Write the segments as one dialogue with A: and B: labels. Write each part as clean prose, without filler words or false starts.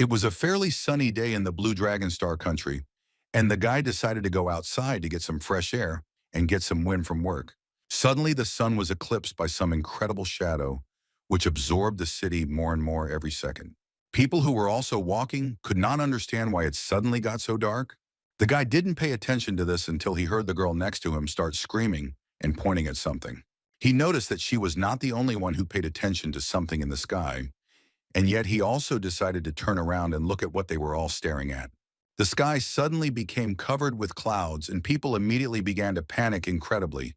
A: It was a fairly sunny day in the Blue Dragon Star country, and the guy decided to go outside to get some fresh air and get some wind from work. Suddenly, the sun was eclipsed by some incredible shadow, which absorbed the city more and more every second. People who were also walking could not understand why it suddenly got so dark. The guy didn't pay attention to this until he heard the girl next to him start screaming and pointing at something. He noticed that she was not the only one who paid attention to something in the sky, and yet he also decided to turn around and look at what they were all staring at. The sky suddenly became covered with clouds, and people immediately began to panic incredibly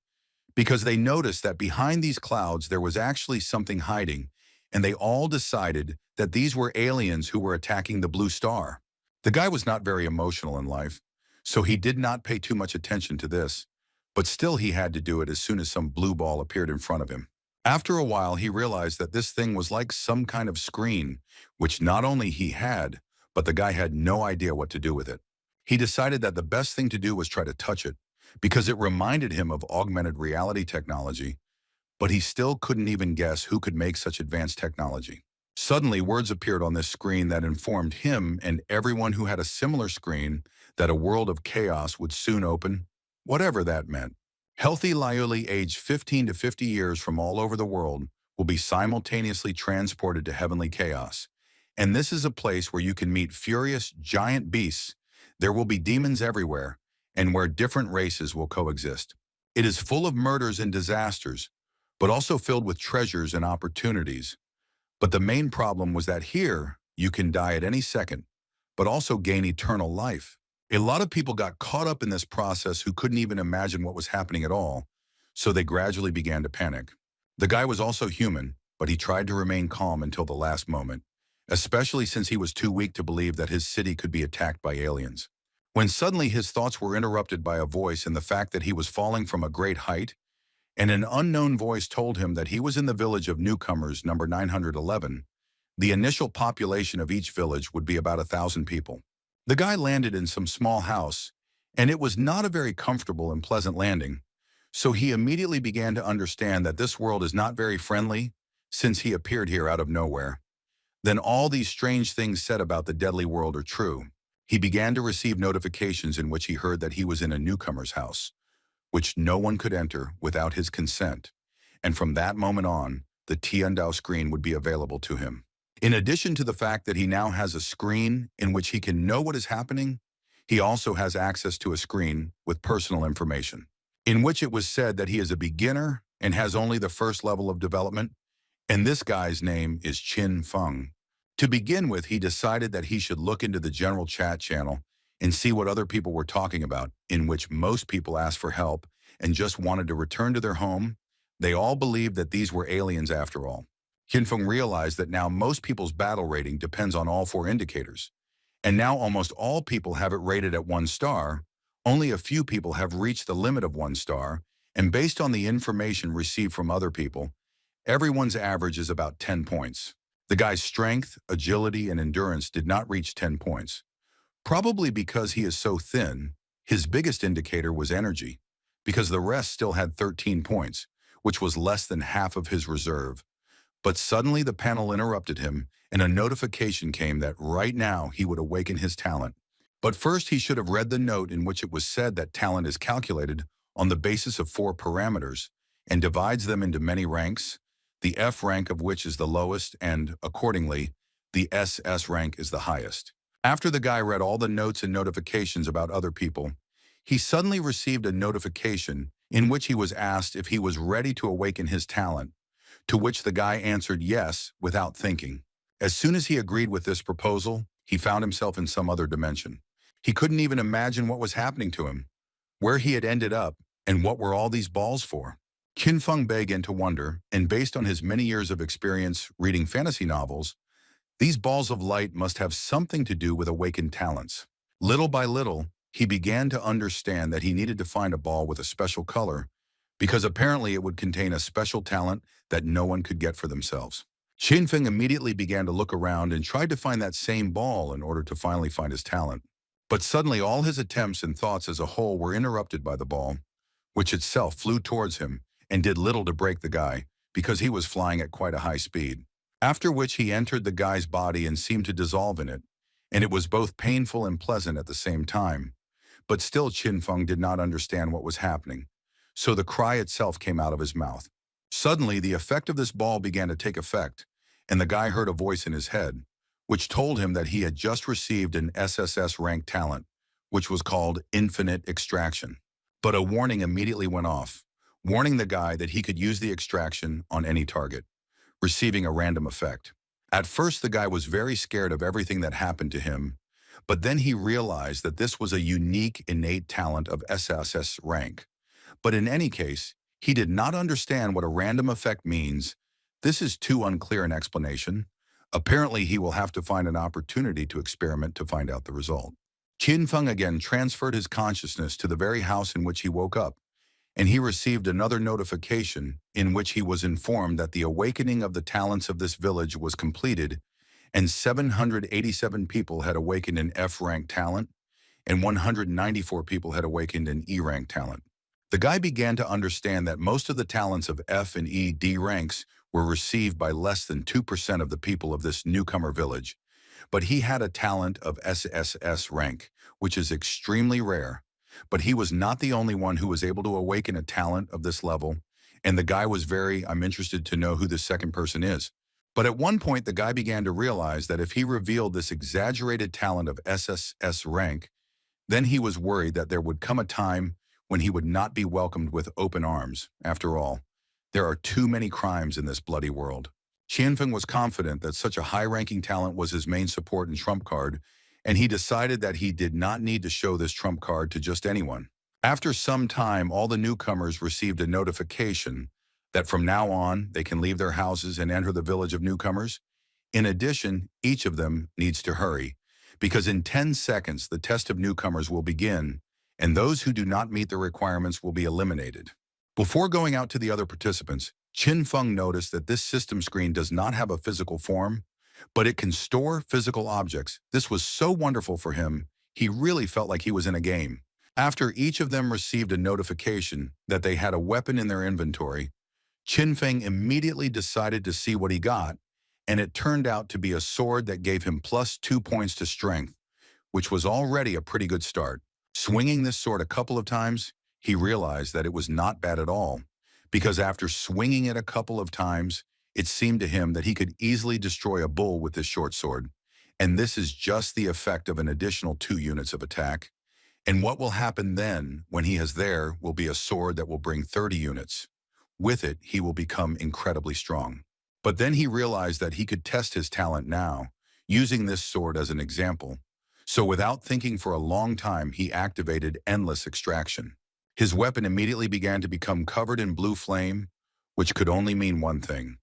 A: because they noticed that behind these clouds there was actually something hiding, and they all decided that these were aliens who were attacking the blue star. The guy was not very emotional in life, so he did not pay too much attention to this, but still he had to do it as soon as some blue ball appeared in front of him. After a while, he realized that this thing was like some kind of screen, which not only he had, but the guy had no idea what to do with it. He decided that the best thing to do was try to touch it, because it reminded him of augmented reality technology, but he still couldn't even guess who could make such advanced technology. Suddenly, words appeared on this screen that informed him and everyone who had a similar screen that a world of chaos would soon open, whatever that meant. Healthy Lyuli aged 15 to 50 years from all over the world will be simultaneously transported to heavenly chaos. And this is a place where you can meet furious, giant beasts. There will be demons everywhere, and where different races will coexist. It is full of murders and disasters, but also filled with treasures and opportunities. But the main problem was that here, you can die at any second, but also gain eternal life. A lot of people got caught up in this process who couldn't even imagine what was happening at all, so they gradually began to panic. The guy was also human, but he tried to remain calm until the last moment, especially since he was too weak to believe that his city could be attacked by aliens. When suddenly his thoughts were interrupted by a voice and the fact that he was falling from a great height, and an unknown voice told him that he was in the village of newcomers number 911. The initial population of each village would be about 1,000 people. The guy landed in some small house, and it was not a very comfortable and pleasant landing, so he immediately began to understand that this world is not very friendly since he appeared here out of nowhere. Then all these strange things said about the deadly world are true. He began to receive notifications in which he heard that he was in a newcomer's house, which no one could enter without his consent, and from that moment on, the Tiandao screen would be available to him. In addition to the fact that he now has a screen in which he can know what is happening, he also has access to a screen with personal information, in which it was said that he is a beginner and has only the first level of development, and this guy's name is Qin Feng. To begin with, he decided that he should look into the general chat channel and see what other people were talking about, in which most people asked for help and just wanted to return to their home. They all believed that these were aliens after all. Qinfeng realized that now most people's battle rating depends on all four indicators, and now almost all people have it rated at 1 star. Only a few people have reached the limit of 1 star, and based on the information received from other people, everyone's average is about 10 points. The guy's strength, agility, and endurance did not reach 10 points. Probably because he is so thin, his biggest indicator was energy, because the rest still had 13 points, which was less than half of his reserve. But suddenly the panel interrupted him, and a notification came that right now he would awaken his talent. But first he should have read the note in which it was said that talent is calculated on the basis of 4 parameters and divides them into many ranks, the F rank of which is the lowest and, accordingly, the SS rank is the highest. After the guy read all the notes and notifications about other people, he suddenly received a notification in which he was asked if he was ready to awaken his talent, to which the guy answered yes without thinking. As soon as he agreed with this proposal, he found himself in some other dimension. He couldn't even imagine what was happening to him, where he had ended up, and what were all these balls for. Qin Feng began to wonder, and based on his many years of experience reading fantasy novels, these balls of light must have something to do with awakened talents. Little by little, he began to understand that he needed to find a ball with a special color, because apparently it would contain a special talent that no one could get for themselves. Qinfeng immediately began to look around and tried to find that same ball in order to finally find his talent. But suddenly all his attempts and thoughts as a whole were interrupted by the ball, which itself flew towards him and did little to break the guy, because he was flying at quite a high speed. After which he entered the guy's body and seemed to dissolve in it, and it was both painful and pleasant at the same time. But still Qin Feng did not understand what was happening, so the cry itself came out of his mouth. Suddenly, the effect of this ball began to take effect, and the guy heard a voice in his head, which told him that he had just received an SSS rank talent, which was called Infinite Extraction. But a warning immediately went off, warning the guy that he could use the extraction on any target, receiving a random effect. At first, the guy was very scared of everything that happened to him, but then he realized that this was a unique innate talent of SSS rank. But in any case, he did not understand what a random effect means. This is too unclear an explanation. Apparently, he will have to find an opportunity to experiment to find out the result. Qin Feng again transferred his consciousness to the very house in which he woke up, and he received another notification in which he was informed that the awakening of the talents of this village was completed, and 787 people had awakened in F-rank talent, and 194 people had awakened in E-rank talent. The guy began to understand that most of the talents of F and E D ranks were received by less than 2% of the people of this newcomer village, but he had a talent of SSS rank, which is extremely rare. But he was not the only one who was able to awaken a talent of this level, and the guy was I'm interested to know who this second person is. But at one point, the guy began to realize that if he revealed this exaggerated talent of SSS rank, then he was worried that there would come a time when he would not be welcomed with open arms. After all, there are too many crimes in this bloody world. Qianfeng was confident that such a high-ranking talent was his main support and trump card, and he decided that he did not need to show this trump card to just anyone. After some time, all the newcomers received a notification that from now on, they can leave their houses and enter the village of newcomers. In addition, each of them needs to hurry, because in 10 seconds, the test of newcomers will begin, and those who do not meet the requirements will be eliminated. Before going out to the other participants, Qin Feng noticed that this system screen does not have a physical form, but it can store physical objects. This was so wonderful for him, he really felt like he was in a game. After each of them received a notification that they had a weapon in their inventory, Qin Feng immediately decided to see what he got, and it turned out to be a sword that gave him +2 points to strength, which was already a pretty good start. Swinging this sword a couple of times, he realized that it was not bad at all, because after swinging it a couple of times, it seemed to him that he could easily destroy a bull with this short sword, and this is just the effect of an additional 2 units of attack. And what will happen then, when he has there, will be a sword that will bring 30 units. With it, he will become incredibly strong. But then he realized that he could test his talent now, using this sword as an example. So without thinking for a long time, he activated Endless Extraction. His weapon immediately began to become covered in blue flame, which could only mean one thing.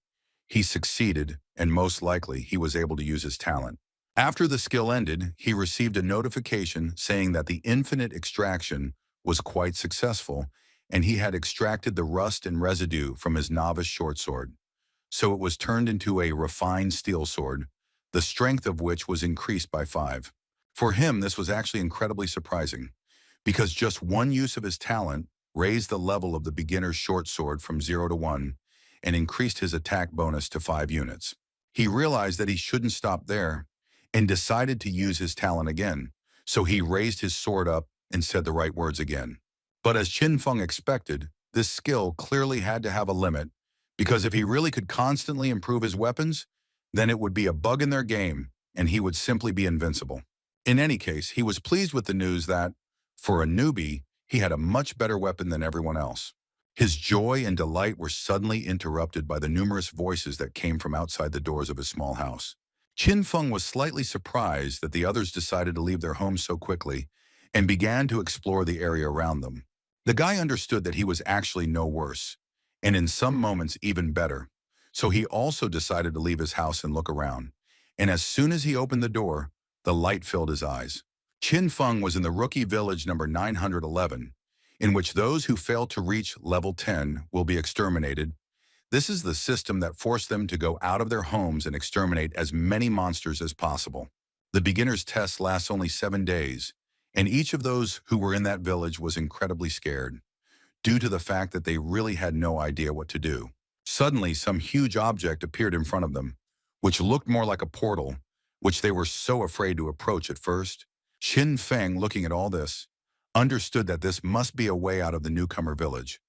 A: He succeeded, and most likely he was able to use his talent. After the skill ended, he received a notification saying that the Infinite Extraction was quite successful, and he had extracted the rust and residue from his novice short sword. So it was turned into a refined steel sword, the strength of which was increased by 5. For him, this was actually incredibly surprising, because just one use of his talent raised the level of the beginner's short sword from 0 to 1 and increased his attack bonus to 5 units. He realized that he shouldn't stop there and decided to use his talent again, so he raised his sword up and said the right words again. But as Qin Feng expected, this skill clearly had to have a limit, because if he really could constantly improve his weapons, then it would be a bug in their game, and he would simply be invincible. In any case, he was pleased with the news that, for a newbie, he had a much better weapon than everyone else. His joy and delight were suddenly interrupted by the numerous voices that came from outside the doors of his small house. Qin Feng was slightly surprised that the others decided to leave their homes so quickly and began to explore the area around them. The guy understood that he was actually no worse, and in some moments even better, so he also decided to leave his house and look around. And as soon as he opened the door, the light filled his eyes. Qin Feng was in the rookie village number 911, in which those who fail to reach level 10 will be exterminated. This is the system that forced them to go out of their homes and exterminate as many monsters as possible. The beginner's test lasts only 7 days, and each of those who were in that village was incredibly scared, due to the fact that they really had no idea what to do. Suddenly, some huge object appeared in front of them, which looked more like a portal, which they were so afraid to approach at first. Qin Feng, looking at all this, understood that this must be a way out of the newcomer village,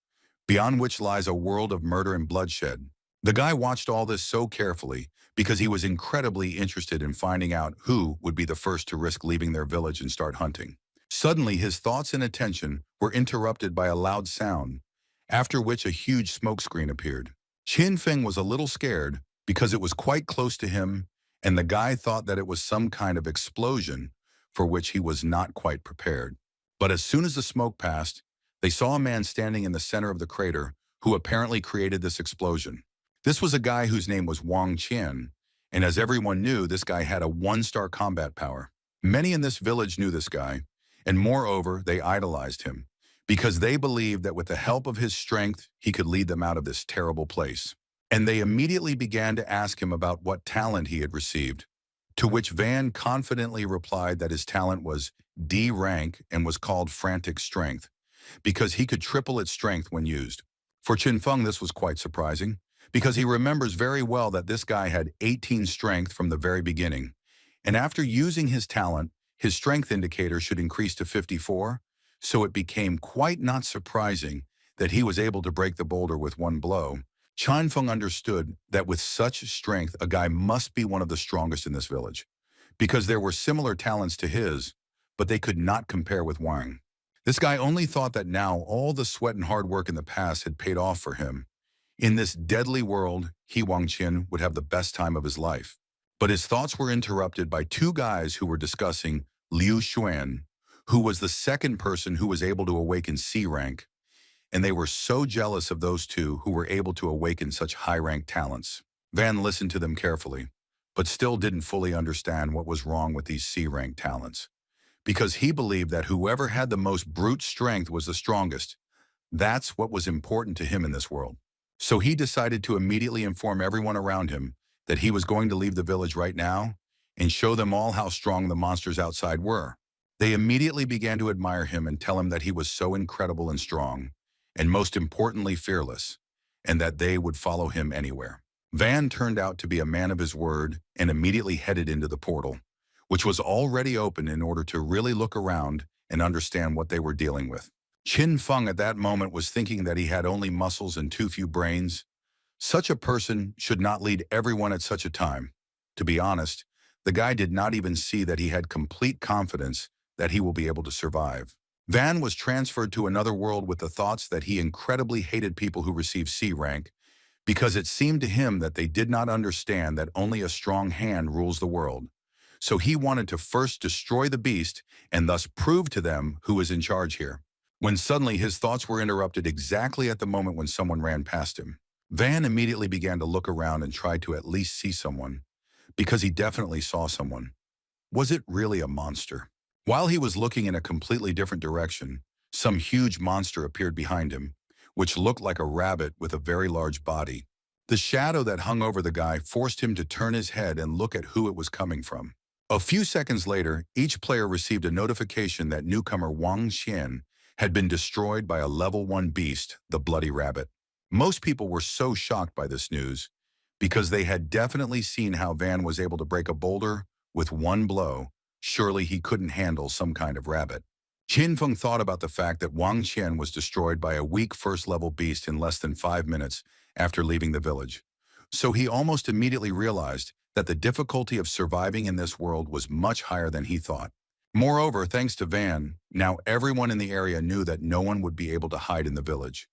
A: beyond which lies a world of murder and bloodshed. The guy watched all this so carefully because he was incredibly interested in finding out who would be the first to risk leaving their village and start hunting. Suddenly, his thoughts and attention were interrupted by a loud sound, after which a huge smoke screen appeared. Qin Feng was a little scared because it was quite close to him, and the guy thought that it was some kind of explosion for which he was not quite prepared. But as soon as the smoke passed, they saw a man standing in the center of the crater who apparently created this explosion. This was a guy whose name was Wang Qian, and as everyone knew, this guy had a one-star combat power. Many in this village knew this guy, and moreover, they idolized him, because they believed that with the help of his strength, he could lead them out of this terrible place. And they immediately began to ask him about what talent he had received, to which Van confidently replied that his talent was D rank and was called frantic strength, because he could triple its strength when used. For Qin Feng, this was quite surprising, because he remembers very well that this guy had 18 strength from the very beginning, and after using his talent, his strength indicator should increase to 54, so it became quite not surprising that he was able to break the boulder with one blow. Qin Feng understood that with such strength, a guy must be one of the strongest in this village, because there were similar talents to his, but they could not compare with Wang. This guy only thought that now all the sweat and hard work in the past had paid off for him. In this deadly world, he, Wang Qian, would have the best time of his life. But his thoughts were interrupted by two guys who were discussing Liu Xuan, who was the second person who was able to awaken C rank, and they were so jealous of those two who were able to awaken such high-ranked talents. Van listened to them carefully, but still didn't fully understand what was wrong with these C-rank talents, because he believed that whoever had the most brute strength was the strongest. That's what was important to him in this world. So he decided to immediately inform everyone around him that he was going to leave the village right now and show them all how strong the monsters outside were. They immediately began to admire him and tell him that he was so incredible and strong, and most importantly fearless, and that they would follow him anywhere. Van turned out to be a man of his word and immediately headed into the portal, which was already open in order to really look around and understand what they were dealing with. Qin Feng at that moment was thinking that he had only muscles and too few brains. Such a person should not lead everyone at such a time. To be honest, the guy did not even see that he had complete confidence that he will be able to survive. Van was transferred to another world with the thoughts that he incredibly hated people who received C rank, because it seemed to him that they did not understand that only a strong hand rules the world. So he wanted to first destroy the beast and thus prove to them who is in charge here. When suddenly his thoughts were interrupted exactly at the moment when someone ran past him. Van immediately began to look around and tried to at least see someone, because he definitely saw someone. Was it really a monster? While he was looking in a completely different direction, some huge monster appeared behind him, which looked like a rabbit with a very large body. The shadow that hung over the guy forced him to turn his head and look at who it was coming from. A few seconds later, each player received a notification that newcomer Wang Xian had been destroyed by a level 1 beast, the Bloody Rabbit. Most people were so shocked by this news, because they had definitely seen how Van was able to break a boulder with one blow. Surely he couldn't handle some kind of rabbit. Qin Feng thought about the fact that Wang Qian was destroyed by a weak first-level beast in less than 5 minutes after leaving the village. So he almost immediately realized that the difficulty of surviving in this world was much higher than he thought. Moreover, thanks to Van, now everyone in the area knew that no one would be able to hide in the village,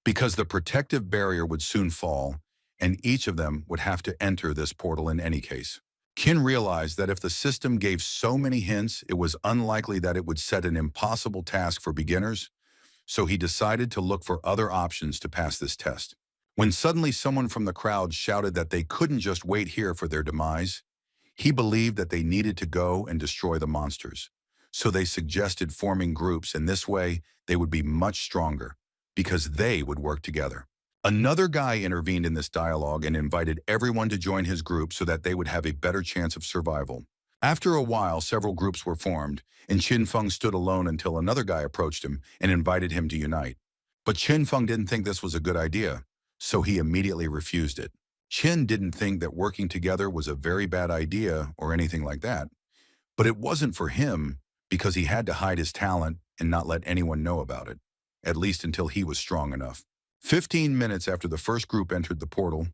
A: because the protective barrier would soon fall, and each of them would have to enter this portal in any case. Qin realized that if the system gave so many hints, it was unlikely that it would set an impossible task for beginners, so he decided to look for other options to pass this test. When suddenly someone from the crowd shouted that they couldn't just wait here for their demise, he believed that they needed to go and destroy the monsters. So they suggested forming groups, and this way they would be much stronger, because they would work together. Another guy intervened in this dialogue and invited everyone to join his group so that they would have a better chance of survival. After a while, several groups were formed, and Qin Feng stood alone until another guy approached him and invited him to unite. But Qin Feng didn't think this was a good idea, so he immediately refused it. Chin didn't think that working together was a very bad idea or anything like that, but it wasn't for him because he had to hide his talent and not let anyone know about it, at least until he was strong enough. 15 minutes after the first group entered the portal,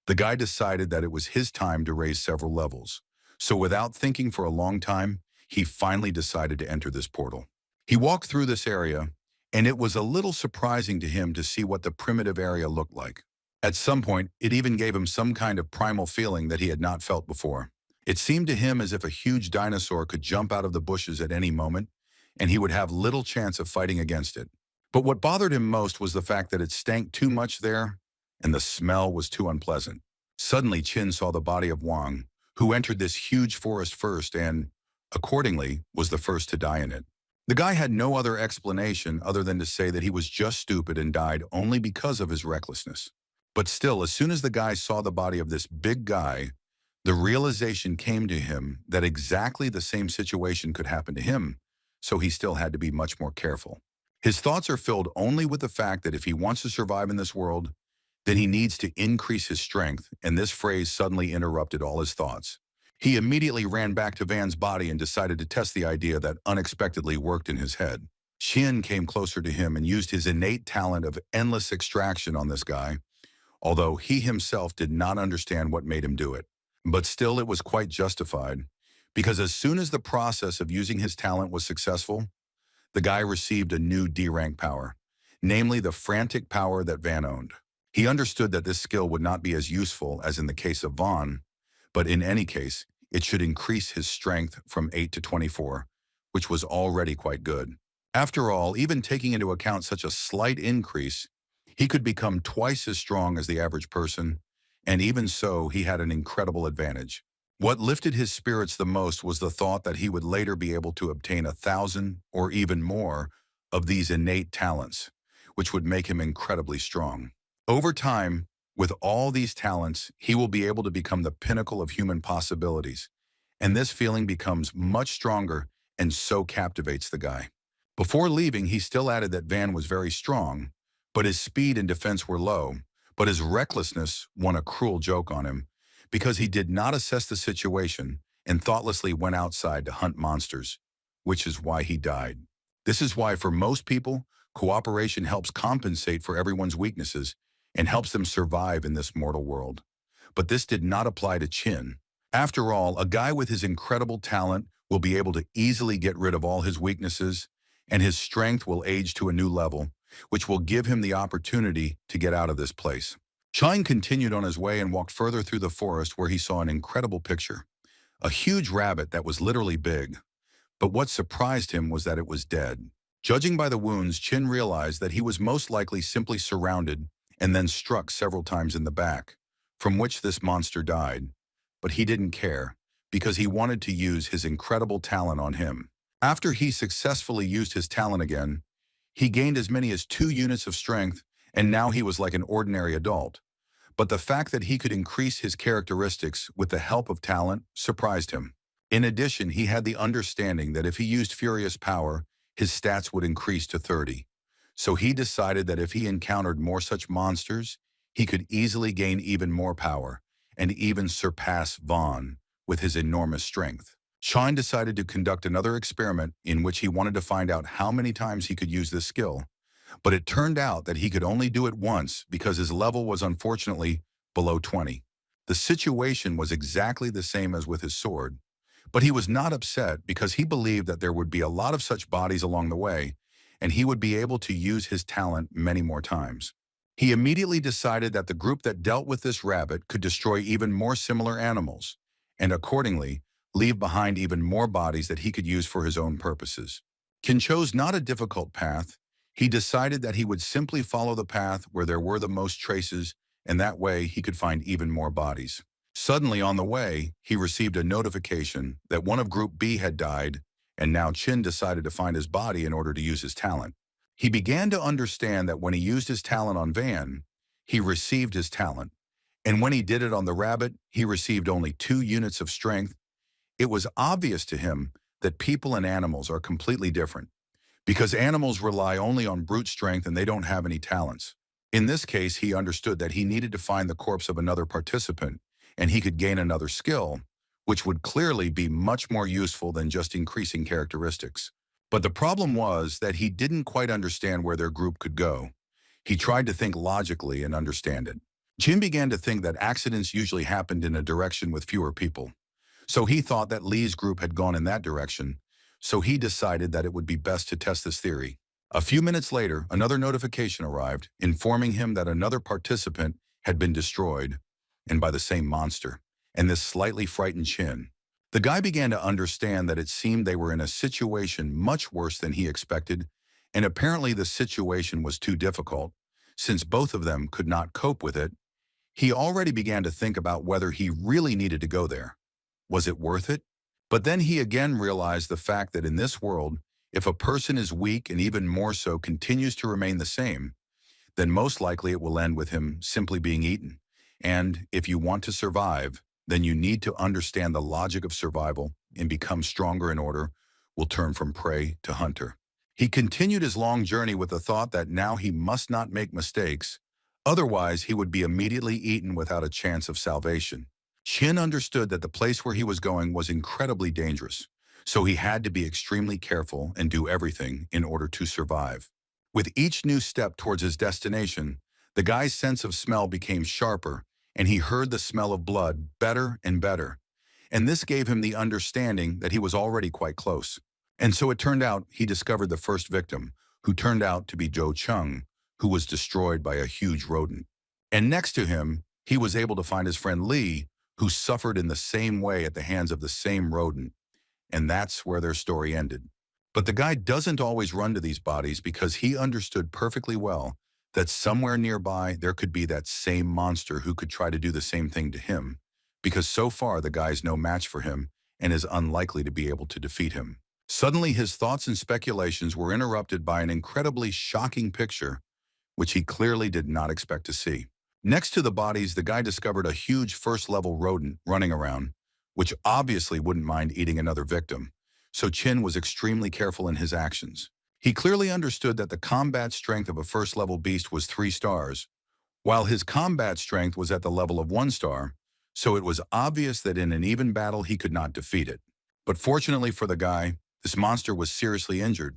A: the guy decided that it was his time to raise several levels. So without thinking for a long time, he finally decided to enter this portal. He walked through this area, and it was a little surprising to him to see what the primitive area looked like. At some point, it even gave him some kind of primal feeling that he had not felt before. It seemed to him as if a huge dinosaur could jump out of the bushes at any moment, and he would have little chance of fighting against it. But what bothered him most was the fact that it stank too much there, and the smell was too unpleasant. Suddenly, Chin saw the body of Wang, who entered this huge forest first and, accordingly, was the first to die in it. The guy had no other explanation other than to say that he was just stupid and died only because of his recklessness. But still, as soon as the guy saw the body of this big guy, the realization came to him that exactly the same situation could happen to him, so he still had to be much more careful. His thoughts are filled only with the fact that if he wants to survive in this world, then he needs to increase his strength, and this phrase suddenly interrupted all his thoughts. He immediately ran back to Van's body and decided to test the idea that unexpectedly worked in his head. Shin came closer to him and used his innate talent of endless extraction on this guy, although he himself did not understand what made him do it. But still, it was quite justified, because as soon as the process of using his talent was successful, the guy received a new D-rank power, namely the frantic power that Van owned. He understood that this skill would not be as useful as in the case of Vaughn, but in any case, it should increase his strength from 8 to 24, which was already quite good. After all, even taking into account such a slight increase, he could become twice as strong as the average person, and even so, he had an incredible advantage. What lifted his spirits the most was the thought that he would later be able to obtain 1,000 or even more of these innate talents, which would make him incredibly strong. Over time, with all these talents, he will be able to become the pinnacle of human possibilities, and this feeling becomes much stronger and so captivates the guy. Before leaving, he still added that Van was very strong, but his speed and defense were low, but his recklessness won a cruel joke on him because he did not assess the situation and thoughtlessly went outside to hunt monsters, which is why he died. This is why for most people, cooperation helps compensate for everyone's weaknesses and helps them survive in this mortal world. But this did not apply to Chin. After all, a guy with his incredible talent will be able to easily get rid of all his weaknesses, and his strength will age to a new level, which will give him the opportunity to get out of this place. Chine continued on his way and walked further through the forest where he saw an incredible picture. A huge rabbit that was literally big. But what surprised him was that it was dead. Judging by the wounds, Chin realized that he was most likely simply surrounded and then struck several times in the back, from which this monster died. But he didn't care, because he wanted to use his incredible talent on him. After he successfully used his talent again, he gained as many as 2 units of strength, and now he was like an ordinary adult. But the fact that he could increase his characteristics with the help of talent surprised him. In addition, he had the understanding that if he used Furious Power, his stats would increase to 30. So he decided that if he encountered more such monsters, he could easily gain even more power, and even surpass Vaughn with his enormous strength. Shine decided to conduct another experiment in which he wanted to find out how many times he could use this skill, but it turned out that he could only do it once because his level was unfortunately below 20. The situation was exactly the same as with his sword, but he was not upset because he believed that there would be a lot of such bodies along the way, and he would be able to use his talent many more times. He immediately decided that the group that dealt with this rabbit could destroy even more similar animals, and accordingly, leave behind even more bodies that he could use for his own purposes. Qin chose not a difficult path. He decided that he would simply follow the path where there were the most traces, and that way he could find even more bodies. Suddenly on the way, he received a notification that one of Group B had died, and now Chin decided to find his body in order to use his talent. He began to understand that when he used his talent on Van, he received his talent, and when he did it on the rabbit, he received only 2 units of strength. It was obvious to him that people and animals are completely different, because animals rely only on brute strength and they don't have any talents. In this case, he understood that he needed to find the corpse of another participant, and he could gain another skill, which would clearly be much more useful than just increasing characteristics. But the problem was that he didn't quite understand where their group could go. He tried to think logically and understand it. Jin began to think that accidents usually happened in a direction with fewer people. So he thought that Lee's group had gone in that direction, so he decided that it would be best to test this theory. A few minutes later, another notification arrived, informing him that another participant had been destroyed, and by the same monster, and this slightly frightened Chin. The guy began to understand that it seemed they were in a situation much worse than he expected, and apparently the situation was too difficult. Since both of them could not cope with it, he already began to think about whether he really needed to go there. Was it worth it? But then he again realized the fact that in this world, if a person is weak and even more so continues to remain the same, then most likely it will end with him simply being eaten. And if you want to survive, then you need to understand the logic of survival and become stronger in order will turn from prey to hunter. He continued his long journey with the thought that now he must not make mistakes, otherwise he would be immediately eaten without a chance of salvation. Shin understood that the place where he was going was incredibly dangerous, so he had to be extremely careful and do everything in order to survive. With each new step towards his destination, the guy's sense of smell became sharper, and he heard the smell of blood better and better. And this gave him the understanding that he was already quite close. And so it turned out he discovered the first victim, who turned out to be Joe Chung, who was destroyed by a huge rodent. And next to him, he was able to find his friend Lee, who suffered in the same way at the hands of the same rodent. And that's where their story ended. But the guy doesn't always run to these bodies because he understood perfectly well that somewhere nearby there could be that same monster who could try to do the same thing to him, because so far the guy's no match for him and is unlikely to be able to defeat him. Suddenly his thoughts and speculations were interrupted by an incredibly shocking picture, which he clearly did not expect to see. Next to the bodies, the guy discovered a huge first-level rodent running around, which obviously wouldn't mind eating another victim, so Chin was extremely careful in his actions. He clearly understood that the combat strength of a first-level beast was 3 stars, while his combat strength was at the level of 1 star, so it was obvious that in an even battle he could not defeat it. But fortunately for the guy, this monster was seriously injured.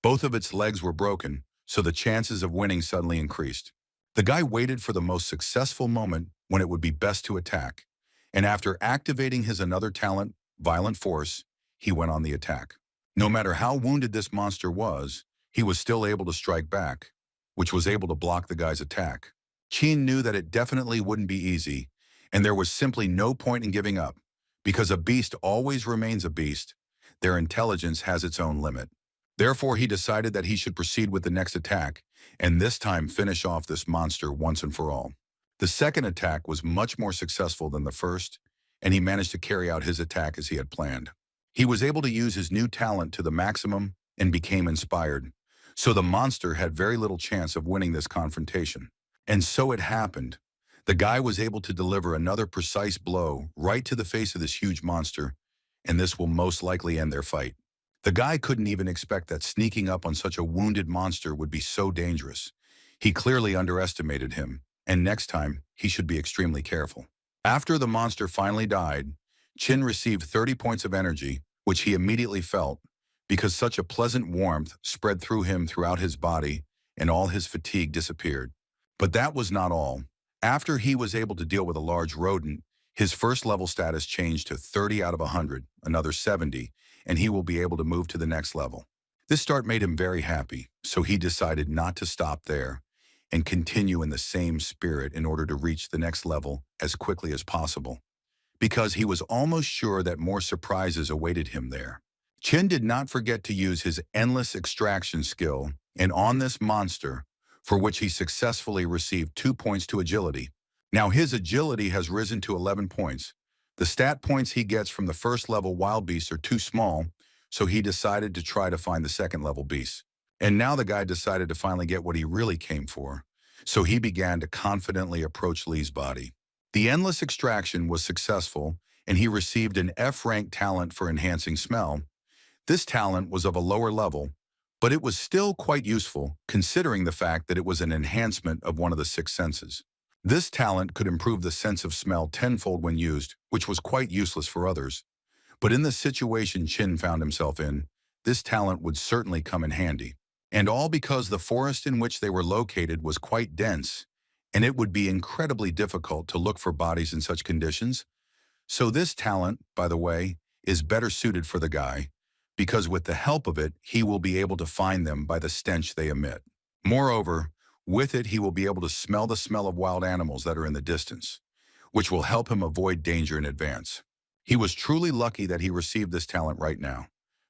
A: Both of its legs were broken, so the chances of winning suddenly increased. The guy waited for the most successful moment when it would be best to attack, and after activating his another talent, Violent Force, he went on the attack. No matter how wounded this monster was, he was still able to strike back, which was able to block the guy's attack. Qin knew that it definitely wouldn't be easy, and there was simply no point in giving up, because a beast always remains a beast. Their intelligence has its own limit. Therefore, he decided that he should proceed with the next attack, and this time finish off this monster once and for all. The second attack was much more successful than the first, and he managed to carry out his attack as he had planned. He was able to use his new talent to the maximum and became inspired, so the monster had very little chance of winning this confrontation. And so it happened. The guy was able to deliver another precise blow right to the face of this huge monster, and this will most likely end their fight. The guy couldn't even expect that sneaking up on such a wounded monster would be so dangerous. He clearly underestimated him, and next time, he should be extremely careful. After the monster finally died, Chin received 30 points of energy, which he immediately felt, because such a pleasant warmth spread through him throughout his body, and all his fatigue disappeared. But that was not all. After he was able to deal with a large rodent, his first level status changed to 30 out of 100, another 70, and he will be able to move to the next level. This start made him very happy, so he decided not to stop there and continue in the same spirit in order to reach the next level as quickly as possible, because he was almost sure that more surprises awaited him there. Chin did not forget to use his endless extraction skill, and on this monster, for which he successfully received 2 points to agility. Now his agility has risen to 11 points. The stat points he gets from the first level wild beasts are too small, so he decided to try to find the second level beasts. And now the guy decided to finally get what he really came for, so he began to confidently approach Lee's body. The endless extraction was successful, and he received an F-rank talent for enhancing smell. This talent was of a lower level, But it was still quite useful, considering the fact that it was an enhancement of one of the six senses. This talent could improve the sense of smell tenfold when used, which was quite useless for others. But in the situation Chin found himself in, this talent would certainly come in handy. And all because the forest in which they were located was quite dense, and it would be incredibly difficult to look for bodies in such conditions. So this talent, by the way, is better suited for the guy, because with the help of it, he will be able to find them by the stench they emit. Moreover, with it he will be able to smell the smell of wild animals that are in the distance, which will help him avoid danger in advance. He was truly lucky that he received this talent right now,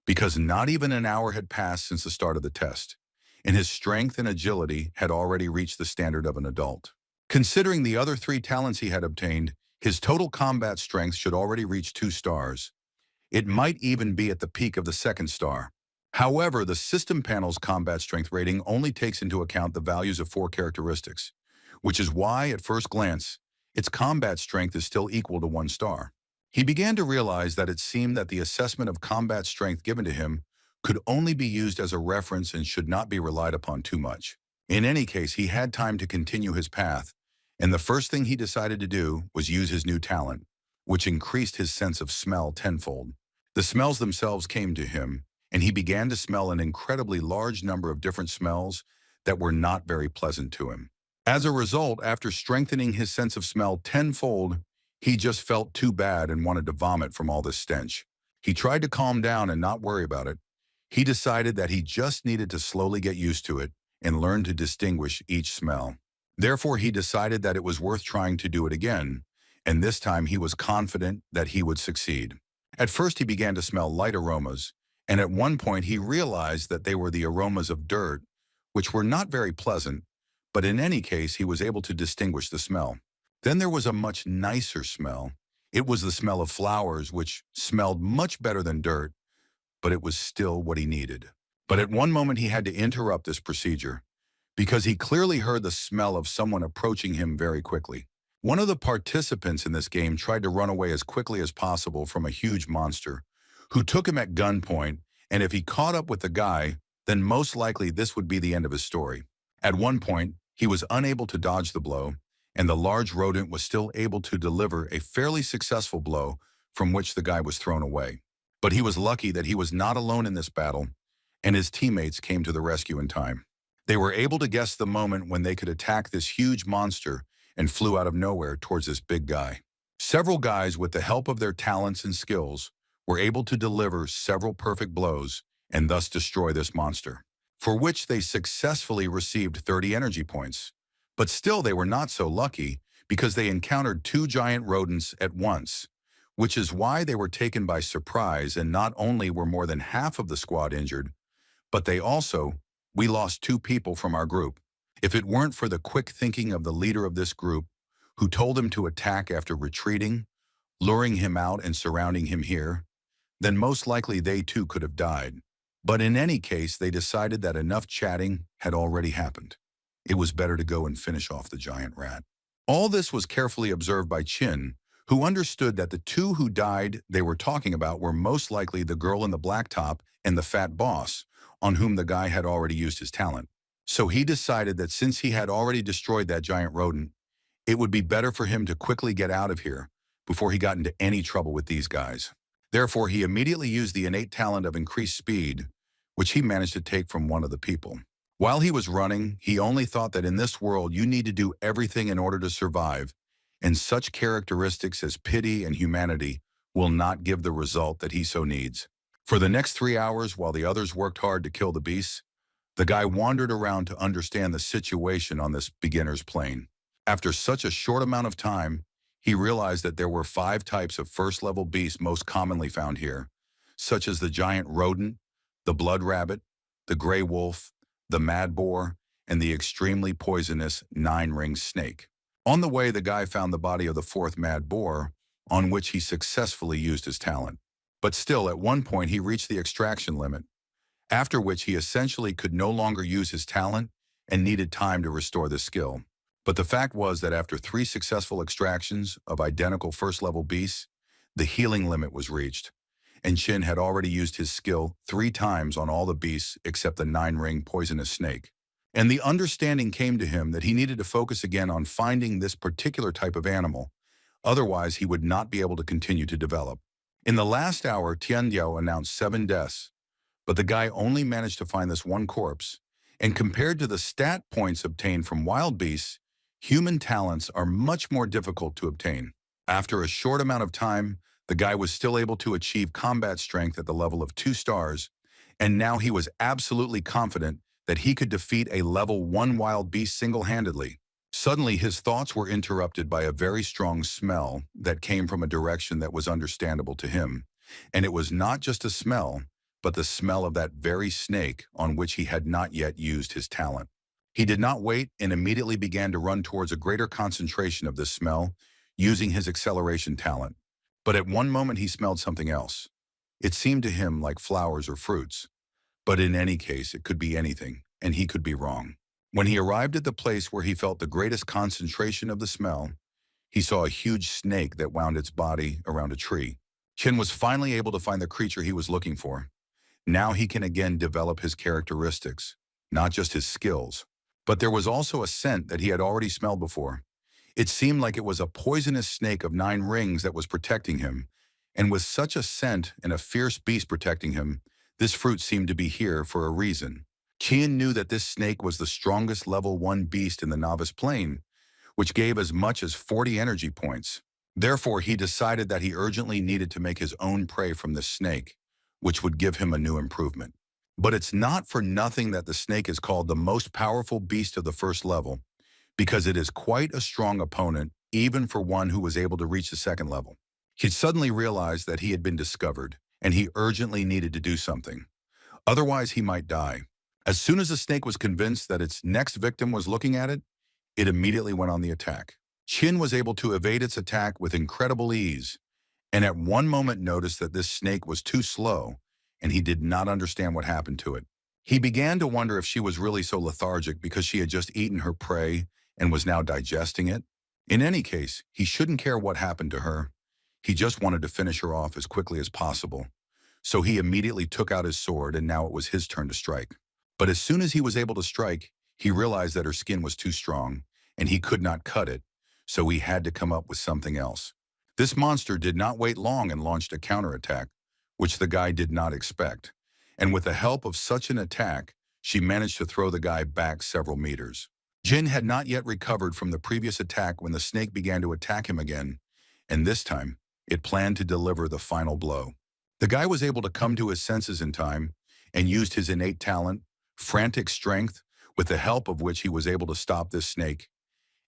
A: because not even an hour had passed since the start of the test, and his strength and agility had already reached the standard of an adult. Considering the other three talents he had obtained, his total combat strength should already reach 2 stars. It might even be at the peak of the 2nd star. However, the system panel's combat strength rating only takes into account the values of 4 characteristics, which is why, at first glance, its combat strength is still equal to 1 star. He began to realize that it seemed that the assessment of combat strength given to him could only be used as a reference and should not be relied upon too much. In any case, he had time to continue his path, and the first thing he decided to do was use his new talent, which increased his sense of smell tenfold. The smells themselves came to him, and he began to smell an incredibly large number of different smells that were not very pleasant to him. As a result, after strengthening his sense of smell tenfold, he just felt too bad and wanted to vomit from all this stench. He tried to calm down and not worry about it. He decided that he just needed to slowly get used to it and learn to distinguish each smell. Therefore, he decided that it was worth trying to do it again, and this time he was confident that he would succeed. At first, he began to smell light aromas, and at one point he realized that they were the aromas of dirt, which were not very pleasant, but in any case, he was able to distinguish the smell. Then there was a much nicer smell. It was the smell of flowers, which smelled much better than dirt, but it was still what he needed. But at one moment he had to interrupt this procedure, because he clearly heard the smell of someone approaching him very quickly. One of the participants in this game tried to run away as quickly as possible from a huge monster, who took him at gunpoint, and if he caught up with the guy, then most likely this would be the end of his story. At one point, he was unable to dodge the blow, and the large rodent was still able to deliver a fairly successful blow from which the guy was thrown away. But he was lucky that he was not alone in this battle, and his teammates came to the rescue in time. They were able to guess the moment when they could attack this huge monster and flew out of nowhere towards this big guy. Several guys, with the help of their talents and skills, were able to deliver several perfect blows and thus destroy this monster, for which they successfully received 30 energy points. But still they were not so lucky, because they encountered 2 giant rodents at once, which is why they were taken by surprise, and not only were more than half of the squad injured, but we lost 2 people from our group. If it weren't for the quick thinking of the leader of this group, who told him to attack after retreating, luring him out and surrounding him here, then most likely they too could have died. But in any case, they decided that enough chatting had already happened. It was better to go and finish off the giant rat. All this was carefully observed by Chin, who understood that the 2 who died they were talking about were most likely the girl in the black top and the fat boss, on whom the guy had already used his talent. So he decided that since he had already destroyed that giant rodent, it would be better for him to quickly get out of here before he got into any trouble with these guys. Therefore, he immediately used the innate talent of increased speed, which he managed to take from one of the people. While he was running, he only thought that in this world you need to do everything in order to survive, and such characteristics as pity and humanity will not give the result that he so needs. For the next 3 hours, while the others worked hard to kill the beasts, the guy wandered around to understand the situation on this beginner's plane. After such a short amount of time, he realized that there were 5 types of first-level beasts most commonly found here, such as the giant rodent, the blood rabbit, the gray wolf, the mad boar, and the extremely poisonous 9-ringed snake. On the way, the guy found the body of the 4th mad boar, on which he successfully used his talent. But still, at one point, he reached the extraction limit, after which he essentially could no longer use his talent and needed time to restore the skill. But the fact was that after 3 successful extractions of identical first-level beasts, the healing limit was reached, and Qin had already used his skill 3 times on all the beasts except the 9-ring poisonous snake. And the understanding came to him that he needed to focus again on finding this particular type of animal, otherwise he would not be able to continue to develop. In the last hour, Tiandiao announced 7 deaths, but the guy only managed to find this one corpse. And compared to the stat points obtained from wild beasts, human talents are much more difficult to obtain. After a short amount of time, the guy was still able to achieve combat strength at the level of 2 stars, and now he was absolutely confident that he could defeat a level 1 wild beast single-handedly. Suddenly, his thoughts were interrupted by a very strong smell that came from a direction that was understandable to him. And it was not just a smell, but the smell of that very snake on which he had not yet used his talent. He did not wait and immediately began to run towards a greater concentration of this smell, using his acceleration talent. But at one moment he smelled something else. It seemed to him like flowers or fruits. But in any case, it could be anything, and he could be wrong. When he arrived at the place where he felt the greatest concentration of the smell, he saw a huge snake that wound its body around a tree. Qin was finally able to find the creature he was looking for. Now he can again develop his characteristics, not just his skills. But there was also a scent that he had already smelled before. It seemed like it was a poisonous snake of 9 rings that was protecting him, and with such a scent and a fierce beast protecting him, this fruit seemed to be here for a reason. Qian knew that this snake was the strongest level 1 beast in the novice plane, which gave as much as 40 energy points. Therefore, he decided that he urgently needed to make his own prey from this snake, which would give him a new improvement. But it's not for nothing that the snake is called the most powerful beast of the first level, because it is quite a strong opponent, even for one who was able to reach the second level. He suddenly realized that he had been discovered, and he urgently needed to do something. Otherwise, he might die. As soon as the snake was convinced that its next victim was looking at it, it immediately went on the attack. Qin was able to evade its attack with incredible ease, and at one moment noticed that this snake was too slow, and he did not understand what happened to it. He began to wonder if she was really so lethargic because she had just eaten her prey and was now digesting it. In any case, he shouldn't care what happened to her. He just wanted to finish her off as quickly as possible. So he immediately took out his sword, and now it was his turn to strike. But as soon as he was able to strike, he realized that her skin was too strong, and he could not cut it, so he had to come up with something else. This monster did not wait long and launched a counterattack, which the guy did not expect. And with the help of such an attack, she managed to throw the guy back several meters. Jin had not yet recovered from the previous attack when the snake began to attack him again, and this time, it planned to deliver the final blow. The guy was able to come to his senses in time and used his innate talent, frantic strength, with the help of which he was able to stop this snake,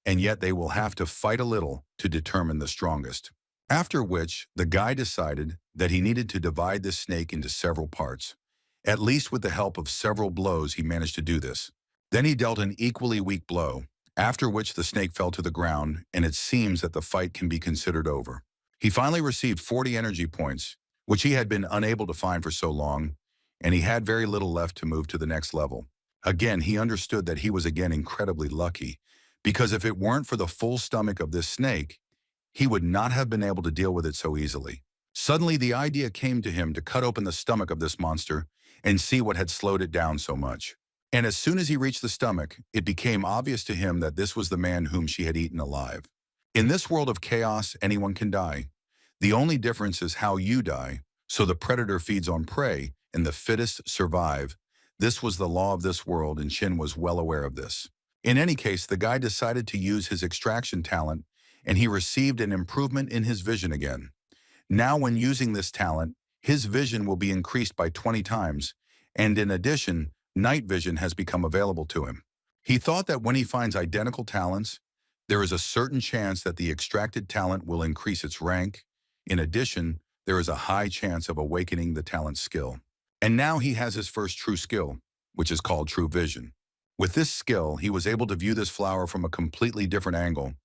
A: and yet they will have to fight a little to determine the strongest. After which, the guy decided that he needed to divide this snake into several parts. At least with the help of several blows, he managed to do this. Then he dealt an equally weak blow, after which the snake fell to the ground, and it seems that the fight can be considered over. He finally received 40 energy points, which he had been unable to find for so long, and he had very little left to move to the next level. Again, he understood that he was again incredibly lucky, because if it weren't for the full stomach of this snake, he would not have been able to deal with it so easily. Suddenly, the idea came to him to cut open the stomach of this monster and see what had slowed it down so much. And as soon as he reached the stomach, it became obvious to him that this was the man whom she had eaten alive. In this world of chaos, anyone can die. The only difference is how you die, so the predator feeds on prey, and the fittest survive. This was the law of this world, and Qin was well aware of this. In any case, the guy decided to use his extraction talent, and he received an improvement in his vision again. Now when using this talent, his vision will be increased by 20 times, and in addition, night vision has become available to him. He thought that when he finds identical talents, there is a certain chance that the extracted talent will increase its rank. In addition, there is a high chance of awakening the talent skill. And now he has his first true skill, which is called true vision. With this skill, he was able to view this flower from a completely different angle.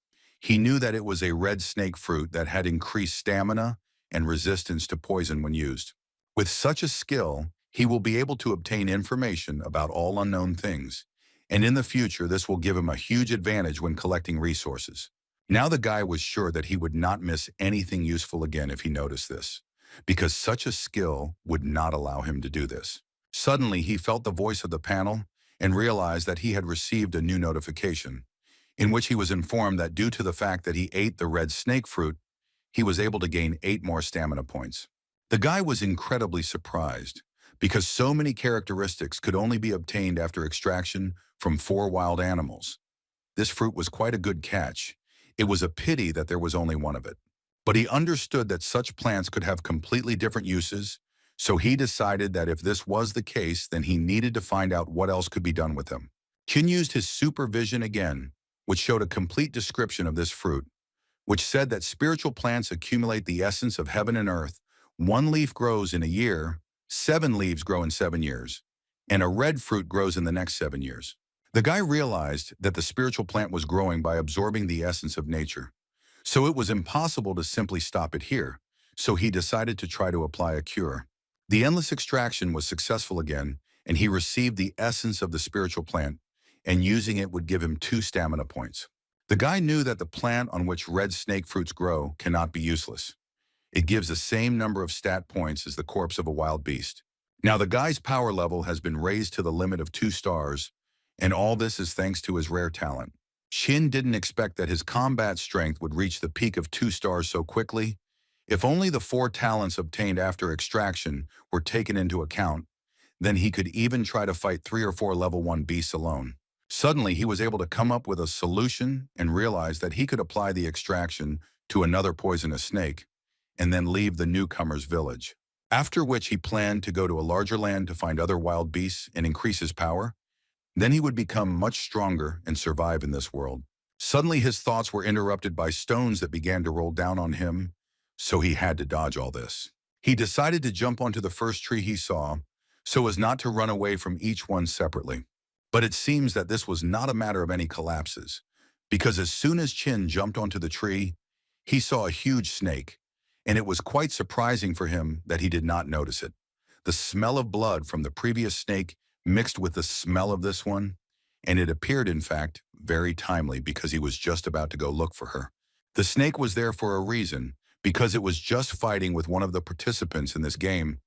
A: He knew that it was a red snake fruit that had increased stamina and resistance to poison when used. With such a skill, he will be able to obtain information about all unknown things, and in the future this will give him a huge advantage when collecting resources. Now the guy was sure that he would not miss anything useful again if he noticed this. because such a skill would not allow him to do this. Suddenly, he felt the voice of the panel and realized that he had received a new notification, in which he was informed that due to the fact that he ate the red snake fruit, he was able to gain 8 more stamina points. The guy was incredibly surprised, because so many characteristics could only be obtained after extraction from 4 wild animals. This fruit was quite a good catch. It was a pity that there was only one of it. But he understood that such plants could have completely different uses, so he decided that if this was the case, then he needed to find out what else could be done with them. Qin used his supervision again, which showed a complete description of this fruit, which said that spiritual plants accumulate the essence of heaven and earth. 1 leaf grows in a year, 7 leaves grow in 7 years, and a red fruit grows in the next 7 years. The guy realized that the spiritual plant was growing by absorbing the essence of nature. So it was impossible to simply stop it here, so he decided to try to apply a cure. The endless extraction was successful again, and he received the essence of the spiritual plant, and using it would give him 2 stamina points. The guy knew that the plant on which red snake fruits grow cannot be useless. It gives the same number of stat points as the corpse of a wild beast. Now the guy's power level has been raised to the limit of 2 stars, and all this is thanks to his rare talent. Qin didn't expect that his combat strength would reach the peak of 2 stars so quickly. If only the 4 talents obtained after extraction were taken into account, then he could even try to fight 3 or 4 level 1 beasts alone. Suddenly, he was able to come up with a solution and realize that he could apply the extraction to another poisonous snake and then leave the newcomer's village. After which he planned to go to a larger land to find other wild beasts and increase his power. Then he would become much stronger and survive in this world. Suddenly his thoughts were interrupted by stones that began to roll down on him, so he had to dodge all this. He decided to jump onto the first tree he saw, so as not to run away from each one separately. But it seems that this was not a matter of any collapses, because as soon as Qin jumped onto the tree, he saw a huge snake, and it was quite surprising for him that he did not notice it. The smell of blood from the previous snake mixed with the smell of this one, and it appeared, in fact, very timely because he was just about to go look for her. The snake was there for a reason, because it was just fighting with one of the participants in this game,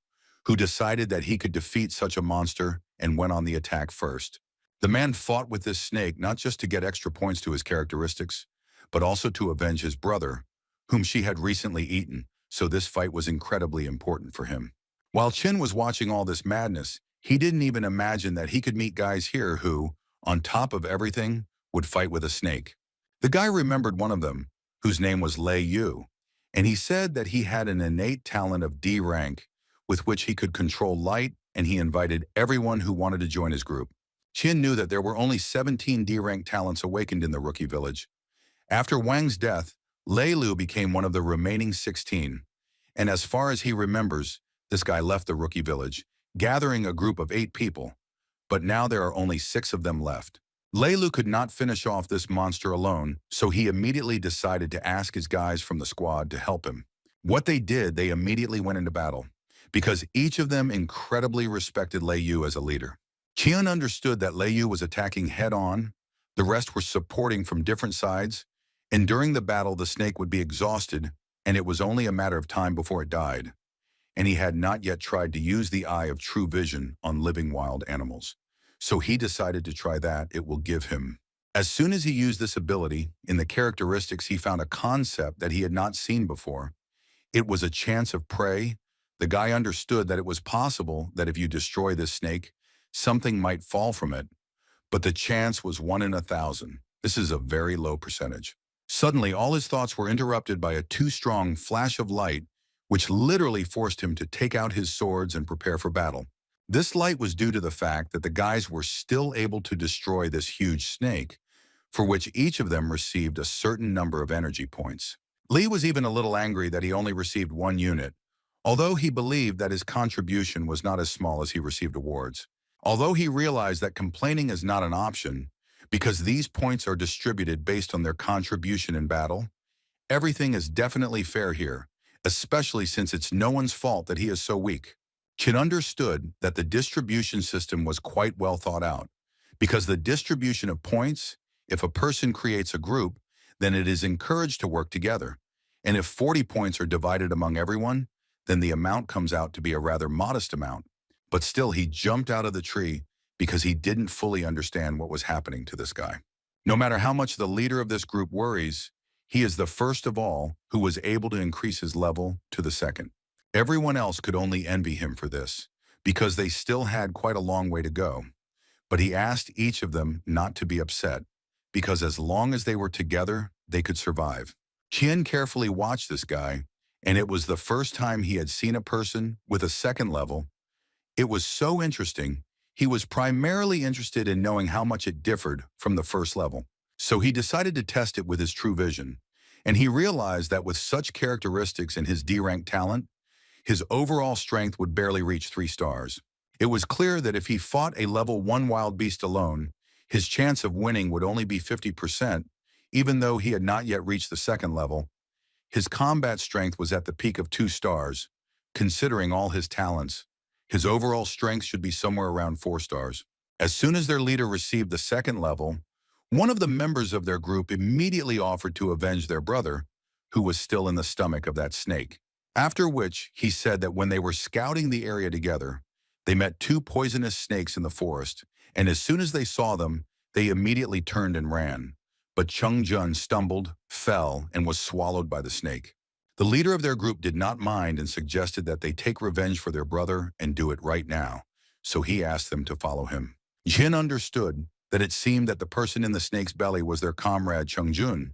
A: who decided that he could defeat such a monster and went on the attack first. The man fought with this snake not just to get extra points to his characteristics, but also to avenge his brother, whom she had recently eaten, so this fight was incredibly important for him. While Qin was watching all this madness, he didn't even imagine that he could meet guys here who, on top of everything, would fight with a snake. The guy remembered one of them, whose name was Lei Yu, and he said that he had an innate talent of D rank, with which he could control light, and he invited everyone who wanted to join his group. Qin knew that there were only 17 D rank talents awakened in the rookie village. After Wang's death, Lei Lu became one of the remaining 16, and as far as he remembers, this guy left the rookie village, gathering a group of 8 people, but now there are only 6 of them left. Lei Lu could not finish off this monster alone, so he immediately decided to ask his guys from the squad to help him. What they did, they immediately went into battle, because each of them incredibly respected Lei Yu as a leader. Qian understood that Lei Yu was attacking head-on, the rest were supporting from different sides, and during the battle the snake would be exhausted, and it was only a matter of time before it died. And he had not yet tried to use the eye of true vision on living wild animals. So he decided to try that. It will give him. As soon as he used this ability, in the characteristics he found a concept that he had not seen before. It was a chance of prey. The guy understood that it was possible that if you destroy this snake, something might fall from it, but the chance was 1 in 1,000. This is a very low percentage. Suddenly, all his thoughts were interrupted by a too strong flash of light, which literally forced him to take out his swords and prepare for battle. This light was due to the fact that the guys were still able to destroy this huge snake, for which each of them received a certain number of energy points. Li was even a little angry that he only received 1 unit, although he believed that his contribution was not as small as he received awards. Although he realized that complaining is not an option, because these points are distributed based on their contribution in battle, everything is definitely fair here, especially since it's no one's fault that he is so weak. Qin understood that the distribution system was quite well thought out, because the distribution of points, if a person creates a group, then it is encouraged to work together. And if 40 points are divided among everyone, then the amount comes out to be a rather modest amount. But still, he jumped out of the tree because he didn't fully understand what was happening to this guy. No matter how much the leader of this group worries, he is the first of all who was able to increase his level to the second. Everyone else could only envy him for this, because they still had quite a long way to go. But he asked each of them not to be upset, because as long as they were together, they could survive. Qin carefully watched this guy, and it was the first time he had seen a person with a second level. It was so interesting. He was primarily interested in knowing how much it differed from the first level. So he decided to test it with his true vision, and he realized that with such characteristics and his D-rank talent, his overall strength would barely reach 3 stars. It was clear that if he fought a level 1 wild beast alone, his chance of winning would only be 50%, even though he had not yet reached the second level. His combat strength was at the peak of 2 stars. Considering all his talents, his overall strength should be somewhere around 4 stars. As soon as their leader received the second level, one of the members of their group immediately offered to avenge their brother, who was still in the stomach of that snake. After which, he said that when they were scouting the area together, they met 2 poisonous snakes in the forest, and as soon as they saw them, they immediately turned and ran. But Chung Jun stumbled, fell, and was swallowed by the snake. The leader of their group did not mind and suggested that they take revenge for their brother and do it right now, so he asked them to follow him. Jin understood that it seemed that the person in the snake's belly was their comrade Chung Jun,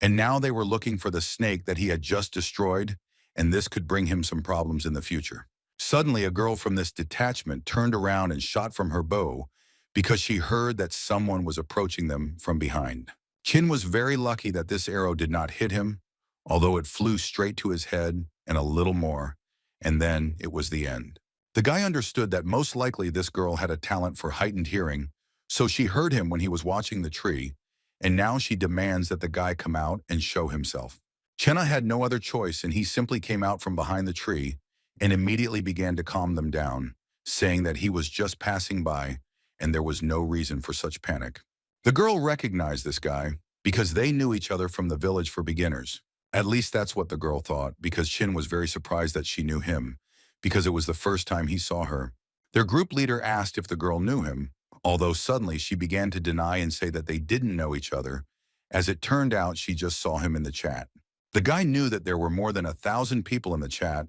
A: and now they were looking for the snake that he had just destroyed, and this could bring him some problems in the future. Suddenly, a girl from this detachment turned around and shot from her bow because she heard that someone was approaching them from behind. Qin was very lucky that this arrow did not hit him, although it flew straight to his head and a little more, and then it was the end. The guy understood that most likely this girl had a talent for heightened hearing, so she heard him when he was watching the tree, and now she demands that the guy come out and show himself. Chenna had no other choice, and he simply came out from behind the tree and immediately began to calm them down, saying that he was just passing by and there was no reason for such panic. The girl recognized this guy because they knew each other from the village for beginners. At least that's what the girl thought, because Chin was very surprised that she knew him, because it was the first time he saw her. Their group leader asked if the girl knew him, although suddenly she began to deny and say that they didn't know each other. As it turned out, she just saw him in the chat. The guy knew that there were more than 1,000 people in the chat.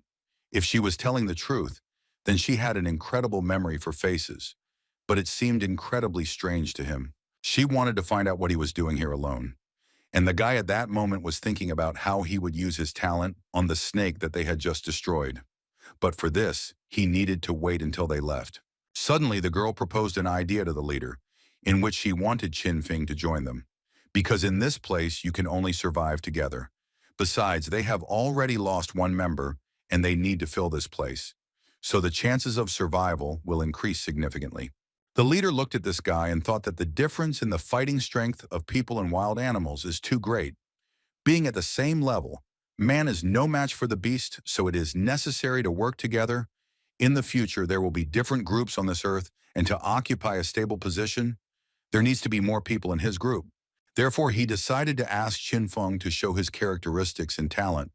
A: If she was telling the truth, then she had an incredible memory for faces, but it seemed incredibly strange to him. She wanted to find out what he was doing here alone. And the guy at that moment was thinking about how he would use his talent on the snake that they had just destroyed. But for this, he needed to wait until they left. Suddenly, the girl proposed an idea to the leader, in which she wanted Qin Fing to join them, because in this place you can only survive together. Besides, they have already lost one member, and they need to fill this place, so the chances of survival will increase significantly. The leader looked at this guy and thought that the difference in the fighting strength of people and wild animals is too great. Being at the same level, man is no match for the beast, so it is necessary to work together. In the future, there will be different groups on this earth, and to occupy a stable position, there needs to be more people in his group. Therefore, he decided to ask Qin Feng to show his characteristics and talent,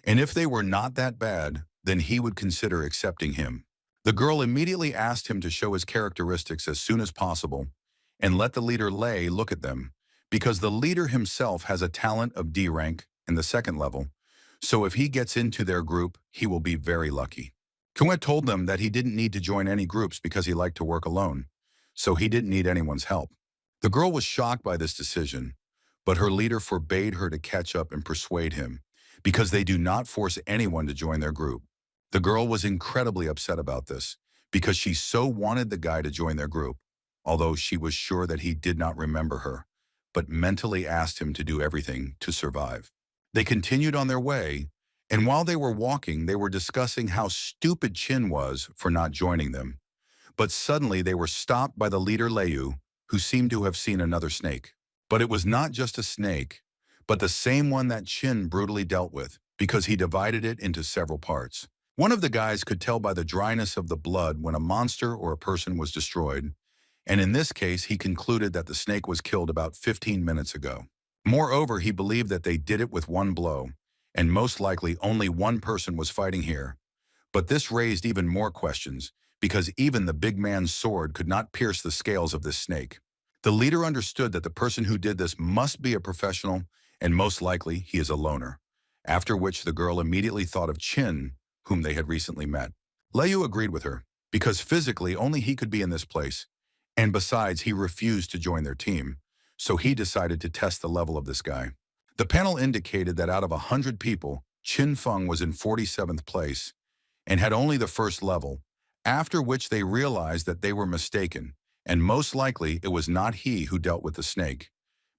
A: and if they were not that bad, then he would consider accepting him. The girl immediately asked him to show his characteristics as soon as possible and let the leader Lei look at them, because the leader himself has a talent of D rank in the second level, so if he gets into their group, he will be very lucky. Kuet told them that he didn't need to join any groups because he liked to work alone, so he didn't need anyone's help. The girl was shocked by this decision, but her leader forbade her to catch up and persuade him, because they do not force anyone to join their group. The girl was incredibly upset about this, because she so wanted the guy to join their group, although she was sure that he did not remember her, but mentally asked him to do everything to survive. They continued on their way, and while they were walking, they were discussing how stupid Qin was for not joining them. But suddenly they were stopped by the leader Lei, who seemed to have seen another snake. But it was not just a snake, but the same one that Qin brutally dealt with, because he divided it into several parts. One of the guys could tell by the dryness of the blood when a monster or a person was destroyed, and in this case he concluded that the snake was killed about 15 minutes ago. Moreover, he believed that they did it with one blow, and most likely only one person was fighting here, But this raised even more questions, because even the big man's sword could not pierce the scales of this snake. The leader understood that the person who did this must be a professional, and most likely he is a loner. After which the girl immediately thought of Chin, whom they had recently met. Leu agreed with her, because physically only he could be in this place, and besides he refused to join their team, so he decided to test the level of this guy. The panel indicated that out of 100 people, Chin Feng was in 47th place, and had only the first level, after which they realized that they were mistaken, and most likely it was not he who dealt with the snake,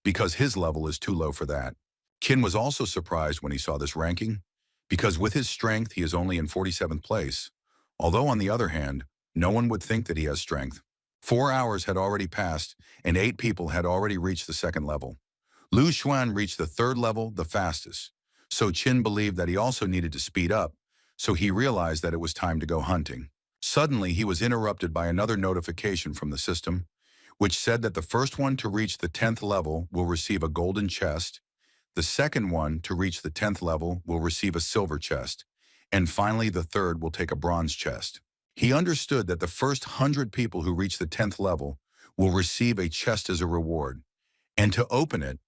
A: because his level is too low for that. Qin was also surprised when he saw this ranking, because with his strength he is only in 47th place, although on the other hand, no one would think that he has strength. 4 hours had already passed, and 8 people had already reached the second level. Lu Xuan reached the third level the fastest, so Qin believed that he also needed to speed up, so he realized that it was time to go hunting. Suddenly, he was interrupted by another notification from the system, which said that the first one to reach the 10th level will receive a golden chest, the second one to reach the 10th level will receive a silver chest, and finally the third will take a bronze chest. He understood that the first 100 people who reach the 10th level will receive a chest as a reward, and to open it,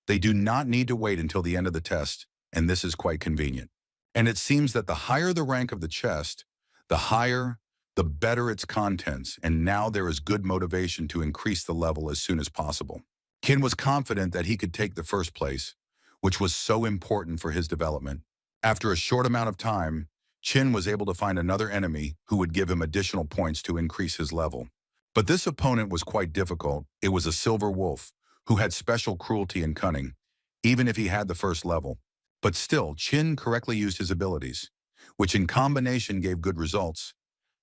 A: they do not need to wait until the end of the test, and this is quite convenient. And it seems that the higher the rank of the chest, the better its contents, and now there is good motivation to increase the level as soon as possible. Qin was confident that he could take the first place, which was so important for his development. After a short amount of time, Qin was able to find another enemy who would give him additional points to increase his level. But this opponent was quite difficult. It was a silver wolf, who had special cruelty and cunning, even if he had the first level. But still, Qin correctly used his abilities, which in combination gave good results,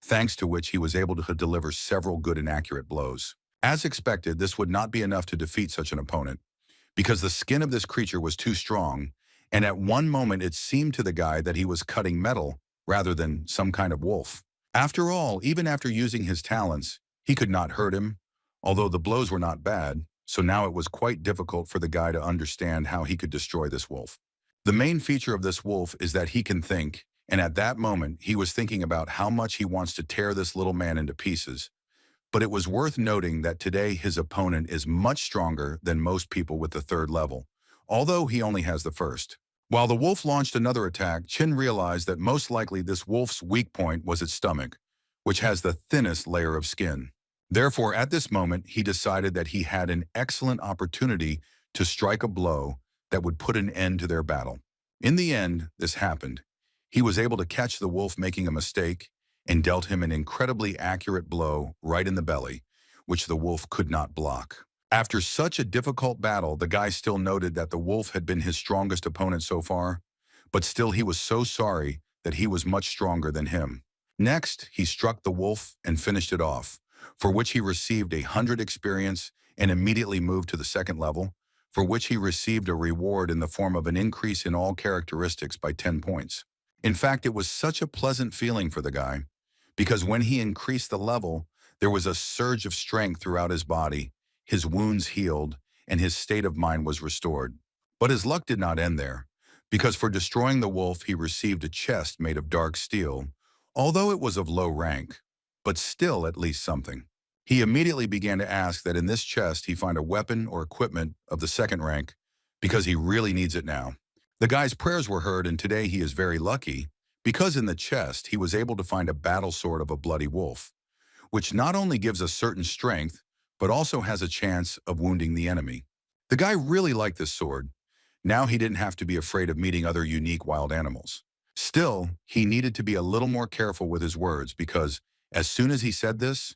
A: thanks to which he was able to deliver several good and accurate blows. As expected, this would not be enough to defeat such an opponent, because the skin of this creature was too strong, and at one moment it seemed to the guy that he was cutting metal rather than some kind of wolf. After all, even after using his talents, he could not hurt him, although the blows were not bad, so now it was quite difficult for the guy to understand how he could destroy this wolf. The main feature of this wolf is that he can think, and at that moment he was thinking about how much he wants to tear this little man into pieces. But it was worth noting that today his opponent is much stronger than most people with the third level, although he only has the first. While the wolf launched another attack, Qin realized that most likely this wolf's weak point was its stomach, which has the thinnest layer of skin. Therefore, at this moment, he decided that he had an excellent opportunity to strike a blow that would put an end to their battle. In the end, this happened. He was able to catch the wolf making a mistake and dealt him an incredibly accurate blow right in the belly, which the wolf could not block. After such a difficult battle, the guy still noted that the wolf had been his strongest opponent so far, but still he was so sorry that he was much stronger than him. Next, he struck the wolf and finished it off, for which he received 100 experience and immediately moved to the second level, for which he received a reward in the form of an increase in all characteristics by 10 points. In fact, it was such a pleasant feeling for the guy, because when he increased the level, there was a surge of strength throughout his body, his wounds healed, and his state of mind was restored. But his luck did not end there, because for destroying the wolf he received a chest made of dark steel, although it was of low rank, but still at least something. He immediately began to ask that in this chest he find a weapon or equipment of the second rank, because he really needs it now. The guy's prayers were heard, and today he is very lucky, because in the chest he was able to find a battle sword of a bloody wolf, which not only gives us certain strength, but also has a chance of wounding the enemy. The guy really liked this sword. Now he didn't have to be afraid of meeting other unique wild animals. Still, he needed to be a little more careful with his words, because as soon as he said this,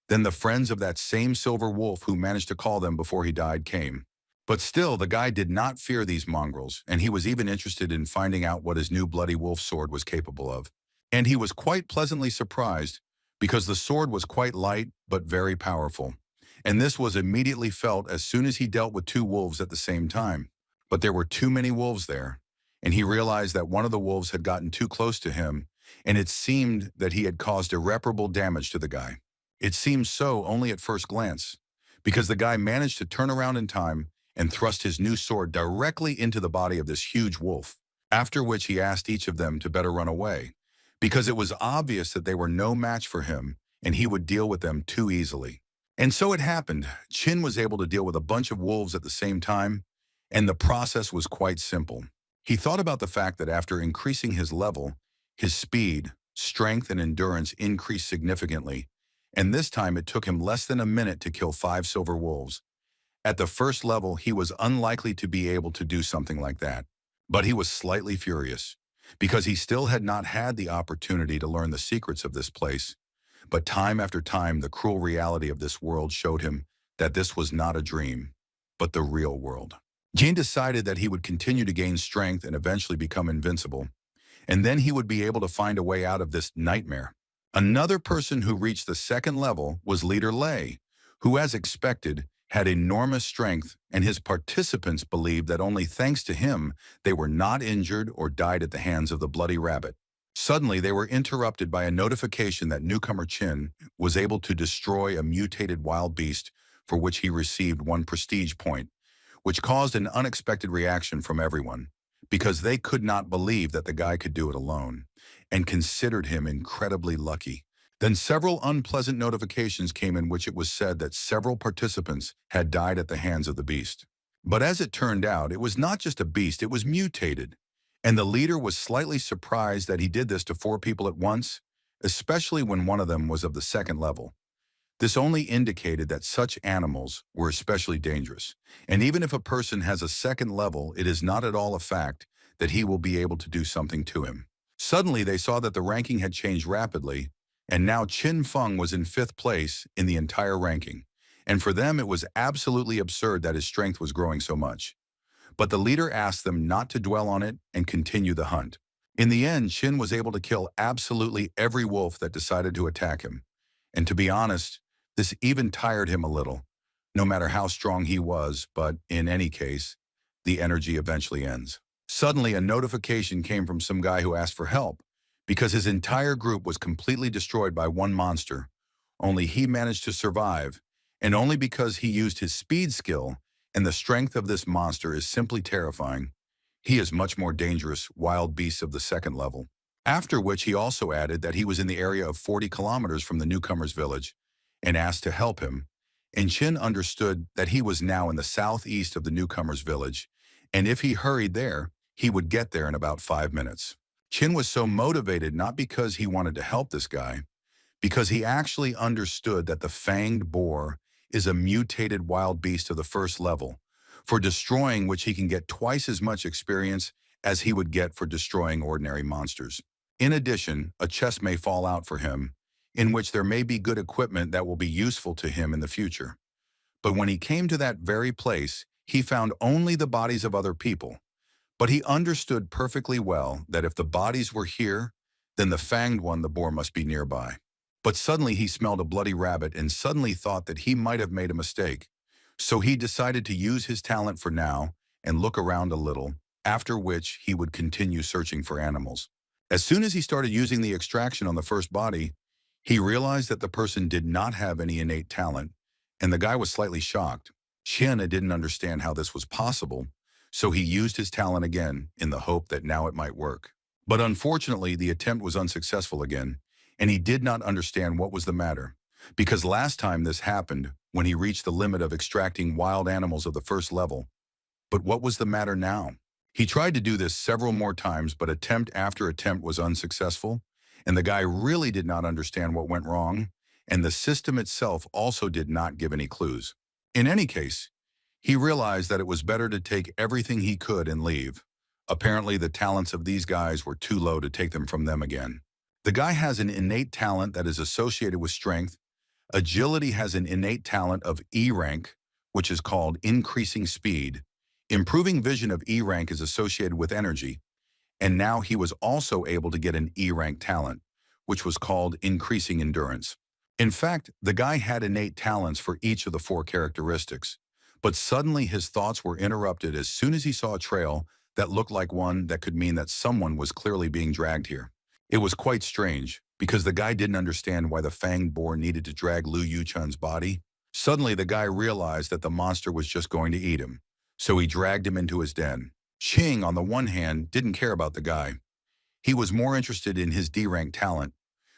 A: then the friends of that same silver wolf who managed to call them before he died came. But still, the guy did not fear these mongrels, and he was even interested in finding out what his new bloody wolf sword was capable of. And he was quite pleasantly surprised, because the sword was quite light but very powerful. And this was immediately felt as soon as he dealt with 2 wolves at the same time. But there were too many wolves there, and he realized that one of the wolves had gotten too close to him, and it seemed that he had caused irreparable damage to the guy. It seemed so only at first glance, because the guy managed to turn around in time and thrust his new sword directly into the body of this huge wolf, after which he asked each of them to better run away, because it was obvious that they were no match for him and he would deal with them too easily. And so it happened. Chin was able to deal with a bunch of wolves at the same time, and the process was quite simple. He thought about the fact that after increasing his level, his speed, strength, and endurance increased significantly, and this time it took him less than a minute to kill 5 silver wolves. At the first level, he was unlikely to be able to do something like that. But he was slightly furious, because he still had not had the opportunity to learn the secrets of this place. But time after time, the cruel reality of this world showed him that this was not a dream, but the real world. Jin decided that he would continue to gain strength and eventually become invincible, and then he would be able to find a way out of this nightmare. Another person who reached the second level was Leader Lei, who, as expected, had enormous strength, and his participants believed that only thanks to him they were not injured or died at the hands of the bloody rabbit. Suddenly, they were interrupted by a notification that newcomer Chin was able to destroy a mutated wild beast for which he received 1 prestige point, which caused an unexpected reaction from everyone, because they could not believe that the guy could do it alone, and considered him incredibly lucky. Then several unpleasant notifications came in which it was said that several participants had died at the hands of the beast. But as it turned out, it was not just a beast, it was mutated. And the leader was slightly surprised that he did this to 4 people at once, especially when one of them was of the second level. This only indicated that such animals were especially dangerous. And even if a person has a second level, it is not at all a fact that he will be able to do something to him. Suddenly, they saw that the ranking had changed rapidly, and now Qin Feng was in 5th place in the entire ranking. And for them, it was absolutely absurd that his strength was growing so much. But the leader asked them not to dwell on it and continue the hunt. In the end, Qin was able to kill absolutely every wolf that decided to attack him. And to be honest, this even tired him a little, no matter how strong he was, but in any case, the energy eventually ends. Suddenly, a notification came from some guy who asked for help, because his entire group was completely destroyed by one monster. Only he managed to survive, and only because he used his speed skill, and the strength of this monster is simply terrifying. He is much more dangerous wild beasts of the second level. After which he also added that he was in the area of 40 kilometers from the newcomer's village, and asked to help him, and Qin understood that he was now in the southeast of the newcomer's village, and if he hurried there, he would get there in about 5 minutes. Qin was so motivated not because he wanted to help this guy, because he actually understood that the fanged boar is a mutated wild beast of the first level, for destroying which he can get twice as much experience as he would get for destroying ordinary monsters. In addition, a chest may fall out for him, in which there may be good equipment that will be useful to him in the future. But when he came to that very place, he found only the bodies of other people. But he understood perfectly well that if the bodies were here, then the fanged one, the boar, must be nearby. But suddenly he smelled a bloody rabbit and suddenly thought that he might have made a mistake. So he decided to use his talent for now and look around a little, after which he would continue searching for animals. As soon as he started using the extraction on the first body, he realized that the person did not have any innate talent, and the guy was slightly shocked. Qian didn't understand how this was possible, so he used his talent again in the hope that now it might work. But unfortunately, the attempt was unsuccessful again, and he did not understand what was the matter, because last time this happened when he reached the limit of extracting wild animals of the first level. But what was the matter now? He tried to do this several more times, but attempt after attempt was unsuccessful, and the guy really did not understand what went wrong, and the system itself also did not give any clues. In any case, he realized that it was better to take everything he could and leave. Apparently, the talents of these guys were too low to take them from them again. The guy has an innate talent that is associated with strength. Agility has an innate talent of E rank, which is called increasing speed. Improving vision of E rank is associated with energy, and now he was also able to get an E rank talent, which was called increasing endurance. In fact, the guy had innate talents for each of the 4 characteristics, but suddenly his thoughts were interrupted as soon as he saw a trail that looked like one that could mean that someone was clearly being dragged here. It was quite strange, because the guy didn't understand why the fanged boar needed to drag Lu Yuchun's body. Suddenly, the guy realized that the monster was just going to eat him, so he dragged him into his den. Qing, on the one hand, didn't care about the guy. He was more interested in his D-rank talent,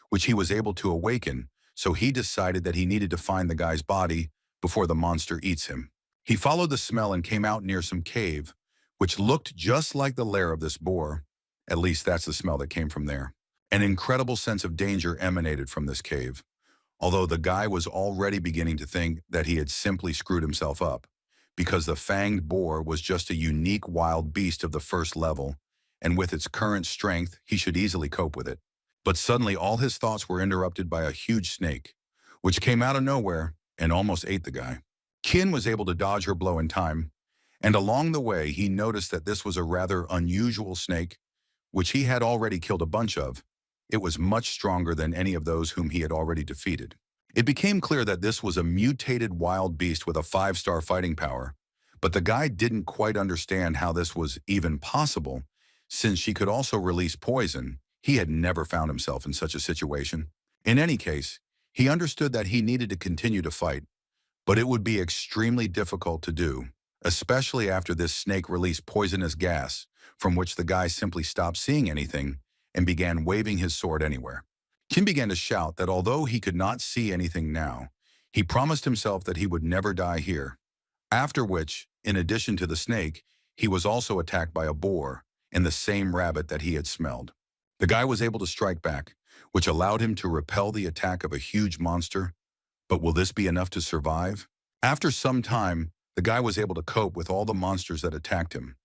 A: which he was able to awaken, so he decided that he needed to find the guy's body before the monster eats him. He followed the smell and came out near some cave, which looked just like the lair of this boar. At least that's the smell that came from there. An incredible sense of danger emanated from this cave, although the guy was already beginning to think that he had simply screwed himself up, because the fanged boar was just a unique wild beast of the first level, and with its current strength, he should easily cope with it. But suddenly all his thoughts were interrupted by a huge snake, which came out of nowhere and almost ate the guy. Qin was able to dodge her blow in time, and along the way he noticed that this was a rather unusual snake, which he had already killed a bunch of. It was much stronger than any of those whom he had already defeated. It became clear that this was a mutated wild beast with a 5-star fighting power, but the guy didn't quite understand how this was even possible, since she could also release poison. He had never found himself in such a situation. In any case, he understood that he needed to continue to fight, but it would be extremely difficult to do, especially after this snake released poisonous gas, from which the guy simply stopped seeing anything and began waving his sword anywhere. Kim began to shout that although he could not see anything now, he promised himself that he would never die here. After which, in addition to the snake, he was also attacked by a boar and the same rabbit that he had smelled. The guy was able to strike back, which allowed him to repel the attack of a huge monster. But will this be enough to survive? After some time, the guy was able to cope with all the monsters that attacked him.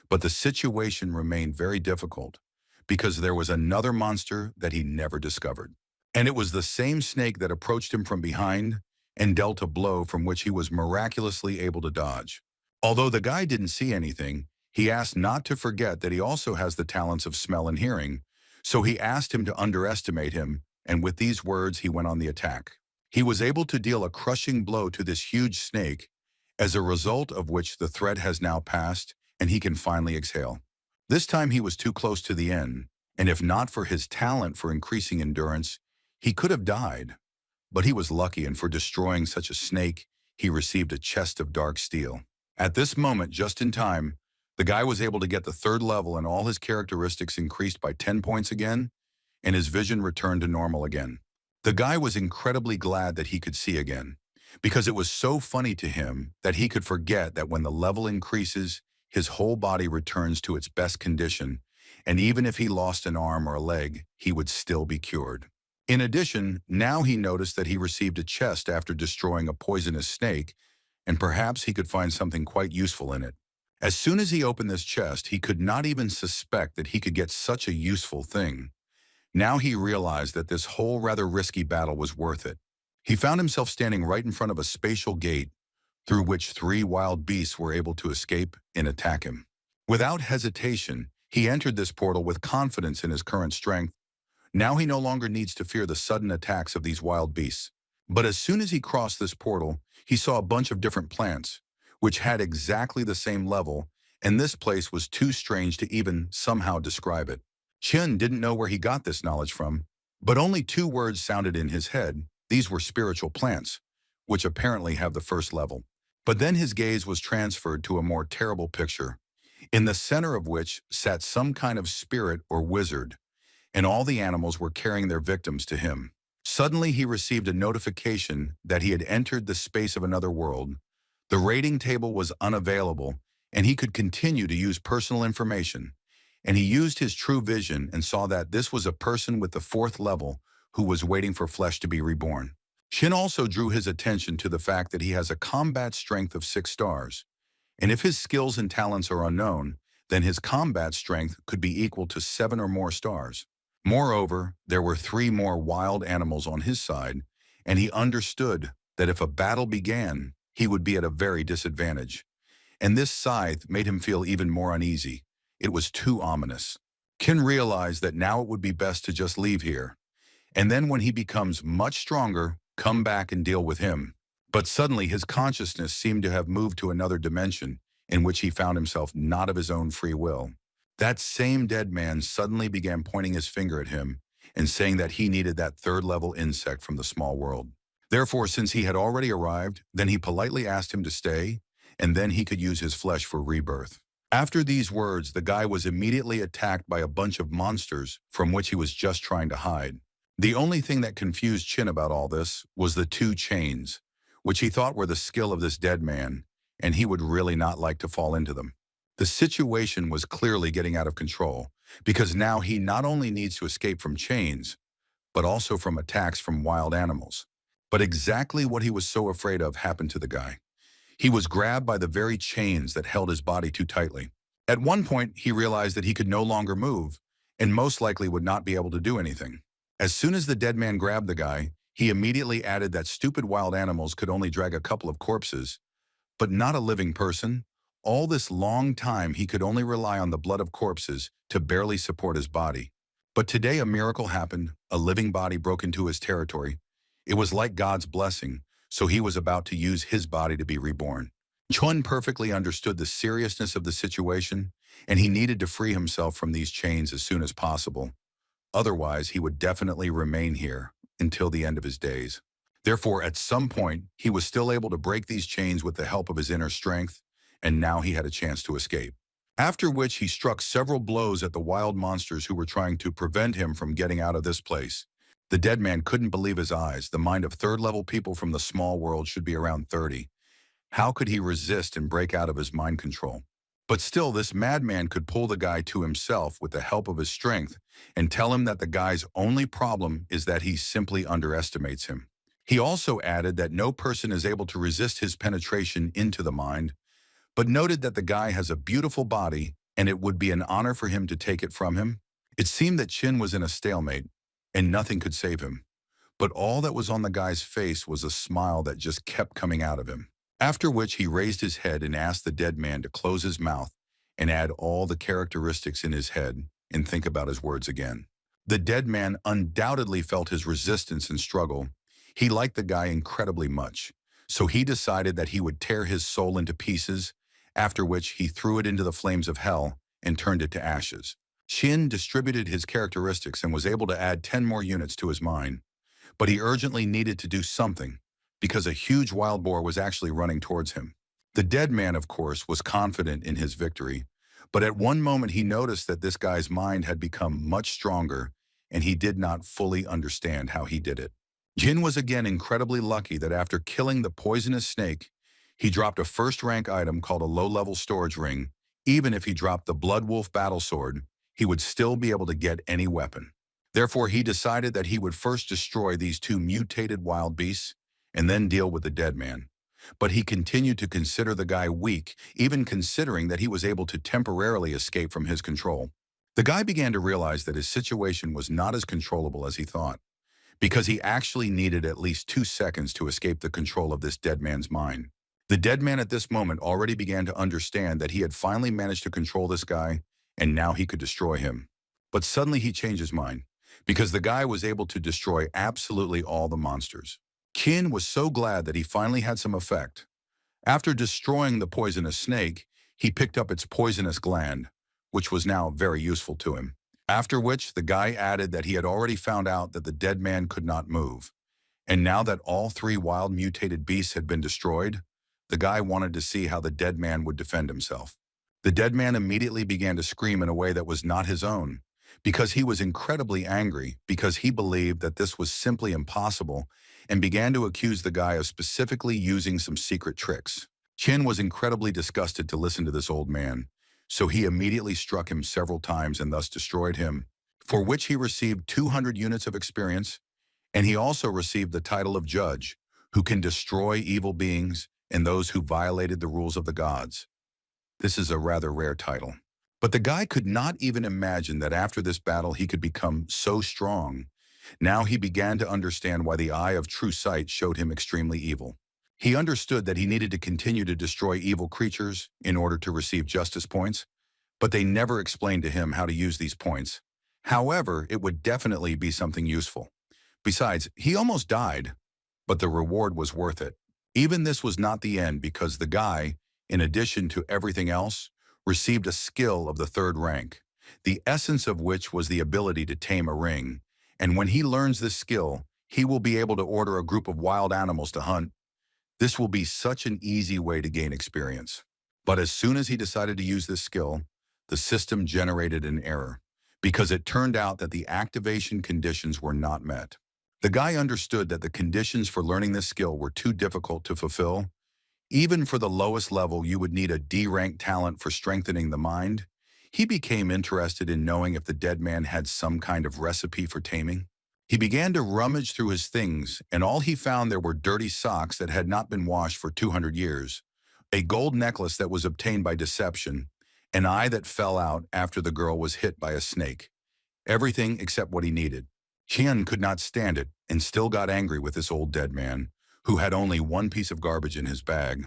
A: But the situation remained very difficult, because there was another monster that he never discovered. And it was the same snake that approached him from behind and dealt a blow from which he was miraculously able to dodge. Although the guy didn't see anything, he asked not to forget that he also has the talents of smell and hearing, so he asked him to underestimate him, and with these words he went on the attack. He was able to deal a crushing blow to this huge snake, as a result of which the threat has now passed and he can finally exhale. This time he was too close to the end, and if not for his talent for increasing endurance, he could have died. But he was lucky, and for destroying such a snake, he received a chest of dark steel. At this moment, just in time, the guy was able to get the 3rd level and all his characteristics increased by 10 points again, and his vision returned to normal again. The guy was incredibly glad that he could see again, because it was so funny to him that he could forget that when the level increases, his whole body returns to its best condition, and even if he lost an arm or a leg, he would still be cured. In addition, now he noticed that he received a chest after destroying a poisonous snake, and perhaps he could find something quite useful in it. As soon as he opened this chest, he could not even suspect that he could get such a useful thing. Now he realized that this whole rather risky battle was worth it. He found himself standing right in front of a spatial gate, through which 3 wild beasts were able to escape and attack him. Without hesitation, he entered this portal with confidence in his current strength. Now he no longer needs to fear the sudden attacks of these wild beasts. But as soon as he crossed this portal, he saw a bunch of different plants, which had exactly the same level, and this place was too strange to even somehow describe it. Qin didn't know where he got this knowledge from, but only 2 words sounded in his head. These were spiritual plants, which apparently have the 1st level. But then his gaze was transferred to a more terrible picture, in the center of which sat some kind of spirit or wizard, and all the animals were carrying their victims to him. Suddenly he received a notification that he had entered the space of another world. The rating table was unavailable, and he could continue to use personal information. And he used his true vision and saw that this was a person with the 4th level who was waiting for flesh to be reborn. Qin also drew his attention to the fact that he has a combat strength of 6 stars. And if his skills and talents are unknown, then his combat strength could be equal to 7 or more stars. Moreover, there were 3 more wild animals on his side, and he understood that if a battle began, he would be at a very disadvantage. And this scythe made him feel even more uneasy. It was too ominous. Qin realized that now it would be best to just leave here, and then when he becomes much stronger, come back and deal with him. But suddenly his consciousness seemed to have moved to another dimension, in which he found himself not of his own free will. That same dead man suddenly began pointing his finger at him and saying that he needed that 3rd level insect from the small world. Therefore, since he had already arrived, then he politely asked him to stay, and then he could use his flesh for rebirth. After these words, the guy was immediately attacked by a bunch of monsters from which he was just trying to hide. The only thing that confused Chin about all this was the two chains, which he thought were the skill of this dead man, and he would really not like to fall into them. The situation was clearly getting out of control, because now he not only needs to escape from chains, but also from attacks from wild animals. But exactly what he was so afraid of happened to the guy. He was grabbed by the very chains that held his body too tightly. At one point, he realized that he could no longer move, and most likely would not be able to do anything. As soon as the dead man grabbed the guy, he immediately added that stupid wild animals could only drag a couple of corpses, but not a living person. All this long time he could only rely on the blood of corpses to barely support his body. But today a miracle happened, a living body broke into his territory. It was like God's blessing, so he was about to use his body to be reborn. Chun perfectly understood the seriousness of the situation, and he needed to free himself from these chains as soon as possible. Otherwise, he would definitely remain here until the end of his days. Therefore, at some point, he was still able to break these chains with the help of his inner strength, and now he had a chance to escape. After which he struck several blows at the wild monsters who were trying to prevent him from getting out of this place. The dead man couldn't believe his eyes. The mind of third-level people from the small world should be around 30. How could he resist and break out of his mind control? But still, this madman could pull the guy to himself with the help of his strength and tell him that the guy's only problem is that he simply underestimates him. He also added that no person is able to resist his penetration into the mind, but noted that the guy has a beautiful body and it would be an honor for him to take it from him. It seemed that Chin was in a stalemate and nothing could save him. But all that was on the guy's face was a smile that just kept coming out of him. After which he raised his head and asked the dead man to close his mouth and add all the characteristics in his head and think about his words again. The dead man undoubtedly felt his resistance and struggle. He liked the guy incredibly much, so he decided that he would tear his soul into pieces, after which he threw it into the flames of hell and turned it to ashes. Shin distributed his characteristics and was able to add 10 more units to his mind, but he urgently needed to do something, because a huge wild boar was actually running towards him. The dead man, of course, was confident in his victory, but at one moment he noticed that this guy's mind had become much stronger, and he did not fully understand how he did it. Jin was again incredibly lucky that after killing the poisonous snake, he dropped a first-rank item called a low-level storage ring. Even if he dropped the Blood Wolf battle sword, he would still be able to get any weapon. Therefore, he decided that he would first destroy these two mutated wild beasts, and then deal with the dead man. But he continued to consider the guy weak, even considering that he was able to temporarily escape from his control. The guy began to realize that his situation was not as controllable as he thought, because he actually needed at least 2 seconds to escape the control of this dead man's mind. The dead man at this moment already began to understand that he had finally managed to control this guy, and now he could destroy him. But suddenly he changed his mind, because the guy was able to destroy absolutely all the monsters. Qin was so glad that he finally had some effect. After destroying the poisonous snake, he picked up its poisonous gland, which was now very useful to him. After which, the guy added that he had already found out that the dead man could not move. And now that all 3 wild mutated beasts had been destroyed, the guy wanted to see how the dead man would defend himself. The dead man immediately began to scream in a way that was not his own, because he was incredibly angry, because he believed that this was simply impossible, and began to accuse the guy of specifically using some secret tricks. Qin was incredibly disgusted to listen to this old man, so he immediately struck him several times and thus destroyed him, for which he received 200 units of experience, and he also received the title of Judge, who can destroy evil beings and those who violated the rules of the gods. This is a rather rare title. But the guy could not even imagine that after this battle he could become so strong. Now he began to understand why the eye of true sight showed him extremely evil. He understood that he needed to continue to destroy evil creatures in order to receive justice points, but they never explained to him how to use these points. However, it would definitely be something useful. Besides, he almost died, but the reward was worth it. Even this was not the end, because the guy, in addition to everything else, received a skill of the 3rd rank, the essence of which was the ability to tame a ring. And when he learns this skill, he will be able to order a group of wild animals to hunt. This will be such an easy way to gain experience. But as soon as he decided to use this skill, the system generated an error because it turned out that the activation conditions were not met. The guy understood that the conditions for learning this skill were too difficult to fulfill. Even for the lowest level, you would need a D-rank talent for strengthening the mind. He became interested in knowing if the dead man had some kind of recipe for taming. He began to rummage through his things, and all he found there were dirty socks that had not been washed for 200 years, a gold necklace that was obtained by deception, an eye that fell out after the girl was hit by a snake. Everything except what he needed. Qian could not stand it and still got angry with this old dead man, who had only one piece of garbage in his bag,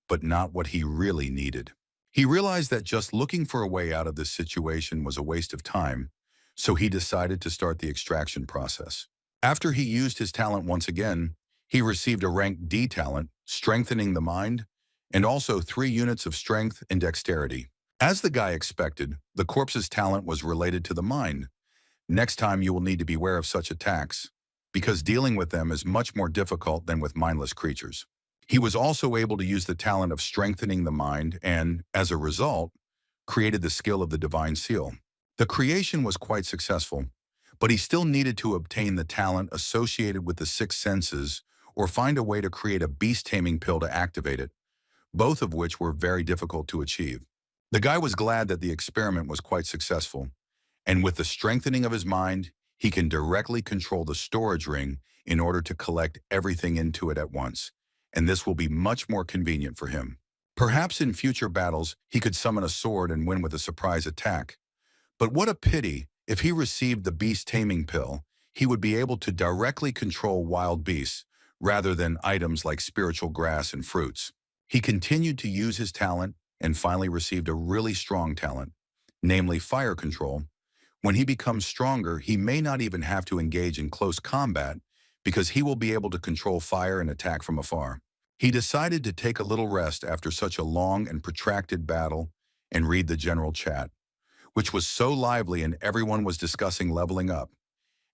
A: but not what he really needed. He realized that just looking for a way out of this situation was a waste of time, so he decided to start the extraction process. After he used his talent once again, he received a rank D talent, strengthening the mind, and also 3 units of strength and dexterity. As the guy expected, the corpse's talent was related to the mind. Next time you will need to beware of such attacks, because dealing with them is much more difficult than with mindless creatures. He was also able to use the talent of strengthening the mind and, as a result, created the skill of the divine seal. The creation was quite successful, but he still needed to obtain the talent associated with the 6 senses or find a way to create a beast-taming pill to activate it, both of which were very difficult to achieve. The guy was glad that the experiment was quite successful, and with the strengthening of his mind, he can directly control the storage ring in order to collect everything into it at once, and this will be much more convenient for him. Perhaps in future battles, he could summon a sword and win with a surprise attack. But what a pity, if he received the beast taming pill, he would be able to directly control wild beasts rather than items like spiritual grass and fruits. He continued to use his talent and finally received a really strong talent, namely fire control. When he becomes stronger, he may not even have to engage in close combat because he will be able to control fire and attack from afar. He decided to take a little rest after such a long and protracted battle and read the general chat, which was so lively and everyone was discussing leveling up.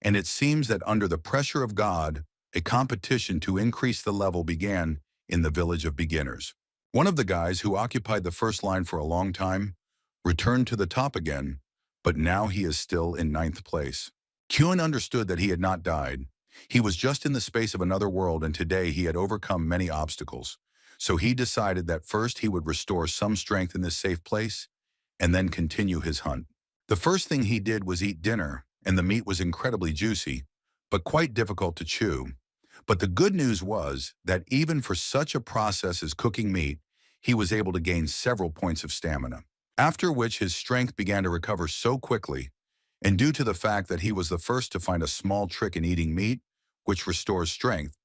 A: And it seems that under the pressure of God, a competition to increase the level began in the village of beginners. One of the guys who occupied the first line for a long time returned to the top again, but now he is still in 9th place. Kyun understood that he had not died. He was just in the space of another world, and today he had overcome many obstacles. So he decided that first he would restore some strength in this safe place, and then continue his hunt. The first thing he did was eat dinner, and the meat was incredibly juicy, but quite difficult to chew. But the good news was that even for such a process as cooking meat, he was able to gain several points of stamina. After which his strength began to recover so quickly, and due to the fact that he was the first to find a small trick in eating meat, which restores strength,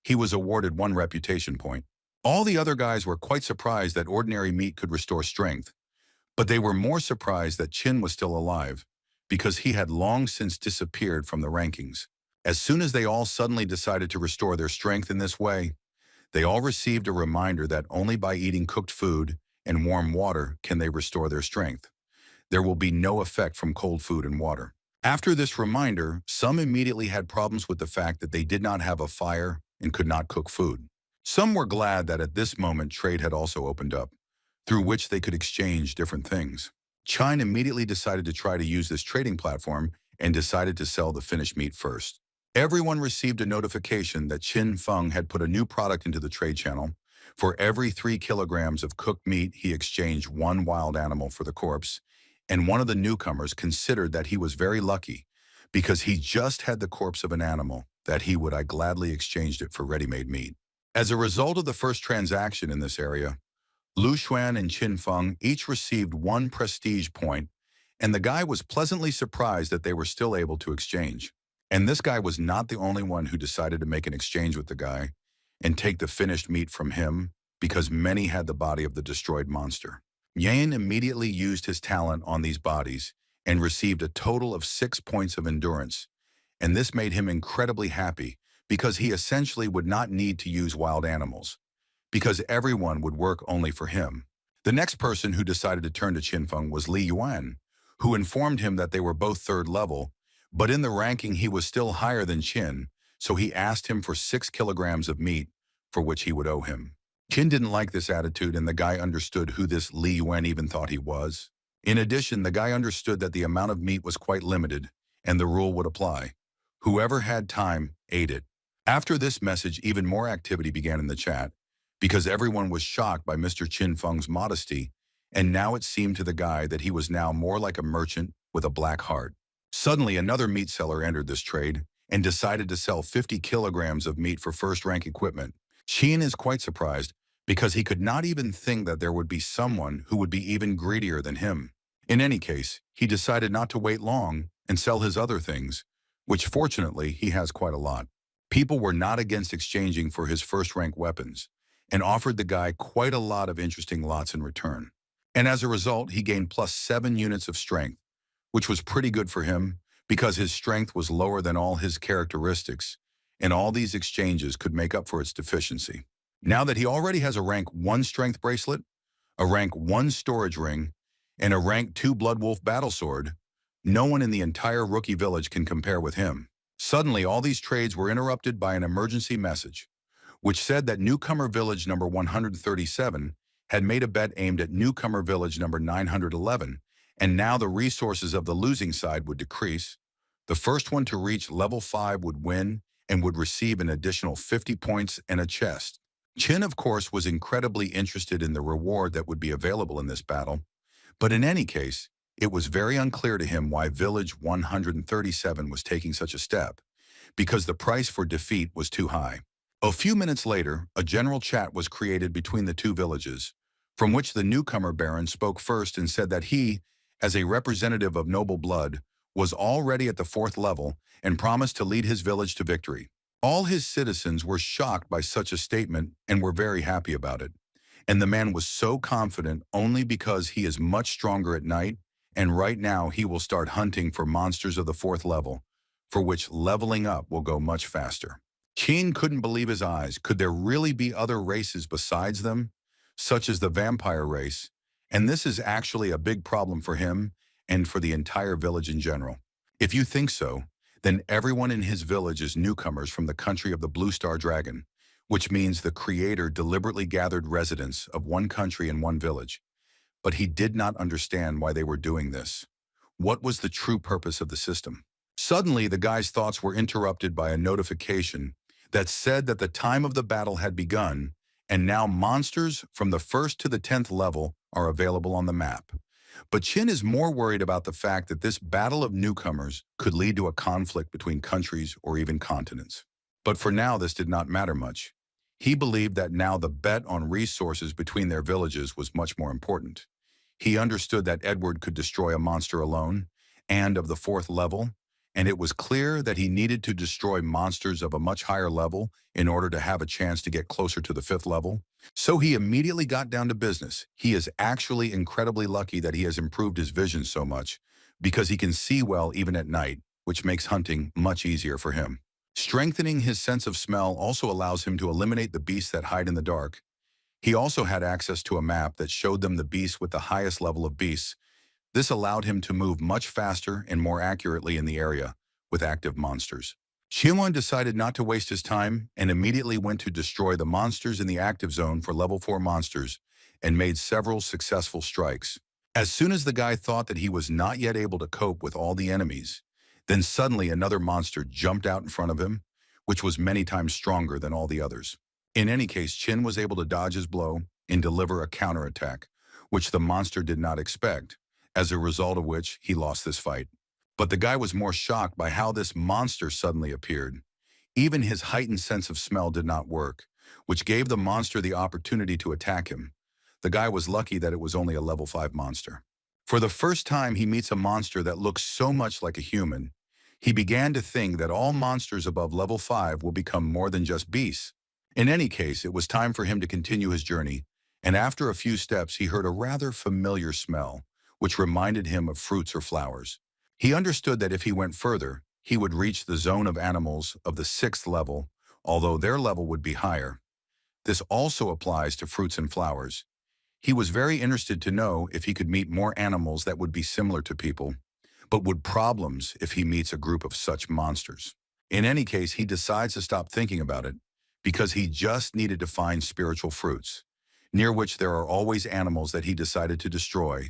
A: he was awarded 1 reputation point. All the other guys were quite surprised that ordinary meat could restore strength, but they were more surprised that Chin was still alive, because he had long since disappeared from the rankings. As soon as they all suddenly decided to restore their strength in this way, they all received a reminder that only by eating cooked food and warm water can they restore their strength. There will be no effect from cold food and water. After this reminder, some immediately had problems with the fact that they did not have a fire and could not cook food. Some were glad that at this moment trade had also opened up, through which they could exchange different things. Chine immediately decided to try to use this trading platform and decided to sell the finished meat first. Everyone received a notification that Chin Feng had put a new product into the trade channel. For every 3 kilograms of cooked meat, he exchanged 1 wild animal for the corpse, and one of the newcomers considered that he was very lucky because he just had the corpse of an animal that he would gladly exchanged it for ready-made meat. As a result of the first transaction in this area, Lu Xuan and Qin Feng each received 1 prestige point, and the guy was pleasantly surprised that they were still able to exchange. And this guy was not the only one who decided to make an exchange with the guy and take the finished meat from him, because many had the body of the destroyed monster. Yan immediately used his talent on these bodies and received a total of 6 points of endurance, and this made him incredibly happy because he essentially would not need to use wild animals, because everyone would work only for him. The next person who decided to turn to Qinfeng was Li Yuan, who informed him that they were both 3rd level, but in the ranking he was still higher than Qin, so he asked him for 6 kilograms of meat, for which he would owe him. Qin didn't like this attitude, and the guy understood who this Li Yuan even thought he was. In addition, the guy understood that the amount of meat was quite limited, and the rule would apply. Whoever had time ate it. After this message, even more activity began in the chat, because everyone was shocked by Mr. Qin Feng's modesty, and now it seemed to the guy that he was now more like a merchant with a black heart. Suddenly, another meat seller entered this trade and decided to sell 50 kilograms of meat for first-rank equipment. Qin is quite surprised, because he could not even think that there would be someone who would be even greedier than him. In any case, he decided not to wait long and sell his other things, which fortunately he has quite a lot. People were not against exchanging for his first-rank weapons, and offered the guy quite a lot of interesting lots in return. And as a result, he gained plus 7 units of strength, which was pretty good for him because his strength was lower than all his characteristics, and all these exchanges could make up for its deficiency. Now that he already has a rank 1 strength bracelet, a rank 1 storage ring, and a rank 2 Blood Wolf battle sword, no one in the entire rookie village can compare with him. Suddenly, all these trades were interrupted by an emergency message, which said that newcomer village number 137 had made a bet aimed at newcomer village number 911, and now the resources of the losing side would decrease. The first one to reach level 5 would win and would receive an additional 50 points and a chest. Qin, of course, was incredibly interested in the reward that would be available in this battle, but in any case, it was very unclear to him why village 137 was taking such a step, because the price for defeat was too high. A few minutes later, a general chat was created between the two villages, from which the newcomer baron spoke first and said that he, as a representative of noble blood, was already at the 4th level and promised to lead his village to victory. All his citizens were shocked by such a statement and were very happy about it. And the man was so confident only because he is much stronger at night, and right now he will start hunting for monsters of the 4th level, for which leveling up will go much faster. Qin couldn't believe his eyes. Could there really be other races besides them, such as the vampire race? And this is actually a big problem for him and for the entire village in general. If you think so, then everyone in his village is newcomers from the country of the Blue Star Dragon, which means the creator deliberately gathered residents of one country in one village. But he did not understand why they were doing this. What was the true purpose of the system? Suddenly, the guy's thoughts were interrupted by a notification that said that the time of the battle had begun, and now monsters from the 1st to the 10th level are available on the map. But Qin is more worried about the fact that this battle of newcomers could lead to a conflict between countries or even continents. But for now, this did not matter much. He believed that now the bet on resources between their villages was much more important. He understood that Edward could destroy a monster alone, and of the 4th level, and it was clear that he needed to destroy monsters of a much higher level in order to have a chance to get closer to the 5th level. So he immediately got down to business. He is actually incredibly lucky that he has improved his vision so much, because he can see well even at night, which makes hunting much easier for him. Strengthening his sense of smell also allows him to eliminate the beasts that hide in the dark. He also had access to a map that showed them the beasts with the highest level of beasts. This allowed him to move much faster and more accurately in the area with active monsters. Xianwan decided not to waste his time and immediately went to destroy the monsters in the active zone for level 4 monsters and made several successful strikes. As soon as the guy thought that he was not yet able to cope with all the enemies, then suddenly another monster jumped out in front of him, which was many times stronger than all the others. In any case, Qin was able to dodge his blow and deliver a counterattack, which the monster did not expect, as a result of which he lost this fight. But the guy was more shocked by how this monster suddenly appeared. Even his heightened sense of smell did not work, which gave the monster the opportunity to attack him. The guy was lucky that it was only a level 5 monster. For the first time, he meets a monster that looks so much like a human. He began to think that all monsters above level 5 will become more than just beasts. In any case, it was time for him to continue his journey, and after a few steps, he heard a rather familiar smell, which reminded him of fruits or flowers. He understood that if he went further, he would reach the zone of animals of the 6th level, although their level would be higher. This also applies to fruits and flowers. He was very interested to know if he could meet more animals that would be similar to people, but would problems if he meets a group of such monsters. In any case, he decides to stop thinking about it, because he just needed to find spiritual fruits, near which there are always animals that he decided to destroy,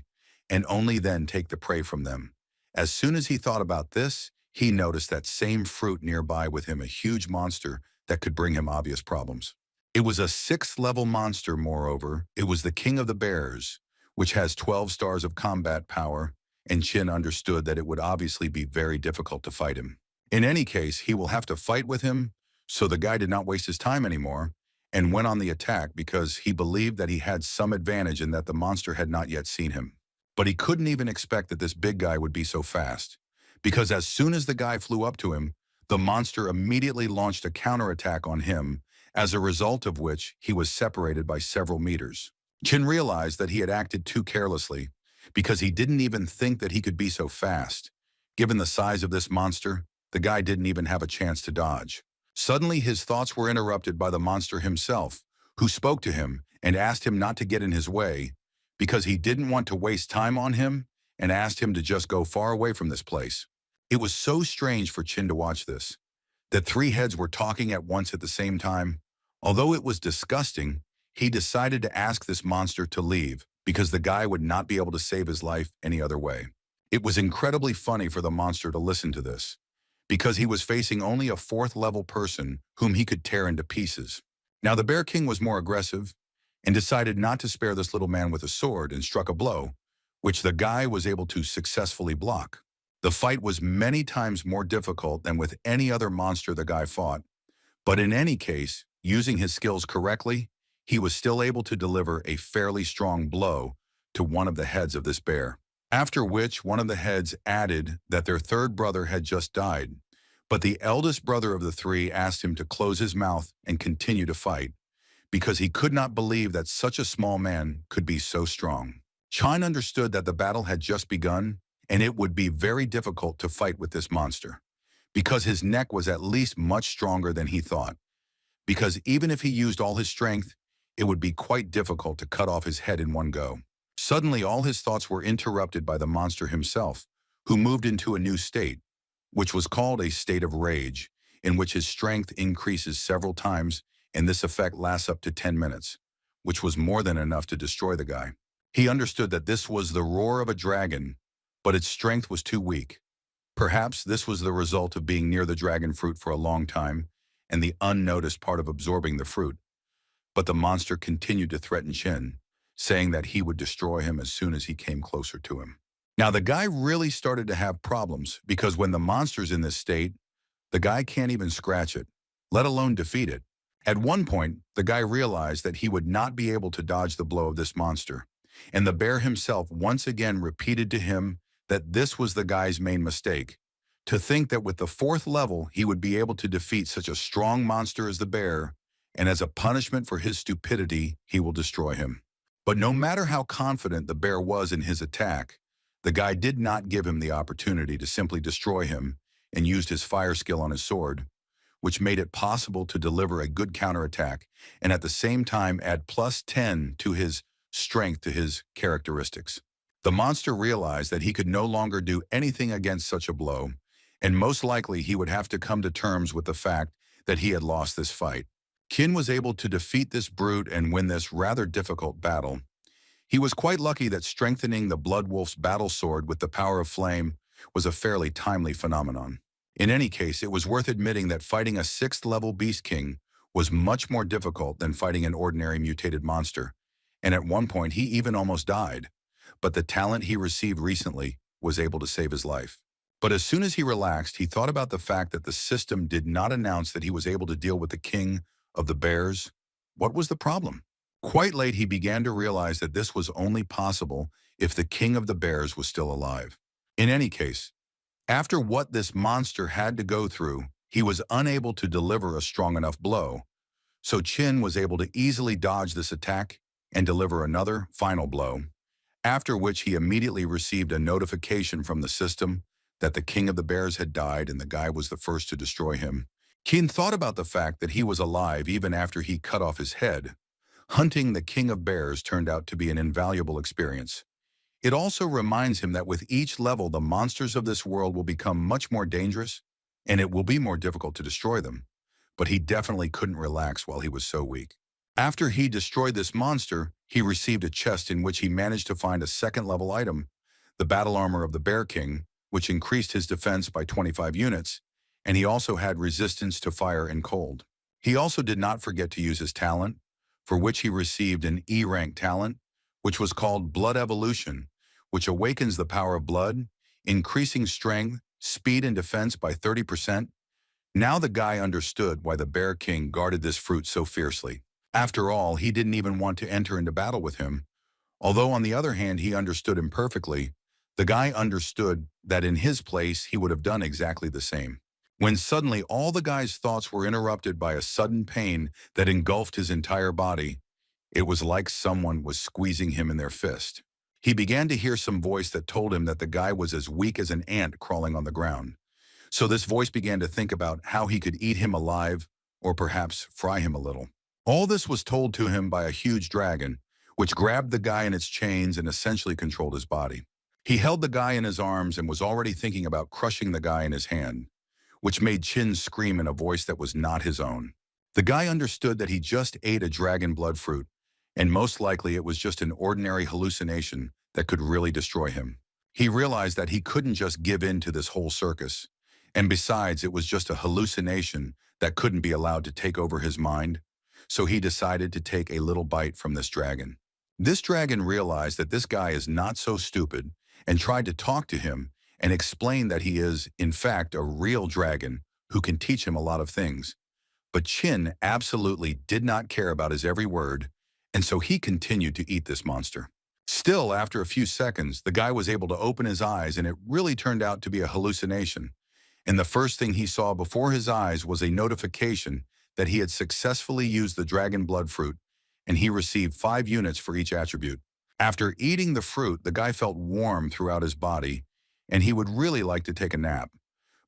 A: and only then take the prey from them. As soon as he thought about this, he noticed that same fruit nearby with him, a huge monster that could bring him obvious problems. It was a 6th-level monster, moreover. It was the king of the bears, which has 12 stars of combat power, and Qin understood that it would obviously be very difficult to fight him. In any case, he will have to fight with him, so the guy did not waste his time anymore and went on the attack because he believed that he had some advantage and that the monster had not yet seen him. But he couldn't even expect that this big guy would be so fast, because as soon as the guy flew up to him, the monster immediately launched a counterattack on him, as a result of which he was separated by several meters. Qin realized that he had acted too carelessly, because he didn't even think that he could be so fast. Given the size of this monster, the guy didn't even have a chance to dodge. Suddenly, his thoughts were interrupted by the monster himself, who spoke to him and asked him not to get in his way, because he didn't want to waste time on him, and asked him to just go far away from this place. It was so strange for Qin to watch this, that 3 heads were talking at once at the same time. Although it was disgusting, he decided to ask this monster to leave, because the guy would not be able to save his life any other way. It was incredibly funny for the monster to listen to this, because he was facing only a 4th-level person whom he could tear into pieces. Now the Bear King was more aggressive and decided not to spare this little man with a sword and struck a blow, which the guy was able to successfully block. The fight was many times more difficult than with any other monster the guy fought, but in any case, using his skills correctly, he was still able to deliver a fairly strong blow to one of the heads of this bear. After which, one of the heads added that their 3rd brother had just died, but the eldest brother of the 3 asked him to close his mouth and continue to fight, because he could not believe that such a small man could be so strong. Qin understood that the battle had just begun, and it would be very difficult to fight with this monster, because his neck was at least much stronger than he thought, because even if he used all his strength, it would be quite difficult to cut off his head in one go. Suddenly, all his thoughts were interrupted by the monster himself, who moved into a new state, which was called a state of rage, in which his strength increases several times, and this effect lasts up to 10 minutes, which was more than enough to destroy the guy. He understood that this was the roar of a dragon, but its strength was too weak. Perhaps this was the result of being near the dragon fruit for a long time, and the unnoticed part of absorbing the fruit. But the monster continued to threaten Qin, saying that he would destroy him as soon as he came closer to him. Now the guy really started to have problems, because when the monster's in this state, the guy can't even scratch it, let alone defeat it. At one point, the guy realized that he would not be able to dodge the blow of this monster, and the bear himself once again repeated to him that this was the guy's main mistake, to think that with the 4th level he would be able to defeat such a strong monster as the bear, and as a punishment for his stupidity, he will destroy him. But no matter how confident the bear was in his attack, the guy did not give him the opportunity to simply destroy him, and used his fire skill on his sword, which made it possible to deliver a good counterattack and at the same time add +10 to his strength to his characteristics. The monster realized that he could no longer do anything against such a blow, and most likely he would have to come to terms with the fact that he had lost this fight. Qin was able to defeat this brute and win this rather difficult battle. He was quite lucky that strengthening the Blood Wolf's battle sword with the power of flame was a fairly timely phenomenon. In any case, it was worth admitting that fighting a 6th-level Beast King was much more difficult than fighting an ordinary mutated monster, and at one point he even almost died, but the talent he received recently was able to save his life. But as soon as he relaxed, he thought about the fact that the system did not announce that he was able to deal with the king of the bears. What was the problem? Quite late, he began to realize that this was only possible if the king of the bears was still alive. In any case, after what this monster had to go through, he was unable to deliver a strong enough blow, so Qin was able to easily dodge this attack and deliver another final blow, after which he immediately received a notification from the system that the king of the bears had died and the guy was the first to destroy him. Qin thought about the fact that he was alive even after he cut off his head. Hunting the king of bears turned out to be an invaluable experience. It also reminds him that with each level, the monsters of this world will become much more dangerous, and it will be more difficult to destroy them. but he definitely couldn't relax while he was so weak. After he destroyed this monster, he received a chest in which he managed to find a second-level item, the battle armor of the Bear King, which increased his defense by 25 units, and he also had resistance to fire and cold. He also did not forget to use his talent, for which he received an E-rank talent, which was called Blood Evolution, which awakens the power of blood, increasing strength, speed, and defense by 30%. Now the guy understood why the Bear King guarded this fruit so fiercely. After all, he didn't even want to enter into battle with him. Although on the other hand, he understood him perfectly, the guy understood that in his place, he would have done exactly the same. When suddenly all the guy's thoughts were interrupted by a sudden pain that engulfed his entire body, it was like someone was squeezing him in their fist. He began to hear some voice that told him that the guy was as weak as an ant crawling on the ground. So this voice began to think about how he could eat him alive or perhaps fry him a little. All this was told to him by a huge dragon, which grabbed the guy in its chains and essentially controlled his body. He held the guy in his arms and was already thinking about crushing the guy in his hand, which made Chin scream in a voice that was not his own. The guy understood that he just ate a dragon blood fruit, and most likely it was just an ordinary hallucination that could really destroy him. He realized that he couldn't just give in to this whole circus, and besides, it was just a hallucination that couldn't be allowed to take over his mind, so he decided to take a little bite from this dragon. This dragon realized that this guy is not so stupid and tried to talk to him and explain that he is, in fact, a real dragon who can teach him a lot of things. But Chin absolutely did not care about his every word, and so he continued to eat this monster. Still, after a few seconds, the guy was able to open his eyes, and it really turned out to be a hallucination. And the first thing he saw before his eyes was a notification that he had successfully used the dragon blood fruit, and he received 5 units for each attribute. After eating the fruit, the guy felt warm throughout his body, and he would really like to take a nap.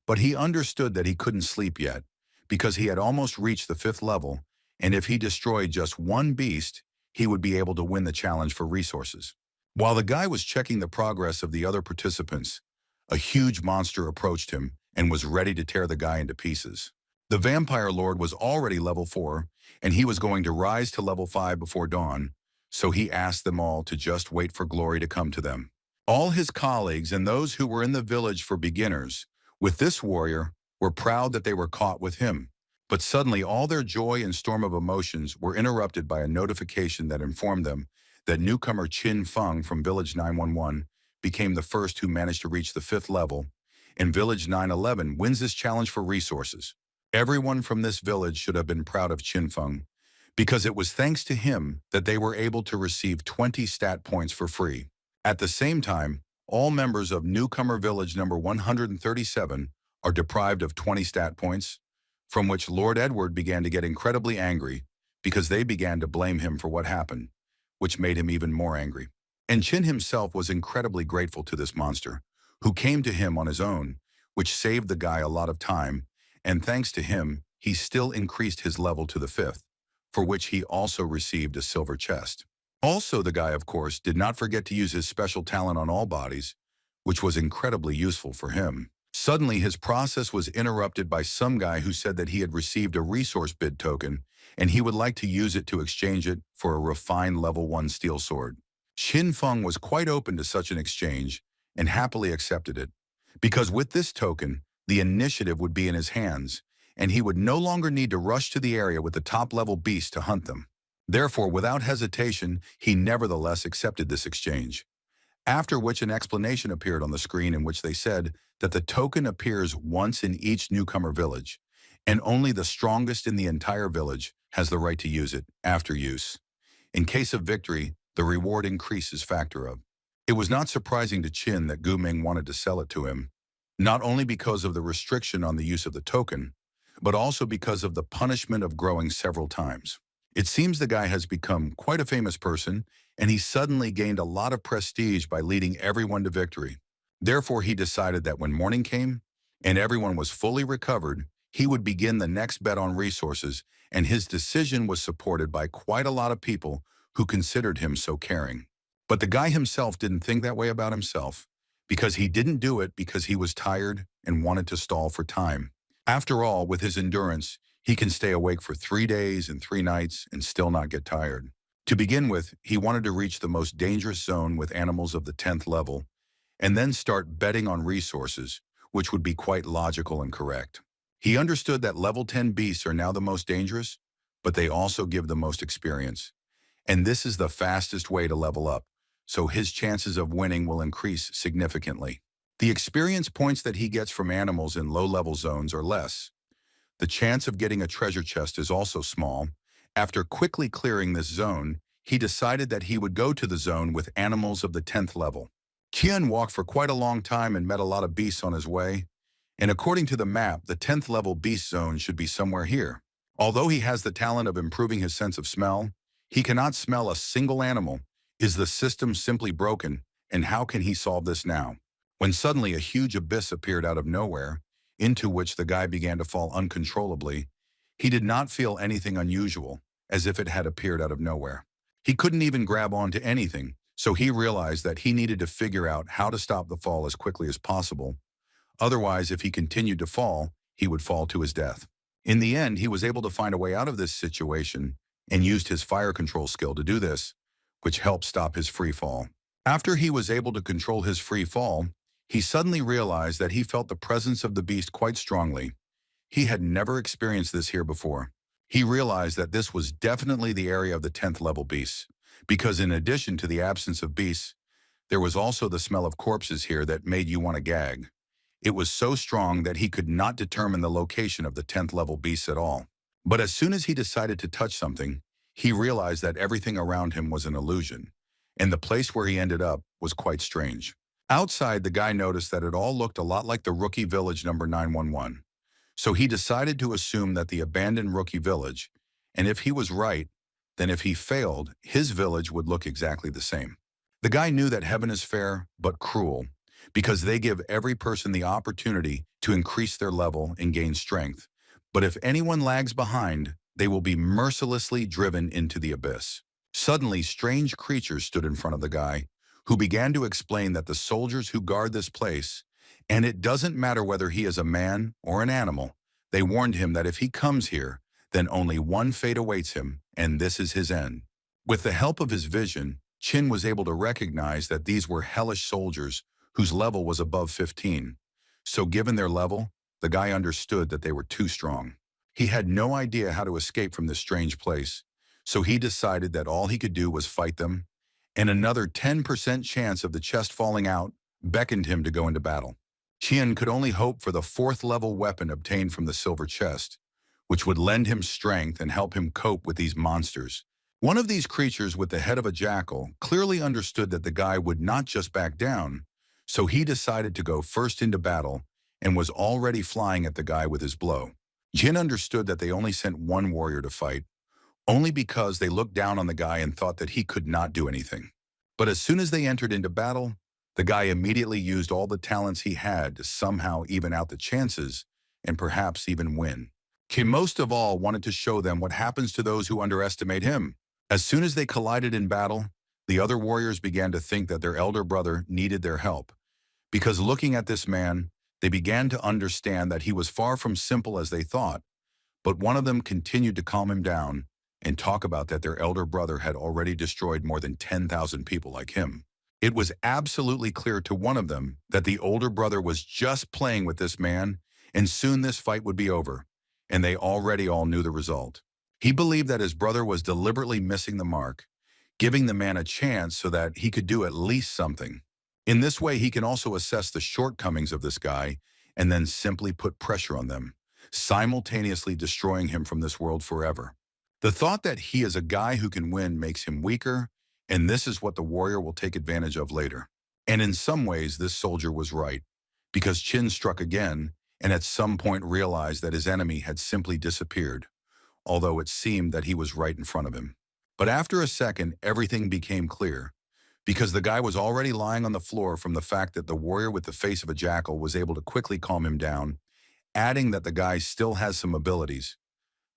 A: But he understood that he couldn't sleep yet, because he had almost reached the 5th level, and if he destroyed just one beast, he would be able to win the challenge for resources. While the guy was checking the progress of the other participants, a huge monster approached him and was ready to tear the guy into pieces. The Vampire Lord was already level 4, and he was going to rise to level 5 before dawn, so he asked them all to just wait for glory to come to them. All his colleagues and those who were in the village for beginners, with this warrior, were proud that they were caught with him. But suddenly all their joy and storm of emotions were interrupted by a notification that informed them that newcomer Chin Feng from Village 911 became the first who managed to reach the 5th level, and Village 911 wins this challenge for resources. Everyone from this village should have been proud of Chin Feng, because it was thanks to him that they were able to receive 20 stat points for free. At the same time, all members of newcomer village number 137 are deprived of 20 stat points, from which Lord Edward began to get incredibly angry because they began to blame him for what happened, which made him even more angry. And Chin himself was incredibly grateful to this monster, who came to him on his own, which saved the guy a lot of time, and thanks to him, he still increased his level to the 5th, for which he also received a silver chest. Also, the guy, of course, did not forget to use his special talent on all bodies, which was incredibly useful for him. Suddenly, his process was interrupted by some guy who said that he had received a resource bid token, and he would like to use it to exchange it for a refined level 1 steel sword. Chin Feng was quite open to such an exchange and happily accepted it, because with this token, the initiative would be in his hands, and he would no longer need to rush to the area with the top-level beasts to hunt them. Therefore, without hesitation, he nevertheless accepted this exchange. After which an explanation appeared on the screen in which they said that the token appears once in each newcomer village, and only the strongest in the entire village has the right to use it after use. In case of victory, the reward increases factor of. It was not surprising to Chin that Gu Ming wanted to sell it to him, not only because of the restriction on the use of the token, but also because of the punishment of growing several times. It seems the guy has become quite a famous person, and he suddenly gained a lot of prestige by leading everyone to victory. Therefore, he decided that when morning came and everyone was fully recovered, he would begin the next bet on resources, and his decision was supported by quite a lot of people who considered him so caring. But the guy himself didn't think that way about himself, because he didn't do it because he was tired and wanted to stall for time. After all, with his endurance, He can stay awake for 3 days and 3 nights and still not get tired. To begin with, he wanted to reach the most dangerous zone with animals of the 10th level, and then start betting on resources, which would be quite logical and correct. He understood that level 10 beasts are now the most dangerous, but they also give the most experience. And this is the fastest way to level up, so his chances of winning will increase significantly. The experience points that he gets from animals in low-level zones are less. The chance of getting a treasure chest is also small. After quickly clearing this zone, he decided that he would go to the zone with animals of the 10th level. Qian walked for quite a long time and met a lot of beasts on his way, and according to the map, the 10th level beast zone should be somewhere here. Although he has the talent of improving his sense of smell, he cannot smell a single animal. Is the system simply broken, and how can he solve this now? When suddenly a huge abyss appeared out of nowhere, into which the guy began to fall uncontrollably, he did not feel anything unusual, as if it had appeared out of nowhere. He couldn't even grab onto anything, so he realized that he needed to figure out how to stop the fall as quickly as possible. Otherwise, if he continued to fall, he would fall to his death. In the end, he was able to find a way out of this situation and used his fire control skill to do this, which helped stop his free fall. After he was able to control his free fall, he suddenly realized that he felt the presence of the beast quite strongly. He had never experienced this here before. He realized that this was definitely the area of the 10th level beasts, because in addition to the absence of beasts, there was also the smell of corpses here that made you want to gag. It was so strong that he could not determine the location of the 10th level beasts at all. But as soon as he decided to touch something, he realized that everything around him was an illusion, and the place where he ended up was quite strange. Outside, the guy noticed that it all looked a lot like the rookie village number 911. So he decided to assume that the abandoned rookie village, and if he was right, then if he failed, his village would look exactly the same. The guy knew that heaven is fair, but cruel, because they give every person the opportunity to increase their level and gain strength. But if anyone lags behind, they will be mercilessly driven into the abyss. Suddenly, strange creatures stood in front of the guy, who began to explain that the soldiers who guard this place, and it doesn't matter whether he is a man or an animal, they warned him that if he comes here, then only one fate awaits him, and this is his end. With the help of his vision, Qin was able to recognize that these were hellish soldiers whose level was above 15. So given their level, the guy understood that they were too strong. He had no idea how to escape from this strange place, so he decided that all he could do was fight them, and another 10% chance of the chest falling out beckoned him to go into battle. Qian could only hope for the 4th level weapon obtained from the silver chest, which would lend him strength and help him cope with these monsters. One of these creatures with the head of a jackal clearly understood that the guy would not just back down, so he decided to go first into battle and was already flying at the guy with his blow. Jin understood that they only sent one warrior to fight, only because they looked down on the guy and thought that he could not do anything. But as soon as they entered into battle, the guy immediately used all the talents he had to somehow even out the chances and perhaps even win. Kim most of all wanted to show them what happens to those who underestimate him. As soon as they collided in battle, the other warriors began to think that their elder brother needed their help, because looking at this man, they began to understand that he was far from simple as they thought. But one of them continued to calm him down and talk about that their elder brother had already destroyed more than 10,000 people like him. It was absolutely clear to one of them that the older brother was just playing with this man, and soon this fight would be over, and they already all knew the result. He believed that his brother was deliberately missing the mark, giving the man a chance so that he could do at least something. In this way, he can also assess the shortcomings of this guy and then simply put pressure on them, simultaneously destroying him from this world forever. The thought that he is a guy who can win makes him weaker, and this is what the warrior will take advantage of later. And in some ways, this soldier was right, because Qin struck again and at some point realized that his enemy had simply disappeared, although it seemed that he was right in front of him. But after a second, everything became clear, because the guy was already lying on the floor from the fact that the warrior with the face of a jackal was able to quickly calm him down, adding that the guy still has some abilities.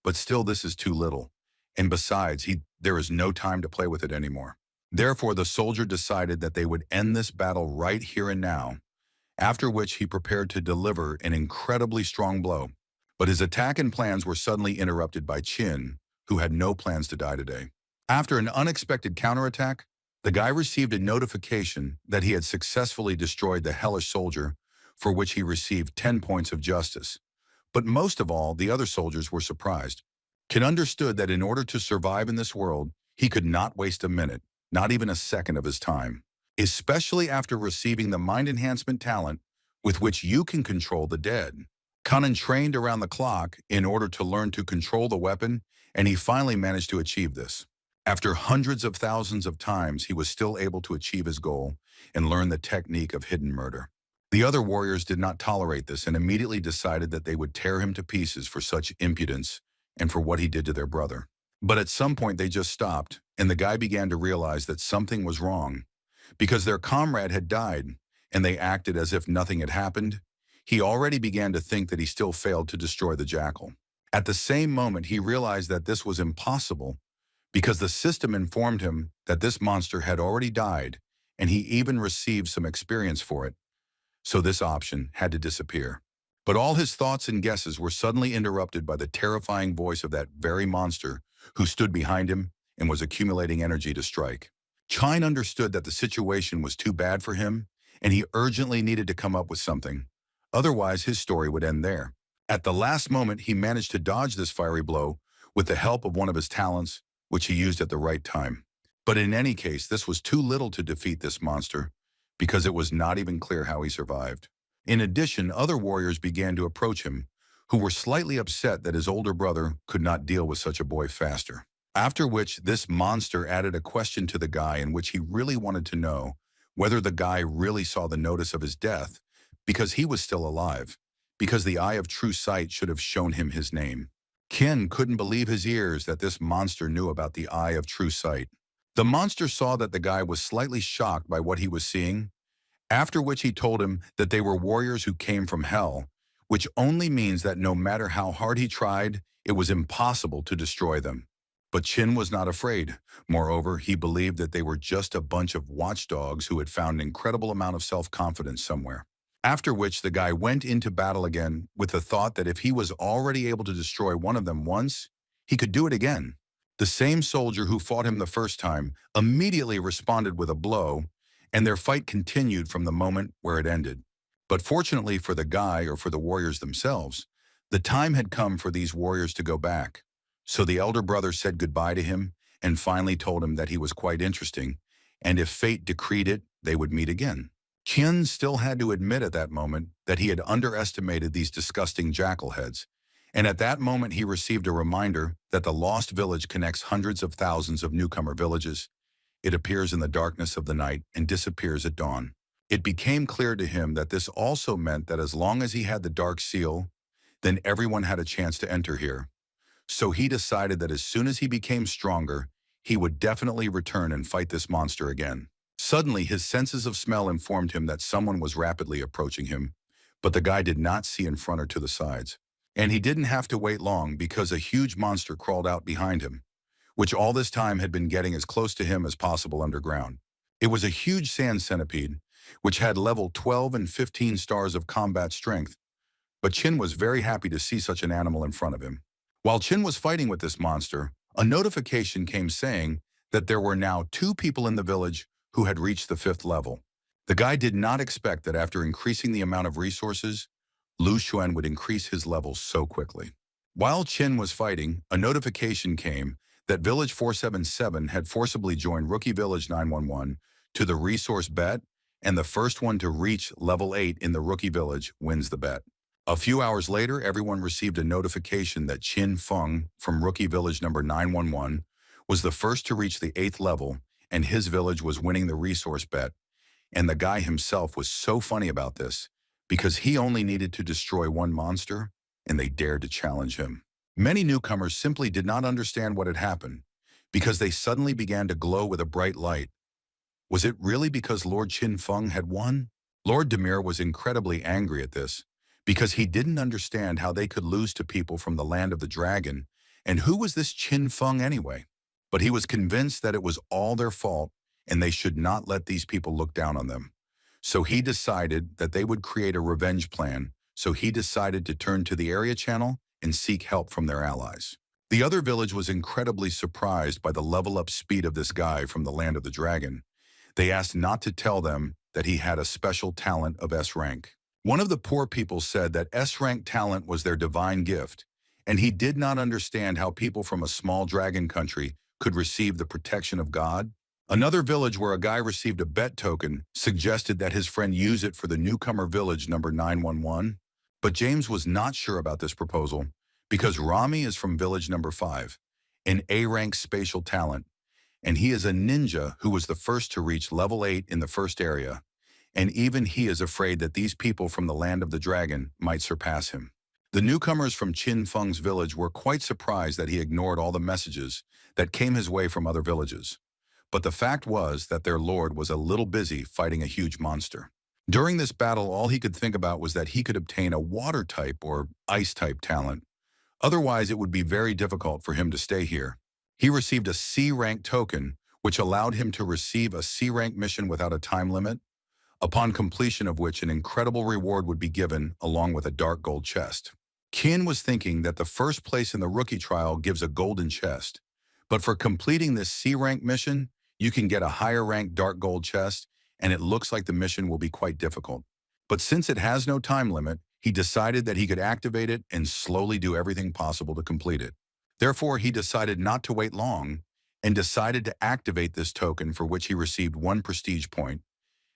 A: But still, this is too little. And besides, there is no time to play with it anymore. Therefore, the soldier decided that they would end this battle right here and now, after which he prepared to deliver an incredibly strong blow. But his attack and plans were suddenly interrupted by Qin, who had no plans to die today. After an unexpected counterattack, the guy received a notification that he had successfully destroyed the hellish soldier, for which he received 10 points of justice. But most of all, the other soldiers were surprised. Qin understood that in order to survive in this world, he could not waste a minute, not even a second of his time, especially after receiving the mind enhancement talent with which you can control the dead. Kanan trained around the clock in order to learn to control the weapon, and he finally managed to achieve this. After hundreds of thousands of times, he was still able to achieve his goal and learn the technique of hidden murder. The other warriors did not tolerate this and immediately decided that they would tear him to pieces for such impudence and for what he did to their brother. But at some point they just stopped, and the guy began to realize that something was wrong. Because their comrade had died, and they acted as if nothing had happened, he already began to think that he still failed to destroy the jackal. At the same moment, he realized that this was impossible because the system informed him that this monster had already died, and he even received some experience for it. So this option had to disappear. But all his thoughts and guesses were suddenly interrupted by the terrifying voice of that very monster who stood behind him and was accumulating energy to strike. Chine understood that the situation was too bad for him, and he urgently needed to come up with something. Otherwise, his story would end there. At the last moment, he managed to dodge this fiery blow with the help of one of his talents, which he used at the right time. But in any case, this was too little to defeat this monster, because it was not even clear how he survived. In addition, other warriors began to approach him, who were slightly upset that his older brother could not deal with such a boy faster. After which, this monster added a question to the guy in which he really wanted to know whether the guy really saw the notice of his death, because he was still alive, because the eye of true sight should have shown him his name. Qin couldn't believe his ears that this monster knew about the eye of true sight. The monster saw that the guy was slightly shocked by what he was seeing, after which he told him that they were warriors who came from hell, which only means that no matter how hard he tried, it was impossible to destroy them. But Qin was not afraid. Moreover, he believed that they were just a bunch of watchdogs who had found an incredible amount of self-confidence somewhere. After which the guy went into battle again with the thought that if he was already able to destroy one of them once, he could do it again. The same soldier who fought him the first time immediately responded with a blow, and their fight continued from the moment where it ended. But fortunately for the guy or for the warriors themselves, the time had come for these warriors to go back. So the elder brother said goodbye to him and finally told him that he was quite interesting, and if fate decreed it, they would meet again. Qin still had to admit at that moment that he had underestimated these disgusting jackal heads, and at that moment he received a reminder that the lost village connects hundreds of thousands of newcomer villages. It appears in the darkness of the night and disappears at dawn. It became clear to him that this also meant that as long as he had the dark seal, then everyone had a chance to enter here. So he decided that as soon as he became stronger, he would definitely return and fight this monster again. Suddenly, his senses of smell informed him that someone was rapidly approaching him, but the guy did not see in front or to the sides. And he didn't have to wait long because a huge monster crawled out behind him, which all this time had been getting as close to him as possible underground. It was a huge sand centipede, which had level 12 and 15 stars of combat strength, but Qin was very happy to see such an animal in front of him. While Qin was fighting with this monster, a notification came saying that there were now 2 people in the village who had reached the 5th level. The guy did not expect that after increasing the amount of resources, Lu Xuan would increase his levels so quickly. While Qin was fighting, a notification came that Village 477 had forcibly joined Rookie Village 911 to the resource bet, and the first one to reach level 8 in the Rookie Village wins the bet. A few hours later, everyone received a notification that Qin Feng from Rookie Village number 911 was the first to reach the 8th level, and his village was winning the resource bet. And the guy himself was so funny about this, because he only needed to destroy one monster, and they dared to challenge him. Many newcomers simply did not understand what had happened, because they suddenly began to glow with a bright light. Was it really because Lord Qin Feng had won? Lord Demir was incredibly angry at this, because he didn't understand how they could lose to people from the land of the dragon, and who was this Qin Feng anyway? But he was convinced that it was all their fault, and they should not let these people look down on them. So he decided that they would create a revenge plan, so he decided to turn to the area channel and seek help from their allies. The other village was incredibly surprised by the level-up speed of this guy from the land of the dragon. They asked not to tell them that he had a special talent of S rank. One of the poor people said that S rank talent was their divine gift, and he did not understand how people from a small dragon country could receive the protection of God. Another village where a guy received a bet token suggested that his friend use it for the newcomer village number 911, but James was not sure about this proposal because Rami is from village number 5, an A-rank spatial talent, and he is a ninja who was the first to reach level 8 in the first area, and even he is afraid that these people from the land of the dragon might surpass him. The newcomers from Qin Feng's village were quite surprised that he ignored all the messages that came his way from other villages. But the fact was that their lord was a little busy fighting a huge monster. During this battle, all he could think about was that he could obtain a water type or ice type talent. Otherwise, it would be very difficult for him to stay here. He received a C-rank token, which allowed him to receive a C-rank mission without a time limit, upon completion of which an incredible reward would be given along with a dark gold chest. Qin was thinking that the first place in the rookie trial gives a golden chest, but for completing this C-rank mission, you can get a higher rank dark gold chest, and it looks like the mission will be quite difficult. But since it has no time limit, he decided that he could activate it and slowly do everything possible to complete it. Therefore, he decided not to wait long and decided to activate this token, for which he received 1 prestige point.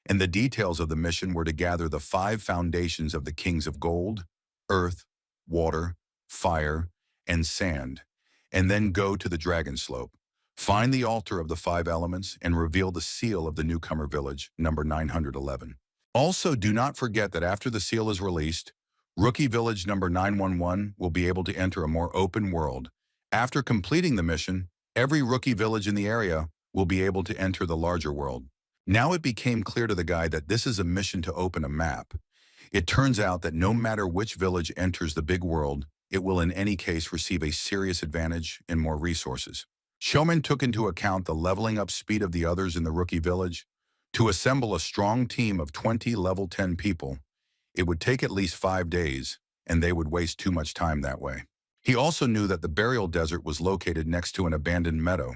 A: And the details of the mission were to gather the 5 foundations of the kings of gold, earth, water, fire, and sand, and then go to the dragon slope. Find the altar of the 5 elements and reveal the seal of the newcomer village, number 911. Also, do not forget that after the seal is released, rookie village number 911 will be able to enter a more open world. After completing the mission, every rookie village in the area will be able to enter the larger world. Now it became clear to the guy that this is a mission to open a map. It turns out that no matter which village enters the big world, it will in any case receive a serious advantage and more resources. Showman took into account the leveling up speed of the others in the rookie village. To assemble a strong team of 20 level 10 people, it would take at least 5 days, and they would waste too much time that way. He also knew that the burial desert was located next to an abandoned meadow,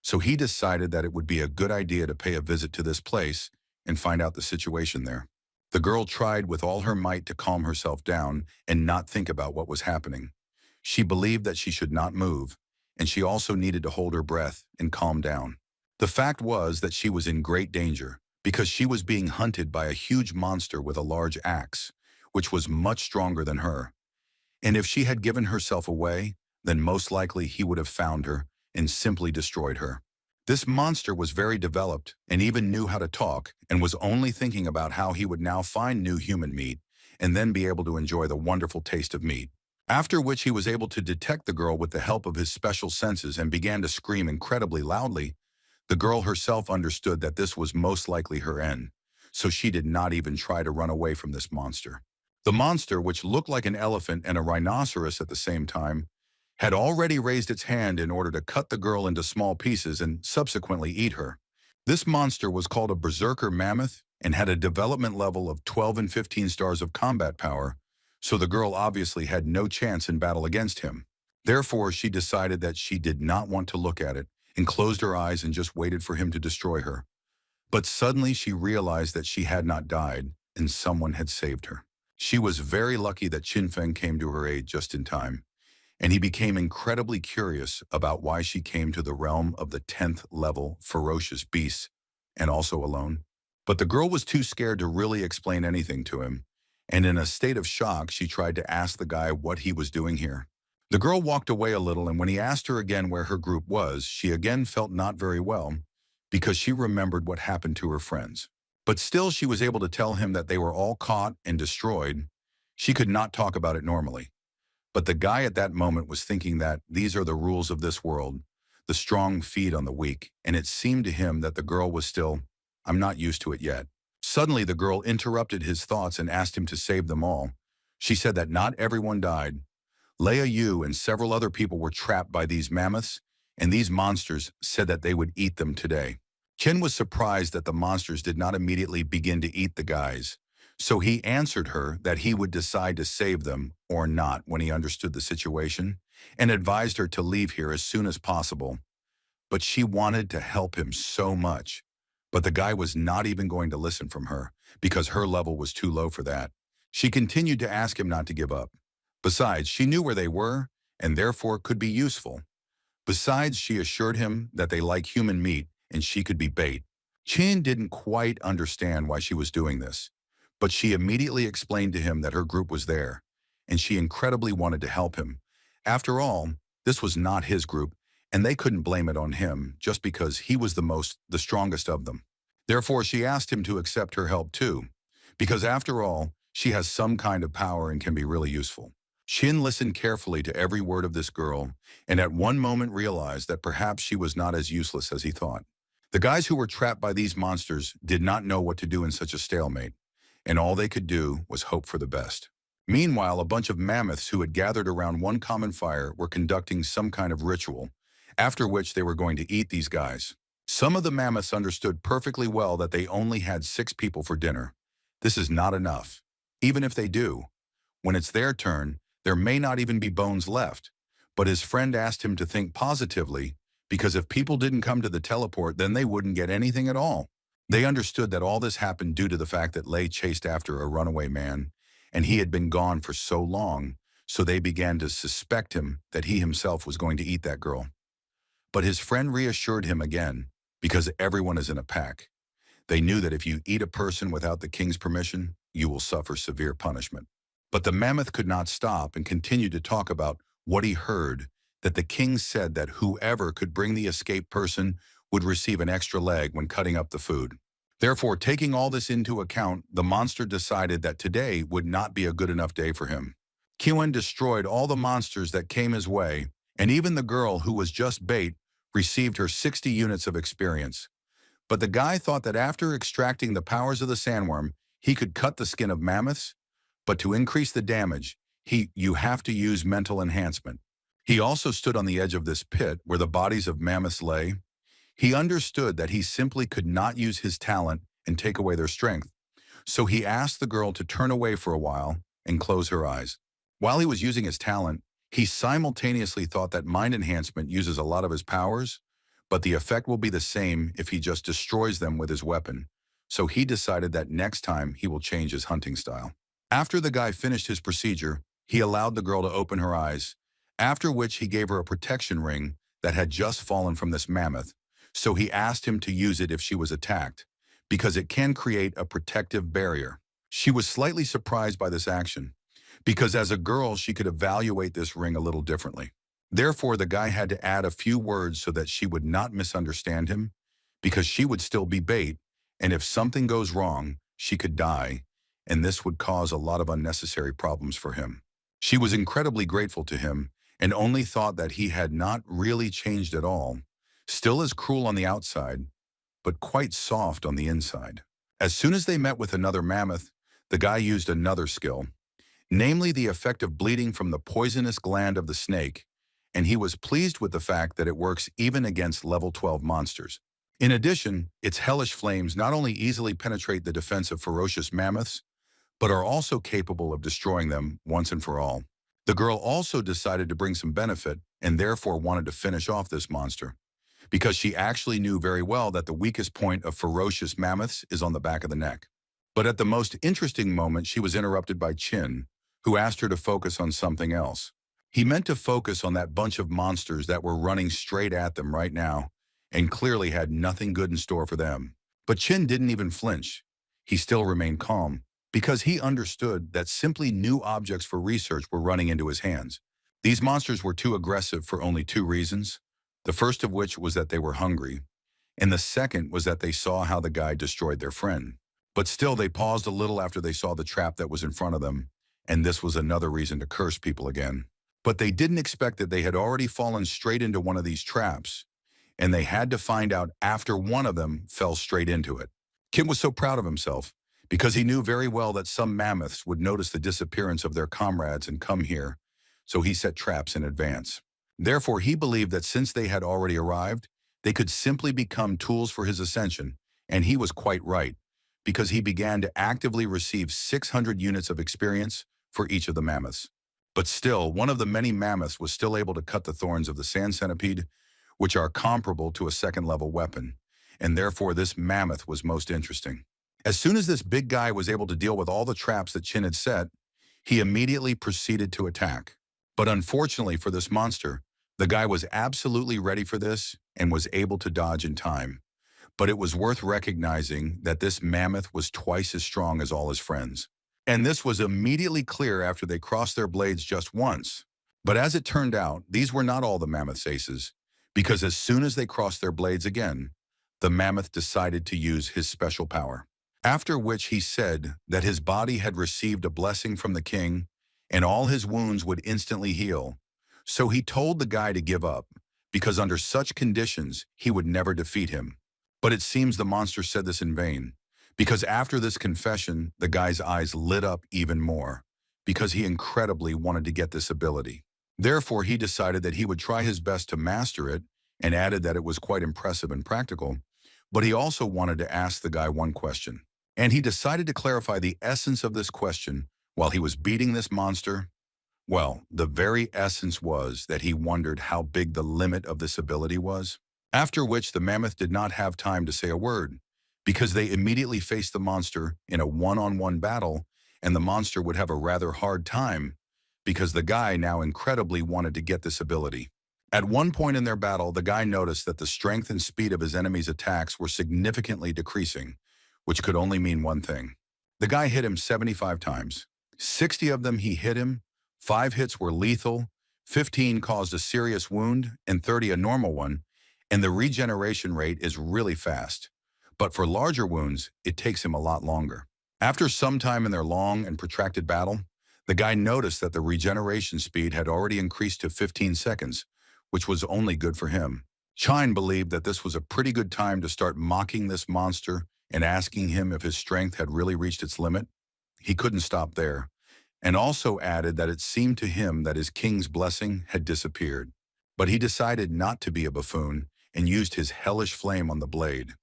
A: so he decided that it would be a good idea to pay a visit to this place and find out the situation there. The girl tried with all her might to calm herself down and not think about what was happening. She believed that she should not move, and she also needed to hold her breath and calm down. The fact was that she was in great danger because she was being hunted by a huge monster with a large axe, which was much stronger than her. And if she had given herself away, then most likely he would have found her and simply destroyed her. This monster was very developed and even knew how to talk, and was only thinking about how he would now find new human meat and then be able to enjoy the wonderful taste of meat. After which he was able to detect the girl with the help of his special senses and began to scream incredibly loudly. The girl herself understood that this was most likely her end, so she did not even try to run away from this monster. The monster, which looked like an elephant and a rhinoceros at the same time, had already raised its hand in order to cut the girl into small pieces and subsequently eat her. This monster was called a berserker mammoth and had a development level of 12 and 15 stars of combat power, so the girl obviously had no chance in battle against him. Therefore, she decided that she did not want to look at it and closed her eyes and just waited for him to destroy her. But suddenly she realized that she had not died and someone had saved her. She was very lucky that Qin Feng came to her aid just in time, and he became incredibly curious about why she came to the realm of the 10th level ferocious beasts, and also alone. But the girl was too scared to really explain anything to him, and in a state of shock, she tried to ask the guy what he was doing here. The girl walked away a little, and when he asked her again where her group was, she again felt not very well, because she remembered what happened to her friends. But still, she was able to tell him that they were all caught and destroyed. She could not talk about it normally. But the guy at that moment was thinking that these are the rules of this world. The strong feed on the weak, and it seemed to him that the girl was still, I'm not used to it yet. Suddenly, the girl interrupted his thoughts and asked him to save them all. She said that not everyone died. Leia Yu and several other people were trapped by these mammoths, and these monsters said that they would eat them today. Chen was surprised that the monsters did not immediately begin to eat the guys, So he answered her that he would decide to save them or not when he understood the situation, and advised her to leave here as soon as possible. But she wanted to help him so much. But the guy was not even going to listen from her, because her level was too low for that. She continued to ask him not to give up. Besides, she knew where they were, and therefore could be useful. Besides, she assured him that they like human meat and she could be bait. Chin didn't quite understand why she was doing this, but she immediately explained to him that her group was there, and she incredibly wanted to help him. After all, this was not his group, and they couldn't blame it on him just because he was the strongest of them. Therefore, she asked him to accept her help too, because after all, she has some kind of power and can be really useful. Shin listened carefully to every word of this girl, and at one moment realized that perhaps she was not as useless as he thought. The guys who were trapped by these monsters did not know what to do in such a stalemate, and all they could do was hope for the best. Meanwhile, a bunch of mammoths who had gathered around one common fire were conducting some kind of ritual, after which they were going to eat these guys. Some of the mammoths understood perfectly well that they only had 6 people for dinner. This is not enough. Even if they do, when it's their turn, there may not even be bones left. But his friend asked him to think positively, because if people didn't come to the teleport, then they wouldn't get anything at all. They understood that all this happened due to the fact that Lei chased after a runaway man, and he had been gone for so long, so they began to suspect him that he himself was going to eat that girl. But his friend reassured him again, because everyone is in a pack. They knew that if you eat a person without the king's permission, you will suffer severe punishment. But the mammoth could not stop and continued to talk about what he heard, that the king said that whoever could bring the escaped person would receive an extra leg when cutting up the food. Therefore, taking all this into account, the monster decided that today would not be a good enough day for him. Kiwen destroyed all the monsters that came his way, and even the girl who was just bait received her 60 units of experience. But the guy thought that after extracting the powers of the sandworm, he could cut the skin of mammoths, but to increase the damage, you have to use mental enhancement. He also stood on the edge of this pit where the bodies of mammoths lay. He understood that he simply could not use his talent and take away their strength. So he asked the girl to turn away for a while and close her eyes. While he was using his talent, he simultaneously thought that mind enhancement uses a lot of his powers, but the effect will be the same if he just destroys them with his weapon. So he decided that next time he will change his hunting style. After the guy finished his procedure, he allowed the girl to open her eyes, after which he gave her a protection ring that had just fallen from this mammoth, so he asked him to use it if she was attacked, because it can create a protective barrier. She was slightly surprised by this action, because as a girl she could evaluate this ring a little differently. Therefore, the guy had to add a few words so that she would not misunderstand him, because she would still be bait, and if something goes wrong, she could die, and this would cause a lot of unnecessary problems for him. She was incredibly grateful to him, and only thought that he had not really changed at all, still as cruel on the outside, but quite soft on the inside. As soon as they met with another mammoth, the guy used another skill, namely the effect of bleeding from the poisonous gland of the snake, and he was pleased with the fact that it works even against level 12 monsters. In addition, its hellish flames not only easily penetrate the defense of ferocious mammoths, but are also capable of destroying them once and for all. The girl also decided to bring some benefit and therefore wanted to finish off this monster, because she actually knew very well that the weakest point of ferocious mammoths is on the back of the neck. But at the most interesting moment, she was interrupted by Chin, who asked her to focus on something else. He meant to focus on that bunch of monsters that were running straight at them right now, and clearly had nothing good in store for them. But Chin didn't even flinch. He still remained calm, because he understood that simply new objects for research were running into his hands. These monsters were too aggressive for only 2 reasons, the first of which was that they were hungry, and the second was that they saw how the guy destroyed their friend. But still, they paused a little after they saw the trap that was in front of them, and this was another reason to curse people again. But they didn't expect that they had already fallen straight into one of these traps, and they had to find out after one of them fell straight into it. Kim was so proud of himself, because he knew very well that some mammoths would notice the disappearance of their comrades and come here, so he set traps in advance. Therefore, he believed that since they had already arrived, they could simply become tools for his ascension, and he was quite right, because he began to actively receive 600 units of experience for each of the mammoths. But still, one of the many mammoths was still able to cut the thorns of the sand centipede, which are comparable to a second-level weapon, and therefore this mammoth was most interesting. As soon as this big guy was able to deal with all the traps that Chin had set, he immediately proceeded to attack. But unfortunately for this monster, the guy was absolutely ready for this and was able to dodge in time. But it was worth recognizing that this mammoth was twice as strong as all his friends. And this was immediately clear after they crossed their blades just once. But as it turned out, these were not all the mammoth's aces, because as soon as they crossed their blades again, the mammoth decided to use his special power. After which he said that his body had received a blessing from the king and all his wounds would instantly heal. So he told the guy to give up, because under such conditions, he would never defeat him. But it seems the monster said this in vain, because after this confession, the guy's eyes lit up even more, because he incredibly wanted to get this ability. Therefore, he decided that he would try his best to master it and added that it was quite impressive and practical, but he also wanted to ask the guy one question. And he decided to clarify the essence of this question while he was beating this monster. Well, the very essence was that he wondered how big the limit of this ability was. After which the mammoth did not have time to say a word, because they immediately faced the monster in a one-on-one battle, and the monster would have a rather hard time because the guy now incredibly wanted to get this ability. At one point in their battle, the guy noticed that the strength and speed of his enemy's attacks were significantly decreasing, which could only mean one thing. The guy hit him 75 times. 60 of them he hit him, 5 hits were lethal, 15 caused a serious wound, and 30 a normal one, and the regeneration rate is really fast. But for larger wounds, it takes him a lot longer. After some time in their long and protracted battle, the guy noticed that the regeneration speed had already increased to 15 seconds, which was only good for him. Chine believed that this was a pretty good time to start mocking this monster and asking him if his strength had really reached its limit. He couldn't stop there, and also added that it seemed to him that his king's blessing had disappeared. But he decided not to be a buffoon and used his hellish flame on the blade,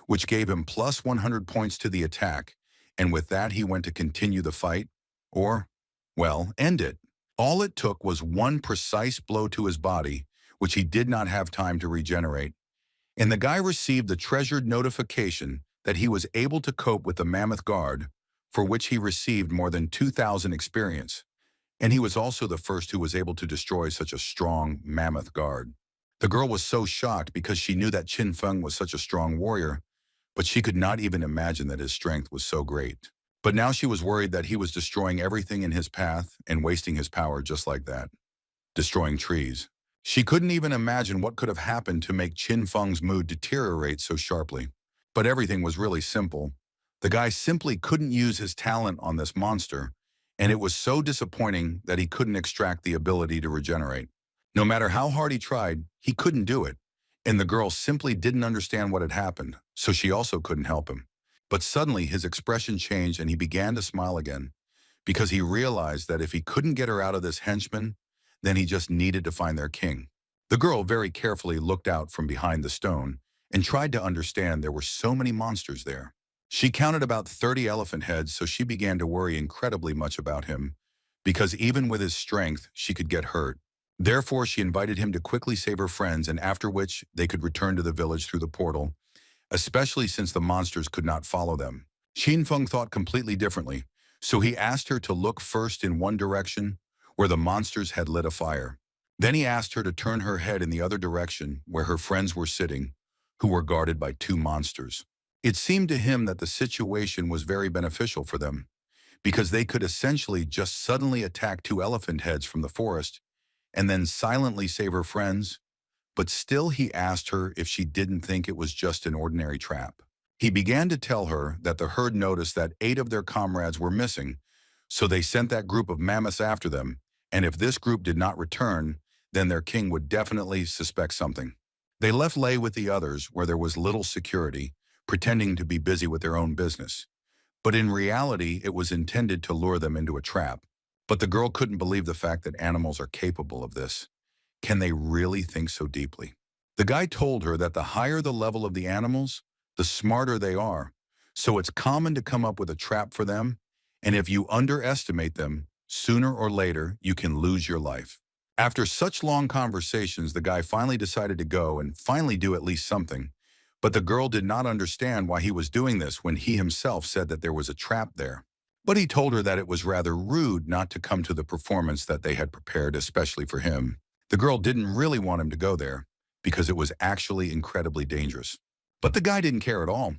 A: which gave him plus 100 points to the attack, and with that he went to continue the fight, or, well, end it. All it took was one precise blow to his body, which he did not have time to regenerate, and the guy received the treasured notification that he was able to cope with the mammoth guard, for which he received more than 2,000 experience, and he was also the first who was able to destroy such a strong mammoth guard. The girl was so shocked because she knew that Qin Feng was such a strong warrior, but she could not even imagine that his strength was so great. But now she was worried that he was destroying everything in his path and wasting his power just like that. Destroying trees. She couldn't even imagine what could have happened to make Qin Feng's mood deteriorate so sharply. But everything was really simple. The guy simply couldn't use his talent on this monster, and it was so disappointing that he couldn't extract the ability to regenerate. No matter how hard he tried, he couldn't do it, and the girl simply didn't understand what had happened, so she also couldn't help him. But suddenly his expression changed and he began to smile again, because he realized that if he couldn't get her out of this henchman, then he just needed to find their king. The girl very carefully looked out from behind the stone and tried to understand there were so many monsters there. She counted about 30 elephant heads, so she began to worry incredibly much about him, because even with his strength, she could get hurt. Therefore, she invited him to quickly save her friends, and after which they could return to the village through the portal, especially since the monsters could not follow them. Qin Feng thought completely differently, so he asked her to look first in one direction, where the monsters had lit a fire. Then he asked her to turn her head in the other direction, where her friends were sitting, who were guarded by 2 monsters. It seemed to him that the situation was very beneficial for them, because they could essentially just suddenly attack 2 elephant heads from the forest and then silently save her friends, but still he asked her if she didn't think it was just an ordinary trap. He began to tell her that the herd noticed that 8 of their comrades were missing, so they sent that group of mammoths after them, and if this group did not return, then their king would definitely suspect something. They left Lei with the others, where there was little security, pretending to be busy with their own business. But in reality, it was intended to lure them into a trap. But the girl couldn't believe the fact that animals are capable of this. Can they really think so deeply? The guy told her that the higher the level of the animals, the smarter they are. So it's common to come up with a trap for them, and if you underestimate them, sooner or later, you can lose your life. After such long conversations, the guy finally decided to go and finally do at least something. But the girl did not understand why he was doing this when he himself said that there was a trap there. But he told her that it was rather rude not to come to the performance that they had prepared especially for him. The girl didn't really want him to go there because it was actually incredibly dangerous. But the guy didn't care at all.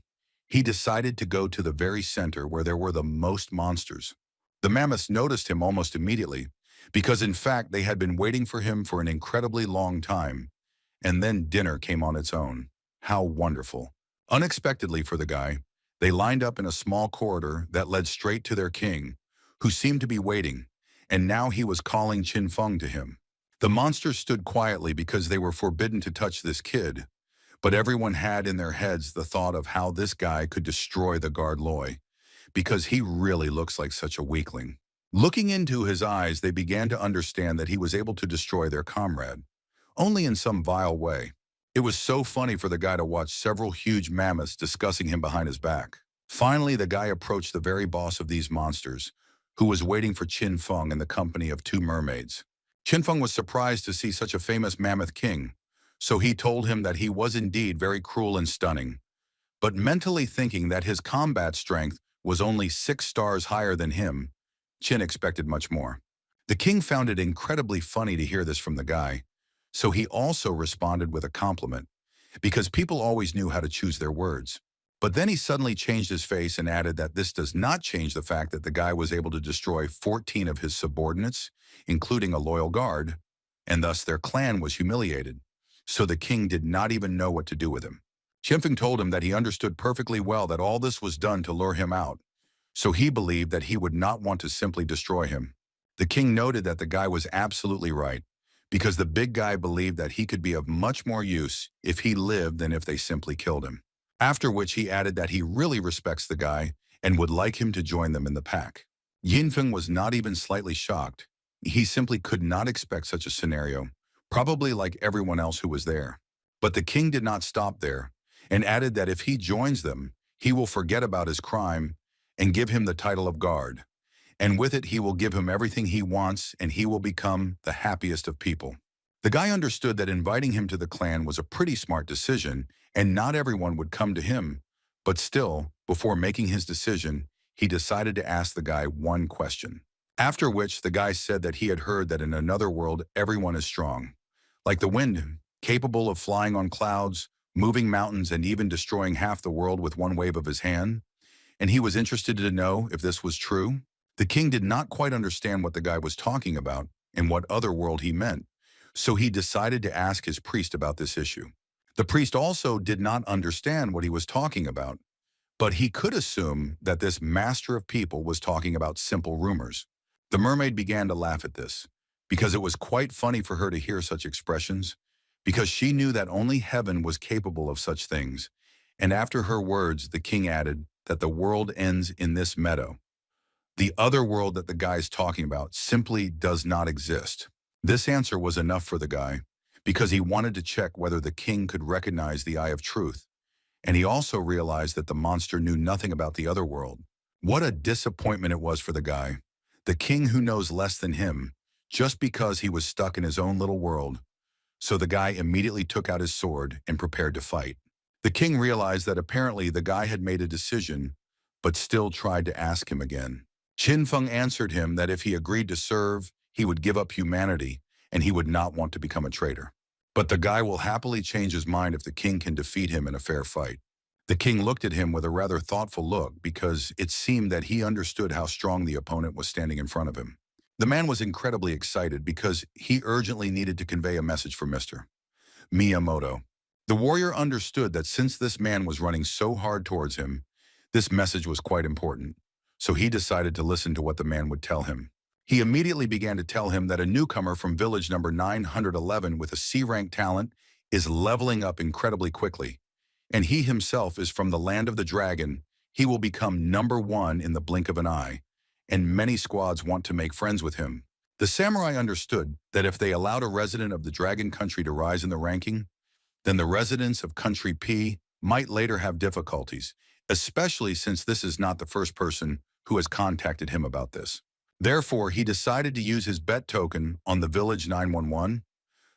A: He decided to go to the very center where there were the most monsters. The mammoths noticed him almost immediately because in fact they had been waiting for him for an incredibly long time. And then dinner came on its own. How wonderful. Unexpectedly for the guy, they lined up in a small corridor that led straight to their king, who seemed to be waiting, and now he was calling Qin Feng to him. The monsters stood quietly because they were forbidden to touch this kid, but everyone had in their heads the thought of how this guy could destroy the guard Loi, because he really looks like such a weakling. Looking into his eyes, they began to understand that he was able to destroy their comrade, only in some vile way. It was so funny for the guy to watch several huge mammoths discussing him behind his back. Finally, the guy approached the very boss of these monsters, who was waiting for Qin Feng in the company of two mermaids. Qin Feng was surprised to see such a famous mammoth king, so he told him that he was indeed very cruel and stunning. But mentally thinking that his combat strength was only 6 stars higher than him, Qin expected much more. The king found it incredibly funny to hear this from the guy, so he also responded with a compliment, because people always knew how to choose their words. But then he suddenly changed his face and added that this does not change the fact that the guy was able to destroy 14 of his subordinates, including a loyal guard, and thus their clan was humiliated. So the king did not even know what to do with him. Qianfeng told him that he understood perfectly well that all this was done to lure him out, so he believed that he would not want to simply destroy him. The king noted that the guy was absolutely right, because the big guy believed that he could be of much more use if he lived than if they simply killed him. After which he added that he really respects the guy and would like him to join them in the pack. Yinfeng was not even slightly shocked. He simply could not expect such a scenario, probably like everyone else who was there. But the king did not stop there, and added that if he joins them, he will forget about his crime and give him the title of guard. And with it he will give him everything he wants and he will become the happiest of people. The guy understood that inviting him to the clan was a pretty smart decision and not everyone would come to him, but still, before making his decision, he decided to ask the guy one question. After which the guy said that he had heard that in another world everyone is strong, like the wind, capable of flying on clouds, moving mountains and even destroying half the world with one wave of his hand, and he was interested to know if this was true. The king did not quite understand what the guy was talking about and what other world he meant, so he decided to ask his priest about this issue. The priest also did not understand what he was talking about, but he could assume that this master of people was talking about simple rumors. The mermaid began to laugh at this, because it was quite funny for her to hear such expressions, because she knew that only heaven was capable of such things, and after her words, the king added that the world ends in this meadow. The other world that the guy's talking about simply does not exist. This answer was enough for the guy, because he wanted to check whether the king could recognize the eye of truth, and he also realized that the monster knew nothing about the other world. What a disappointment it was for the guy, the king who knows less than him, just because he was stuck in his own little world. So the guy immediately took out his sword and prepared to fight. The king realized that apparently the guy had made a decision, but still tried to ask him again. Qin Feng answered him that if he agreed to serve, he would give up humanity and he would not want to become a traitor. But the guy will happily change his mind if the king can defeat him in a fair fight. The king looked at him with a rather thoughtful look because it seemed that he understood how strong the opponent was standing in front of him. The man was incredibly excited because he urgently needed to convey a message for Mr. Miyamoto. The warrior understood that since this man was running so hard towards him, this message was quite important. So he decided to listen to what the man would tell him. He immediately began to tell him that a newcomer from village number 911 with a C-rank talent is leveling up incredibly quickly, and he himself is from the land of the dragon. He will become number 1 in the blink of an eye, and many squads want to make friends with him. The samurai understood that if they allowed a resident of the dragon country to rise in the ranking, then the residents of country P might later have difficulties, especially since this is not the first person who has contacted him about this. Therefore, he decided to use his bet token on the Village 911.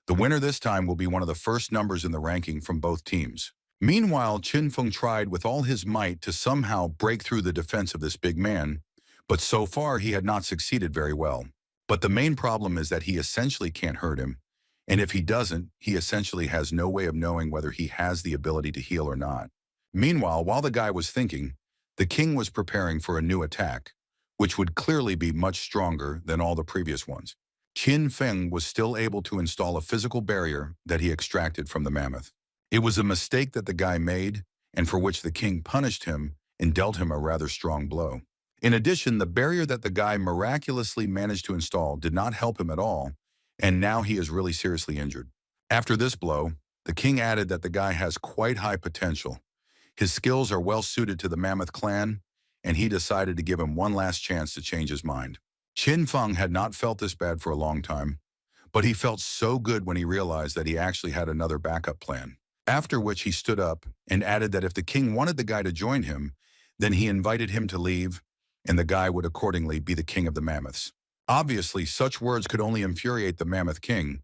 A: The winner this time will be one of the first numbers in the ranking from both teams. Meanwhile, Qin Feng tried with all his might to somehow break through the defense of this big man, but so far he had not succeeded very well. But the main problem is that he essentially can't hurt him, and if he doesn't, he essentially has no way of knowing whether he has the ability to heal or not. Meanwhile, while the guy was thinking, the king was preparing for a new attack, which would clearly be much stronger than all the previous ones. Qin Feng was still able to install a physical barrier that he extracted from the mammoth. It was a mistake that the guy made, and for which the king punished him and dealt him a rather strong blow. In addition, the barrier that the guy miraculously managed to install did not help him at all, and now he is really seriously injured. After this blow, the king added that the guy has quite high potential. His skills are well suited to the Mammoth clan, and he decided to give him one last chance to change his mind. Qin Feng had not felt this bad for a long time, but he felt so good when he realized that he actually had another backup plan. After which he stood up and added that if the king wanted the guy to join him, then he invited him to leave, and the guy would accordingly be the king of the mammoths. Obviously, such words could only infuriate the Mammoth King,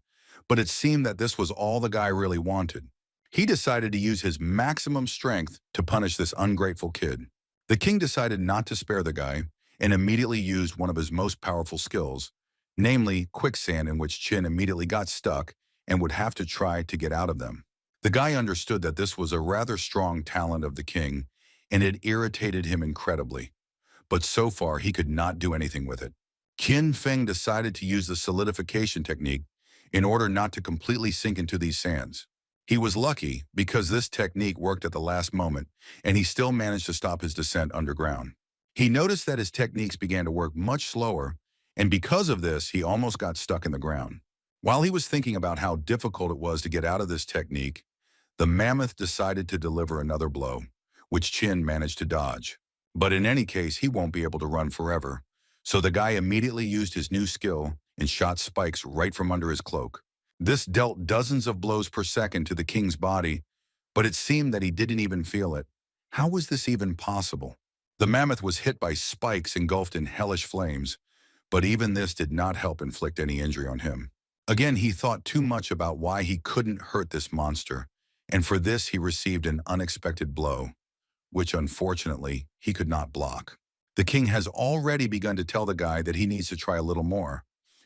A: but it seemed that this was all the guy really wanted. He decided to use his maximum strength to punish this ungrateful kid. The king decided not to spare the guy and immediately used one of his most powerful skills, namely quicksand, in which Qin immediately got stuck and would have to try to get out of them. The guy understood that this was a rather strong talent of the king, and it irritated him incredibly. But so far, he could not do anything with it. Qin Feng decided to use the solidification technique in order not to completely sink into these sands. He was lucky because this technique worked at the last moment, and he still managed to stop his descent underground. He noticed that his techniques began to work much slower, and because of this, he almost got stuck in the ground. While he was thinking about how difficult it was to get out of this technique, the mammoth decided to deliver another blow, which Qin managed to dodge. But in any case, he won't be able to run forever, so the guy immediately used his new skill and shot spikes right from under his cloak. This dealt dozens of blows per second to the king's body, but it seemed that he didn't even feel it. How was this even possible? The mammoth was hit by spikes engulfed in hellish flames, but even this did not help inflict any injury on him. Again, he thought too much about why he couldn't hurt this monster, and for this he received an unexpected blow, which unfortunately he could not block. The king has already begun to tell the guy that he needs to try a little more,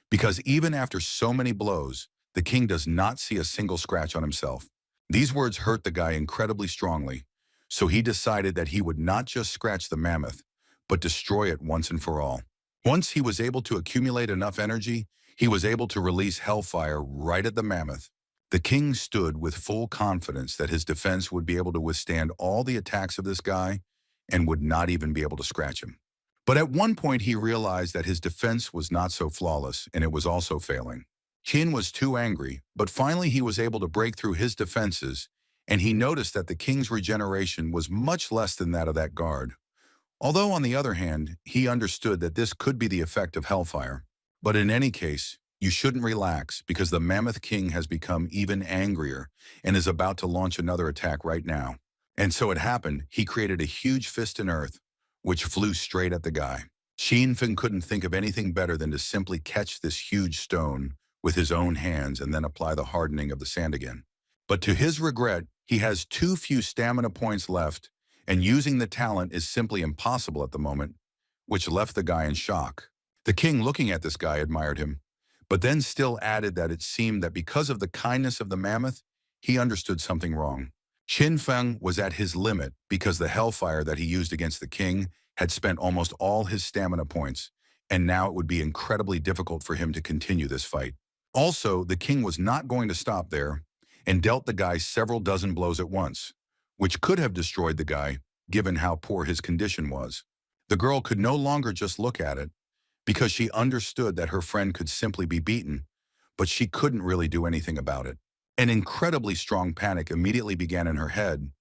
A: because even after so many blows, the king does not see a single scratch on himself. These words hurt the guy incredibly strongly, so he decided that he would not just scratch the mammoth, but destroy it once and for all. Once he was able to accumulate enough energy, he was able to release hellfire right at the mammoth. The king stood with full confidence that his defense would be able to withstand all the attacks of this guy and would not even be able to scratch him. But at one point he realized that his defense was not so flawless, and it was also failing. Qin was too angry, but finally he was able to break through his defenses, and he noticed that the king's regeneration was much less than that of that guard. Although, on the other hand, he understood that this could be the effect of hellfire. But in any case, you shouldn't relax, because the Mammoth King has become even angrier and is about to launch another attack right now. And so it happened, he created a huge fist in earth, which flew straight at the guy. Qin Feng couldn't think of anything better than to simply catch this huge stone with his own hands and then apply the hardening of the sand again. But to his regret, he has too few stamina points left, and using the talent is simply impossible at the moment, which left the guy in shock. The king, looking at this guy, admired him, but then still added that it seemed that because of the kindness of the mammoth, he understood something wrong. Qin Feng was at his limit because the hellfire that he used against the king had spent almost all his stamina points, and now it would be incredibly difficult for him to continue this fight. Also, the king was not going to stop there and dealt the guy several dozen blows at once, which could have destroyed the guy, given how poor his condition was. The girl could no longer just look at it, because she understood that her friend could simply be beaten, but she couldn't really do anything about it. An incredibly strong panic immediately began in her head,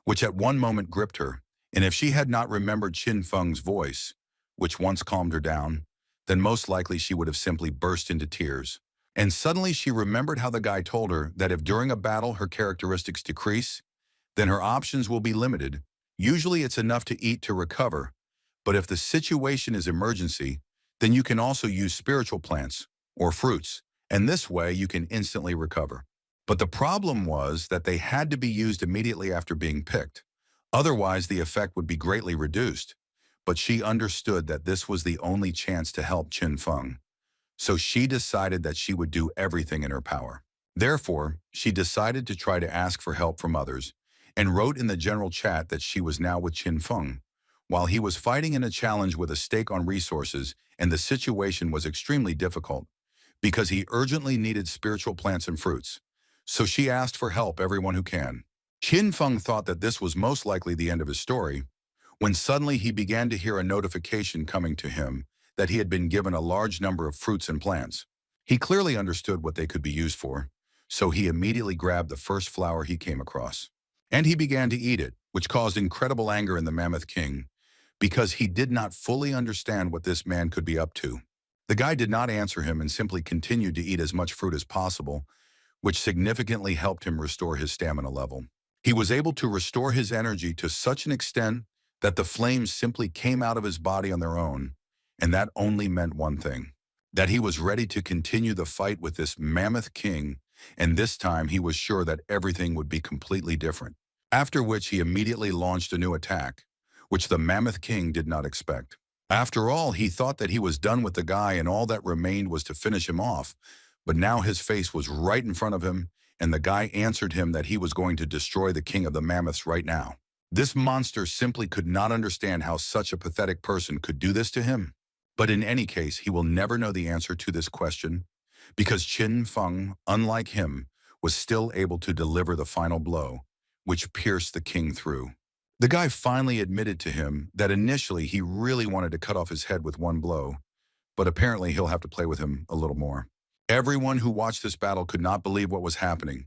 A: which at one moment gripped her, and if she had not remembered Qin Feng's voice, which once calmed her down, then most likely she would have simply burst into tears. And suddenly she remembered how the guy told her that if during a battle her characteristics decrease, then her options will be limited, Usually it's enough to eat to recover, but if the situation is emergency, then you can also use spiritual plants or fruits, and this way you can instantly recover. But the problem was that they had to be used immediately after being picked. Otherwise, the effect would be greatly reduced. But she understood that this was the only chance to help Qin Feng. So she decided that she would do everything in her power. Therefore, she decided to try to ask for help from others and wrote in the general chat that she was now with Qin Feng, while he was fighting in a challenge with a stake on resources and the situation was extremely difficult because he urgently needed spiritual plants and fruits. So she asked for help everyone who can. Qin Feng thought that this was most likely the end of his story, when suddenly he began to hear a notification coming to him that he had been given a large number of fruits and plants. He clearly understood what they could be used for, so he immediately grabbed the first flower he came across. And he began to eat it, which caused incredible anger in the Mammoth King, because he did not fully understand what this man could be up to. The guy did not answer him and simply continued to eat as much fruit as possible, which significantly helped him restore his stamina level. He was able to restore his energy to such an extent that the flames simply came out of his body on their own, and that only meant one thing, that he was ready to continue the fight with this Mammoth King, and this time he was sure that everything would be completely different. After which he immediately launched a new attack, which the Mammoth King did not expect. After all, he thought that he was done with the guy and all that remained was to finish him off, but now his face was right in front of him, and the guy answered him that he was going to destroy the king of the mammoths right now. This monster simply could not understand how such a pathetic person could do this to him. But in any case, he will never know the answer to this question, because Qin Feng, unlike him, was still able to deliver the final blow, which pierced the king through. The guy finally admitted to him that initially he really wanted to cut off his head with one blow, but apparently he'll have to play with him a little more. Everyone who watched this battle could not believe what was happening,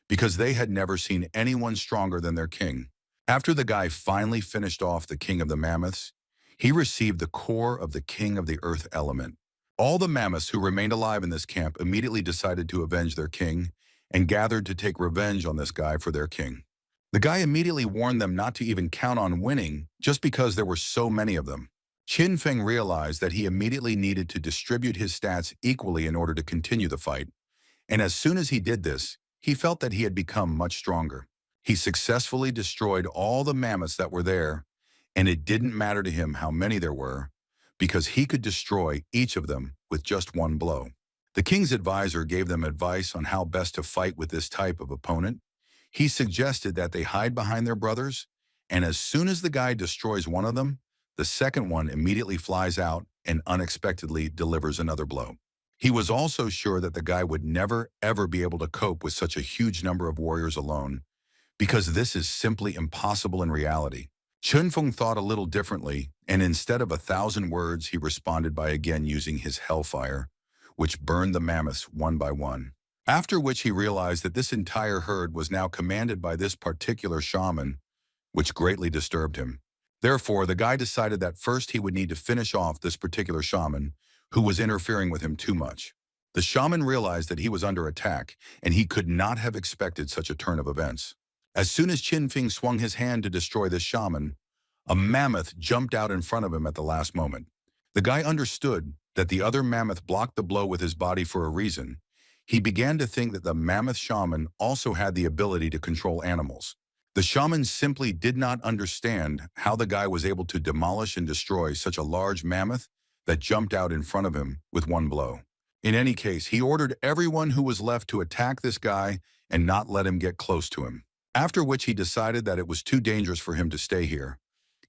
A: because they had never seen anyone stronger than their king. After the guy finally finished off the king of the mammoths, he received the core of the king of the earth element. All the mammoths who remained alive in this camp immediately decided to avenge their king and gathered to take revenge on this guy for their king. The guy immediately warned them not to even count on winning just because there were so many of them. Qin Feng realized that he immediately needed to distribute his stats equally in order to continue the fight, and as soon as he did this, he felt that he had become much stronger. He successfully destroyed all the mammoths that were there, and it didn't matter to him how many there were, because he could destroy each of them with just one blow. The king's advisor gave them advice on how best to fight with this type of opponent. He suggested that they hide behind their brothers, and as soon as the guy destroys one of them, the second one immediately flies out and unexpectedly delivers another blow. He was also sure that the guy would never, ever be able to cope with such a huge number of warriors alone, because this is simply impossible in reality. Qin Feng thought a little differently, and instead of 1,000 words, he responded by again using his hellfire, which burned the mammoths one by one. After which he realized that this entire herd was now commanded by this particular shaman, which greatly disturbed him. Therefore, the guy decided that first he would need to finish off this particular shaman, who was interfering with him too much. The shaman realized that he was under attack, and he could not have expected such a turn of events. As soon as Qin Feng swung his hand to destroy this shaman, a mammoth jumped out in front of him at the last moment. The guy understood that the other mammoth blocked the blow with his body for a reason. He began to think that the mammoth shaman also had the ability to control animals. The shaman simply did not understand how the guy was able to demolish and destroy such a large mammoth that jumped out in front of him with one blow. In any case, he ordered everyone who was left to attack this guy and not let him get close to him. After which he decided that it was too dangerous for him to stay here.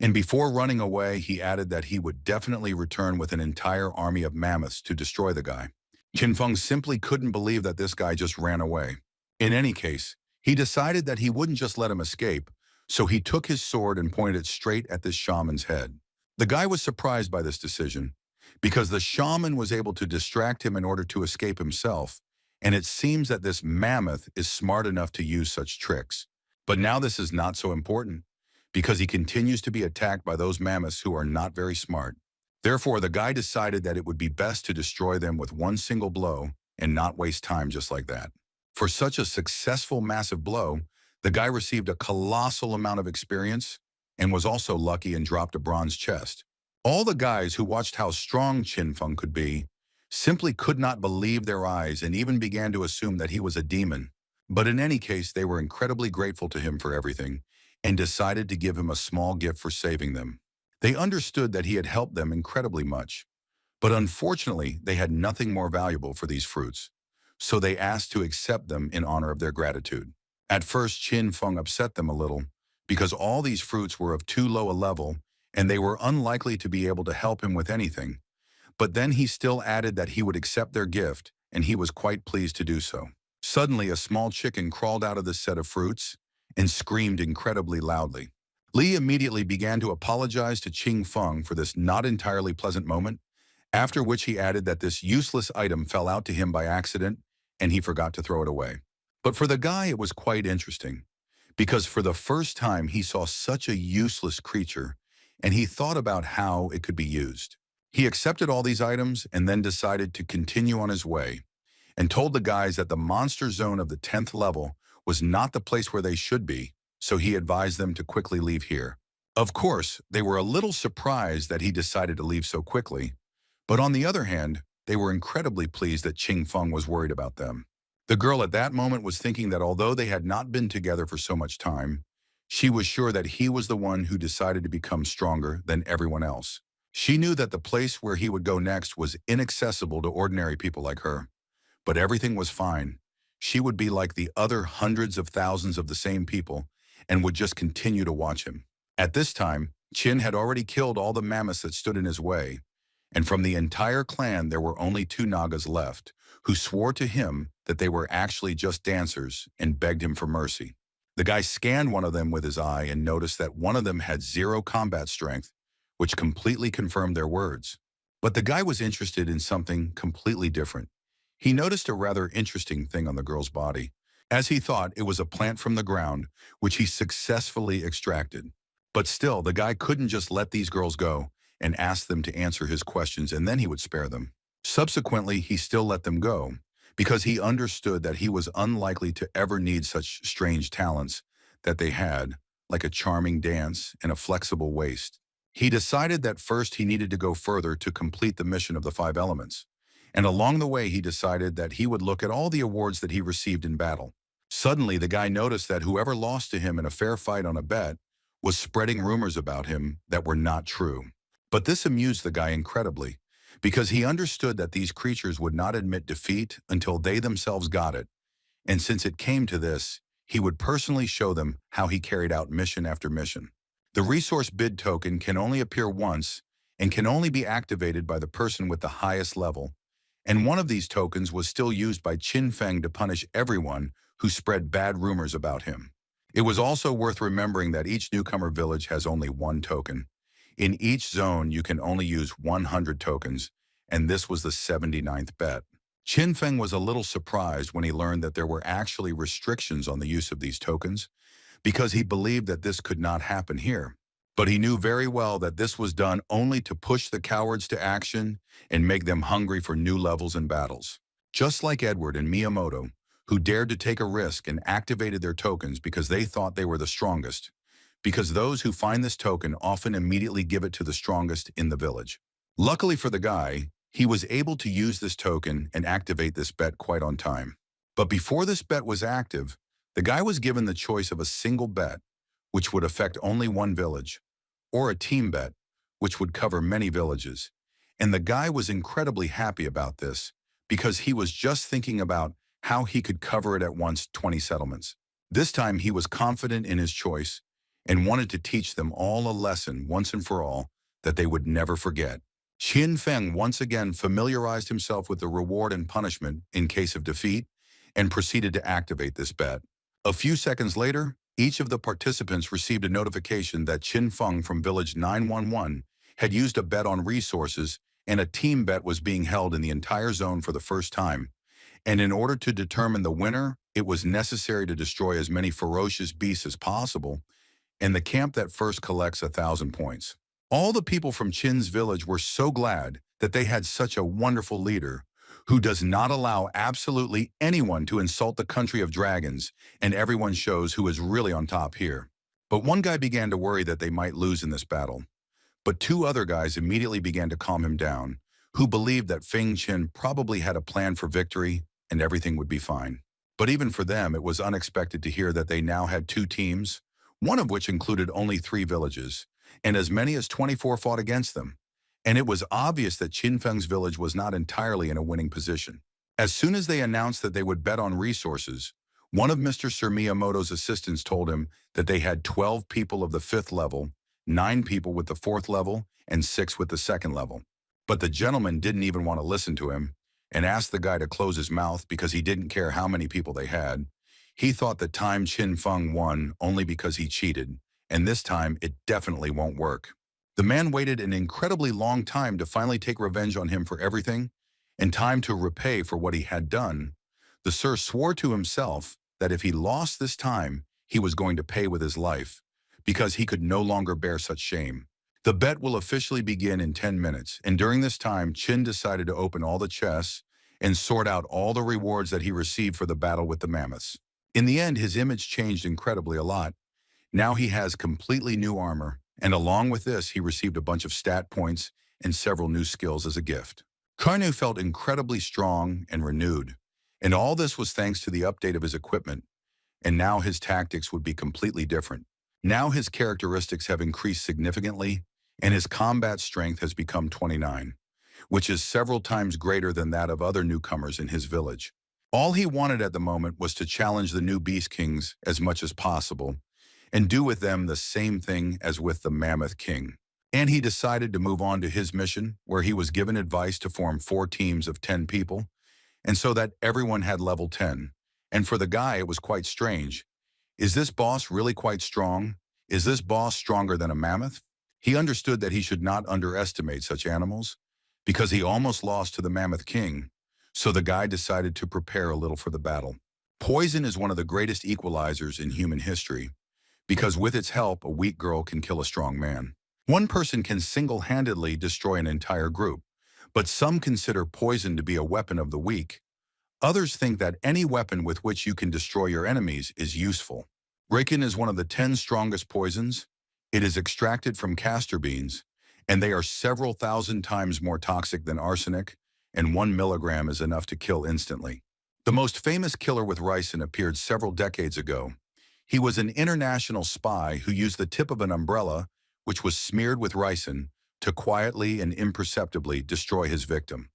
A: And before running away, he added that he would definitely return with an entire army of mammoths to destroy the guy. Qin Feng simply couldn't believe that this guy just ran away. In any case, he decided that he wouldn't just let him escape, so he took his sword and pointed it straight at this shaman's head. The guy was surprised by this decision, because the shaman was able to distract him in order to escape himself, and it seems that this mammoth is smart enough to use such tricks. But now this is not so important, because he continues to be attacked by those mammoths who are not very smart. Therefore, the guy decided that it would be best to destroy them with one single blow and not waste time just like that. For such a successful massive blow, the guy received a colossal amount of experience, and was also lucky and dropped a bronze chest. All the guys who watched how strong Qin Feng could be simply could not believe their eyes and even began to assume that he was a demon. But in any case, they were incredibly grateful to him for everything and decided to give him a small gift for saving them. They understood that he had helped them incredibly much, but unfortunately, they had nothing more valuable for these fruits, so they asked to accept them in honor of their gratitude. At first, Qin Feng upset them a little because all these fruits were of too low a level and they were unlikely to be able to help him with anything. But then he still added that he would accept their gift, and he was quite pleased to do so. Suddenly, a small chicken crawled out of the set of fruits and screamed incredibly loudly. Li immediately began to apologize to Qing Feng for this not entirely pleasant moment, after which he added that this useless item fell out to him by accident and he forgot to throw it away. But for the guy, it was quite interesting, because for the first time he saw such a useless creature and he thought about how it could be used. He accepted all these items and then decided to continue on his way and told the guys that the monster zone of the 10th level was not the place where they should be, so he advised them to quickly leave here. Of course, they were a little surprised that he decided to leave so quickly, but on the other hand, they were incredibly pleased that Qing Feng was worried about them. The girl at that moment was thinking that although they had not been together for so much time, she was sure that he was the one who decided to become stronger than everyone else. She knew that the place where he would go next was inaccessible to ordinary people like her. But everything was fine. She would be like the other hundreds of thousands of the same people and would just continue to watch him. At this time, Qin had already killed all the mammoths that stood in his way, and from the entire clan there were only 2 Nagas left, who swore to him that they were actually just dancers and begged him for mercy. The guy scanned one of them with his eye and noticed that one of them had 0 combat strength, which completely confirmed their words. But the guy was interested in something completely different. He noticed a rather interesting thing on the girl's body. As he thought, it was a plant from the ground, which he successfully extracted. But still, the guy couldn't just let these girls go and ask them to answer his questions and then he would spare them. Subsequently, he still let them go because he understood that he was unlikely to ever need such strange talents that they had, like a charming dance and a flexible waist. He decided that first he needed to go further to complete the mission of the 5 elements. And along the way, he decided that he would look at all the awards that he received in battle. Suddenly, the guy noticed that whoever lost to him in a fair fight on a bet was spreading rumors about him that were not true. But this amused the guy incredibly, because he understood that these creatures would not admit defeat until they themselves got it. And since it came to this, he would personally show them how he carried out mission after mission. The resource bid token can only appear once and can only be activated by the person with the highest level. And one of these tokens was still used by Qin Feng to punish everyone who spread bad rumors about him. It was also worth remembering that each newcomer village has only 1 token. In each zone, you can only use 100 tokens, and this was the 79th bet. Qin Feng was a little surprised when he learned that there were actually restrictions on the use of these tokens, because he believed that this could not happen here. But he knew very well that this was done only to push the cowards to action and make them hungry for new levels and battles. Just like Edward and Miyamoto, who dared to take a risk and activated their tokens because they thought they were the strongest, because those who find this token often immediately give it to the strongest in the village. Luckily for the guy, he was able to use this token and activate this bet quite on time. But before this bet was active, the guy was given the choice of a single bet, which would affect only 1 village, or a team bet, which would cover many villages. And the guy was incredibly happy about this, because he was just thinking about how he could cover it at once 20 settlements. This time he was confident in his choice and wanted to teach them all a lesson once and for all that they would never forget. Qin Feng once again familiarized himself with the reward and punishment in case of defeat and proceeded to activate this bet. A few seconds later, each of the participants received a notification that Qin Feng from Village 911 had used a bet on resources and a team bet was being held in the entire zone for the first time. And in order to determine the winner, it was necessary to destroy as many ferocious beasts as possible, and the camp that first collects 1,000 points. All the people from Qin's village were so glad that they had such a wonderful leader who does not allow absolutely anyone to insult the country of dragons, and everyone shows who is really on top here. But one guy began to worry that they might lose in this battle. But two other guys immediately began to calm him down, who believed that Feng Qin probably had a plan for victory and everything would be fine. But even for them, it was unexpected to hear that they now had two teams, one of which included only 3 villages, and as many as 24 fought against them. And it was obvious that Qin Feng's village was not entirely in a winning position. As soon as they announced that they would bet on resources, one of Mr. Sir Miyamoto's assistants told him that they had 12 people of the 5th level, 9 people with the 4th level, and 6 with the 2nd level. But the gentleman didn't even want to listen to him and asked the guy to close his mouth because he didn't care how many people they had. He thought that time Qin Feng won only because he cheated, and this time it definitely won't work. The man waited an incredibly long time to finally take revenge on him for everything, and time to repay for what he had done. The Sir swore to himself that if he lost this time, he was going to pay with his life, because he could no longer bear such shame. The bet will officially begin in 10 minutes, and during this time, Qin decided to open all the chests and sort out all the rewards that he received for the battle with the mammoths. In the end, his image changed incredibly a lot. Now he has completely new armor, and along with this, he received a bunch of stat points and several new skills as a gift. Karnu felt incredibly strong and renewed, and all this was thanks to the update of his equipment, and now his tactics would be completely different. Now his characteristics have increased significantly, and his combat strength has become 29, which is several times greater than that of other newcomers in his village. All he wanted at the moment was to challenge the new Beast Kings as much as possible, and do with them the same thing as with the Mammoth King. And he decided to move on to his mission, where he was given advice to form 4 teams of 10 people, and so that everyone had level 10. And for the guy, it was quite strange. Is this boss really quite strong? Is this boss stronger than a mammoth? He understood that he should not underestimate such animals, because he almost lost to the Mammoth King, so the guy decided to prepare a little for the battle. Poison is one of the greatest equalizers in human history, because with its help, a weak girl can kill a strong man. One person can single-handedly destroy an entire group, but some consider poison to be a weapon of the weak. Others think that any weapon with which you can destroy your enemies is useful. Raken is one of the 10 strongest poisons. It is extracted from castor beans, and they are several thousand times more toxic than arsenic, and 1 milligram is enough to kill instantly. The most famous killer with ricin appeared several decades ago. He was an international spy who used the tip of an umbrella, which was smeared with ricin, to quietly and imperceptibly destroy his victim.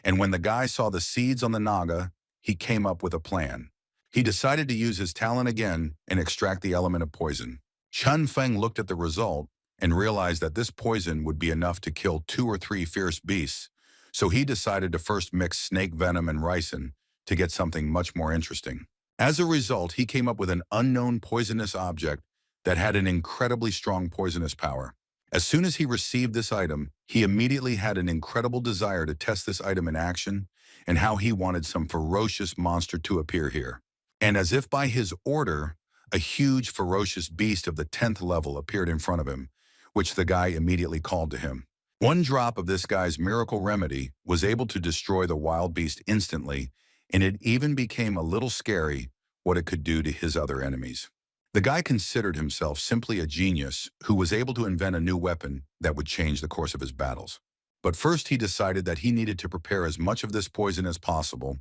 A: And when the guy saw the seeds on the naga, he came up with a plan. He decided to use his talent again and extract the element of poison. Chun Feng looked at the result and realized that this poison would be enough to kill 2 or 3 fierce beasts, so he decided to first mix snake venom and ricin to get something much more interesting. As a result, he came up with an unknown poisonous object that had an incredibly strong poisonous power. As soon as he received this item, he immediately had an incredible desire to test this item in action and how he wanted some ferocious monster to appear here. And as if by his order, a huge ferocious beast of the 10th level appeared in front of him, which the guy immediately called to him. One drop of this guy's miracle remedy was able to destroy the wild beast instantly, and it even became a little scary what it could do to his other enemies. The guy considered himself simply a genius who was able to invent a new weapon that would change the course of his battles. But first he decided that he needed to prepare as much of this poison as possible,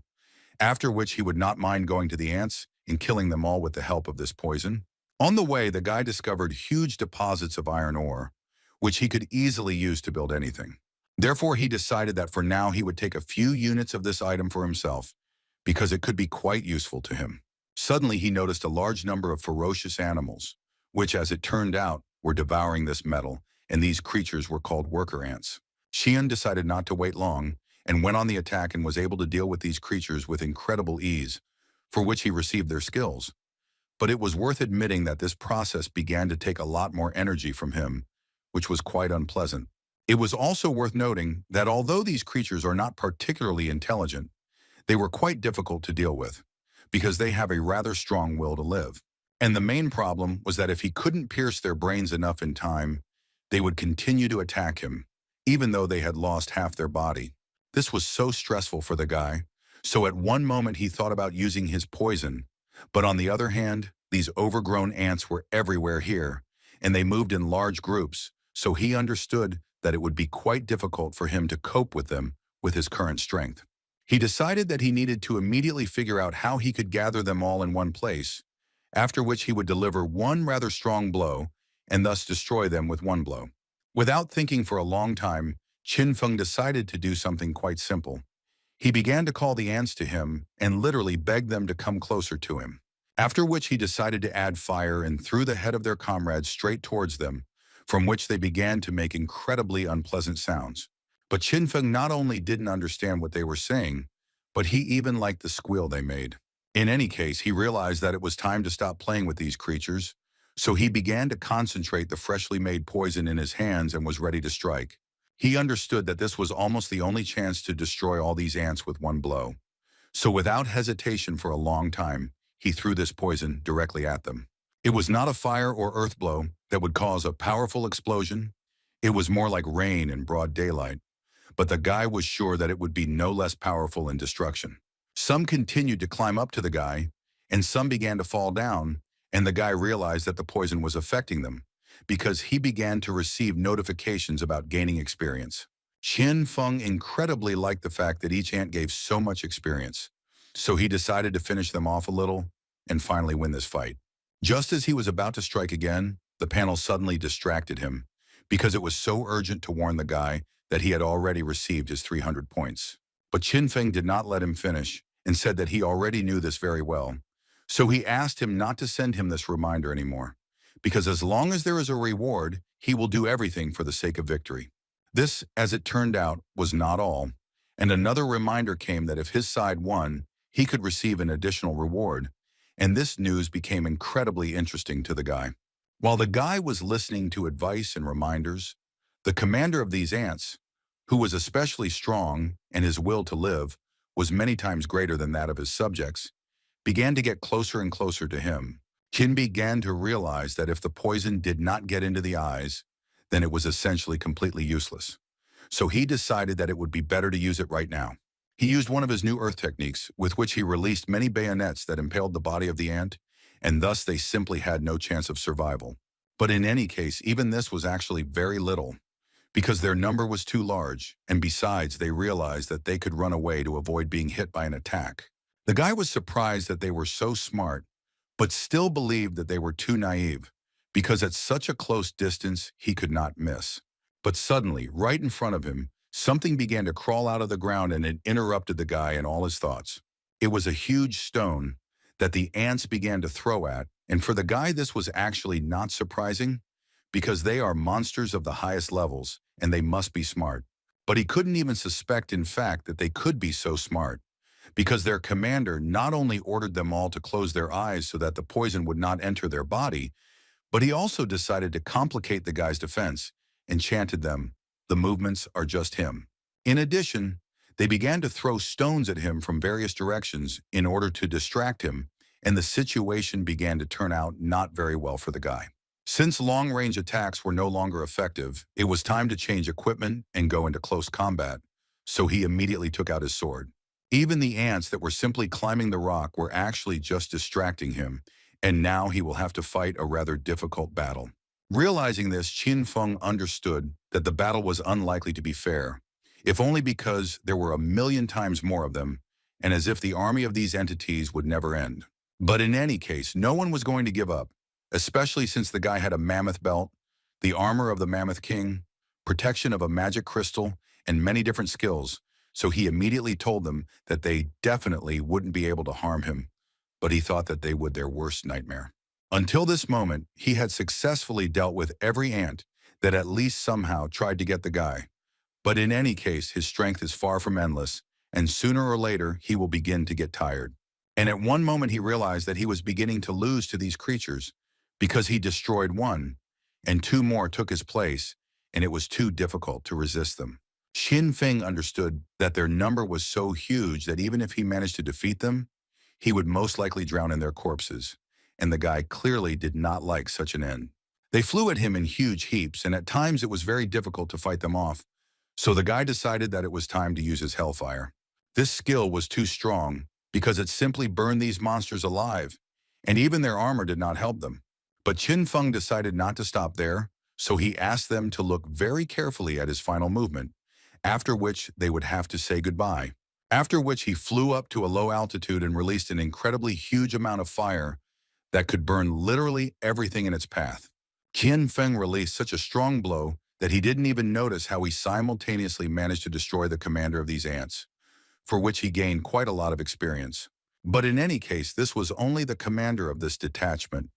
A: after which he would not mind going to the ants and killing them all with the help of this poison. On the way, the guy discovered huge deposits of iron ore, which he could easily use to build anything. Therefore, he decided that for now he would take a few units of this item for himself, because it could be quite useful to him. Suddenly, he noticed a large number of ferocious animals, which, as it turned out, were devouring this metal, and these creatures were called worker ants. Xian decided not to wait long, and went on the attack and was able to deal with these creatures with incredible ease, for which he received their skills. But it was worth admitting that this process began to take a lot more energy from him, which was quite unpleasant. It was also worth noting that although these creatures are not particularly intelligent, they were quite difficult to deal with, because they have a rather strong will to live. And the main problem was that if he couldn't pierce their brains enough in time, they would continue to attack him, even though they had lost half their body. This was so stressful for the guy, so at one moment he thought about using his poison, but on the other hand, These overgrown ants were everywhere here, and they moved in large groups, so he understood that it would be quite difficult for him to cope with them with his current strength. He decided that he needed to immediately figure out how he could gather them all in one place, after which he would deliver one rather strong blow and thus destroy them with one blow. Without thinking for a long time, Qin Feng decided to do something quite simple. He began to call the ants to him and literally begged them to come closer to him. After which he decided to add fire and threw the head of their comrades straight towards them, from which they began to make incredibly unpleasant sounds. But Qin Feng not only didn't understand what they were saying, but he even liked the squeal they made. In any case, he realized that it was time to stop playing with these creatures, so he began to concentrate the freshly made poison in his hands and was ready to strike. He understood that this was almost the only chance to destroy all these ants with one blow. So without hesitation for a long time, he threw this poison directly at them. It was not a fire or earth blow that would cause a powerful explosion. It was more like rain in broad daylight. But the guy was sure that it would be no less powerful in destruction. Some continued to climb up to the guy, and some began to fall down, and the guy realized that the poison was affecting them, because he began to receive notifications about gaining experience. Qin Feng incredibly liked the fact that each ant gave so much experience, so he decided to finish them off a little and finally win this fight. Just as he was about to strike again, the panel suddenly distracted him, because it was so urgent to warn the guy that he had already received his 300 points. But Qin Feng did not let him finish and said that he already knew this very well. So he asked him not to send him this reminder anymore, because as long as there is a reward, he will do everything for the sake of victory. This, as it turned out, was not all, and another reminder came that if his side won, he could receive an additional reward, and this news became incredibly interesting to the guy. While the guy was listening to advice and reminders, the commander of these ants, who was especially strong and his will to live was many times greater than that of his subjects, began to get closer and closer to him. Qin began to realize that if the poison did not get into the eyes, then it was essentially completely useless. So he decided that it would be better to use it right now. He used one of his new earth techniques, with which he released many bayonets that impaled the body of the ant, and thus they simply had no chance of survival. But in any case, even this was actually very little, because their number was too large, and besides, they realized that they could run away to avoid being hit by an attack. The guy was surprised that they were so smart, but still believed that they were too naive, because at such a close distance, he could not miss. But suddenly, right in front of him, something began to crawl out of the ground and it interrupted the guy and all his thoughts. It was a huge stone that the ants began to throw at, and for the guy this was actually not surprising, because they are monsters of the highest levels, and they must be smart. But he couldn't even suspect, in fact, that they could be so smart, because their commander not only ordered them all to close their eyes so that the poison would not enter their body, but he also decided to complicate the guy's defense and chanted them, "The movements are just him." In addition, they began to throw stones at him from various directions in order to distract him, and the situation began to turn out not very well for the guy. Since long-range attacks were no longer effective, it was time to change equipment and go into close combat, so he immediately took out his sword. Even the ants that were simply climbing the rock were actually just distracting him, and now he will have to fight a rather difficult battle. Realizing this, Qin Feng understood that the battle was unlikely to be fair, if only because there were 1,000,000 times more of them, and as if the army of these entities would never end. But in any case, no one was going to give up, especially since the guy had a mammoth belt, the armor of the Mammoth King, protection of a magic crystal, and many different skills, so he immediately told them that they definitely wouldn't be able to harm him, but he thought that they would their worst nightmare. Until this moment, he had successfully dealt with every ant that at least somehow tried to get the guy. But in any case, his strength is far from endless, and sooner or later, he will begin to get tired. And at one moment, he realized that he was beginning to lose to these creatures, because he destroyed one, and two more took his place, and it was too difficult to resist them. Qin Feng understood that their number was so huge that even if he managed to defeat them, he would most likely drown in their corpses, and the guy clearly did not like such an end. They flew at him in huge heaps, and at times it was very difficult to fight them off, so the guy decided that it was time to use his hellfire. This skill was too strong, because it simply burned these monsters alive, and even their armor did not help them. But Qin Feng decided not to stop there, so he asked them to look very carefully at his final movement, after which they would have to say goodbye. After which he flew up to a low altitude and released an incredibly huge amount of fire that could burn literally everything in its path. Qin Feng released such a strong blow that he didn't even notice how he simultaneously managed to destroy the commander of these ants, for which he gained quite a lot of experience. But in any case, this was only the commander of this detachment,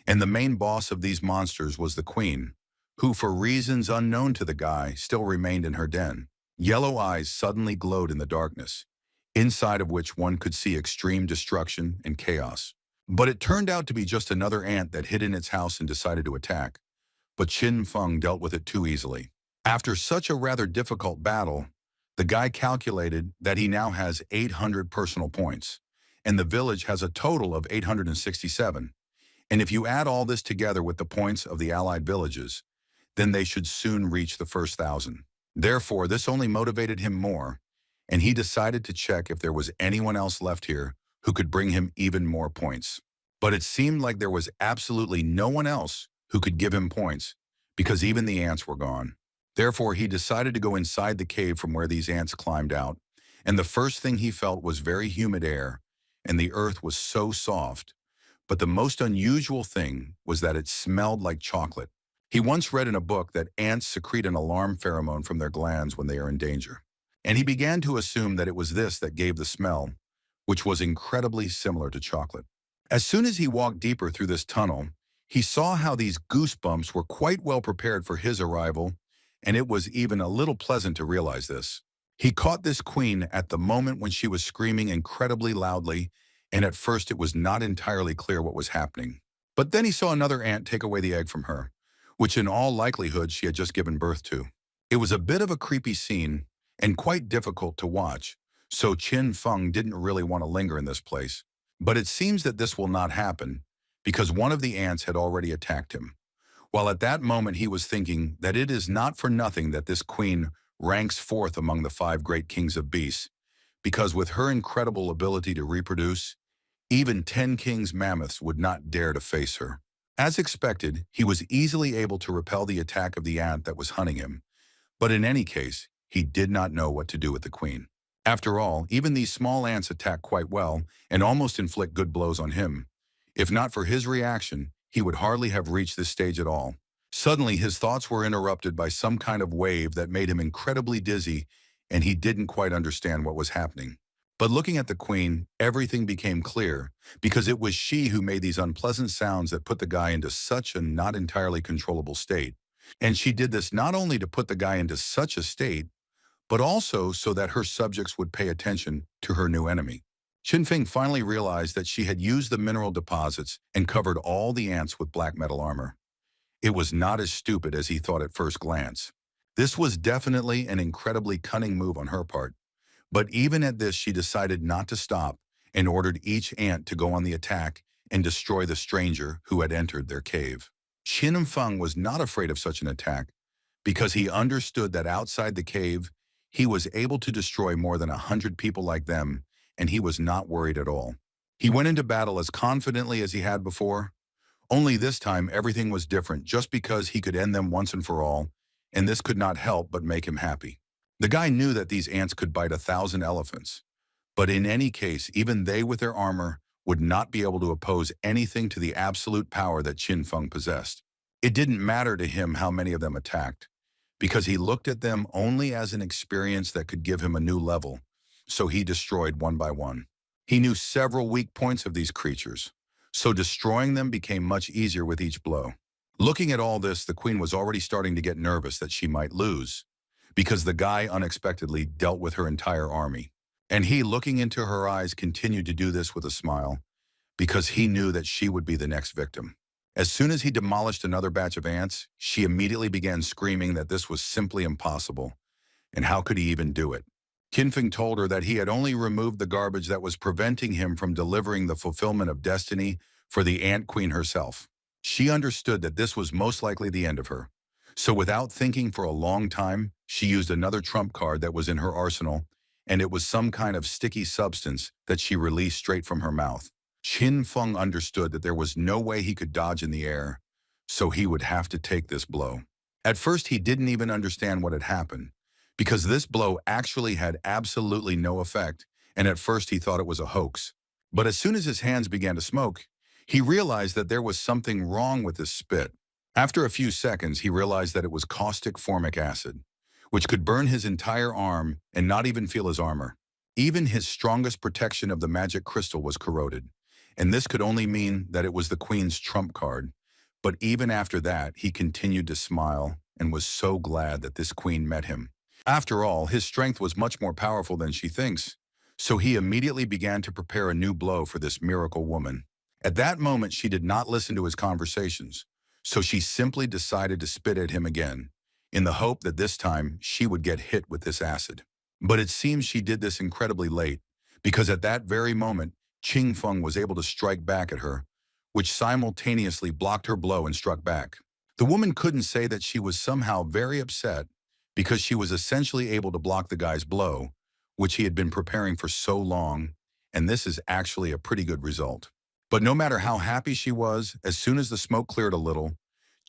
A: and the main boss of these monsters was the queen, who for reasons unknown to the guy still remained in her den. Yellow eyes suddenly glowed in the darkness, inside of which one could see extreme destruction and chaos. But it turned out to be just another ant that hid in its house and decided to attack. But Qin Feng dealt with it too easily. After such a rather difficult battle, the guy calculated that he now has 800 personal points, and the village has a total of 867. And if you add all this together with the points of the allied villages, then they should soon reach the first 1,000. Therefore, this only motivated him more, and he decided to check if there was anyone else left here who could bring him even more points. But it seemed like there was absolutely no one else who could give him points, because even the ants were gone. Therefore, he decided to go inside the cave from where these ants climbed out, and the first thing he felt was very humid air, and the earth was so soft. But the most unusual thing was that it smelled like chocolate. He once read in a book that ants secrete an alarm pheromone from their glands when they are in danger, and he began to assume that it was this that gave the smell, which was incredibly similar to chocolate. As soon as he walked deeper through this tunnel, he saw how these goosebumps were quite well prepared for his arrival, and it was even a little pleasant to realize this. He caught this queen at the moment when she was screaming incredibly loudly, and at first it was not entirely clear what was happening. But then he saw another ant take away the egg from her, which in all likelihood she had just given birth to. It was a bit of a creepy scene, and quite difficult to watch, so Qin Feng didn't really want to linger in this place. But it seems that this will not happen, because one of the ants had already attacked him. While at that moment he was thinking that it is not for nothing that this queen ranks fourth among the 5 great kings of beasts, because with her incredible ability to reproduce, even 10 kings mammoths would not dare to face her. As expected, he was easily able to repel the attack of the ant that was hunting him, but in any case, he did not know what to do with the queen. After all, even these small ants attack quite well and almost inflict good blows on him. If not for his reaction, he would hardly have reached this stage at all. Suddenly, his thoughts were interrupted by some kind of wave that made him incredibly dizzy, and he didn't quite understand what was happening. But looking at the queen, everything became clear, because it was she who made these unpleasant sounds that put the guy into such a not entirely controllable state. And she did this not only to put the guy into such a state, but also so that her subjects would pay attention to her new enemy. Qin Feng finally realized that she had used the mineral deposits and covered all the ants with black metal armor. It was not as stupid as he thought at first glance. This was definitely an incredibly cunning move on her part. But even at this, she decided not to stop and ordered each ant to go on the attack and destroy the stranger who had entered their cave. Qin Feng was not afraid of such an attack because he understood that outside the cave, he was able to destroy more than 100 people like them, and he was not worried at all. He went into battle as confidently as he had before, only this time everything was different just because he could end them once and for all, and this could not help but make him happy. The guy knew that these ants could bite 1,000 elephants, but in any case, even they with their armor would not be able to oppose anything to the absolute power that Qin Feng possessed. It didn't matter to him how many of them attacked, because he looked at them only as an experience that could give him a new level, so he destroyed one by one. He knew several weak points of these creatures, so destroying them became much easier with each blow. Looking at all this, the queen was already starting to get nervous that she might lose, because the guy unexpectedly dealt with her entire army. And he, looking into her eyes, continued to do this with a smile, because he knew that she would be the next victim. As soon as he demolished another batch of ants, she immediately began screaming that this was simply impossible, and how could he even do it? Qin Feng told her that he had only removed the garbage that was preventing him from delivering the fulfillment of destiny for the Ant Queen herself. She understood that this was most likely the end of her. So without thinking for a long time, she used another trump card that was in her arsenal, and it was some kind of sticky substance that she released straight from her mouth. Qin Feng understood that there was no way he could dodge in the air, so he would have to take this blow. At first, he didn't even understand what had happened, because this blow actually had absolutely no effect, and at first he thought it was a hoax. But as soon as his hands began to smoke, he realized that there was something wrong with his spit. After a few seconds, he realized that it was caustic formic acid, which could burn his entire arm and not even feel his armor. Even his strongest protection of the magic crystal was corroded, and this could only mean that it was the queen's trump card. But even after that, he continued to smile and was so glad that this queen met him. After all, his strength was much more powerful than she thinks, so he immediately began to prepare a new blow for this miracle woman. At that moment, she did not listen to his conversations, so she simply decided to spit at him again, in the hope that this time she would get hit with this acid. But it seems she did this incredibly late, because at that very moment, Qing Feng was able to strike back at her, which simultaneously blocked her blow and struck back. The woman couldn't say that she was somehow very upset, because she was essentially able to block the guy's blow, which he had been preparing for so long, and this is actually a pretty good result. But no matter how happy she was, as soon as the smoke cleared a little,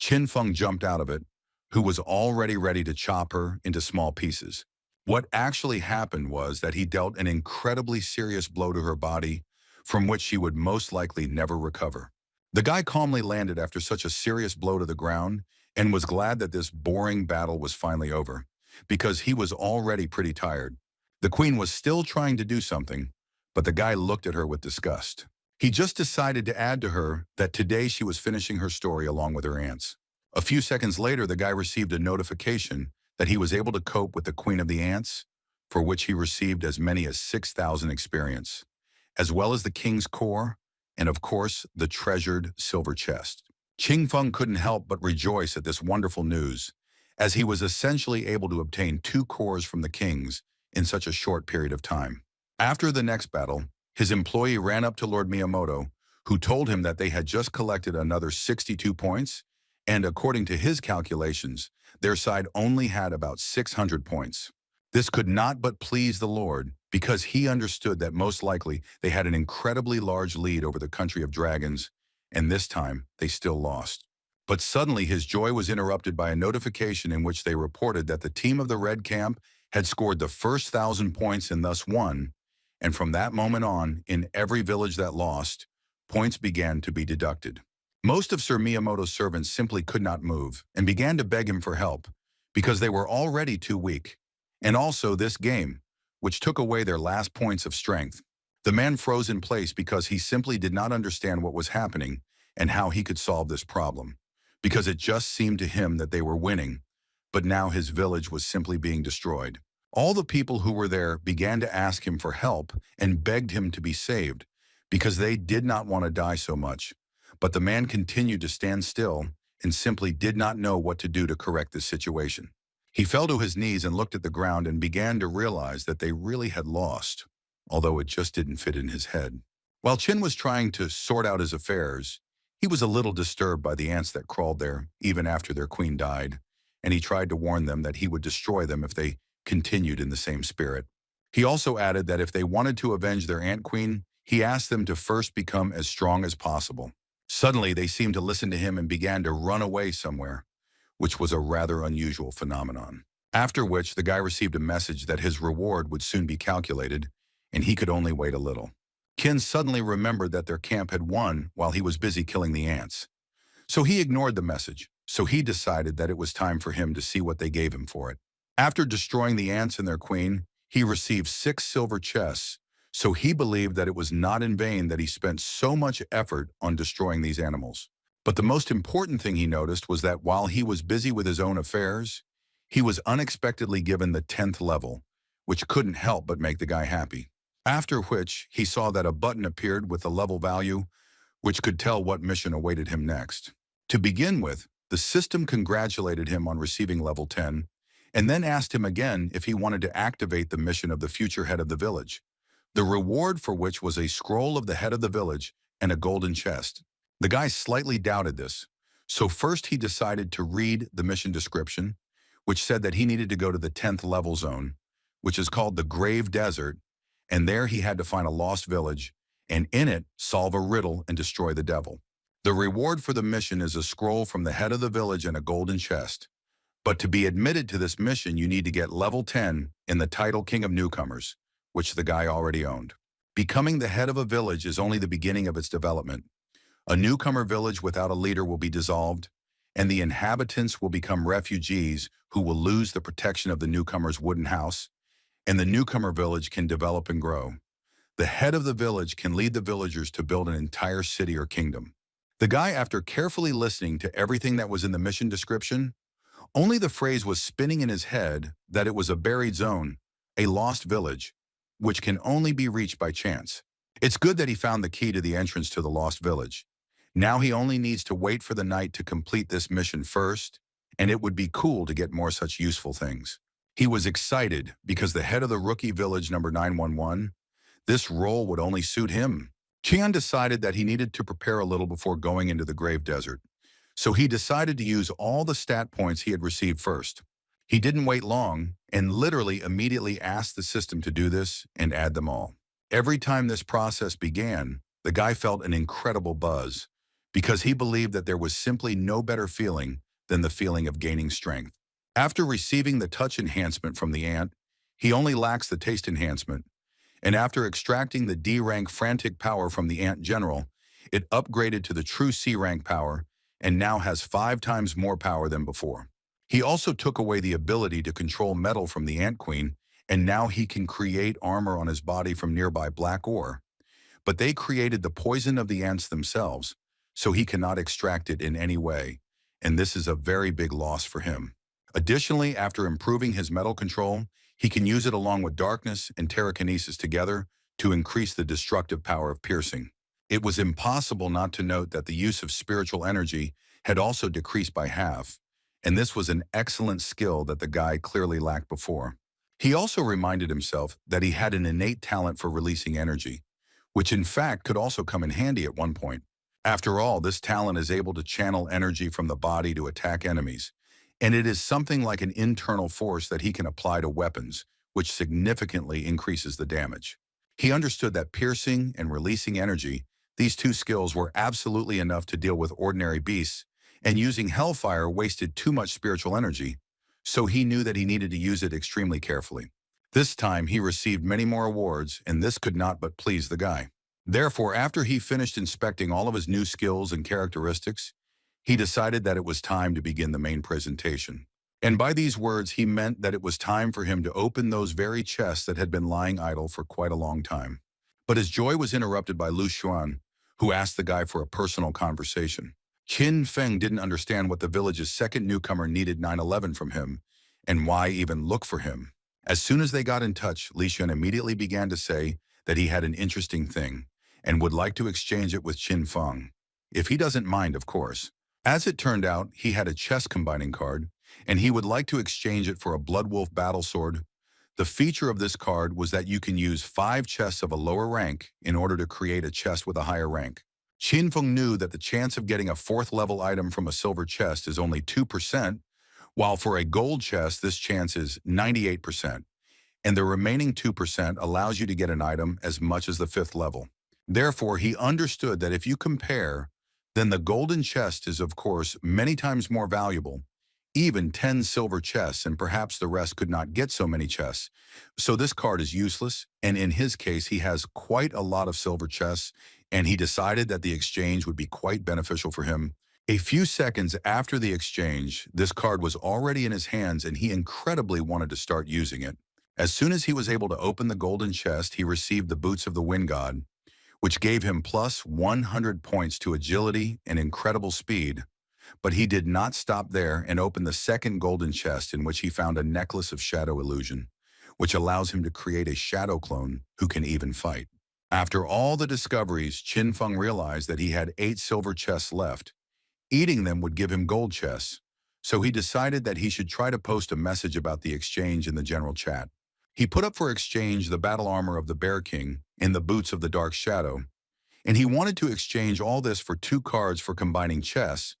A: Qin Feng jumped out of it, who was already ready to chop her into small pieces. What actually happened was that he dealt an incredibly serious blow to her body, from which she would most likely never recover. The guy calmly landed after such a serious blow to the ground and was glad that this boring battle was finally over, because he was already pretty tired. The queen was still trying to do something, but the guy looked at her with disgust. He just decided to add to her that today she was finishing her story along with her ants. A few seconds later, the guy received a notification that he was able to cope with the Queen of the Ants, for which he received as many as 6,000 experience, as well as the King's Core, and of course, the treasured silver chest. Qing Feng couldn't help but rejoice at this wonderful news, as he was essentially able to obtain 2 cores from the kings in such a short period of time. After the next battle, his employee ran up to Lord Miyamoto, who told him that they had just collected another 62 points, and according to his calculations, their side only had about 600 points. This could not but please the Lord, because he understood that most likely they had an incredibly large lead over the country of dragons, and this time they still lost. But suddenly his joy was interrupted by a notification in which they reported that the team of the Red Camp had scored the first 1,000 points and thus won, and from that moment on, in every village that lost, points began to be deducted. Most of Sir Miyamoto's servants simply could not move and began to beg him for help, because they were already too weak. And also this game, which took away their last points of strength. The man froze in place because he simply did not understand what was happening and how he could solve this problem, because it just seemed to him that they were winning, but now his village was simply being destroyed. All the people who were there began to ask him for help and begged him to be saved, because they did not want to die so much. But the man continued to stand still and simply did not know what to do to correct this situation. He fell to his knees and looked at the ground and began to realize that they really had lost, although it just didn't fit in his head. While Chin was trying to sort out his affairs, he was a little disturbed by the ants that crawled there even after their queen died, and he tried to warn them that he would destroy them if they continued in the same spirit. He also added that if they wanted to avenge their ant queen, he asked them to first become as strong as possible. Suddenly, they seemed to listen to him and began to run away somewhere, which was a rather unusual phenomenon. After which, the guy received a message that his reward would soon be calculated, and he could only wait a little. Kin suddenly remembered that their camp had won while he was busy killing the ants. So he ignored the message, so he decided that it was time for him to see what they gave him for it. After destroying the ants and their queen, he received 6 silver chests, so he believed that it was not in vain that he spent so much effort on destroying these animals. But the most important thing he noticed was that while he was busy with his own affairs, he was unexpectedly given the 10th level, which couldn't help but make the guy happy. After which, he saw that a button appeared with a level value, which could tell what mission awaited him next. To begin with, the system congratulated him on receiving level 10, and then asked him again if he wanted to activate the mission of the future head of the village, the reward for which was a scroll of the head of the village and a golden chest. The guy slightly doubted this, so first he decided to read the mission description, which said that he needed to go to the 10th level zone, which is called the Grave Desert, and there he had to find a lost village and in it, solve a riddle and destroy the devil. The reward for the mission is a scroll from the head of the village and a golden chest. But to be admitted to this mission, you need to get level 10 in the title King of Newcomers, which the guy already owned. Becoming the head of a village is only the beginning of its development. A newcomer village without a leader will be dissolved, and the inhabitants will become refugees who will lose the protection of the newcomer's wooden house, and the newcomer village can develop and grow. The head of the village can lead the villagers to build an entire city or kingdom. The guy, after carefully listening to everything that was in the mission description, only the phrase was spinning in his head that it was a buried zone, a lost village, which can only be reached by chance. It's good that he found the key to the entrance to the lost village. Now he only needs to wait for the night to complete this mission first, and it would be cool to get more such useful things. He was excited because the head of the rookie village number 911, this role would only suit him. Chian decided that he needed to prepare a little before going into the grave desert. So he decided to use all the stat points he had received first. He didn't wait long and literally immediately asked the system to do this and add them all. Every time this process began, the guy felt an incredible buzz because he believed that there was simply no better feeling than the feeling of gaining strength. After receiving the touch enhancement from the ant, he only lacks the taste enhancement. And after extracting the D rank frantic power from the ant general, it upgraded to the true C rank power and now has 5 times more power than before. He also took away the ability to control metal from the ant queen, and now he can create armor on his body from nearby black ore. But they created the poison of the ants themselves, so he cannot extract it in any way, and this is a very big loss for him. Additionally, after improving his metal control, he can use it along with darkness and telekinesis together to increase the destructive power of piercing. It was impossible not to note that the use of spiritual energy had also decreased by half, and this was an excellent skill that the guy clearly lacked before. He also reminded himself that he had an innate talent for releasing energy, which in fact could also come in handy at one point. After all, this talent is able to channel energy from the body to attack enemies, and it is something like an internal force that he can apply to weapons, which significantly increases the damage. He understood that piercing and releasing energy, these two skills were absolutely enough to deal with ordinary beasts, and using hellfire wasted too much spiritual energy, so he knew that he needed to use it extremely carefully. This time he received many more awards, and this could not but please the guy. Therefore, after he finished inspecting all of his new skills and characteristics, he decided that it was time to begin the main presentation. And by these words, he meant that it was time for him to open those very chests that had been lying idle for quite a long time. But his joy was interrupted by Lu Xuan, who asked the guy for a personal conversation. Qin Feng didn't understand what the village's second newcomer needed 911 from him, and why even look for him. As soon as they got in touch, Li Xuan immediately began to say that he had an interesting thing, and would like to exchange it with Qin Feng. If he doesn't mind, of course. As it turned out, he had a chest combining card, and he would like to exchange it for a Blood Wolf battle sword. The feature of this card was that you can use 5 chests of a lower rank in order to create a chest with a higher rank. Qin Feng knew that the chance of getting a 4th level item from a silver chest is only 2%, while for a gold chest this chance is 98%, and the remaining 2% allows you to get an item as much as the 5th level. Therefore, he understood that if you compare, then the golden chest is of course many times more valuable, even 10 silver chests, and perhaps the rest could not get so many chests. So this card is useless, and in his case he has quite a lot of silver chests, and he decided that the exchange would be quite beneficial for him. A few seconds after the exchange, this card was already in his hands and he incredibly wanted to start using it. As soon as he was able to open the golden chest, he received the Boots of the Wind God, which gave him plus 100 points to agility and incredible speed. But he did not stop there and opened the second golden chest, in which he found a necklace of shadow illusion, which allows him to create a shadow clone who can even fight. After all the discoveries, Qin Feng realized that he had 8 silver chests left. Eating them would give him gold chests, so he decided that he should try to post a message about the exchange in the general chat. He put up for exchange the battle armor of the Bear King and the boots of the Dark Shadow, and he wanted to exchange all this for 2 cards for combining chests.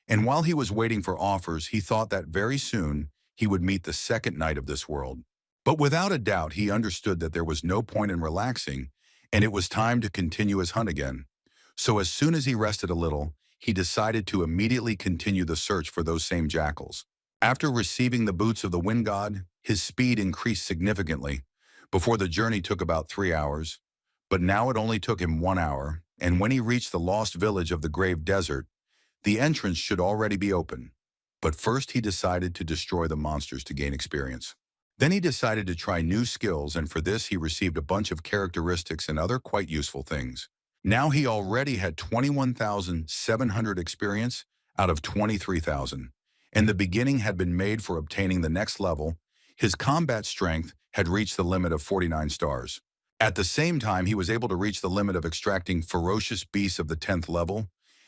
A: And while he was waiting for offers, he thought that very soon he would meet the second knight of this world. But without a doubt, he understood that there was no point in relaxing, and it was time to continue his hunt again. So as soon as he rested a little, he decided to immediately continue the search for those same jackals. After receiving the boots of the wind god, his speed increased significantly. Before the journey took about 3 hours, but now it only took him 1 hour, and when he reached the lost village of the Grave Desert, the entrance should already be open. But first he decided to destroy the monsters to gain experience. Then he decided to try new skills, and for this he received a bunch of characteristics and other quite useful things. Now he already had 21,700 experience out of 23,000, and the beginning had been made for obtaining the next level. His combat strength had reached the limit of 49 stars. At the same time, he was able to reach the limit of extracting ferocious beasts of the 10th level,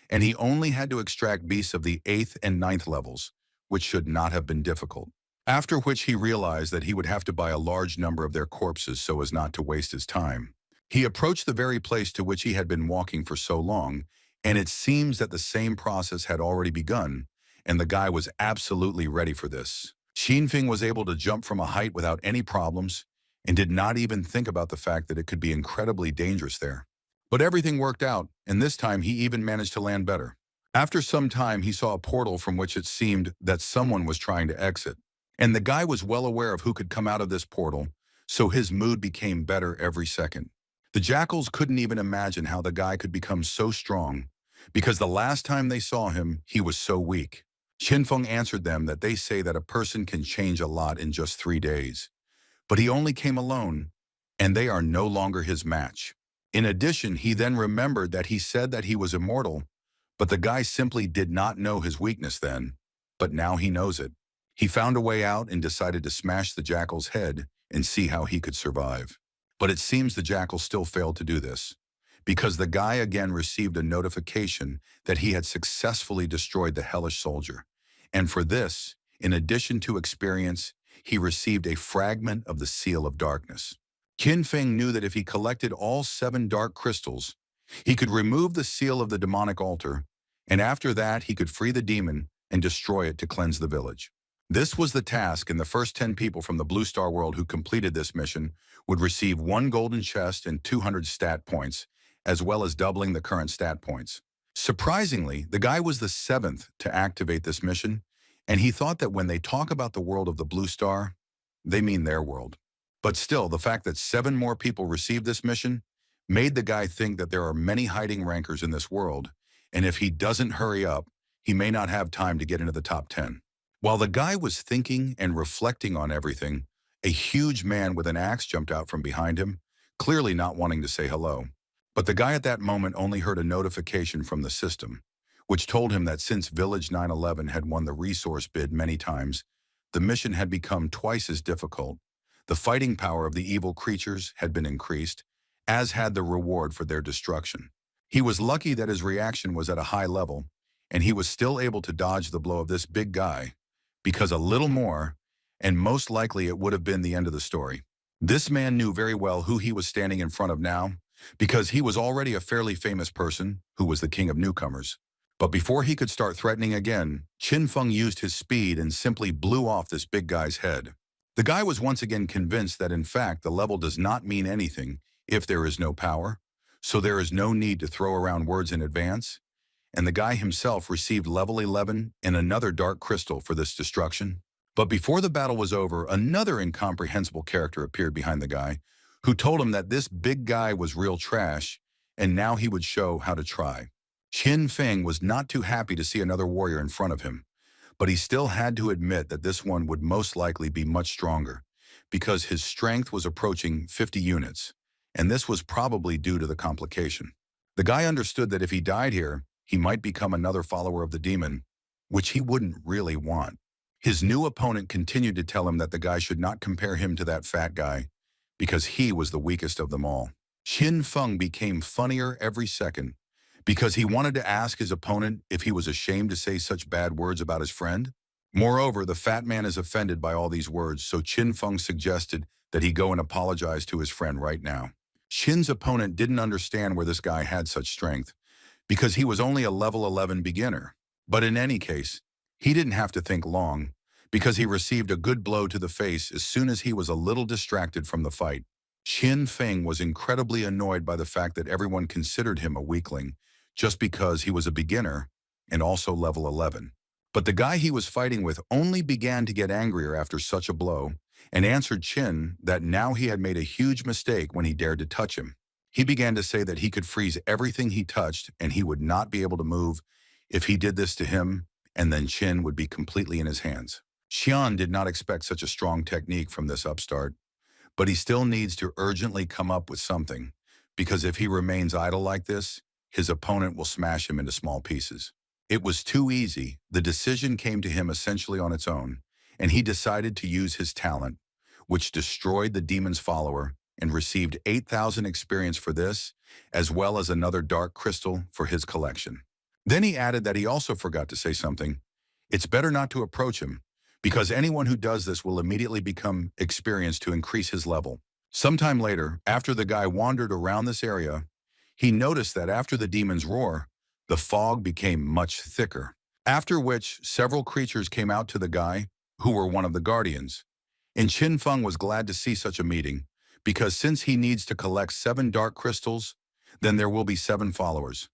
A: and he only had to extract beasts of the 8th and 9th levels, which should not have been difficult. After which he realized that he would have to buy a large number of their corpses so as not to waste his time. He approached the very place to which he had been walking for so long, and it seems that the same process had already begun, and the guy was absolutely ready for this. Xinfeng was able to jump from a height without any problems, and did not even think about the fact that it could be incredibly dangerous there. But everything worked out, and this time he even managed to land better. After some time, he saw a portal from which it seemed that someone was trying to exit. And the guy was well aware of who could come out of this portal, so his mood became better every second. The jackals couldn't even imagine how the guy could become so strong, because the last time they saw him, he was so weak. Xinfeng answered them that they say that a person can change a lot in just 3 days. But he only came alone, and they are no longer his match. In addition, he then remembered that he said that he was immortal, but the guy simply did not know his weakness then, but now he knows it. He found a way out and decided to smash the jackal's head and see how he could survive. But it seems the jackal still failed to do this, because the guy again received a notification that he had successfully destroyed the hellish soldier. And for this, in addition to experience, he received a fragment of the Seal of Darkness. Qinfeng knew that if he collected all 7 dark crystals, he could remove the seal of the demonic altar, and after that he could free the demon and destroy it to cleanse the village. This was the task, and the first 10 people from the Blue Star world who completed this mission would receive 1 golden chest and 200 stat points, as well as doubling the current stat points. Surprisingly, the guy was the 7th to activate this mission, and he thought that when they talk about the world of the Blue Star, they mean their world. But still, the fact that 7 more people received this mission made the guy think that there are many hiding rankers in this world, and if he doesn't hurry up, he may not have time to get into the top 10. While the guy was thinking and reflecting on everything, a huge man with an axe jumped out from behind him, clearly not wanting to say hello. But the guy at that moment only heard a notification from the system, which told him that since Village 911 had won the resource bid many times, the mission had become twice as difficult. The fighting power of the evil creatures had been increased, as had the reward for their destruction. He was lucky that his reaction was at a high level, and he was still able to dodge the blow of this big guy, because a little more, and most likely it would have been the end of the story. This man knew very well who he was standing in front of now, because he was already a fairly famous person who was the king of newcomers. But before he could start threatening again, Qinfeng used his speed and simply blew off this big guy's head. The guy was once again convinced that in fact the level does not mean anything if there is no power, so there is no need to throw around words in advance, and the guy himself received level 11 and another dark crystal for this destruction. But before the battle was over, another incomprehensible character appeared behind the guy, who told him that this big guy was real trash, and now he would show how to try. Qinfeng was not too happy to see another warrior in front of him, but he still had to admit that this one would most likely be much stronger, because his strength was approaching 50 units, and this was probably due to the complication. The guy understood that if he died here, he might become another follower of the demon, which he wouldn't really want. His new opponent continued to tell him that the guy should not compare him to that fat guy, because he was the weakest of them all. Qinfeng became funnier every second, because he wanted to ask his opponent if he was ashamed to say such bad words about his friend. Moreover, the fat man is offended by all these words, so Qinfeng suggested that he go and apologize to his friend right now. Qin's opponent didn't understand where this guy had such strength, because he was only a level 11 beginner. But in any case, he didn't have to think long, because he received a good blow to the face as soon as he was a little distracted from the fight. Qian Feng was incredibly annoyed by the fact that everyone considered him a weakling just because he was a beginner and also level 11. But the guy he was fighting with only began to get angrier after such a blow and answered Qin that now he had made a huge mistake when he dared to touch him. He began to say that he could freeze everything he touched and he would not be able to move if he did this to him, and then Qin would be completely in his hands. Xian did not expect such a strong technique from this upstart, but he still needs to urgently come up with something, because if he remains idle like this, his opponent will smash him into small pieces. It was too easy. The decision came to him essentially on its own, and he decided to use his talent, which destroyed the demon's follower and received 8,000 experience for this, as well as another dark crystal for his collection. Then he added that he also forgot to say something. It's better not to approach him, because anyone who does this will immediately become experienced to increase his level. Sometime later, after the guy wandered around this area, he noticed that after the demon's roar, the fog became much thicker, after which several creatures came out to the guy, who were one of the guardians. And Qin Feng was glad to see such a meeting, because since he needs to collect 7 dark crystals, then there will be 7 followers.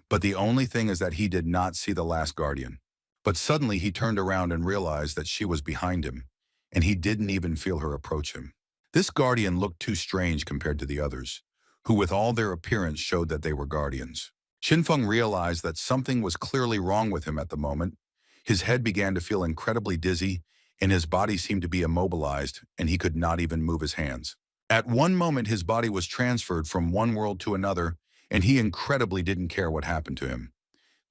A: But the only thing is that he did not see the last guardian. But suddenly he turned around and realized that she was behind him, and he didn't even feel her approach him. This guardian looked too strange compared to the others, who with all their appearance showed that they were guardians. Qinfeng realized that something was clearly wrong with him at the moment. His head began to feel incredibly dizzy, and his body seemed to be immobilized, and he could not even move his hands. At one moment, his body was transferred from one world to another, and he incredibly didn't care what happened to him.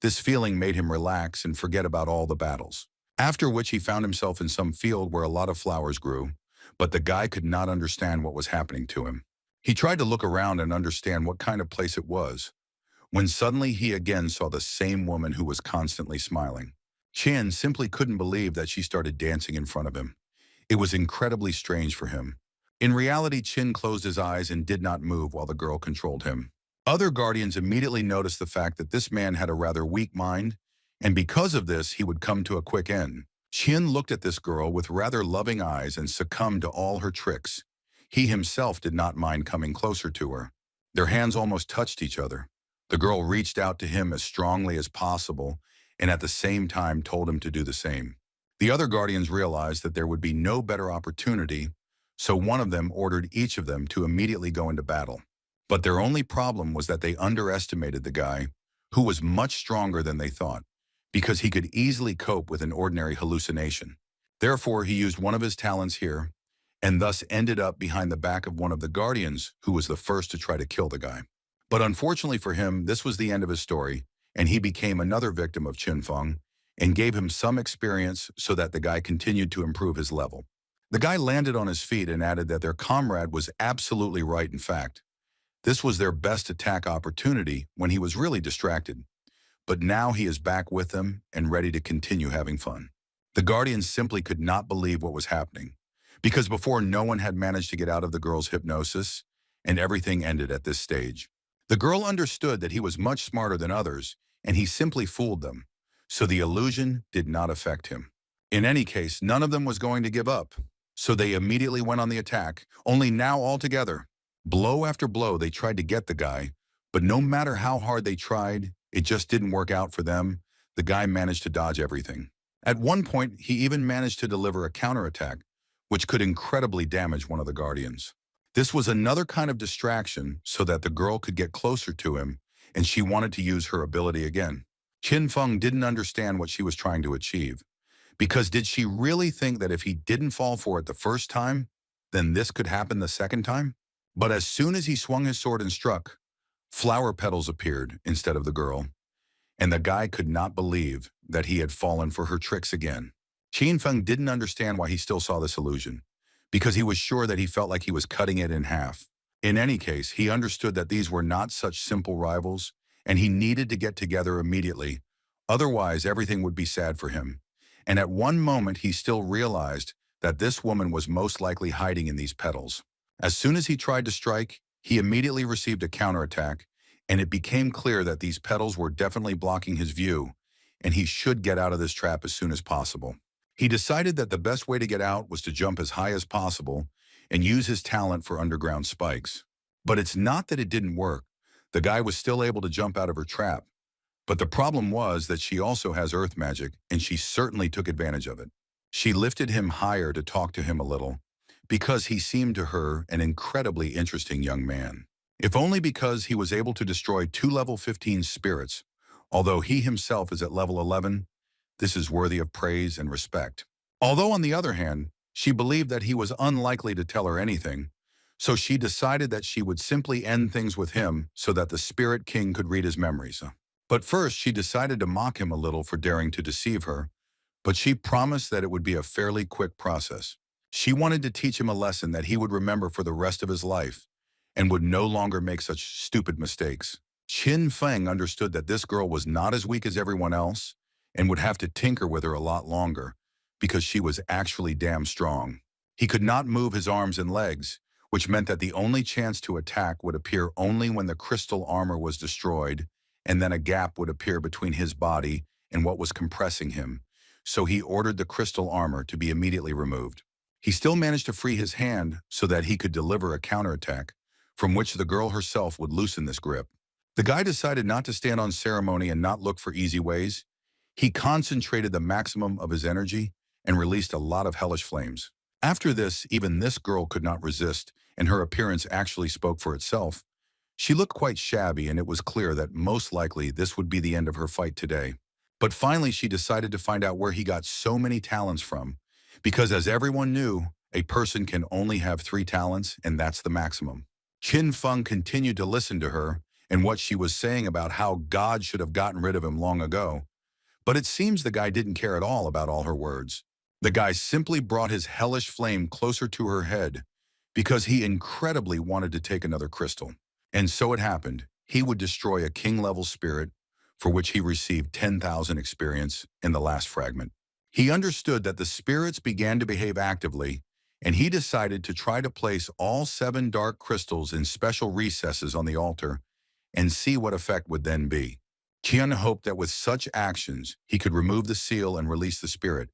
A: This feeling made him relax and forget about all the battles. After which he found himself in some field where a lot of flowers grew, but the guy could not understand what was happening to him. He tried to look around and understand what kind of place it was, when suddenly he again saw the same woman who was constantly smiling. Qian simply couldn't believe that she started dancing in front of him. It was incredibly strange for him. In reality, Qin closed his eyes and did not move while the girl controlled him. Other guardians immediately noticed the fact that this man had a rather weak mind, and because of this, he would come to a quick end. Qian looked at this girl with rather loving eyes and succumbed to all her tricks. He himself did not mind coming closer to her. Their hands almost touched each other. The girl reached out to him as strongly as possible and at the same time told him to do the same. The other guardians realized that there would be no better opportunity, so one of them ordered each of them to immediately go into battle. But their only problem was that they underestimated the guy, who was much stronger than they thought, because he could easily cope with an ordinary hallucination. Therefore, he used one of his talents here, and thus ended up behind the back of one of the guardians, who was the first to try to kill the guy. But unfortunately for him, this was the end of his story, and he became another victim of Qinfeng and gave him some experience so that the guy continued to improve his level. The guy landed on his feet and added that their comrade was absolutely right. In fact, this was their best attack opportunity when he was really distracted. But now he is back with them and ready to continue having fun. The guardians simply could not believe what was happening, because before no one had managed to get out of the girl's hypnosis, and everything ended at this stage. The girl understood that he was much smarter than others, and he simply fooled them, so the illusion did not affect him. In any case, none of them was going to give up, so they immediately went on the attack, only now all together. Blow after blow, they tried to get the guy, but no matter how hard they tried, it just didn't work out for them. The guy managed to dodge everything. At one point, he even managed to deliver a counterattack, which could incredibly damage one of the guardians. This was another kind of distraction so that the girl could get closer to him, and she wanted to use her ability again. Qin Feng didn't understand what she was trying to achieve, because did she really think that if he didn't fall for it the first time, then this could happen the second time? But as soon as he swung his sword and struck, flower petals appeared instead of the girl, and the guy could not believe that he had fallen for her tricks again. Qin Feng didn't understand why he still saw this illusion, because he was sure that he felt like he was cutting it in half. In any case, he understood that these were not such simple rivals, and he needed to get together immediately. Otherwise, everything would be sad for him. And at one moment, he still realized that this woman was most likely hiding in these petals. As soon as he tried to strike, he immediately received a counterattack, and it became clear that these petals were definitely blocking his view, and he should get out of this trap as soon as possible. He decided that the best way to get out was to jump as high as possible, and use his talent for underground spikes. But it's not that it didn't work. The guy was still able to jump out of her trap. But the problem was that she also has earth magic, and she certainly took advantage of it. She lifted him higher to talk to him a little, because he seemed to her an incredibly interesting young man. If only because he was able to destroy two level 15 spirits, although he himself is at level 11, this is worthy of praise and respect. Although on the other hand, she believed that he was unlikely to tell her anything, so she decided that she would simply end things with him so that the Spirit King could read his memories. But first, she decided to mock him a little for daring to deceive her, but she promised that it would be a fairly quick process. She wanted to teach him a lesson that he would remember for the rest of his life and would no longer make such stupid mistakes. Qin Feng understood that this girl was not as weak as everyone else and would have to tinker with her a lot longer because she was actually damn strong. He could not move his arms and legs, which meant that the only chance to attack would appear only when the crystal armor was destroyed, and then a gap would appear between his body and what was compressing him, so he ordered the crystal armor to be immediately removed. He still managed to free his hand so that he could deliver a counterattack, from which the girl herself would loosen this grip. The guy decided not to stand on ceremony and not look for easy ways. He concentrated the maximum of his energy and released a lot of hellish flames. After this, even this girl could not resist, and her appearance actually spoke for itself. She looked quite shabby, and it was clear that most likely this would be the end of her fight today. But finally, she decided to find out where he got so many talents from, because as everyone knew, a person can only have 3 talents, and that's the maximum. Qin Feng continued to listen to her and what she was saying about how God should have gotten rid of him long ago, but it seems the guy didn't care at all about all her words. The guy simply brought his hellish flame closer to her head because he incredibly wanted to take another crystal. And so it happened. He would destroy a king-level spirit, for which he received 10,000 experience in the last fragment. He understood that the spirits began to behave actively, and he decided to try to place all 7 dark crystals in special recesses on the altar and see what effect would then be. Qian hoped that with such actions, he could remove the seal and release the spirit,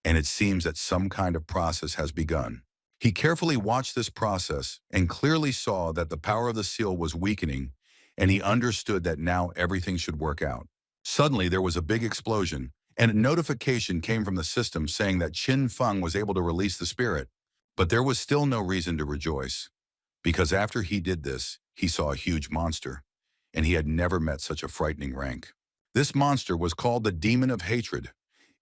A: and it seems that some kind of process has begun. He carefully watched this process and clearly saw that the power of the seal was weakening, and he understood that now everything should work out. Suddenly, there was a big explosion, and a notification came from the system saying that Qin Feng was able to release the spirit. But there was still no reason to rejoice, because after he did this, he saw a huge monster, and he had never met such a frightening rank. This monster was called the Demon of Hatred.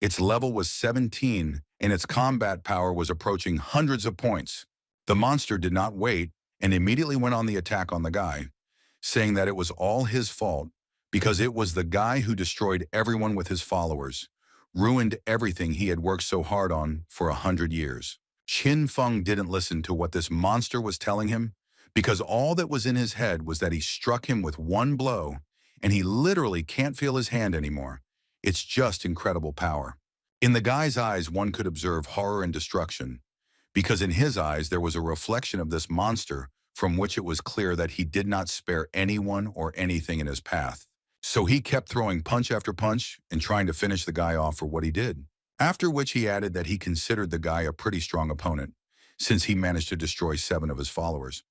A: Its level was 17, and its combat power was approaching hundreds of points. The monster did not wait and immediately went on the attack on the guy, saying that it was all his fault because it was the guy who destroyed everyone with his followers, ruined everything he had worked so hard on for 100 years. Qin Feng didn't listen to what this monster was telling him because all that was in his head was that he struck him with one blow and he literally can't feel his hand anymore. It's just incredible power. In the guy's eyes, one could observe horror and destruction, because in his eyes there was a reflection of this monster from which it was clear that he did not spare anyone or anything in his path. So he kept throwing punch after punch and trying to finish the guy off for what he did. After which he added that he considered the guy a pretty strong opponent, since he managed to destroy 7 of his followers.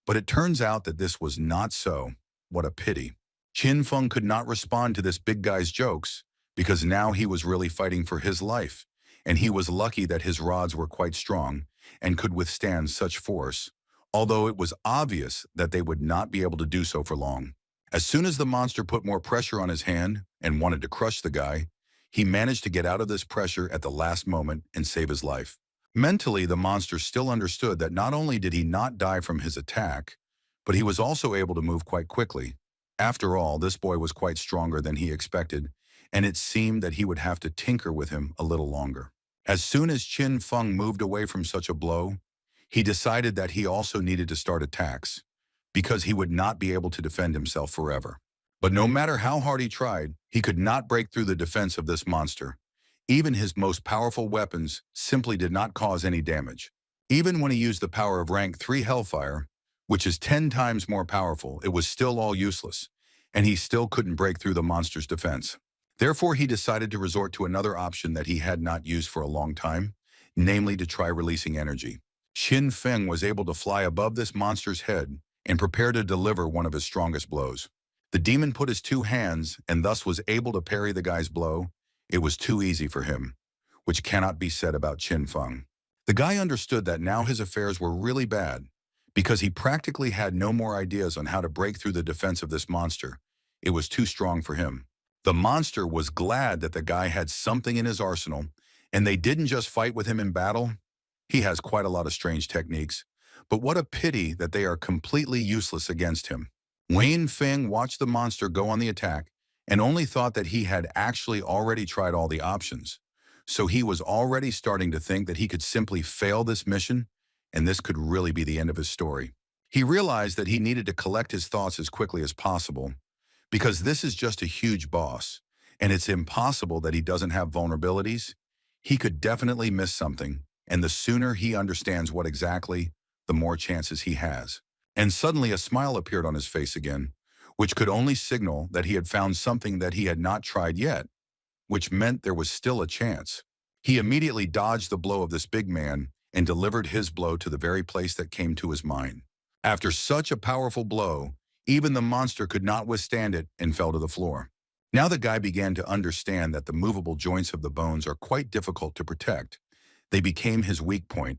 A: But it turns out that this was not so. What a pity. Qin Feng could not respond to this big guy's jokes, because now he was really fighting for his life, and he was lucky that his rods were quite strong and could withstand such force, although it was obvious that they would not be able to do so for long. As soon as the monster put more pressure on his hand and wanted to crush the guy, he managed to get out of this pressure at the last moment and save his life. Mentally, the monster still understood that not only did he not die from his attack, but he was also able to move quite quickly. After all, this boy was quite stronger than he expected, and it seemed that he would have to tinker with him a little longer. As soon as Qin Feng moved away from such a blow, he decided that he also needed to start attacks, because he would not be able to defend himself forever. But no matter how hard he tried, he could not break through the defense of this monster. Even his most powerful weapons simply did not cause any damage. Even when he used the power of rank 3 Hellfire, which is 10 times more powerful, it was still all useless, and he still couldn't break through the monster's defense. Therefore, he decided to resort to another option that he had not used for a long time, namely to try releasing energy. Qin Feng was able to fly above this monster's head and prepare to deliver one of his strongest blows. The demon put his two hands and thus was able to parry the guy's blow. It was too easy for him, which cannot be said about Qin Feng. The guy understood that now his affairs were really bad because he practically had no more ideas on how to break through the defense of this monster. It was too strong for him. The monster was glad that the guy had something in his arsenal, and they didn't just fight with him in battle. He has quite a lot of strange techniques, but what a pity that they are completely useless against him. Wayne Feng watched the monster go on the attack and only thought that he had actually already tried all the options. So he was already starting to think that he could simply fail this mission, and this could really be the end of his story. He realized that he needed to collect his thoughts as quickly as possible, because this is just a huge boss, and it's impossible that he doesn't have vulnerabilities. He could definitely miss something, and the sooner he understands what exactly, the more chances he has. And suddenly a smile appeared on his face again, which could only signal that he had found something that he had not tried yet, which meant there was still a chance. He immediately dodged the blow of this big man and delivered his blow to the very place that came to his mind. After such a powerful blow, even the monster could not withstand it and fell to the floor. Now the guy began to understand that the movable joints of the bones are quite difficult to protect. They became his weak point,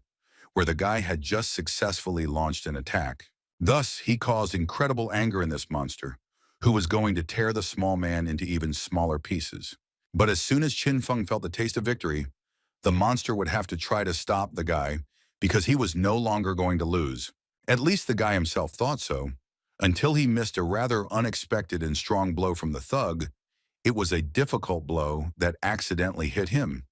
A: where the guy had just successfully launched an attack. Thus, he caused incredible anger in this monster, who was going to tear the small man into even smaller pieces. But as soon as Qin Feng felt the taste of victory, the monster would have to try to stop the guy because he was no longer going to lose. At least the guy himself thought so, until he missed a rather unexpected and strong blow from the thug. It was a difficult blow that accidentally hit him.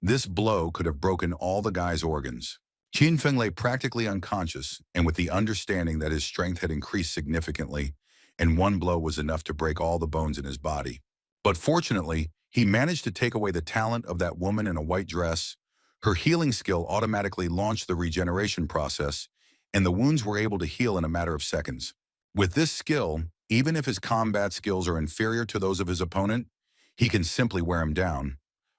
A: This blow could have broken all the guy's organs. Qin Feng lay practically unconscious, and with the understanding that his strength had increased significantly, and one blow was enough to break all the bones in his body. But fortunately, he managed to take away the talent of that woman in a white dress. Her healing skill automatically launched the regeneration process, and the wounds were able to heal in a matter of seconds. With this skill, even if his combat skills are inferior to those of his opponent, he can simply wear him down.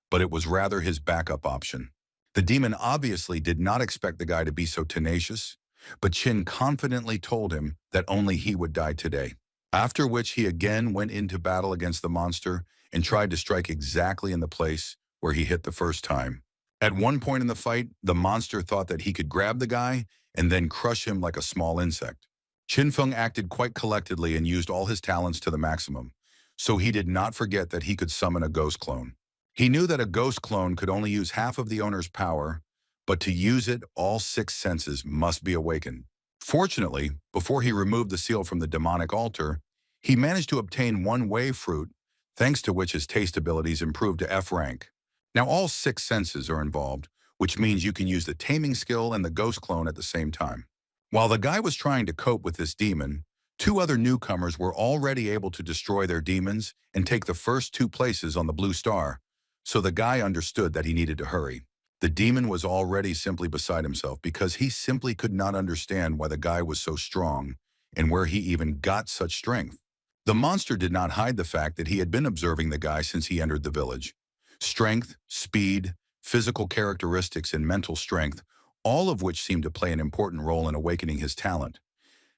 A: But it was rather his backup option. The demon obviously did not expect the guy to be so tenacious, but Qin confidently told him that only he would die today. After which he again went into battle against the monster and tried to strike exactly in the place where he hit the first time. At one point in the fight, the monster thought that he could grab the guy and then crush him like a small insect. Qin Feng acted quite collectedly and used all his talents to the maximum, so he did not forget that he could summon a ghost clone. He knew that a ghost clone could only use half of the owner's power, but to use it, all 6 senses must be awakened. Fortunately, before he removed the seal from the demonic altar, he managed to obtain one wave fruit, thanks to which his taste abilities improved to F rank. Now all 6 senses are involved, which means you can use the taming skill and the ghost clone at the same time. While the guy was trying to cope with this demon, 2 other newcomers were already able to destroy their demons and take the first 2 places on the blue star, so the guy understood that he needed to hurry. The demon was already simply beside himself because he simply could not understand why the guy was so strong and where he even got such strength. The monster did not hide the fact that he had been observing the guy since he entered the village. Strength, speed, physical characteristics, and mental strength, all of which seemed to play an important role in awakening his talent.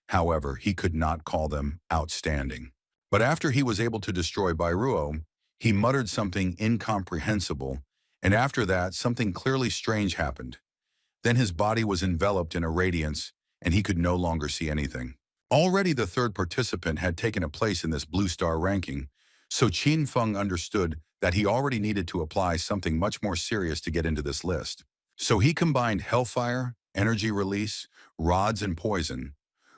A: However, he could not call them outstanding. But after he was able to destroy Bairuo, he muttered something incomprehensible, and after that, something clearly strange happened. Then his body was enveloped in a radiance, and he could no longer see anything. Already the 3rd participant had taken a place in this blue star ranking, so Qin Feng understood that he already needed to apply something much more serious to get into this list. So he combined hellfire, energy release, rods, and poison,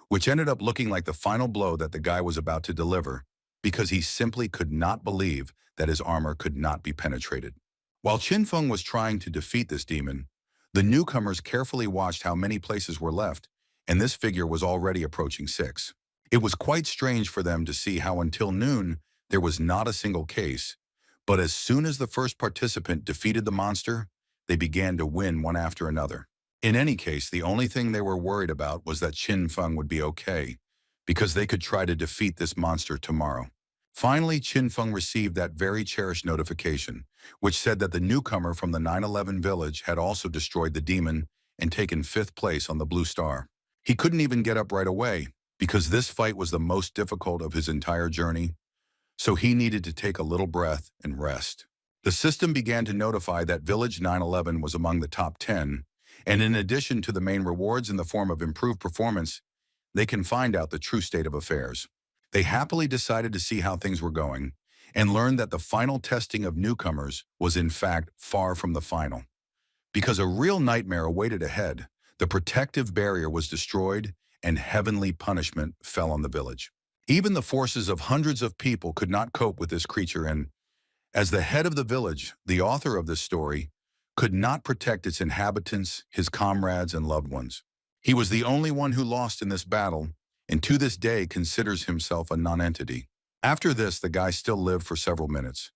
A: which ended up looking like the final blow that the guy was about to deliver, because he simply could not believe that his armor could not be penetrated. While Qin Feng was trying to defeat this demon, the newcomers carefully watched how many places were left, and this figure was already approaching 6. It was quite strange for them to see how until noon there was not a single case, but as soon as the first participant defeated the monster, they began to win one after another. In any case, the only thing they were worried about was that Qin Feng would be okay, because they could try to defeat this monster tomorrow. Finally, Qin Feng received that very cherished notification, which said that the newcomer from the 911 village had also destroyed the demon and taken 5th place on the Blue Star. He couldn't even get up right away because this fight was the most difficult of his entire journey, so he needed to take a little breath and rest. The system began to notify that Village 911 was among the top 10, and in addition to the main rewards in the form of improved performance, they can find out the true state of affairs. They happily decided to see how things were going and learned that the final testing of newcomers was in fact far from the final. Because a real nightmare awaited ahead, the protective barrier was destroyed and heavenly punishment fell on the village. Even the forces of hundreds of people could not cope with this creature, and as the head of the village, the author of this story could not protect its inhabitants, his comrades, and loved ones. He was the only one who lost in this battle, and to this day considers himself a nonentity. After this, the guy still lived for several minutes,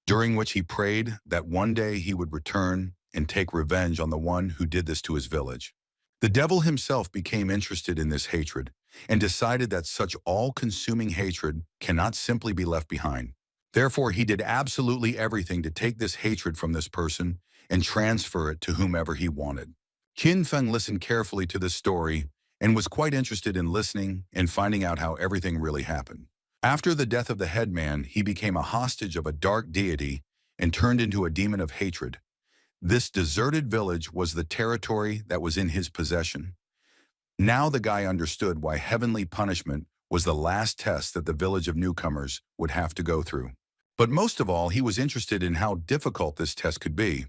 A: during which he prayed that one day he would return and take revenge on the one who did this to his village. The devil himself became interested in this hatred and decided that such all-consuming hatred cannot simply be left behind. Therefore, he did absolutely everything to take this hatred from this person and transfer it to whomever he wanted. Qin Feng listened carefully to this story and was quite interested in listening and finding out how everything really happened. After the death of the headman, he became a hostage of a dark deity and turned into a demon of hatred. This deserted village was the territory that was in his possession. Now the guy understood why heavenly punishment was the last test that the village of newcomers would have to go through. But most of all, he was interested in how difficult this test could be,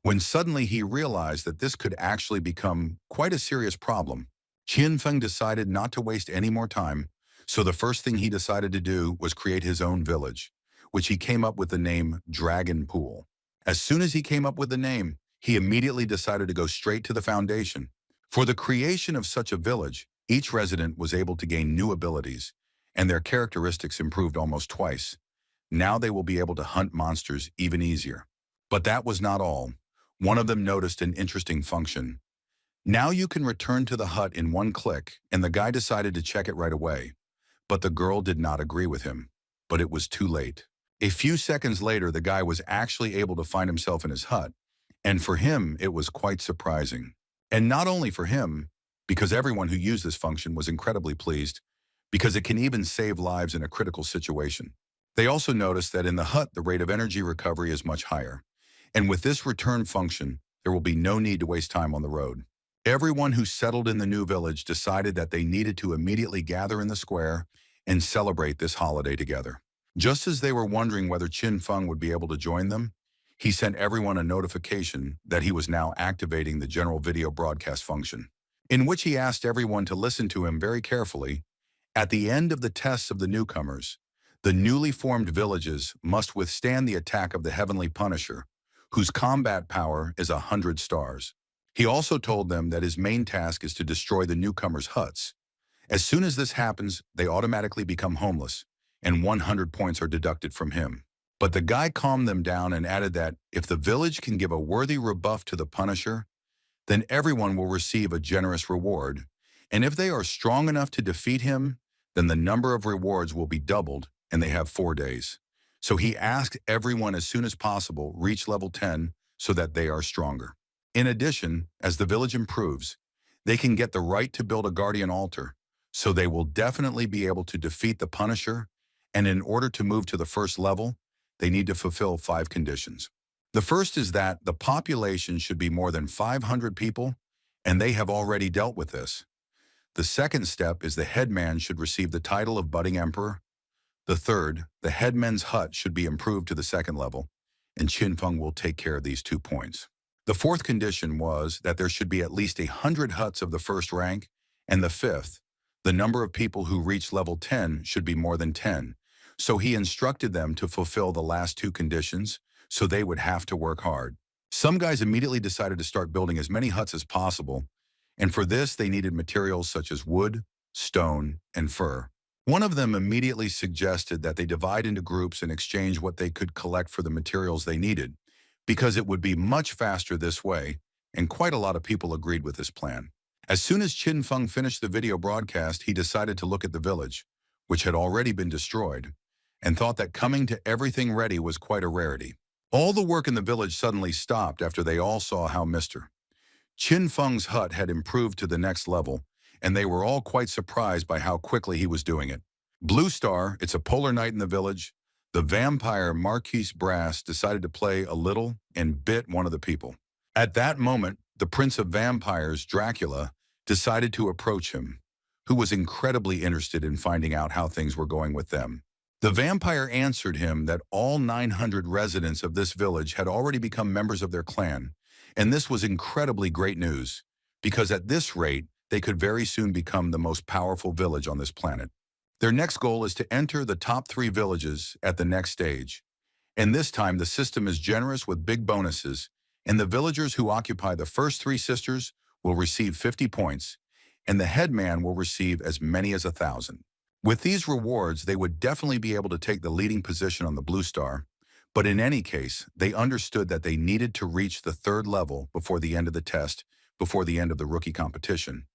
A: when suddenly he realized that this could actually become quite a serious problem. Qin Feng decided not to waste any more time, so the first thing he decided to do was create his own village, which he came up with the name Dragon Pool. As soon as he came up with the name, he immediately decided to go straight to the foundation. For the creation of such a village, each resident was able to gain new abilities, and their characteristics improved almost twice. Now they will be able to hunt monsters even easier. But that was not all. One of them noticed an interesting function. Now you can return to the hut in one click, and the guy decided to check it right away. But the girl did not agree with him. But it was too late. A few seconds later, the guy was actually able to find himself in his hut, and for him, it was quite surprising. And not only for him, because everyone who used this function was incredibly pleased, because it can even save lives in a critical situation. They also noticed that in the hut, the rate of energy recovery is much higher. And with this return function, there will be no need to waste time on the road. Everyone who settled in the new village decided that they needed to immediately gather in the square and celebrate this holiday together. Just as they were wondering whether Qin Feng would be able to join them, he sent everyone a notification that he was now activating the general video broadcast function, in which he asked everyone to listen to him very carefully. At the end of the tests of the newcomers, the newly formed villages must withstand the attack of the Heavenly Punisher, whose combat power is 100 stars. He also told them that his main task is to destroy the newcomers' huts. As soon as this happens, they automatically become homeless, and 100 points are deducted from him. But the guy calmed them down and added that if the village can give a worthy rebuff to the Punisher, then everyone will receive a generous reward, and if they are strong enough to defeat him, then the number of rewards will be doubled, and they have 4 days. So he asked everyone as soon as possible reach level 10 so that they are stronger. In addition, as the village improves, they can get the right to build a guardian altar, so they will definitely be able to defeat the Punisher, and in order to move to the first level, they need to fulfill 5 conditions. The first is that the population should be more than 500 people, and they have already dealt with this. The second step is the headman should receive the title of budding emperor. The third, the headman's hut should be improved to the 2nd level, and Qin Feng will take care of these 2 points. The 4th condition was that there should be at least 100 huts of the 1st rank, and the 5th, the number of people who reach level 10 should be more than 10. So he instructed them to fulfill the last 2 conditions, so they would have to work hard. Some guys immediately decided to start building as many huts as possible, and for this they needed materials such as wood, stone, and fur. One of them immediately suggested that they divide into groups and exchange what they could collect for the materials they needed, because it would be much faster this way, and quite a lot of people agreed with this plan. As soon as Qin Feng finished the video broadcast, he decided to look at the village, which had already been destroyed, and thought that coming to everything ready was quite a rarity. All the work in the village suddenly stopped after they all saw how Mr. Qin Feng's hut had improved to the next level, and they were all quite surprised by how quickly he was doing it. Blue Star, it's a polar night in the village. The vampire Marquise Brass decided to play a little and bit one of the people. At that moment, the Prince of Vampires, Dracula, decided to approach him, who was incredibly interested in finding out how things were going with them. The vampire answered him that all 900 residents of this village had already become members of their clan, and this was incredibly great news, because at this rate, they could very soon become the most powerful village on this planet. Their next goal is to enter the top 3 villages at the next stage. And this time, the system is generous with big bonuses, and the villagers who occupy the first 3 sisters will receive 50 points, and the headman will receive as many as 1,000. With these rewards, they would definitely be able to take the leading position on the Blue Star, but in any case, they understood that they needed to reach the 3rd level before the end of the test, before the end of the rookie competition,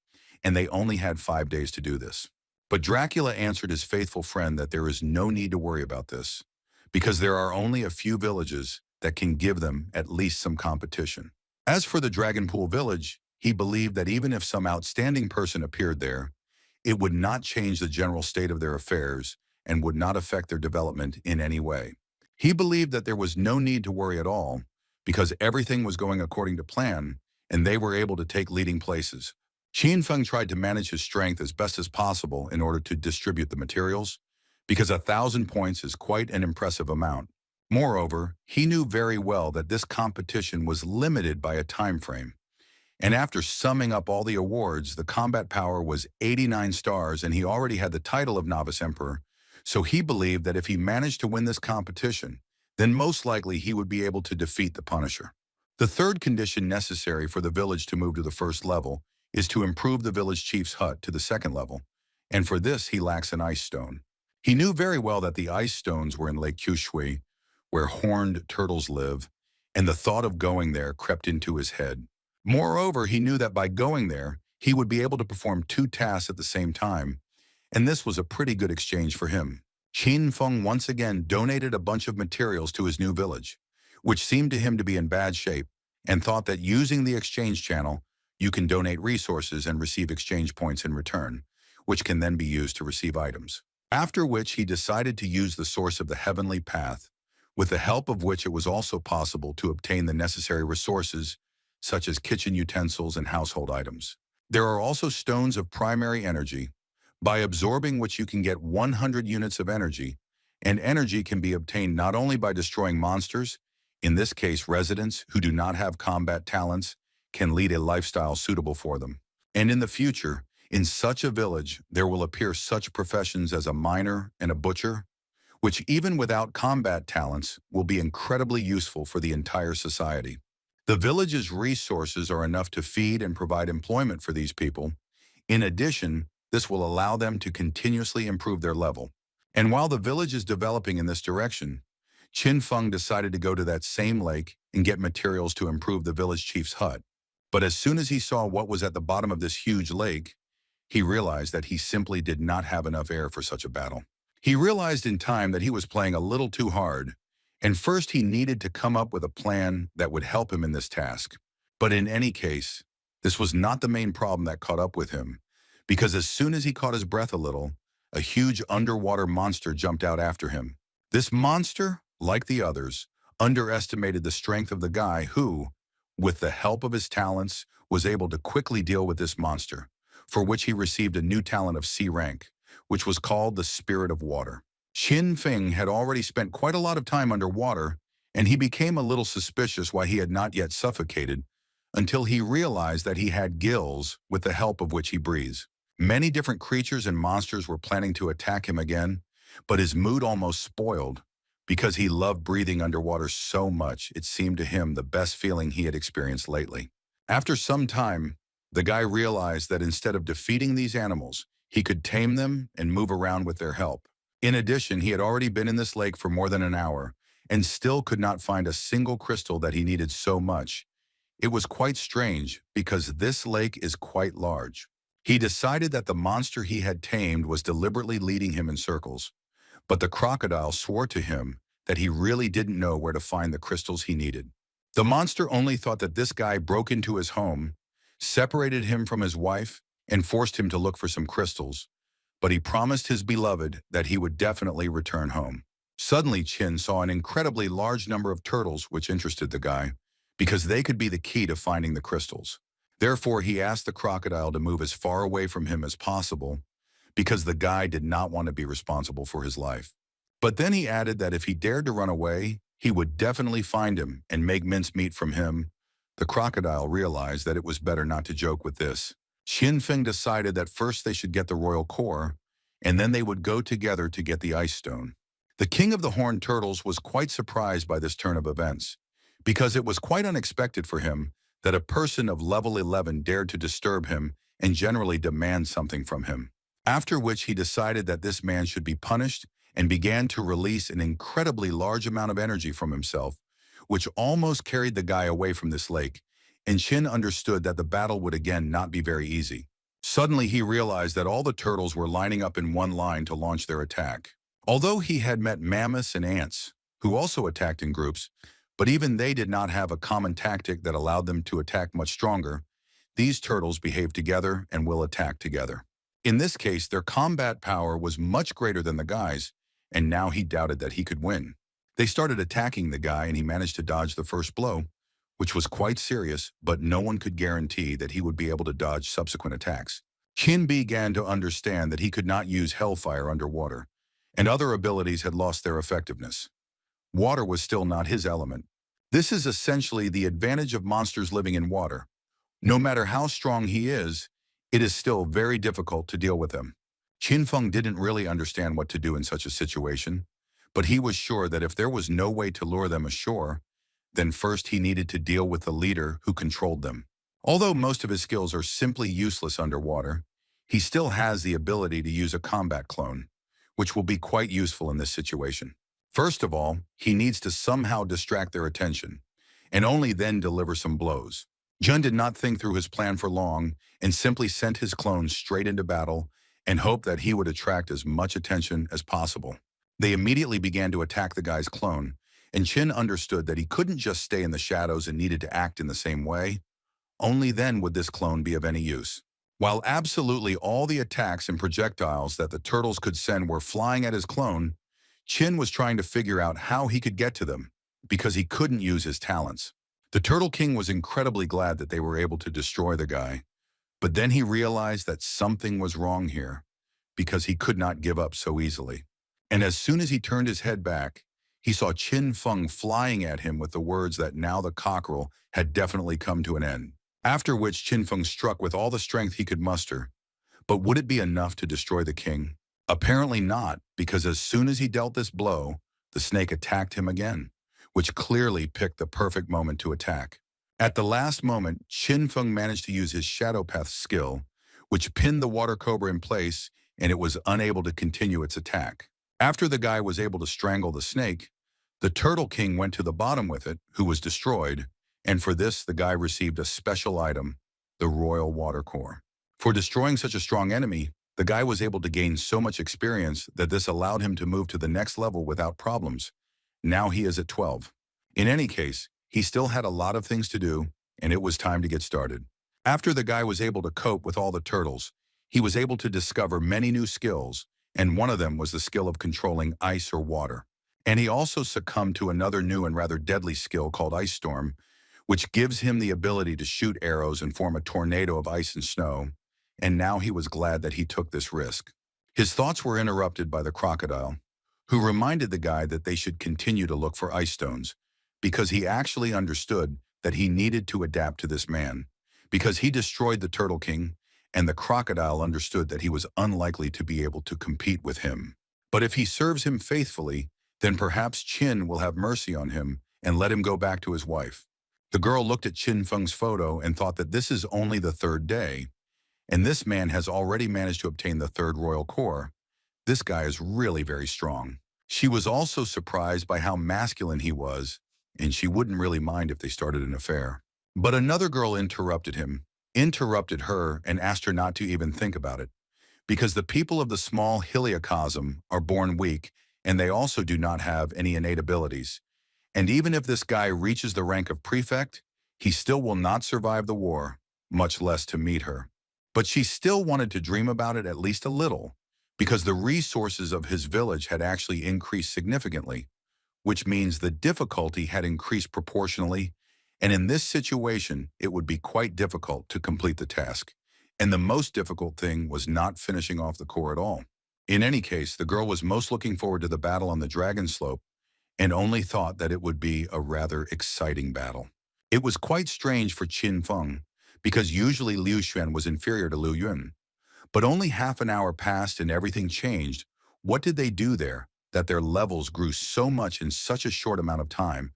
A: and they only had 5 days to do this. But Dracula answered his faithful friend that there is no need to worry about this, because there are only a few villages that can give them at least some competition. As for the Dragonpool village, he believed that even if some outstanding person appeared there, it would not change the general state of their affairs and would not affect their development in any way. He believed that there was no need to worry at all, because everything was going according to plan, and they were able to take leading places. Qin Feng tried to manage his strength as best as possible in order to distribute the materials, because 1,000 points is quite an impressive amount. Moreover, he knew very well that this competition was limited by a time frame. And after summing up all the awards, the combat power was 89 stars, and he already had the title of Novice Emperor, so he believed that if he managed to win this competition, then most likely he would be able to defeat the Punisher. The 3rd condition necessary for the village to move to the 1st level is to improve the village chief's hut to the 2nd level, and for this he lacks an ice stone. He knew very well that the ice stones were in Lake Kyushui, where horned turtles live, and the thought of going there crept into his head. Moreover, he knew that by going there, he would be able to perform 2 tasks at the same time, and this was a pretty good exchange for him. Qin Feng once again donated a bunch of materials to his new village, which seemed to him to be in bad shape, and thought that using the exchange channel, you can donate resources and receive exchange points in return, which can then be used to receive items. After which he decided to use the source of the heavenly path, with the help of which it was also possible to obtain the necessary resources, such as kitchen utensils and household items. There are also stones of primary energy, by absorbing which you can get 100 units of energy, and energy can be obtained not only by destroying monsters, in this case residents who do not have combat talents, can lead a lifestyle suitable for them. And in the future, in such a village, there will appear such professions as a miner and a butcher, which even without combat talents will be incredibly useful for the entire society. The village's resources are enough to feed and provide employment for these people. In addition, this will allow them to continuously improve their level. And while the village is developing in this direction, Qin Feng decided to go to that same lake and get materials to improve the village chief's hut. But as soon as he saw what was at the bottom of this huge lake, he realized that he simply did not have enough air for such a battle. He realized in time that he was playing a little too hard, and first he needed to come up with a plan that would help him in this task. But in any case, this was not the main problem that caught up with him, because as soon as he caught his breath a little, a huge underwater monster jumped out after him. This monster, like the others, underestimated the strength of the guy who, with the help of his talents, was able to quickly deal with this monster, for which he received a new talent of C rank, which was called the Spirit of Water. Qin Feng had already spent quite a lot of time underwater, and he became a little suspicious why he had not yet suffocated, until he realized that he had gills with the help of which he breathes. Many different creatures and monsters were planning to attack him again, but his mood almost spoiled, because he loved breathing underwater so much it seemed to him the best feeling he had experienced lately. After some time, the guy realized that instead of defeating these animals, he could tame them and move around with their help. In addition, he had already been in this lake for more than an hour and still could not find a single crystal that he needed so much. It was quite strange because this lake is quite large. He decided that the monster he had tamed was deliberately leading him in circles, but the crocodile swore to him that he really didn't know where to find the crystals he needed. The monster only thought that this guy broke into his home separated him from his wife, and forced him to look for some crystals, but he promised his beloved that he would definitely return home. Suddenly, Chin saw an incredibly large number of turtles which interested the guy, because they could be the key to finding the crystals. Therefore, he asked the crocodile to move as far away from him as possible, because the guy did not want to be responsible for his life. But then he added that if he dared to run away, he would definitely find him and make mincemeat from him. The crocodile realized that it was better not to joke with this. Qin Feng decided that first they should get the royal core, and then they would go together to get the ice stone. The king of the horned turtles was quite surprised by this turn of events, because it was quite unexpected for him that a person of level 11 dared to disturb him and generally demand something from him. After which he decided that this man should be punished and began to release an incredibly large amount of energy from himself, which almost carried the guy away from this lake, and Qin understood that the battle would again not be very easy. Suddenly he realized that all the turtles were lining up in one line to launch their attack. Although he had met mammoths and ants, who also attacked in groups, but even they did not have a common tactic that allowed them to attack much stronger, these turtles behave together and will attack together. In this case, their combat power was much greater than the guy's, and now he doubted that he could win. They started attacking the guy and he managed to dodge the first blow, which was quite serious, but no one could guarantee that he would be able to dodge subsequent attacks. Qin began to understand that he could not use hellfire underwater, and other abilities had lost their effectiveness. Water was still not his element. This is essentially the advantage of monsters living in water. No matter how strong he is, it is still very difficult to deal with him. Qin Feng didn't really understand what to do in such a situation, but he was sure that if there was no way to lure them ashore, then first he needed to deal with the leader who controlled them. Although most of his skills are simply useless underwater, he still has the ability to use a combat clone, which will be quite useful in this situation. First of all, he needs to somehow distract their attention, and only then deliver some blows. Jun did not think through his plan for long and simply sent his clone straight into battle and hoped that he would attract as much attention as possible. They immediately began to attack the guy's clone, and Qin understood that he couldn't just stay in the shadows and needed to act in the same way. Only then would this clone be of any use. While absolutely all the attacks and projectiles that the turtles could send were flying at his clone, Qin was trying to figure out how he could get to them, because he couldn't use his talents. The Turtle King was incredibly glad that they were able to destroy the guy, but then he realized that something was wrong here, because he could not give up so easily. And as soon as he turned his head back, he saw Qin Feng flying at him with the words that now the cockerel had definitely come to an end. After which Qin Feng struck with all the strength he could muster. But would it be enough to destroy the king? Apparently not, because as soon as he dealt this blow, the snake attacked him again, which clearly picked the perfect moment to attack. At the last moment, Qin Feng managed to use his Shadow Path skill, which pinned the water cobra in place, and it was unable to continue its attack. After the guy was able to strangle the snake, the Turtle King went to the bottom with it, who was destroyed, and for this the guy received a special item, the Royal Water Core. For destroying such a strong enemy, the guy was able to gain so much experience that this allowed him to move to the next level without problems. Now he is at 12. In any case, he still had a lot of things to do, and it was time to get started. After the guy was able to cope with all the turtles, he was able to discover many new skills, and one of them was the skill of controlling ice or water. And he also succumbed to another new and rather deadly skill called Ice Storm, which gives him the ability to shoot arrows and form a tornado of ice and snow, and now he was glad that he took this risk. His thoughts were interrupted by the crocodile, who reminded the guy that they should continue to look for ice stones, because he actually understood that he needed to adapt to this man, because he destroyed the Turtle King, and the crocodile understood that he was unlikely to be able to compete with him. But if he serves him faithfully, then perhaps Qin will have mercy on him and let him go back to his wife. The girl looked at Qin Feng's photo and thought that this is only the third day, and this man has already managed to obtain the third royal core. This guy is really very strong. She was also surprised by how masculine he was, and she wouldn't really mind if they started an affair. But another girl interrupted her, and asked her not to even think about it, because the people of the small Heliocosm are born weak, and they also do not have any innate abilities. And even if this guy reaches the rank of prefect, he still will not survive the war. much less to meet her. But she still wanted to dream about it at least a little, because the resources of his village had actually increased significantly, which means the difficulty had increased proportionally, and in this situation, it would be quite difficult to complete the task. And the most difficult thing was not finishing off the core at all. In any case, the girl was most looking forward to the battle on the dragon slope and only thought that it would be a rather exciting battle. It was quite strange for Qin Feng, because usually Liu Xuan was inferior to Liu Yun. But only half an hour passed and everything changed. What did they do there that their levels grew so much in such a short amount of time?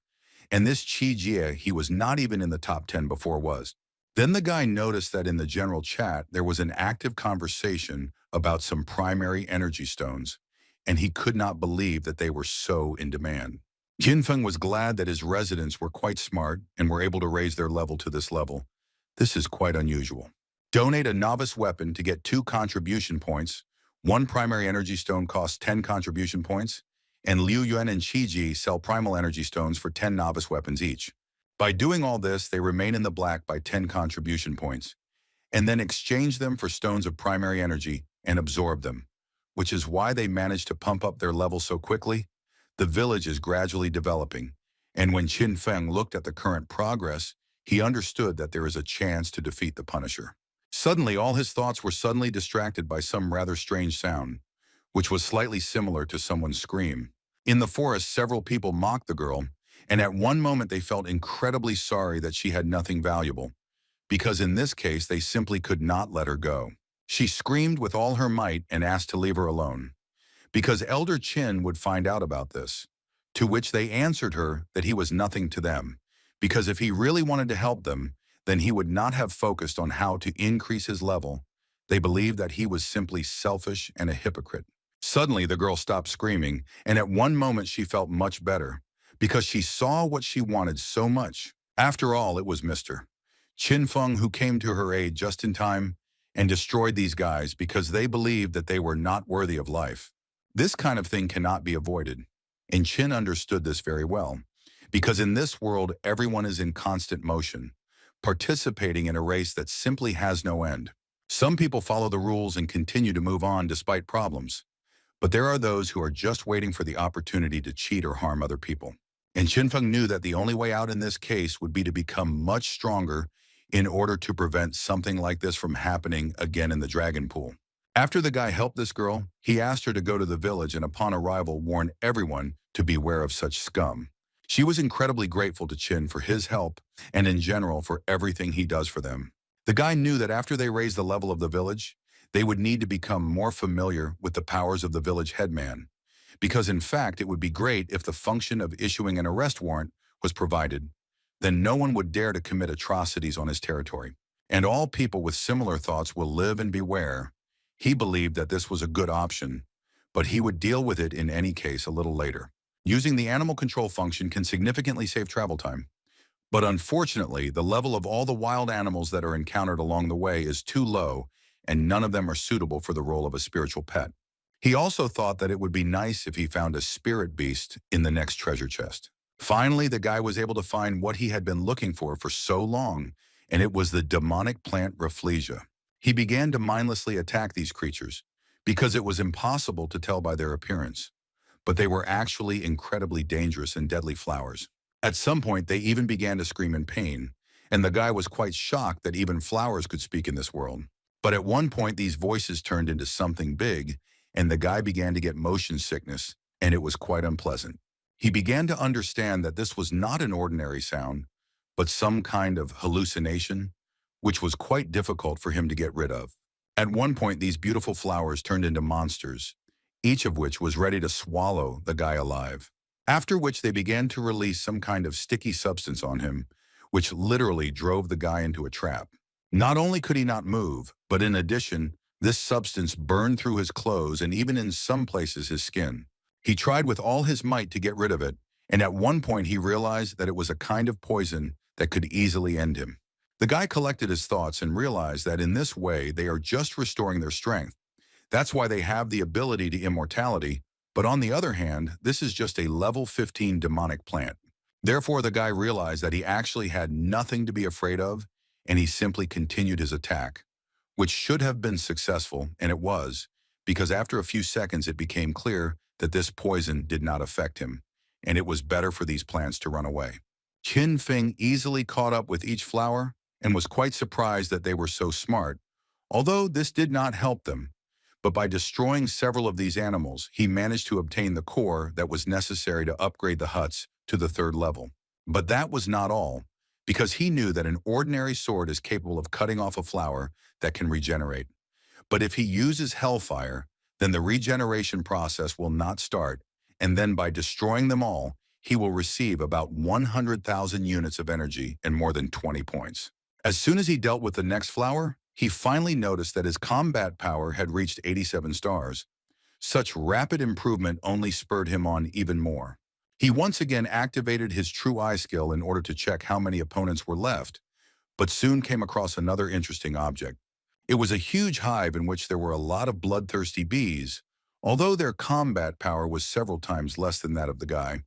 A: And this Qi Jie, he was not even in the top 10 before was. Then the guy noticed that in the general chat, there was an active conversation about some primary energy stones, and he could not believe that they were so in demand. Jinfeng was glad that his residents were quite smart and were able to raise their level to this level. This is quite unusual. Donate a novice weapon to get 2 contribution points. 1 primary energy stone costs 10 contribution points, and Liu Yuan and Qi Ji sell primal energy stones for 10 novice weapons each. By doing all this, they remain in the black by 10 contribution points, and then exchange them for stones of primary energy and absorb them, which is why they managed to pump up their level so quickly. The village is gradually developing, and when Qin Feng looked at the current progress, he understood that there is a chance to defeat the Punisher. Suddenly, all his thoughts were suddenly distracted by some rather strange sound, which was slightly similar to someone's scream. In the forest, several people mocked the girl, and at one moment they felt incredibly sorry that she had nothing valuable, because in this case they simply could not let her go. She screamed with all her might and asked to leave her alone, because Elder Qin would find out about this, to which they answered her that he was nothing to them, because if he really wanted to help them, then he would not have focused on how to increase his level. They believed that he was simply selfish and a hypocrite. Suddenly, the girl stopped screaming, and at one moment she felt much better, because she saw what she wanted so much. After all, it was Mr. Qin Feng who came to her aid just in time and destroyed these guys because they believed that they were not worthy of life. This kind of thing cannot be avoided, and Qin understood this very well, because in this world everyone is in constant motion, participating in a race that simply has no end. Some people follow the rules and continue to move on despite problems, but there are those who are just waiting for the opportunity to cheat or harm other people. And Qinfeng knew that the only way out in this case would be to become much stronger in order to prevent something like this from happening again in the dragon pool. After the guy helped this girl, he asked her to go to the village and upon arrival warn everyone to beware of such scum. She was incredibly grateful to Qin for his help and in general for everything he does for them. The guy knew that after they raised the level of the village, they would need to become more familiar with the powers of the village headman, because in fact it would be great if the function of issuing an arrest warrant was provided. Then no one would dare to commit atrocities on his territory, and all people with similar thoughts will live and beware. He believed that this was a good option, but he would deal with it in any case a little later. Using the animal control function can significantly save travel time. But unfortunately, the level of all the wild animals that are encountered along the way is too low, and none of them are suitable for the role of a spiritual pet. He also thought that it would be nice if he found a spirit beast in the next treasure chest. Finally, the guy was able to find what he had been looking for so long, and it was the demonic plant Rafflesia. He began to mindlessly attack these creatures, because it was impossible to tell by their appearance, but they were actually incredibly dangerous and deadly flowers. At some point, they even began to scream in pain, and the guy was quite shocked that even flowers could speak in this world. But at one point, these voices turned into something big, and the guy began to get motion sickness, and it was quite unpleasant. He began to understand that this was not an ordinary sound, but some kind of hallucination, which was quite difficult for him to get rid of. At one point, these beautiful flowers turned into monsters, each of which was ready to swallow the guy alive. After which they began to release some kind of sticky substance on him, which literally drove the guy into a trap. Not only could he not move, but in addition, this substance burned through his clothes and even in some places his skin. He tried with all his might to get rid of it, and at one point he realized that it was a kind of poison that could easily end him. The guy collected his thoughts and realized that in this way they are just restoring their strength. That's why they have the ability to immortality, but on the other hand, this is just a level 15 demonic plant. Therefore, the guy realized that he actually had nothing to be afraid of, and he simply continued his attack, which should have been successful, and it was, because after a few seconds it became clear that this poison did not affect him, and it was better for these plants to run away. Qin Feng easily caught up with each flower and was quite surprised that they were so smart, although this did not help them. But by destroying several of these animals, he managed to obtain the core that was necessary to upgrade the huts to the third level. But that was not all, because he knew that an ordinary sword is capable of cutting off a flower that can regenerate. But if he uses hellfire, then the regeneration process will not start, and then by destroying them all, he will receive about 100,000 units of energy and more than 20 points. As soon as he dealt with the next flower, he finally noticed that his combat power had reached 87 stars. Such rapid improvement only spurred him on even more. He once again activated his True Eye skill in order to check how many opponents were left, but soon came across another interesting object. It was a huge hive in which there were a lot of bloodthirsty bees, although their combat power was several times less than that of the guy.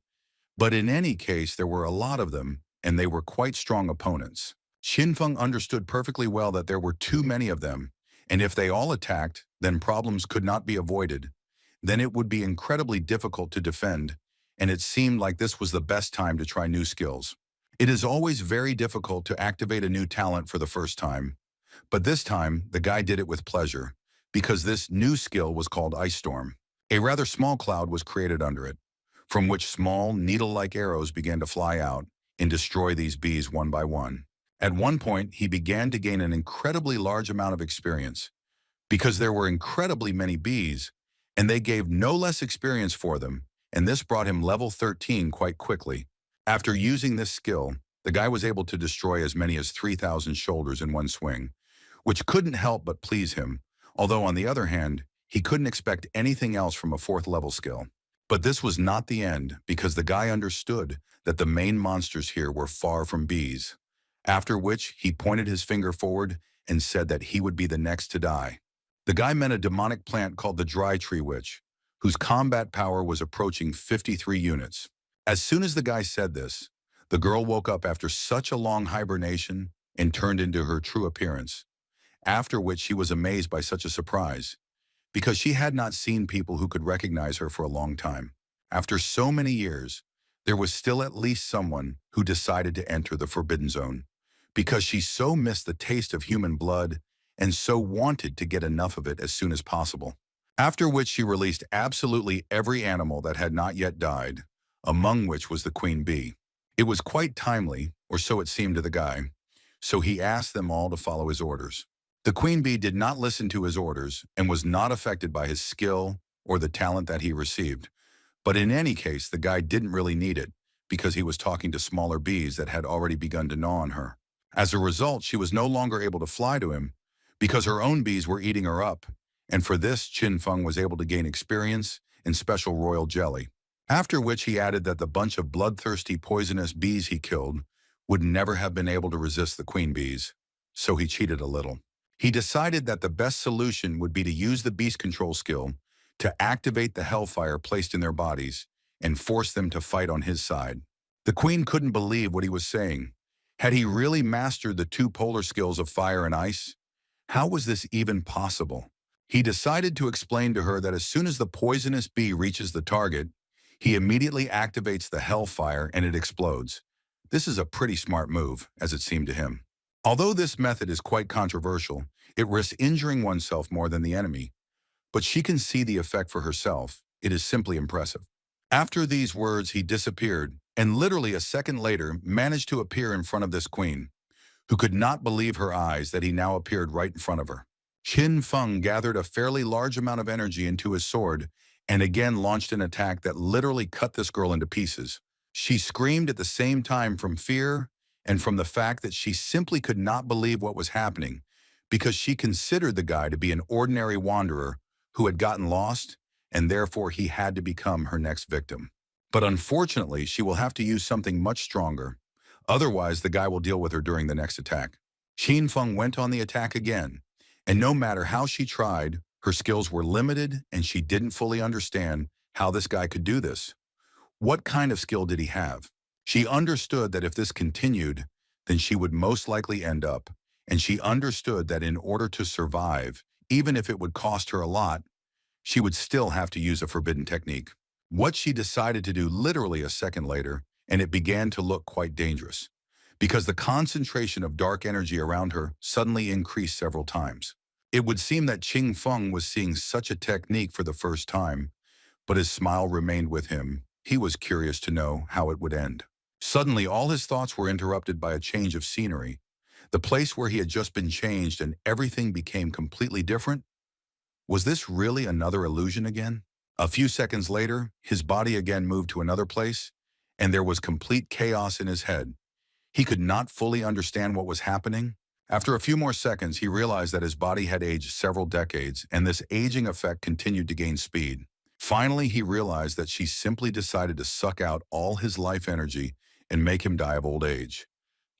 A: But in any case, there were a lot of them, and they were quite strong opponents. Xinfeng understood perfectly well that there were too many of them, and if they all attacked, then problems could not be avoided. Then it would be incredibly difficult to defend, and it seemed like this was the best time to try new skills. It is always very difficult to activate a new talent for the first time, but this time the guy did it with pleasure, because this new skill was called Ice Storm. A rather small cloud was created under it, from which small, needle-like arrows began to fly out and destroy these bees one by one. At one point, he began to gain an incredibly large amount of experience, because there were incredibly many bees, and they gave no less experience for them, and this brought him level 13 quite quickly. After using this skill, the guy was able to destroy as many as 3,000 shoulders in one swing, which couldn't help but please him, although on the other hand, he couldn't expect anything else from a 4th level skill. But this was not the end, because the guy understood that the main monsters here were far from bees, after which he pointed his finger forward and said that he would be the next to die. The guy met a demonic plant called the Dry Tree Witch, whose combat power was approaching 53 units. As soon as the guy said this, the girl woke up after such a long hibernation and turned into her true appearance, after which she was amazed by such a surprise, because she had not seen people who could recognize her for a long time. After so many years, there was still at least someone who decided to enter the Forbidden Zone, because she so missed the taste of human blood and so wanted to get enough of it as soon as possible. After which she released absolutely every animal that had not yet died, among which was the queen bee. It was quite timely, or so it seemed to the guy, so he asked them all to follow his orders. The queen bee did not listen to his orders and was not affected by his skill or the talent that he received. But in any case, the guy didn't really need it, because he was talking to smaller bees that had already begun to gnaw on her. As a result, she was no longer able to fly to him, because her own bees were eating her up, and for this, Qin Feng was able to gain experience in special royal jelly. After which he added that the bunch of bloodthirsty poisonous bees he killed would never have been able to resist the queen bees, so he cheated a little. He decided that the best solution would be to use the beast control skill to activate the hellfire placed in their bodies and force them to fight on his side. The queen couldn't believe what he was saying. Had he really mastered the 2 polar skills of fire and ice? How was this even possible? He decided to explain to her that as soon as the poisonous bee reaches the target, he immediately activates the hellfire and it explodes. This is a pretty smart move, as it seemed to him. Although this method is quite controversial, it risks injuring oneself more than the enemy, but she can see the effect for herself. It is simply impressive. After these words, he disappeared, and literally a second later managed to appear in front of this queen, who could not believe her eyes that he now appeared right in front of her. Qin Feng gathered a fairly large amount of energy into his sword and again launched an attack that literally cut this girl into pieces. She screamed at the same time from fear and from the fact that she simply could not believe what was happening, because she considered the guy to be an ordinary wanderer who had gotten lost, and therefore he had to become her next victim. But unfortunately, she will have to use something much stronger. Otherwise, the guy will deal with her during the next attack. Qin Feng went on the attack again, and no matter how she tried, her skills were limited and she didn't fully understand how this guy could do this. What kind of skill did he have? She understood that if this continued, then she would most likely end up and she understood that in order to survive, even if it would cost her a lot, she would still have to use a forbidden technique. What she decided to do literally a second later, and it began to look quite dangerous, because the concentration of dark energy around her suddenly increased several times. It would seem that Qing Feng was seeing such a technique for the first time, but his smile remained with him. He was curious to know how it would end. Suddenly, all his thoughts were interrupted by a change of scenery. The place where he had just been changed and everything became completely different. Was this really another illusion again? A few seconds later, his body again moved to another place, and there was complete chaos in his head. He could not fully understand what was happening. After a few more seconds, he realized that his body had aged several decades, and this aging effect continued to gain speed. Finally, he realized that she simply decided to suck out all his life energy and make him die of old age.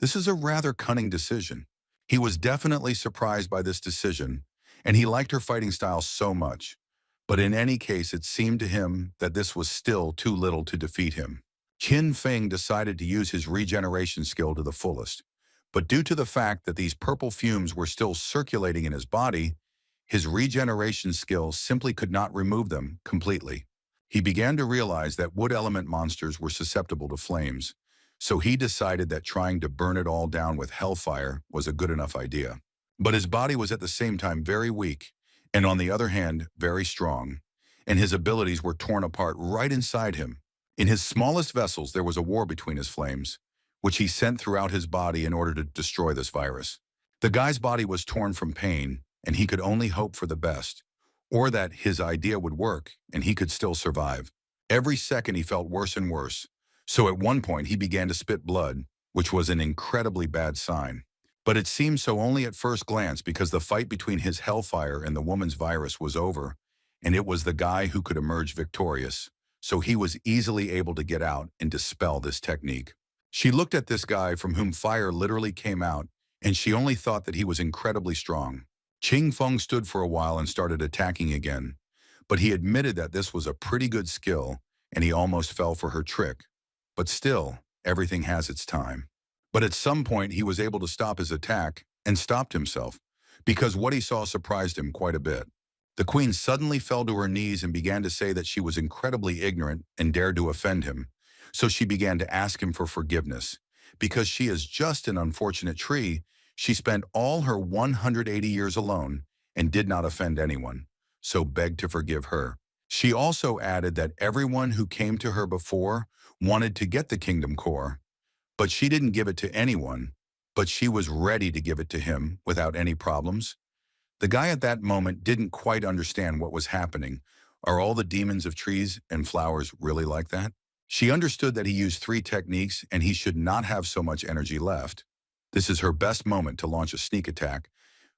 A: This is a rather cunning decision. He was definitely surprised by this decision, and he liked her fighting style so much. But in any case, it seemed to him that this was still too little to defeat him. Qin Feng decided to use his regeneration skill to the fullest. But due to the fact that these purple fumes were still circulating in his body, his regeneration skill simply could not remove them completely. He began to realize that wood element monsters were susceptible to flames, so he decided that trying to burn it all down with hellfire was a good enough idea. But his body was at the same time very weak, and on the other hand, very strong, and his abilities were torn apart right inside him. In his smallest vessels, there was a war between his flames, which he sent throughout his body in order to destroy this virus. The guy's body was torn from pain, and he could only hope for the best, or that his idea would work and he could still survive. Every second he felt worse and worse, so at one point he began to spit blood, which was an incredibly bad sign. But it seemed so only at first glance, because the fight between his hellfire and the woman's virus was over, and it was the guy who could emerge victorious, so he was easily able to get out and dispel this technique. She looked at this guy from whom fire literally came out, and she only thought that he was incredibly strong. Qing Feng stood for a while and started attacking again, but he admitted that this was a pretty good skill, and he almost fell for her trick. But still, everything has its time. But at some point, he was able to stop his attack and stopped himself, because what he saw surprised him quite a bit. The queen suddenly fell to her knees and began to say that she was incredibly ignorant and dared to offend him, so she began to ask him for forgiveness. Because she is just an unfortunate tree, she spent all her 180 years alone and did not offend anyone, so begged to forgive her. She also added that everyone who came to her before wanted to get the kingdom core, but she didn't give it to anyone, but she was ready to give it to him without any problems. The guy at that moment didn't quite understand what was happening. Are all the demons of trees and flowers really like that? She understood that he used 3 techniques and he should not have so much energy left. This is her best moment to launch a sneak attack,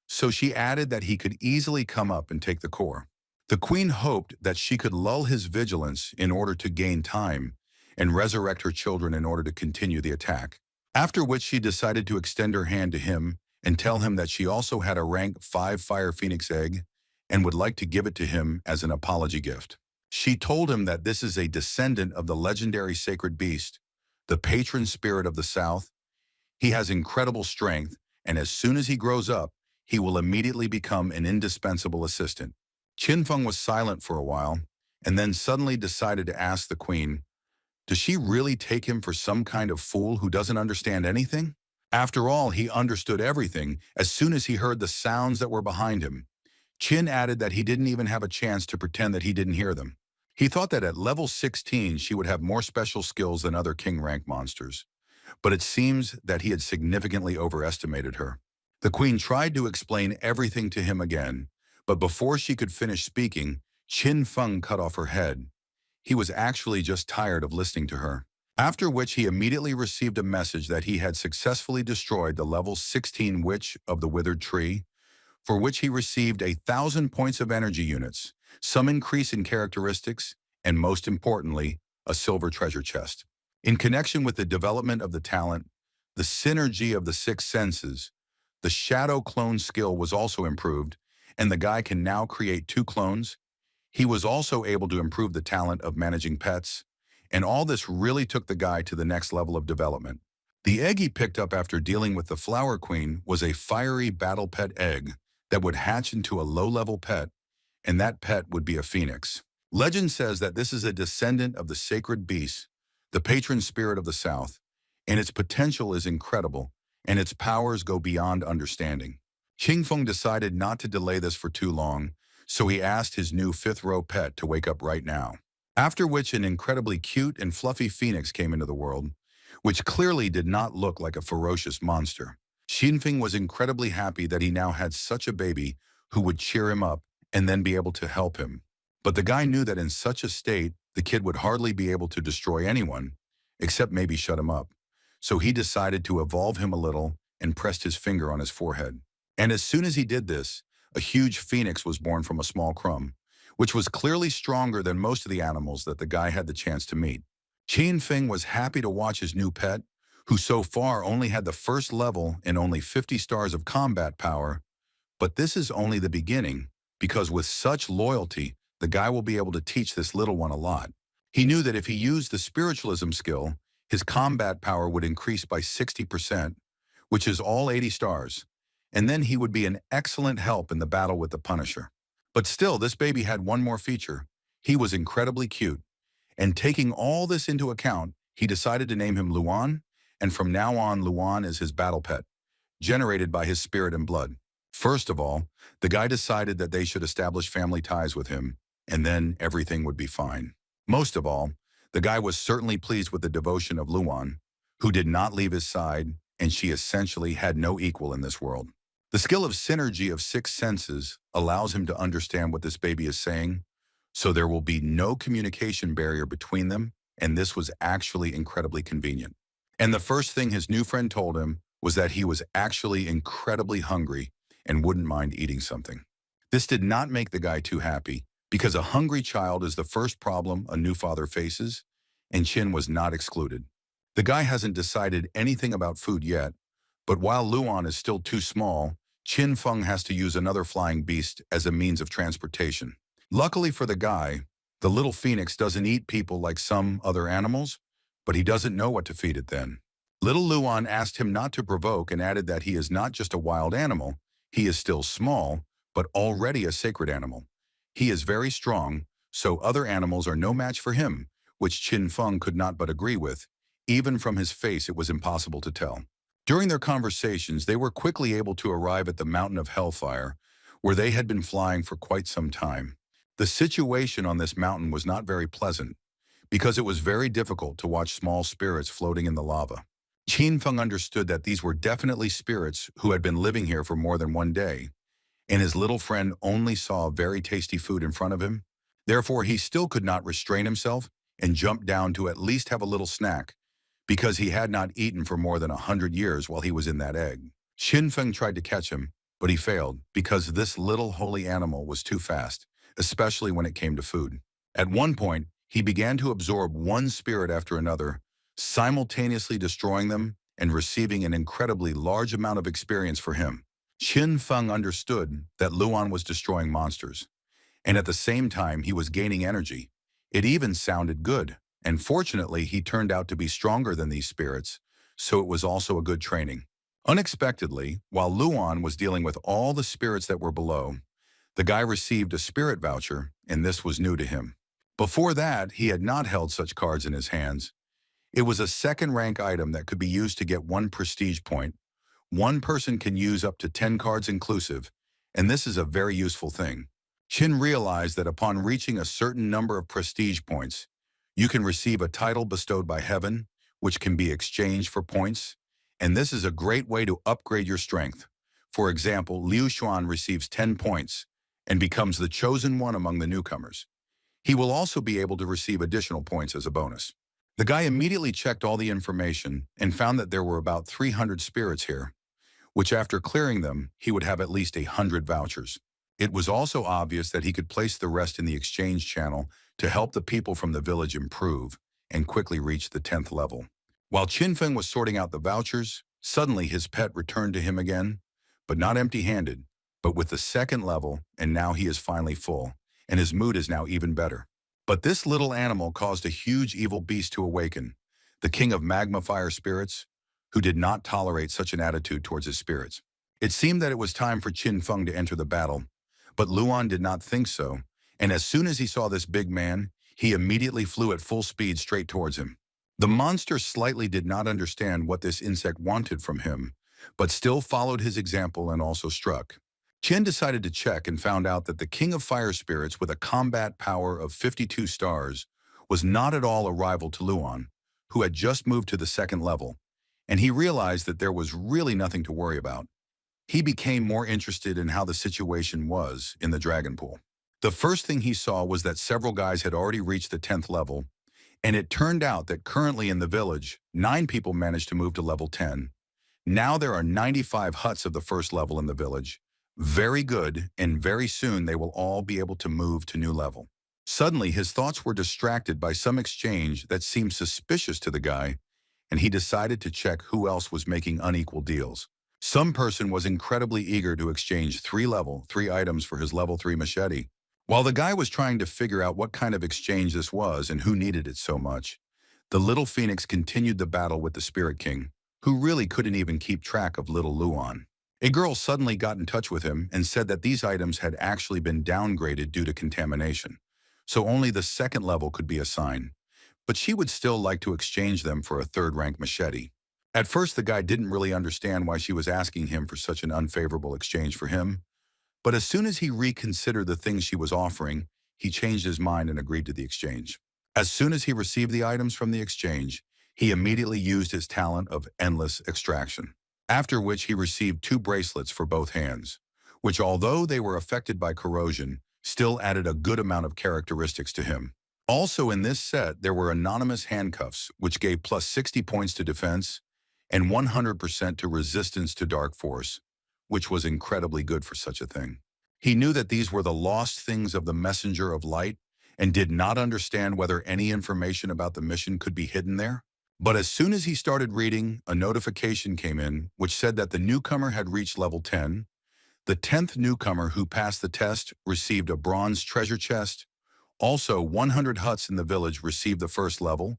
A: so she added that he could easily come up and take the core. The queen hoped that she could lull his vigilance in order to gain time and resurrect her children in order to continue the attack. After which she decided to extend her hand to him and tell him that she also had a rank 5 Fire Phoenix egg and would like to give it to him as an apology gift. She told him that this is a descendant of the legendary sacred beast, the patron spirit of the South. He has incredible strength, and as soon as he grows up, he will immediately become an indispensable assistant. Qin Feng was silent for a while, and then suddenly decided to ask the queen, does she really take him for some kind of fool who doesn't understand anything? After all, he understood everything as soon as he heard the sounds that were behind him. Qin added that he didn't even have a chance to pretend that he didn't hear them. He thought that at level 16 she would have more special skills than other king rank monsters, but it seems that he had significantly overestimated her. The queen tried to explain everything to him again, but before she could finish speaking, Qin Feng cut off her head. He was actually just tired of listening to her. After which he immediately received a message that he had successfully destroyed the level 16 Witch of the Withered Tree, for which he received 1,000 points of energy units, some increase in characteristics, and most importantly, a silver treasure chest. In connection with the development of the talent, the synergy of the 6 senses, the shadow clone skill was also improved, and the guy can now create 2 clones. He was also able to improve the talent of managing pets, and all this really took the guy to the next level of development. The egg he picked up after dealing with the Flower Queen was a fiery battle pet egg that would hatch into a low-level pet, and that pet would be a phoenix. Legend says that this is a descendant of the sacred beast, the patron spirit of the South, and its potential is incredible, and its powers go beyond understanding. Qingfeng decided not to delay this for too long, so he asked his new fifth-row pet to wake up right now. After which an incredibly cute and fluffy phoenix came into the world, which clearly did not look like a ferocious monster. Xinfeng was incredibly happy that he now had such a baby who would cheer him up and then be able to help him. But the guy knew that in such a state, the kid would hardly be able to destroy anyone, except maybe shut him up. So he decided to evolve him a little and pressed his finger on his forehead. And as soon as he did this, a huge phoenix was born from a small crumb, which was clearly stronger than most of the animals that the guy had the chance to meet. Qin Feng was happy to watch his new pet, who so far only had the first level and only 50 stars of combat power, but this is only the beginning, because with such loyalty, the guy will be able to teach this little one a lot. He knew that if he used the spiritualism skill, his combat power would increase by 60%, which is all 80 stars, and then he would be an excellent help in the battle with the Punisher. But still, this baby had one more feature. He was incredibly cute. And taking all this into account, he decided to name him Luan, and from now on Luan is his battle pet, generated by his spirit and blood. First of all, the guy decided that they should establish family ties with him, and then everything would be fine. Most of all, the guy was certainly pleased with the devotion of Luan, who did not leave his side, and she essentially had no equal in this world. The skill of synergy of 6 senses allows him to understand what this baby is saying, so there will be no communication barrier between them, and this was actually incredibly convenient. And the first thing his new friend told him was that he was actually incredibly hungry and wouldn't mind eating something. This did not make the guy too happy, because a hungry child is the first problem a new father faces, and Qin was not excluded. The guy hasn't decided anything about food yet, but while Luan is still too small, Qin Feng has to use another flying beast as a means of transportation. Luckily for the guy, the little phoenix doesn't eat people like some other animals, but he doesn't know what to feed it then. Little Luan asked him not to provoke and added that he is not just a wild animal, he is still small, but already a sacred animal. He is very strong, so other animals are no match for him, which Qin Feng could not but agree with. Even from his face it was impossible to tell. During their conversations, they were quickly able to arrive at the Mountain of Hellfire, where they had been flying for quite some time. The situation on this mountain was not very pleasant, because it was very difficult to watch small spirits floating in the lava. Qin Feng understood that these were definitely spirits who had been living here for more than one day, and his little friend only saw very tasty food in front of him. Therefore, he still could not restrain himself and jumped down to at least have a little snack, because he had not eaten for more than 100 years while he was in that egg. Qin Feng tried to catch him, but he failed, because this little holy animal was too fast, especially when it came to food. At one point, he began to absorb one spirit after another, simultaneously destroying them and receiving an incredibly large amount of experience for him. Qin Feng understood that Luan was destroying monsters, and at the same time he was gaining energy. It even sounded good, and fortunately he turned out to be stronger than these spirits, so it was also a good training. Unexpectedly, while Luan was dealing with all the spirits that were below, the guy received a spirit voucher, and this was new to him. Before that, he had not held such cards in his hands. It was a second-rank item that could be used to get 1 prestige point. One person can use up to 10 cards inclusive, and this is a very useful thing. Qin realized that upon reaching a certain number of prestige points, you can receive a title bestowed by heaven, which can be exchanged for points, and this is a great way to upgrade your strength. For example, Liu Xuan receives 10 points and becomes the chosen one among the newcomers. He will also be able to receive additional points as a bonus. The guy immediately checked all the information and found that there were about 300 spirits here, which after clearing them, he would have at least 100 vouchers. It was also obvious that he could place the rest in the exchange channel to help the people from the village improve and quickly reach the 10th level. While Qin Feng was sorting out the vouchers, suddenly his pet returned to him again, but not empty-handed, but with the 2nd level, and now he is finally full, and his mood is now even better. But this little animal caused a huge evil beast to awaken, the king of magma fire spirits, who did not tolerate such an attitude towards his spirits. It seemed that it was time for Qin Feng to enter the battle, but Luan did not think so, and as soon as he saw this big man, he immediately flew at full speed straight towards him. The monster slightly did not understand what this insect wanted from him, but still followed his example and also struck. Qin decided to check and found out that the King of Fire Spirits with a combat power of 52 stars was not at all a rival to Luan, who had just moved to the second level, and he realized that there was really nothing to worry about. He became more interested in how the situation was in the dragon pool. The first thing he saw was that several guys had already reached the 10th level, and it turned out that currently in the village, 9 people managed to move to level 10. Now there are 95 huts of the first level in the village. Very good, and very soon they will all be able to move to new level. Suddenly, his thoughts were distracted by some exchange that seemed suspicious to the guy, and he decided to check who else was making unequal deals. Some person was incredibly eager to exchange 3 items for his level 3 machete. While the guy was trying to figure out what kind of exchange this was and who needed it so much, the little phoenix continued the battle with the Spirit King, who really couldn't even keep track of little Luan. A girl suddenly got in touch with him and said that these items had actually been downgraded due to contamination, so only the second level could be assigned, but she would still like to exchange them for a third-rank machete. At first, the guy didn't really understand why she was asking him for such an unfavorable exchange for him, but as soon as he reconsidered the things she was offering, he changed his mind and agreed to the exchange. As soon as he received the items from the exchange, he immediately used his talent of endless extraction, after which he received 2 bracelets for both hands, which although they were affected by corrosion, still added a good amount of characteristics to him. Also in this set, there were anonymous handcuffs, which gave plus 60 points to defense and 100% to resistance to dark force, which was incredibly good for such a thing. He knew that these were the lost things of the Messenger of Light and did not understand whether any information about the mission could be hidden there. But as soon as he started reading, a notification came in which said that the newcomer had reached level 10. The 10th newcomer who passed the test received a bronze treasure chest. Also, 100 huts in the village received the first level,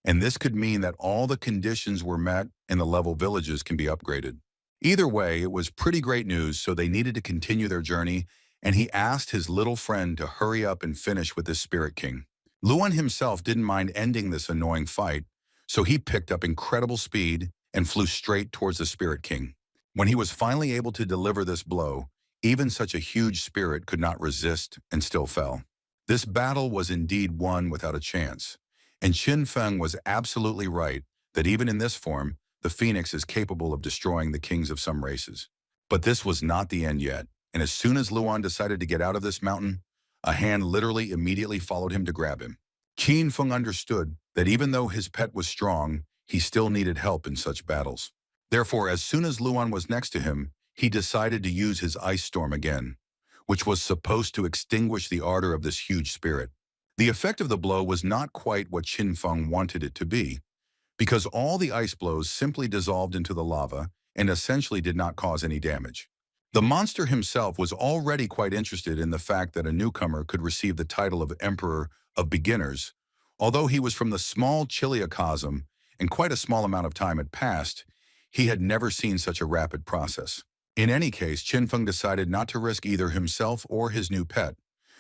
A: and this could mean that all the conditions were met and the level villages can be upgraded. Either way, it was pretty great news, so they needed to continue their journey, and he asked his little friend to hurry up and finish with this Spirit King. Luan himself didn't mind ending this annoying fight, so he picked up incredible speed and flew straight towards the Spirit King. When he was finally able to deliver this blow, even such a huge spirit could not resist and still fell. This battle was indeed won without a chance, and Qin Feng was absolutely right that even in this form, the phoenix is capable of destroying the kings of some races. But this was not the end yet, and as soon as Luan decided to get out of this mountain, a hand literally immediately followed him to grab him. Qin Feng understood that even though his pet was strong, he still needed help in such battles. Therefore, as soon as Luan was next to him, he decided to use his ice storm again, which was supposed to extinguish the ardor of this huge spirit. The effect of the blow was not quite what Qin Feng wanted it to be, because all the ice blows simply dissolved into the lava and essentially did not cause any damage. The monster himself was already quite interested in the fact that a newcomer could receive the title of Emperor of Beginners. Although he was from the small Chiliocosm and quite a small amount of time had passed, he had never seen such a rapid process. In any case, Qin Feng decided not to risk either himself or his new pet,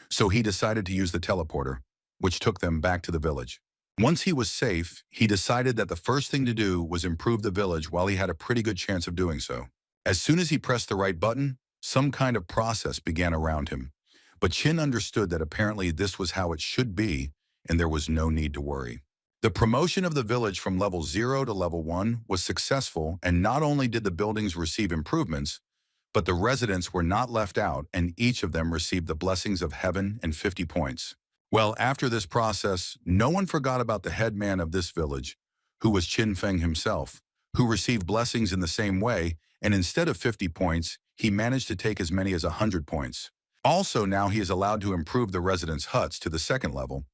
A: so he decided to use the teleporter, which took them back to the village. Once he was safe, he decided that the first thing to do was improve the village while he had a pretty good chance of doing so. As soon as he pressed the right button, some kind of process began around him. But Qin understood that apparently this was how it should be, and there was no need to worry. The promotion of the village from level 0 to level 1 was successful, and not only did the buildings receive improvements, but the residents were not left out, and each of them received the blessings of heaven and 50 points. Well, after this process, no one forgot about the headman of this village, who was Qin Feng himself, who received blessings in the same way, and instead of 50 points, he managed to take as many as 100 points. Also, now he is allowed to improve the residents' huts to the second level,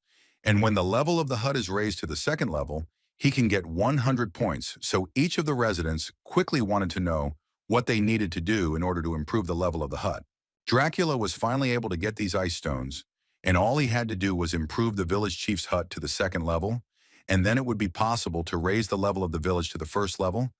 A: and when the level of the hut is raised to the second level, he can get 100 points, so each of the residents quickly wanted to know what they needed to do in order to improve the level of the hut. Dracula was finally able to get these ice stones, and all he had to do was improve the village chief's hut to the second level, and then it would be possible to raise the level of the village to the first level,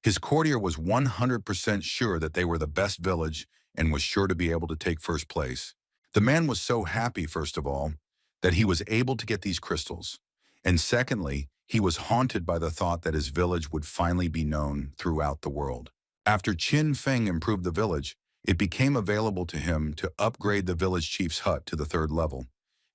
A: His courtier was 100% sure that they were the best village and was sure to be able to take first place. The man was so happy, first of all, that he was able to get these crystals. And secondly, he was haunted by the thought that his village would finally be known throughout the world. After Qin Feng improved the village, it became available to him to upgrade the village chief's hut to the third level.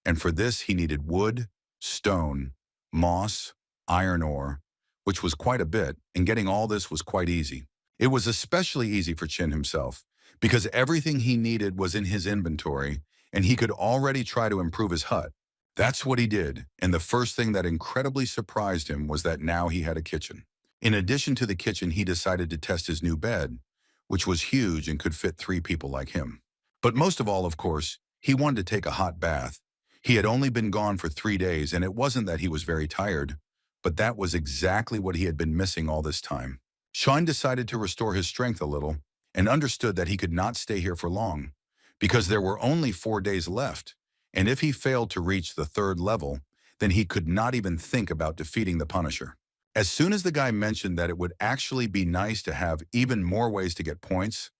A: And for this, he needed wood, stone, moss, iron ore, which was quite a bit, and getting all this was quite easy. It was especially easy for Qin himself, because everything he needed was in his inventory, and he could already try to improve his hut. That's what he did, and the first thing that incredibly surprised him was that now he had a kitchen. In addition to the kitchen, he decided to test his new bed, which was huge and could fit 3 people like him. But most of all, of course, he wanted to take a hot bath. He had only been gone for 3 days, and it wasn't that he was very tired, but that was exactly what he had been missing all this time. Sean decided to restore his strength a little and understood that he could not stay here for long because there were only 4 days left, and if he failed to reach the third level, then he could not even think about defeating the Punisher. As soon as the guy mentioned that it would actually be nice to have even more ways to get points,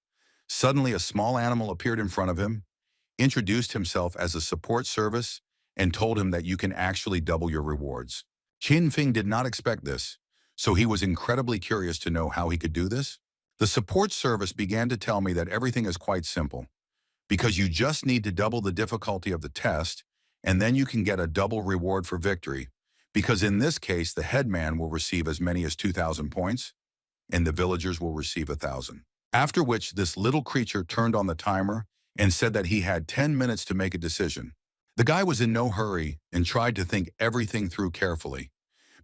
A: suddenly a small animal appeared in front of him, introduced himself as a support service, and told him that you can actually double your rewards. Qin Feng did not expect this, so he was incredibly curious to know how he could do this. The support service began to tell me that everything is quite simple, because you just need to double the difficulty of the test, and then you can get a double reward for victory, because in this case, the headman will receive as many as 2,000 points, and the villagers will receive 1,000. After which, this little creature turned on the timer and said that he had 10 minutes to make a decision. The guy was in no hurry and tried to think everything through carefully,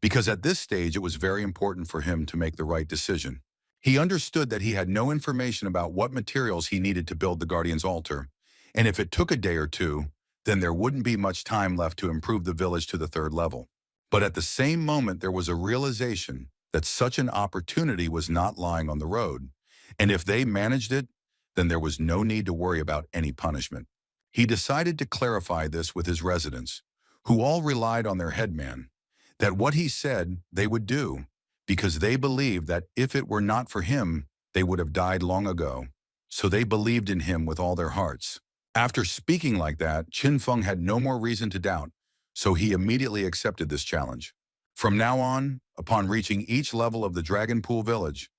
A: because at this stage it was very important for him to make the right decision. He understood that he had no information about what materials he needed to build the Guardian's altar, and if it took a day or two, then there wouldn't be much time left to improve the village to the third level. But at the same moment, there was a realization that such an opportunity was not lying on the road, and if they managed it, then there was no need to worry about any punishment. He decided to clarify this with his residents, who all relied on their headman, that what he said they would do, because they believed that if it were not for him, they would have died long ago. So they believed in him with all their hearts. After speaking like that, Qin Feng had no more reason to doubt, so he immediately accepted this challenge. From now on, upon reaching each level of the Dragon Pool Village,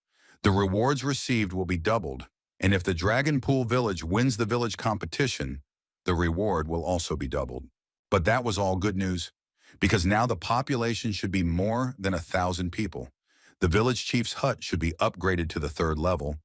A: the rewards received will be doubled, and if the Dragon Pool Village wins the village competition, the reward will also be doubled. But that was all good news, because now the population should be more than 1,000 people. The village chief's hut should be upgraded to the third level,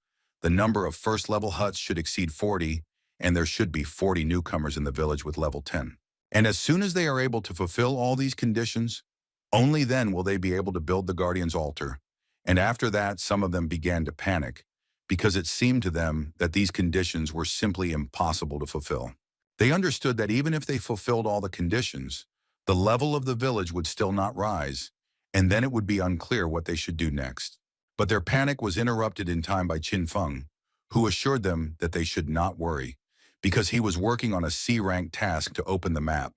A: the number of first-level huts should exceed 40, and there should be 40 newcomers in the village with level 10. And as soon as they are able to fulfill all these conditions, only then will they be able to build the Guardian's altar. And after that, some of them began to panic, because it seemed to them that these conditions were simply impossible to fulfill. They understood that even if they fulfilled all the conditions, the level of the village would still not rise, and then it would be unclear what they should do next. But their panic was interrupted in time by Qin Feng, who assured them that they should not worry, because he was working on a C-rank task to open the map,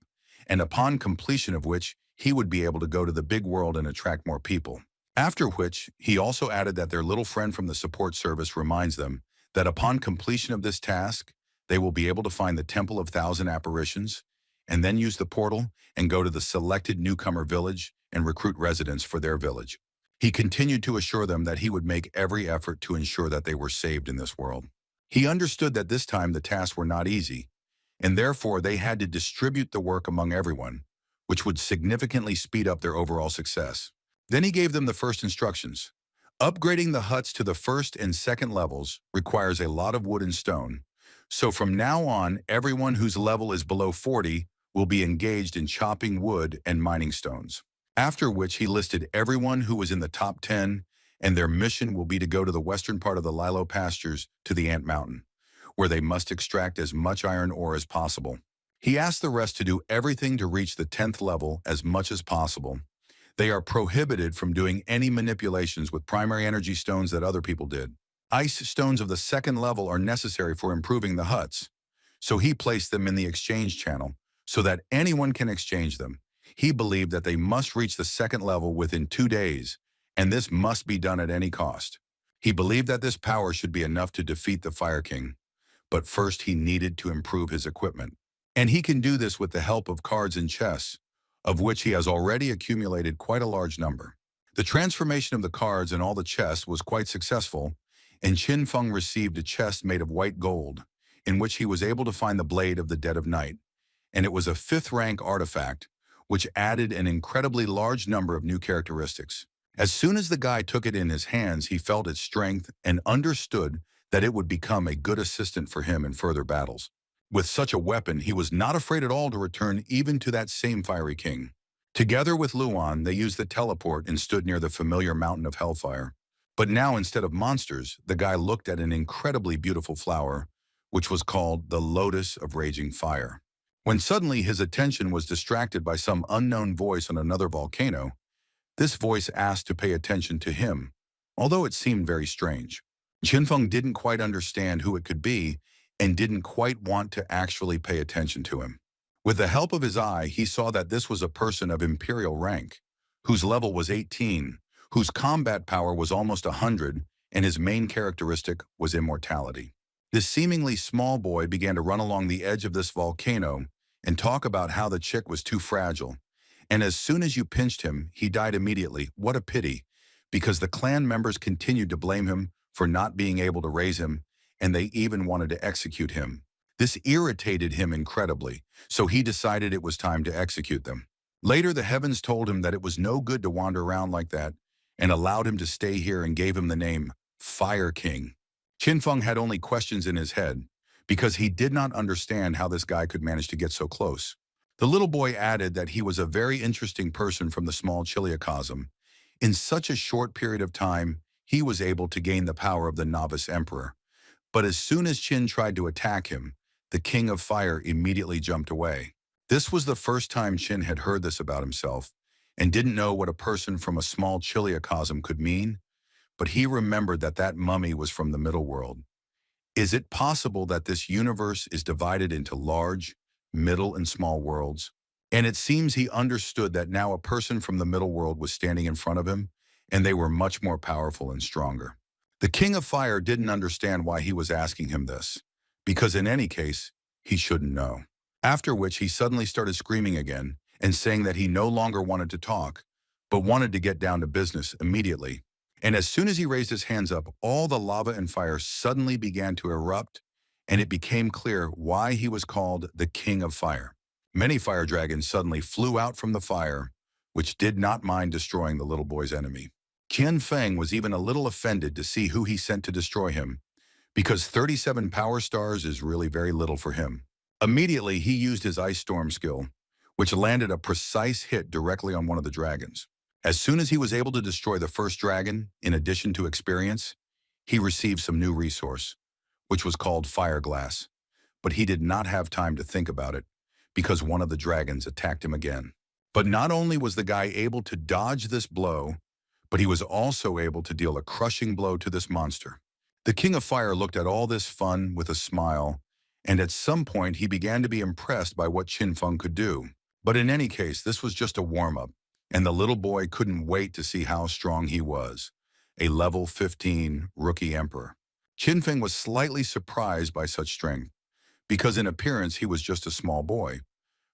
A: and upon completion of which, he would be able to go to the big world and attract more people. After which, he also added that their little friend from the support service reminds them that upon completion of this task, they will be able to find the Temple of Thousand Apparitions, and then use the portal and go to the selected newcomer village and recruit residents for their village. He continued to assure them that he would make every effort to ensure that they were saved in this world. He understood that this time the tasks were not easy, and therefore they had to distribute the work among everyone, which would significantly speed up their overall success. Then he gave them the first instructions. Upgrading the huts to the first and second levels requires a lot of wood and stone, so from now on, everyone whose level is below 40 will be engaged in chopping wood and mining stones. After which he listed everyone who was in the top 10, and their mission will be to go to the western part of the Lilo pastures to the Ant Mountain, where they must extract as much iron ore as possible. He asked the rest to do everything to reach the 10th level as much as possible. They are prohibited from doing any manipulations with primary energy stones that other people did. Ice stones of the second level are necessary for improving the huts, so he placed them in the exchange channel so that anyone can exchange them. He believed that they must reach the second level within 2 days, and this must be done at any cost. He believed that this power should be enough to defeat the Fire King, but first he needed to improve his equipment. And he can do this with the help of cards and chess, of which he has already accumulated quite a large number. The transformation of the cards and all the chests was quite successful, and Qin Feng received a chest made of white gold, in which he was able to find the Blade of the Dead of Night, and it was a 5th rank artifact, which added an incredibly large number of new characteristics. As soon as the guy took it in his hands, he felt its strength and understood that it would become a good assistant for him in further battles. With such a weapon, he was not afraid at all to return even to that same Fiery King. Together with Luan, they used the teleport and stood near the familiar mountain of hellfire. But now, instead of monsters, the guy looked at an incredibly beautiful flower, which was called the Lotus of Raging Fire. When suddenly his attention was distracted by some unknown voice on another volcano, this voice asked to pay attention to him, although it seemed very strange. Qinfeng didn't quite understand who it could be and didn't quite want to actually pay attention to him. With the help of his eye, he saw that this was a person of imperial rank, whose level was 18, whose combat power was almost 100, and his main characteristic was immortality. This seemingly small boy began to run along the edge of this volcano and talk about how the chick was too fragile. And as soon as you pinched him, he died immediately. What a pity, because the clan members continued to blame him for not being able to raise him, and they even wanted to execute him. This irritated him incredibly, so he decided it was time to execute them. Later, the heavens told him that it was no good to wander around like that, and allowed him to stay here and gave him the name Fire King. Qinfeng had only questions in his head, because he did not understand how this guy could manage to get so close. The little boy added that he was a very interesting person from the small Chiliocosm. In such a short period of time, he was able to gain the power of the novice emperor. But as soon as Qin tried to attack him, the King of Fire immediately jumped away. This was the first time Qin had heard this about himself, and didn't know what a person from a small Chiliocosm could mean, but he remembered that that mummy was from the middle world. Is it possible that this universe is divided into large, middle, and small worlds? And it seems he understood that now a person from the middle world was standing in front of him, and they were much more powerful and stronger. The King of Fire didn't understand why he was asking him this, because in any case, he shouldn't know. After which he suddenly started screaming again and saying that he no longer wanted to talk, but wanted to get down to business immediately. And as soon as he raised his hands up, all the lava and fire suddenly began to erupt, and it became clear why he was called the King of Fire. Many fire dragons suddenly flew out from the fire, which did not mind destroying the little boy's enemy. Qian Feng was even a little offended to see who he sent to destroy him, because 37 power stars is really very little for him. Immediately, he used his Ice Storm skill, which landed a precise hit directly on one of the dragons. As soon as he was able to destroy the first dragon, in addition to experience, he received some new resource, which was called Fire Glass. But he did not have time to think about it, because one of the dragons attacked him again. But not only was the guy able to dodge this blow, but he was also able to deal a crushing blow to this monster. The King of Fire looked at all this fun with a smile, and at some point he began to be impressed by what Qin Feng could do. But in any case, this was just a warm-up, and the little boy couldn't wait to see how strong he was, a level 15 rookie emperor. Qin Feng was slightly surprised by such strength, because in appearance he was just a small boy,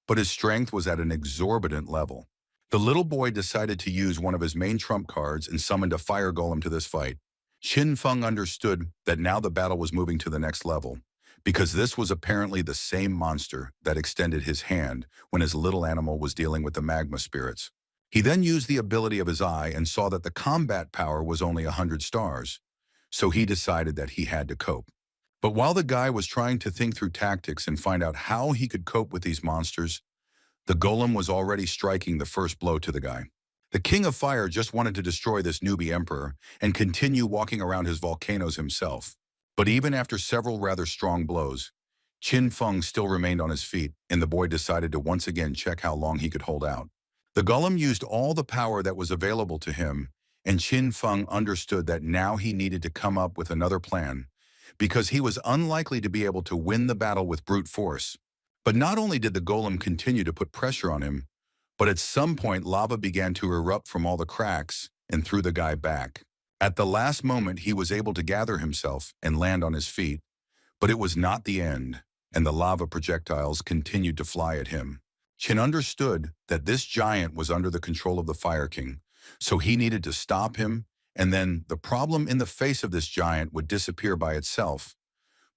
A: but his strength was at an exorbitant level. The little boy decided to use one of his main trump cards and summoned a fire golem to this fight. Qin Feng understood that now the battle was moving to the next level, because this was apparently the same monster that extended his hand when his little animal was dealing with the magma spirits. He then used the ability of his eye and saw that the combat power was only 100 stars, so he decided that he had to cope. But while the guy was trying to think through tactics and find out how he could cope with these monsters, the golem was already striking the first blow to the guy. The King of Fire just wanted to destroy this newbie emperor and continue walking around his volcanoes himself. But even after several rather strong blows, Qin Feng still remained on his feet, and the boy decided to once again check how long he could hold out. The golem used all the power that was available to him, and Qin Feng understood that now he needed to come up with another plan, because he was unlikely to be able to win the battle with brute force. But not only did the golem continue to put pressure on him, but at some point lava began to erupt from all the cracks and threw the guy back. At the last moment, he was able to gather himself and land on his feet, but it was not the end, and the lava projectiles continued to fly at him. Qin understood that this giant was under the control of the Fire King, so he needed to stop him, and then the problem in the face of this giant would disappear by itself.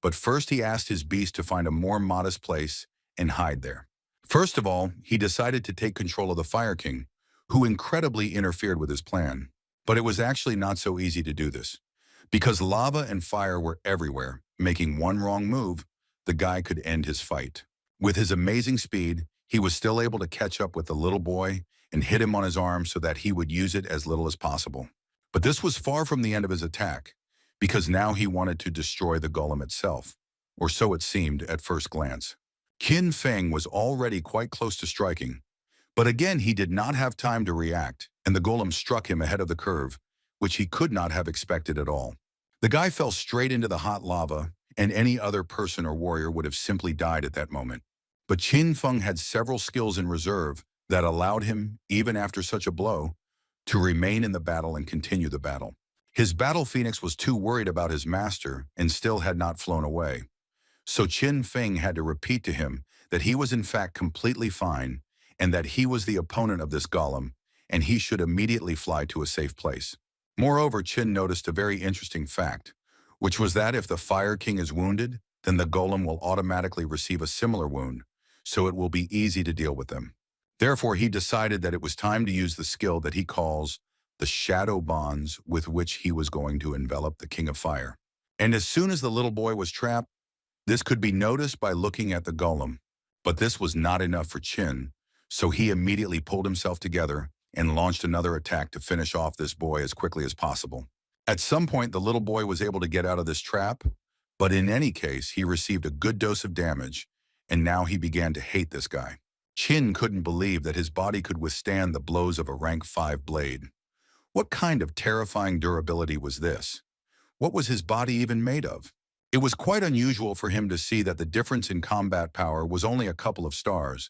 A: But first he asked his beast to find a more modest place and hide there. First of all, he decided to take control of the Fire King, who incredibly interfered with his plan. But it was actually not so easy to do this. Because lava and fire were everywhere, making one wrong move, the guy could end his fight. With his amazing speed, he was still able to catch up with the little boy and hit him on his arm so that he would use it as little as possible. But this was far from the end of his attack, because now he wanted to destroy the golem itself, or so it seemed at first glance. Qin Feng was already quite close to striking, but again he did not have time to react, and the golem struck him ahead of the curve, which he could not have expected at all. The guy fell straight into the hot lava, and any other person or warrior would have simply died at that moment. But Qin Feng had several skills in reserve that allowed him, even after such a blow, to remain in the battle and continue the battle. His battle phoenix was too worried about his master and still had not flown away. So Qin Feng had to repeat to him that he was in fact completely fine and that he was the opponent of this golem and he should immediately fly to a safe place. Moreover, Qin noticed a very interesting fact, which was that if the Fire King is wounded, then the golem will automatically receive a similar wound, so it will be easy to deal with them. Therefore, he decided that it was time to use the skill that he calls the shadow bonds with which he was going to envelop the King of Fire. And as soon as the little boy was trapped, this could be noticed by looking at the golem. But this was not enough for Qin, so he immediately pulled himself together and launched another attack to finish off this boy as quickly as possible. At some point, the little boy was able to get out of this trap, but in any case, he received a good dose of damage, and now he began to hate this guy. Qin couldn't believe that his body could withstand the blows of a rank 5 blade. What kind of terrifying durability was this? What was his body even made of? It was quite unusual for him to see that the difference in combat power was only a couple of stars,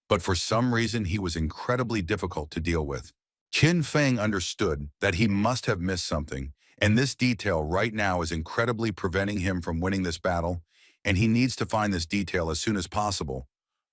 A: but for some reason he was incredibly difficult to deal with. Qin Feng understood that he must have missed something, and this detail right now is incredibly preventing him from winning this battle, and he needs to find this detail as soon as possible.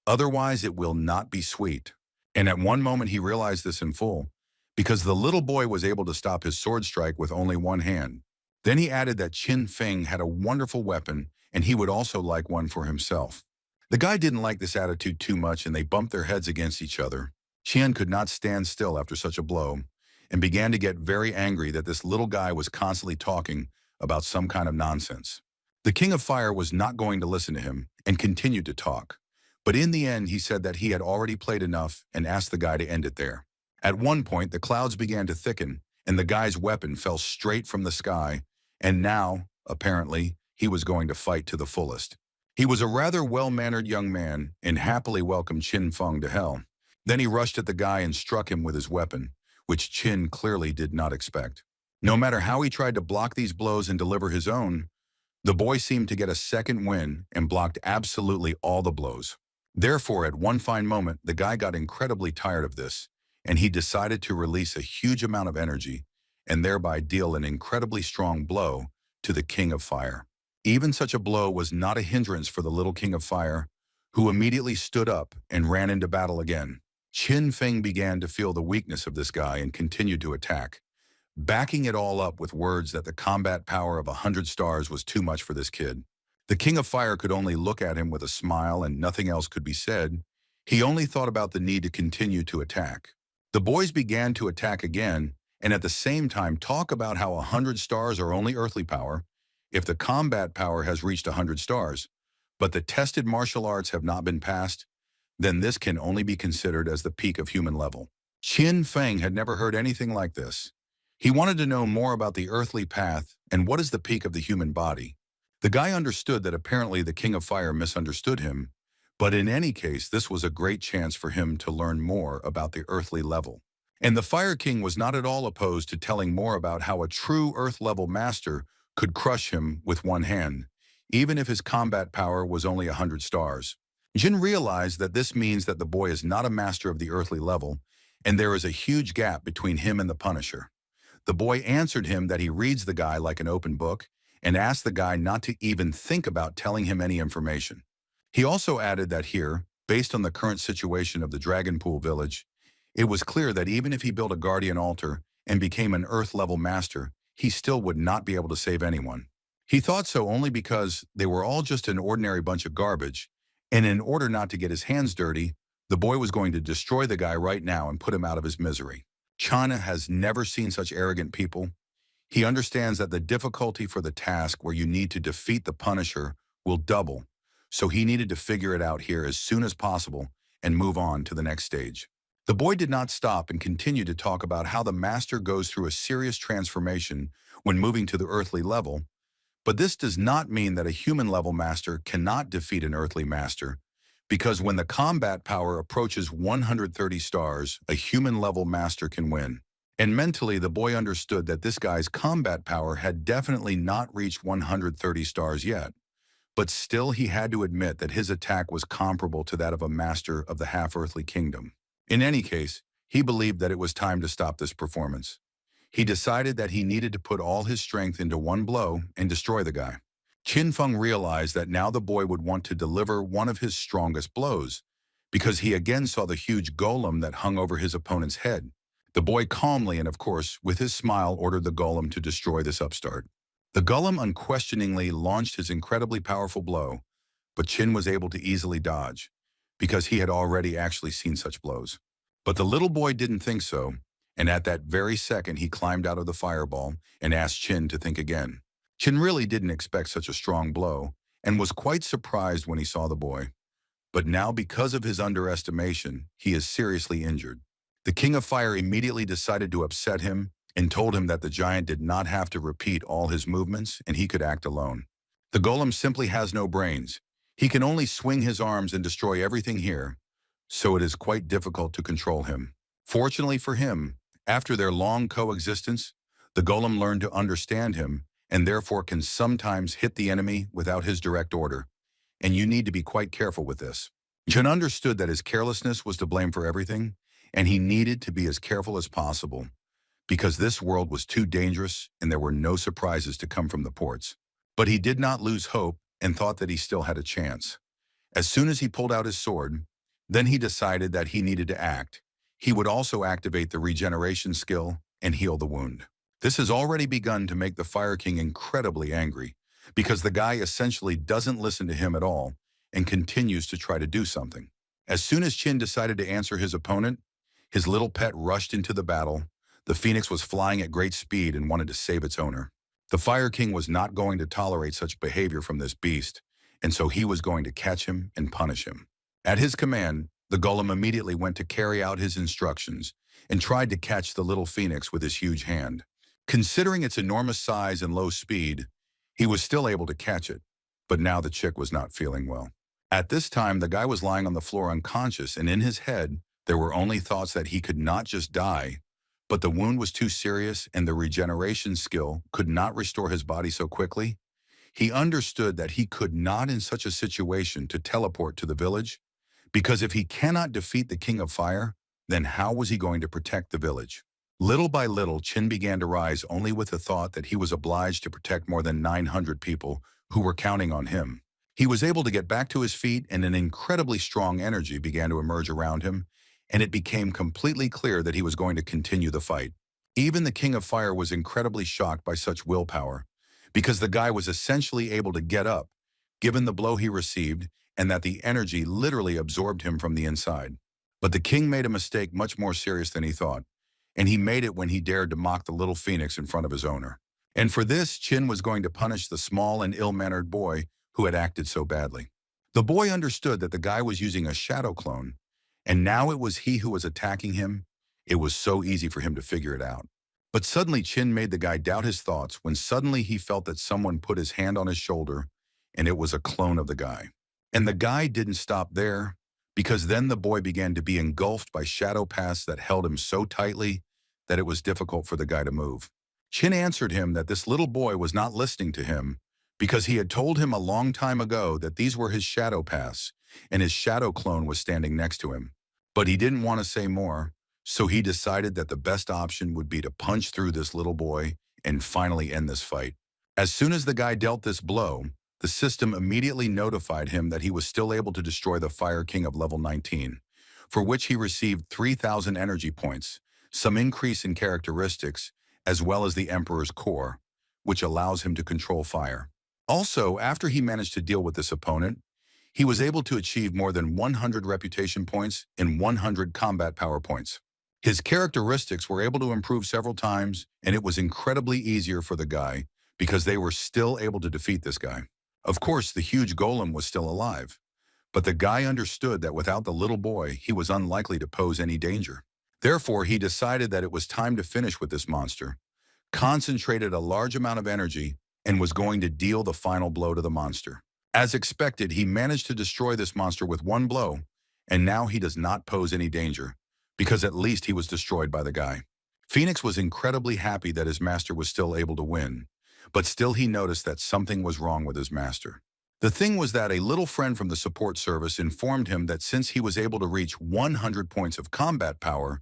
A: Otherwise, it will not be sweet. And at one moment he realized this in full, because the little boy was able to stop his sword strike with only one hand. Then he added that Qin Feng had a wonderful weapon, and he would also like one for himself. The guy didn't like this attitude too much, and they bumped their heads against each other. Qian could not stand still after such a blow, and began to get very angry that this little guy was constantly talking about some kind of nonsense. The King of Fire was not going to listen to him, and continued to talk. But in the end, he said that he had already played enough and asked the guy to end it there. At one point, the clouds began to thicken, and the guy's weapon fell straight from the sky, and now, apparently, he was going to fight to the fullest. He was a rather well-mannered young man and happily welcomed Qin Feng to hell. Then he rushed at the guy and struck him with his weapon, which Qin clearly did not expect. No matter how he tried to block these blows and deliver his own, the boy seemed to get a second win and blocked absolutely all the blows. Therefore, at one fine moment, the guy got incredibly tired of this, and he decided to release a huge amount of energy and thereby deal an incredibly strong blow to the King of Fire. Even such a blow was not a hindrance for the little King of Fire, who immediately stood up and ran into battle again. Qin Feng began to feel the weakness of this guy and continued to attack, backing it all up with words that the combat power of 100 stars was too much for this kid. The King of Fire could only look at him with a smile and nothing else could be said. He only thought about the need to continue to attack. The boys began to attack again, and at the same time talk about how 100 stars are only earthly power if the combat power has reached 100 stars, but the tested martial arts have not been passed, then this can only be considered as the peak of human level. Qin Feng had never heard anything like this. He wanted to know more about the earthly path and what is the peak of the human body. The guy understood that apparently the King of Fire misunderstood him, but in any case, this was a great chance for him to learn more about the earthly level. And the Fire King was not at all opposed to telling more about how a true Earth-level master could crush him with one hand, even if his combat power was only 100 stars. Jin realized that this means that the boy is not a master of the earthly level, and there is a huge gap between him and the Punisher. The boy answered him that he reads the guy like an open book and asked the guy not to even think about telling him any information. He also added that here, based on the current situation of the Dragon Pool village, it was clear that even if he built a guardian altar and became an Earth-level master, he still would not be able to save anyone. He thought so only because they were all just an ordinary bunch of garbage, and in order not to get his hands dirty, the boy was going to destroy the guy right now and put him out of his misery. China has never seen such arrogant people. He understands that the difficulty for the task where you need to defeat the Punisher will double, so he needed to figure it out here as soon as possible and move on to the next stage. The boy did not stop and continued to talk about how the master goes through a serious transformation when moving to the earthly level, but this does not mean that a human-level master cannot defeat an earthly master, because when the combat power approaches 130 stars, a human-level master can win. And mentally, the boy understood that this guy's combat power had definitely not reached 130 stars yet, but still he had to admit that his attack was comparable to that of a master of the half-earthly kingdom. In any case, he believed that it was time to stop this performance. He decided that he needed to put all his strength into one blow and destroy the guy. Qin Feng realized that now the boy would want to deliver one of his strongest blows, because he again saw the huge golem that hung over his opponent's head. The boy calmly and, of course, with his smile ordered the golem to destroy this upstart. The golem unquestioningly launched his incredibly powerful blow, but Qin was able to easily dodge, because he had already actually seen such blows. But the little boy didn't think so, and at that very second he climbed out of the fireball and asked Qin to think again. Qin really didn't expect such a strong blow, and was quite surprised when he saw the boy. But now, because of his underestimation, he is seriously injured. The King of Fire immediately decided to upset him and told him that the giant did not have to repeat all his movements and he could act alone. The golem simply has no brains. He can only swing his arms and destroy everything here, so it is quite difficult to control him. Fortunately for him, after their long coexistence, the golem learned to understand him and therefore can sometimes hit the enemy without his direct order, and you need to be quite careful with this. Jin understood that his carelessness was to blame for everything, and he needed to be as careful as possible, because this world was too dangerous and there were no surprises to come from the ports. But he did not lose hope and thought that he still had a chance. As soon as he pulled out his sword, then he decided that he needed to act. He would also activate the regeneration skill and heal the wound. This has already begun to make the Fire King incredibly angry, because the guy essentially doesn't listen to him at all and continues to try to do something. As soon as Qin decided to answer his opponent, his little pet rushed into the battle. The phoenix was flying at great speed and wanted to save its owner. The Fire King was not going to tolerate such behavior from this beast, and so he was going to catch him and punish him. At his command, the golem immediately went to carry out his instructions and tried to catch the little phoenix with his huge hand. Considering its enormous size and low speed, he was still able to catch it, but now the chick was not feeling well. At this time, the guy was lying on the floor unconscious, and in his head, there were only thoughts that he could not just die, but the wound was too serious and the regeneration skill could not restore his body so quickly. He understood that he could not in such a situation to teleport to the village, because if he cannot defeat the King of Fire, then how was he going to protect the village? Little by little, Qin began to rise only with the thought that he was obliged to protect more than 900 people who were counting on him. He was able to get back to his feet, and an incredibly strong energy began to emerge around him, and it became completely clear that he was going to continue the fight. Even the King of Fire was incredibly shocked by such willpower, because the guy was essentially able to get up, given the blow he received, and that the energy literally absorbed him from the inside. But the king made a mistake much more serious than he thought, and he made it when he dared to mock the little phoenix in front of his owner. And for this, Qin was going to punish the small and ill-mannered boy who had acted so badly. The boy understood that the guy was using a shadow clone, and now it was he who was attacking him. It was so easy for him to figure it out. But suddenly Qin made the guy doubt his thoughts when suddenly he felt that someone put his hand on his shoulder, and it was a clone of the guy. And the guy didn't stop there, because then the boy began to be engulfed by shadow paths that held him so tightly that it was difficult for the guy to move. Qin answered him that this little boy was not listening to him, because he had told him a long time ago that these were his shadow paths, and his shadow clone was standing next to him. But he didn't want to say more, So he decided that the best option would be to punch through this little boy and finally end this fight. As soon as the guy dealt this blow, the system immediately notified him that he was still able to destroy the Fire King of level 19, for which he received 3,000 energy points, some increase in characteristics, as well as the Emperor's Core, which allows him to control fire. Also, after he managed to deal with this opponent, he was able to achieve more than 100 reputation points and 100 combat power points. His characteristics were able to improve several times, and it was incredibly easier for the guy because they were still able to defeat this guy. Of course, the huge golem was still alive, but the guy understood that without the little boy, he was unlikely to pose any danger. Therefore, he decided that it was time to finish with this monster, concentrated a large amount of energy, and was going to deal the final blow to the monster. As expected, he managed to destroy this monster with one blow, and now he does not pose any danger, because at least he was destroyed by the guy. Phoenix was incredibly happy that his master was still able to win, but still he noticed that something was wrong with his master. The thing was that a little friend from the support service informed him that since he was able to reach 100 points of combat power,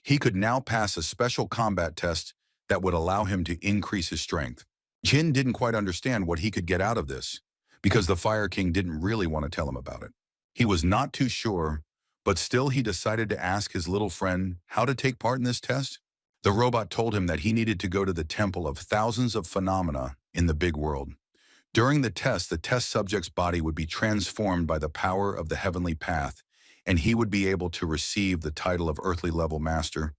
A: he could now pass a special combat test that would allow him to increase his strength. Jin didn't quite understand what he could get out of this, because the Fire King didn't really want to tell him about it. He was not too sure, but still he decided to ask his little friend how to take part in this test. The robot told him that he needed to go to the temple of thousands of phenomena in the big world. During the test subject's body would be transformed by the power of the heavenly path, and he would be able to receive the title of earthly level master.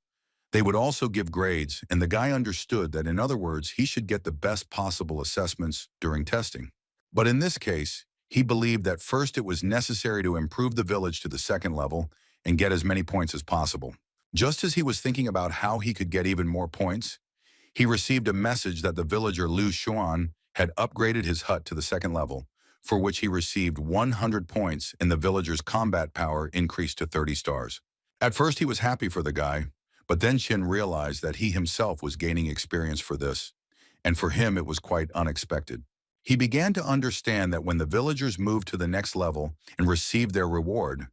A: They would also give grades, and the guy understood that, in other words, he should get the best possible assessments during testing. But in this case, he believed that first it was necessary to improve the village to the second level and get as many points as possible. Just as he was thinking about how he could get even more points, he received a message that the villager Lu Xuan had upgraded his hut to the second level, for which he received 100 points and the villager's combat power increased to 30 stars. At first he was happy for the guy, but then Qin realized that he himself was gaining experience for this, and for him it was quite unexpected. He began to understand that when the villagers moved to the next level and received their reward,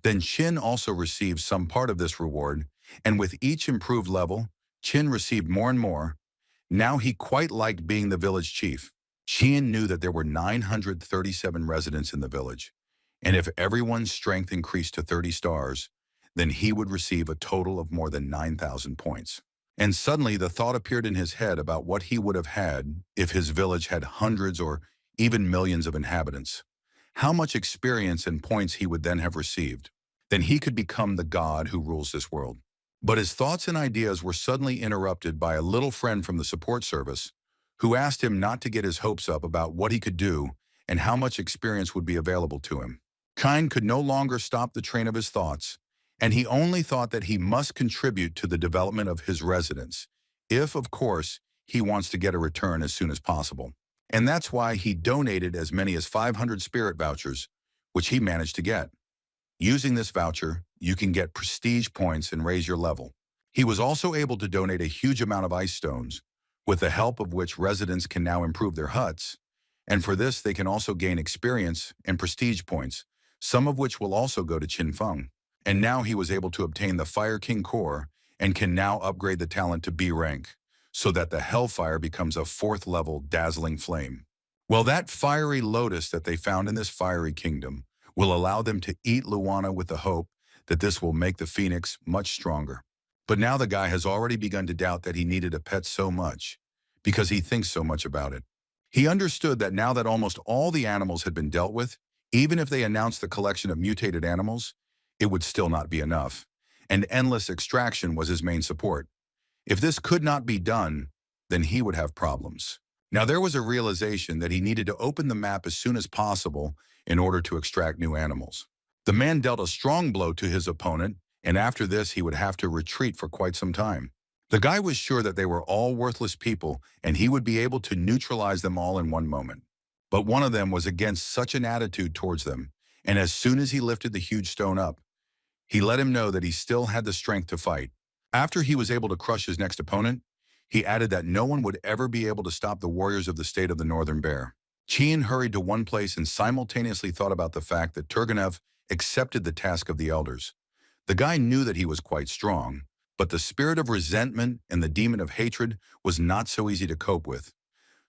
A: then Qin also received some part of this reward, and with each improved level, Qin received more and more. Now he quite liked being the village chief. Qin knew that there were 937 residents in the village, and if everyone's strength increased to 30 stars, then he would receive a total of more than 9,000 points. And suddenly the thought appeared in his head about what he would have had if his village had hundreds or even millions of inhabitants. How much experience and points he would then have received. Then he could become the god who rules this world. But his thoughts and ideas were suddenly interrupted by a little friend from the support service who asked him not to get his hopes up about what he could do and how much experience would be available to him. Kind could no longer stop the train of his thoughts, and he only thought that he must contribute to the development of his residence, if, of course, he wants to get a return as soon as possible. And that's why he donated as many as 500 spirit vouchers, which he managed to get. Using this voucher, you can get prestige points and raise your level. He was also able to donate a huge amount of ice stones, with the help of which residents can now improve their huts, and for this they can also gain experience and prestige points, some of which will also go to Qin Feng. And now he was able to obtain the Fire King Core and can now upgrade the talent to B rank, so that the Hellfire becomes a 4th level dazzling flame. Well, that fiery lotus that they found in this fiery kingdom will allow them to eat Luana with the hope that this will make the phoenix much stronger. But now the guy has already begun to doubt that he needed a pet so much, because he thinks so much about it. He understood that now that almost all the animals had been dealt with, even if they announced the collection of mutated animals, it would still not be enough, and endless extraction was his main support. If this could not be done, then he would have problems. Now there was a realization that he needed to open the map as soon as possible in order to extract new animals. The man dealt a strong blow to his opponent, and after this he would have to retreat for quite some time. The guy was sure that they were all worthless people, and he would be able to neutralize them all in one moment. But one of them was against such an attitude towards them, and as soon as he lifted the huge stone up, he let him know that he still had the strength to fight. After he was able to crush his next opponent, he added that no one would ever be able to stop the warriors of the state of the Northern Bear. Qin hurried to one place and simultaneously thought about the fact that Turgenev accepted the task of the elders. The guy knew that he was quite strong, but the spirit of resentment and the demon of hatred was not so easy to cope with.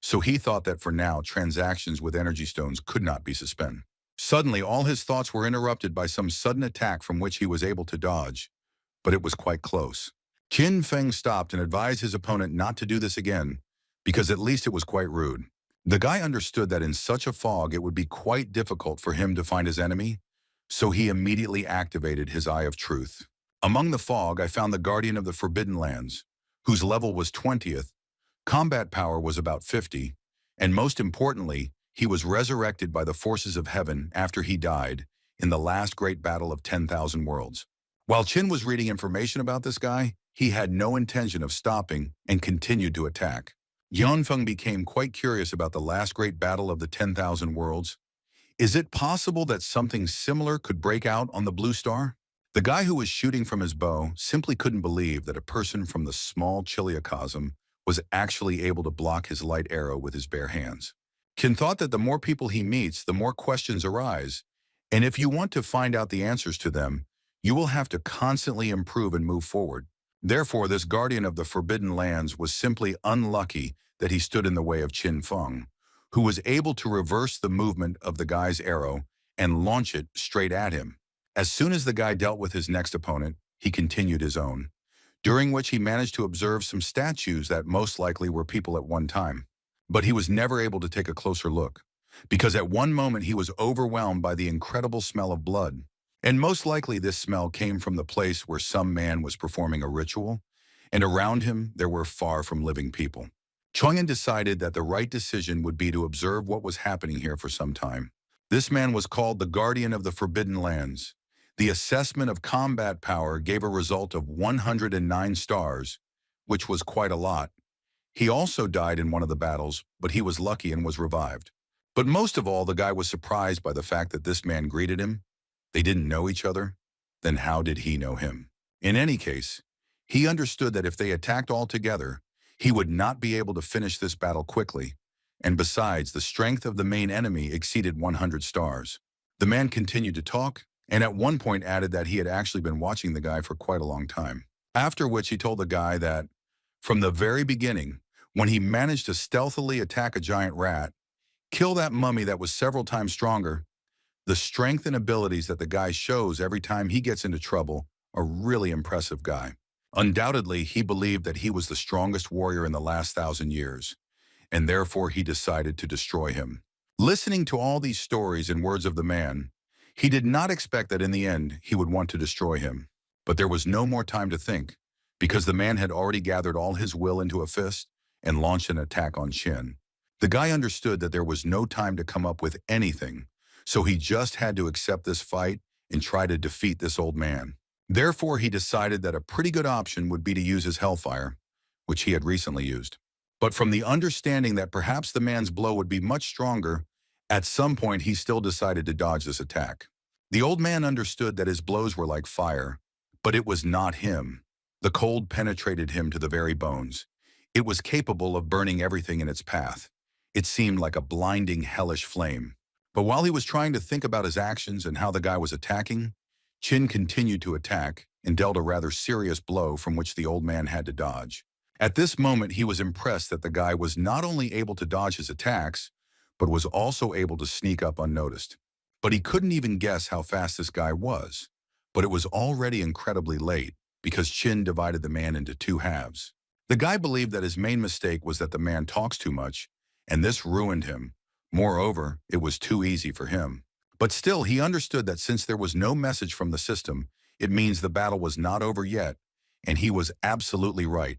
A: So he thought that for now, transactions with energy stones could not be suspended. Suddenly, all his thoughts were interrupted by some sudden attack from which he was able to dodge, but it was quite close. Qin Feng stopped and advised his opponent not to do this again, because at least it was quite rude. The guy understood that in such a fog it would be quite difficult for him to find his enemy, so he immediately activated his Eye of Truth. Among the fog, I found the Guardian of the Forbidden Lands, whose level was 20th, combat power was about 50, and most importantly, he was resurrected by the forces of heaven after he died in the last great battle of 10,000 worlds. While Qin was reading information about this guy, he had no intention of stopping and continued to attack. Yanfeng became quite curious about the last great battle of the 10,000 worlds. Is it possible that something similar could break out on the Blue Star? The guy who was shooting from his bow simply couldn't believe that a person from the small Chiliocosm was actually able to block his light arrow with his bare hands. Qin thought that the more people he meets, the more questions arise, and if you want to find out the answers to them, you will have to constantly improve and move forward. Therefore, this guardian of the Forbidden Lands was simply unlucky that he stood in the way of Qin Feng, who was able to reverse the movement of the guy's arrow and launch it straight at him. As soon as the guy dealt with his next opponent, he continued his own, during which he managed to observe some statues that most likely were people at one time. But he was never able to take a closer look, because at one moment he was overwhelmed by the incredible smell of blood. And most likely this smell came from the place where some man was performing a ritual, and around him there were far from living people. Chongyan decided that the right decision would be to observe what was happening here for some time. This man was called the Guardian of the Forbidden Lands. The assessment of combat power gave a result of 109 stars, which was quite a lot. He also died in one of the battles, but he was lucky and was revived. But most of all, the guy was surprised by the fact that this man greeted him. They didn't know each other. Then how did he know him? In any case, he understood that if they attacked all together, he would not be able to finish this battle quickly, and besides, the strength of the main enemy exceeded 100 stars. The man continued to talk, and at one point added that he had actually been watching the guy for quite a long time. After which he told the guy that, from the very beginning, when he managed to stealthily attack a giant rat, kill that mummy that was several times stronger, the strength and abilities that the guy shows every time he gets into trouble are really impressive guy. Undoubtedly, he believed that he was the strongest warrior in the last 1,000 years, and therefore he decided to destroy him. Listening to all these stories and words of the man, he did not expect that in the end he would want to destroy him. But there was no more time to think, because the man had already gathered all his will into a fist and launched an attack on Qin. The guy understood that there was no time to come up with anything, so he just had to accept this fight and try to defeat this old man. Therefore, he decided that a pretty good option would be to use his hellfire, which he had recently used. But from the understanding that perhaps the man's blow would be much stronger, at some point he still decided to dodge this attack. The old man understood that his blows were like fire, but it was not him. The cold penetrated him to the very bones. It was capable of burning everything in its path. It seemed like a blinding, hellish flame. But while he was trying to think about his actions and how the guy was attacking, Qin continued to attack and dealt a rather serious blow from which the old man had to dodge. At this moment, he was impressed that the guy was not only able to dodge his attacks, but was also able to sneak up unnoticed. But he couldn't even guess how fast this guy was. But it was already incredibly late, because Qin divided the man into two halves. The guy believed that his main mistake was that the man talks too much, and this ruined him. Moreover, it was too easy for him. But still, he understood that since there was no message from the system, it means the battle was not over yet, and he was absolutely right.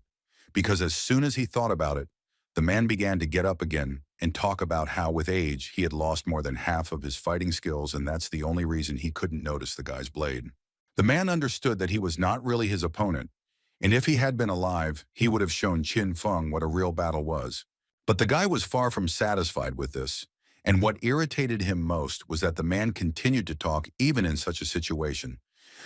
A: Because as soon as he thought about it, the man began to get up again and talk about how with age he had lost more than half of his fighting skills, and that's the only reason he couldn't notice the guy's blade. The man understood that he was not really his opponent, and if he had been alive, he would have shown Qin Feng what a real battle was. But the guy was far from satisfied with this, and what irritated him most was that the man continued to talk even in such a situation.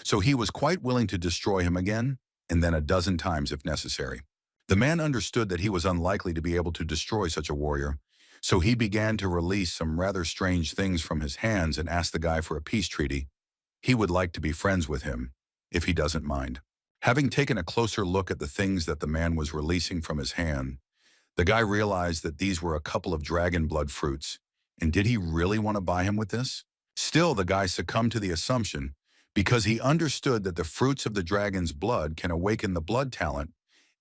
A: So he was quite willing to destroy him again, and then a dozen times if necessary. The man understood that he was unlikely to be able to destroy such a warrior, so he began to release some rather strange things from his hands and asked the guy for a peace treaty. He would like to be friends with him, if he doesn't mind. Having taken a closer look at the things that the man was releasing from his hand, the guy realized that these were a couple of dragon blood fruits. And did he really want to buy him with this? Still, the guy succumbed to the assumption because he understood that the fruits of the dragon's blood can awaken the blood talent,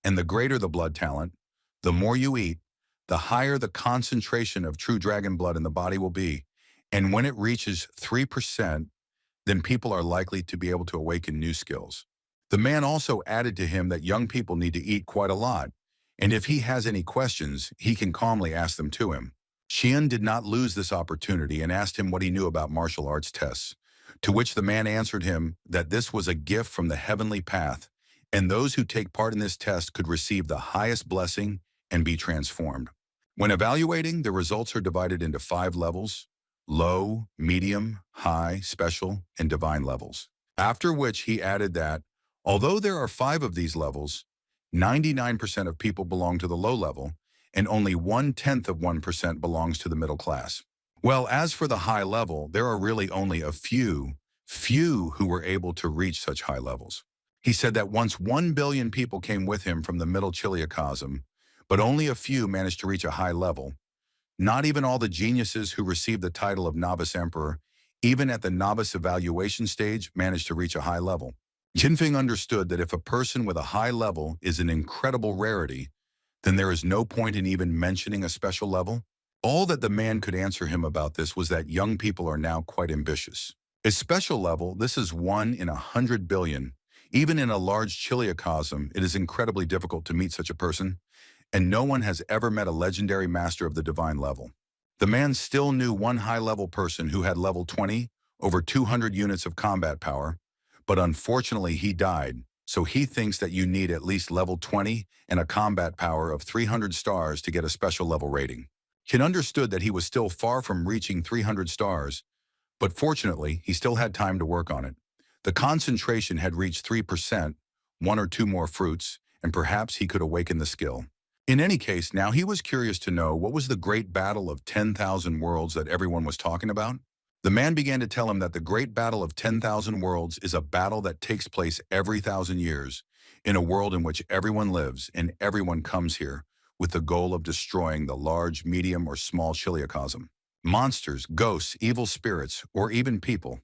A: and the greater the blood talent, the more you eat, the higher the concentration of true dragon blood in the body will be. And when it reaches 3%, then people are likely to be able to awaken new skills. The man also added to him that young people need to eat quite a lot, and if he has any questions, he can calmly ask them to him. Xian did not lose this opportunity and asked him what he knew about martial arts tests, to which the man answered him that this was a gift from the heavenly path, and those who take part in this test could receive the highest blessing and be transformed. When evaluating, the results are divided into 5 levels: low, medium, high, special, and divine levels. After which he added that, although there are 5 of these levels, 99% of people belong to the low level, and only 0.1% belongs to the middle class. Well, as for the high level, there are really only a few who were able to reach such high levels. He said that once 1 billion people came with him from the middle Chiliocosm, but only a few managed to reach a high level. Not even all the geniuses who received the title of novice emperor, even at the novice evaluation stage, managed to reach a high level. Jinfeng understood that if a person with a high level is an incredible rarity, then there is no point in even mentioning a special level. All that the man could answer him about this was that young people are now quite ambitious. A special level, this is 1 in 100 billion. Even in a large Chiliocosm, it is incredibly difficult to meet such a person, and no one has ever met a legendary master of the divine level. The man still knew one high-level person who had level 20, over 200 units of combat power, but unfortunately he died, so he thinks that you need at least level 20 and a combat power of 300 stars to get a special level rating. Qin understood that he was still far from reaching 300 stars, but fortunately he still had time to work on it. The concentration had reached 3%, 1 or 2 more fruits, and perhaps he could awaken the skill. In any case, now he was curious to know what was the great battle of 10,000 worlds that everyone was talking about. The man began to tell him that the great battle of 10,000 worlds is a battle that takes place every 1,000 years, in a world in which everyone lives and everyone comes here with the goal of destroying the large, medium, or small Chiliocosm. Monsters, ghosts, evil spirits, or even people.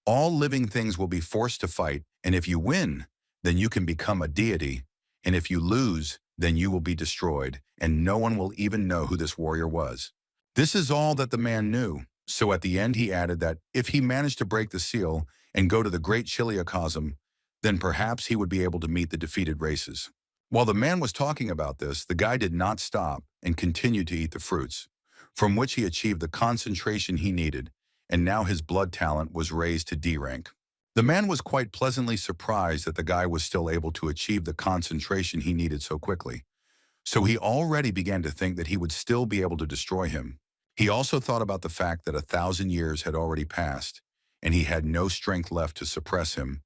A: All living things will be forced to fight, and if you win, then you can become a deity, and if you lose, then you will be destroyed, and no one will even know who this warrior was. This is all that the man knew. So at the end he added that if he managed to break the seal and go to the Great Chiliocosm, then perhaps he would be able to meet the defeated races. While the man was talking about this, the guy did not stop and continued to eat the fruits, from which he achieved the concentration he needed, and now his blood talent was raised to D rank. The man was quite pleasantly surprised that the guy was still able to achieve the concentration he needed so quickly. So he already began to think that he would still be able to destroy him. He also thought about the fact that 1,000 years had already passed, and he had no strength left to suppress him.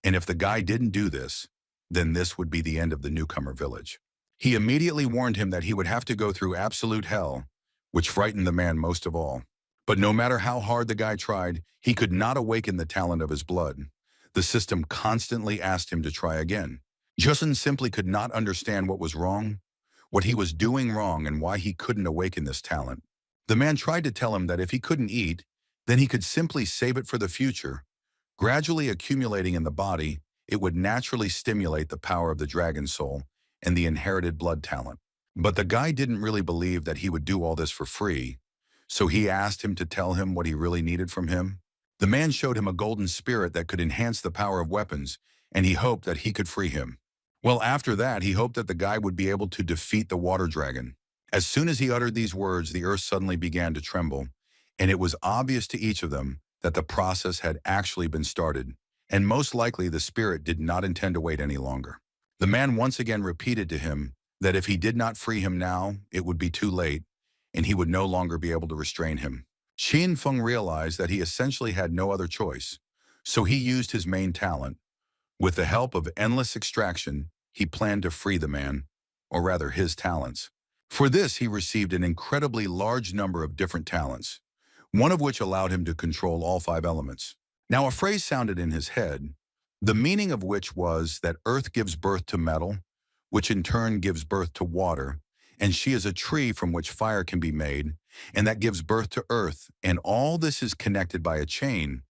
A: And if the guy didn't do this, then this would be the end of the newcomer village. He immediately warned him that he would have to go through absolute hell, which frightened the man most of all. But no matter how hard the guy tried, he could not awaken the talent of his blood. The system constantly asked him to try again. Justin simply could not understand what was wrong, what he was doing wrong, and why he couldn't awaken this talent. The man tried to tell him that if he couldn't eat, then he could simply save it for the future. Gradually accumulating in the body, it would naturally stimulate the power of the dragon soul and the inherited blood talent. But the guy didn't really believe that he would do all this for free, so he asked him to tell him what he really needed from him. The man showed him a golden spirit that could enhance the power of weapons, and he hoped that he could free him. Well, after that, he hoped that the guy would be able to defeat the water dragon. As soon as he uttered these words, the earth suddenly began to tremble, and it was obvious to each of them that the process had actually been started, and most likely the spirit did not intend to wait any longer. The man once again repeated to him that if he did not free him now, it would be too late, and he would no longer be able to restrain him. Qian Feng realized that he essentially had no other choice, so he used his main talent. With the help of endless extraction, he planned to free the man, or rather his talents. For this, he received an incredibly large number of different talents, one of which allowed him to control all 5 elements. Now, a phrase sounded in his head, the meaning of which was that earth gives birth to metal, which in turn gives birth to water, and she is a tree from which fire can be made, and that gives birth to earth, and all this is connected by a chain.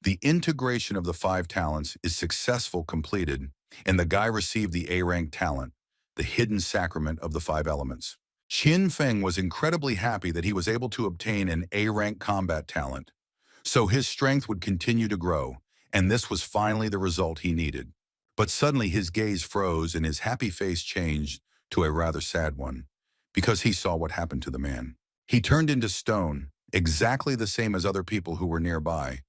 A: The integration of the five talents is successful completed, and the guy received the A-rank talent, the hidden sacrament of the five elements. Qin Feng was incredibly happy that he was able to obtain an A-rank combat talent, so his strength would continue to grow, and this was finally the result he needed. But suddenly his gaze froze and his happy face changed to a rather sad one, because he saw what happened to the man. He turned into stone, exactly the same as other people who were nearby,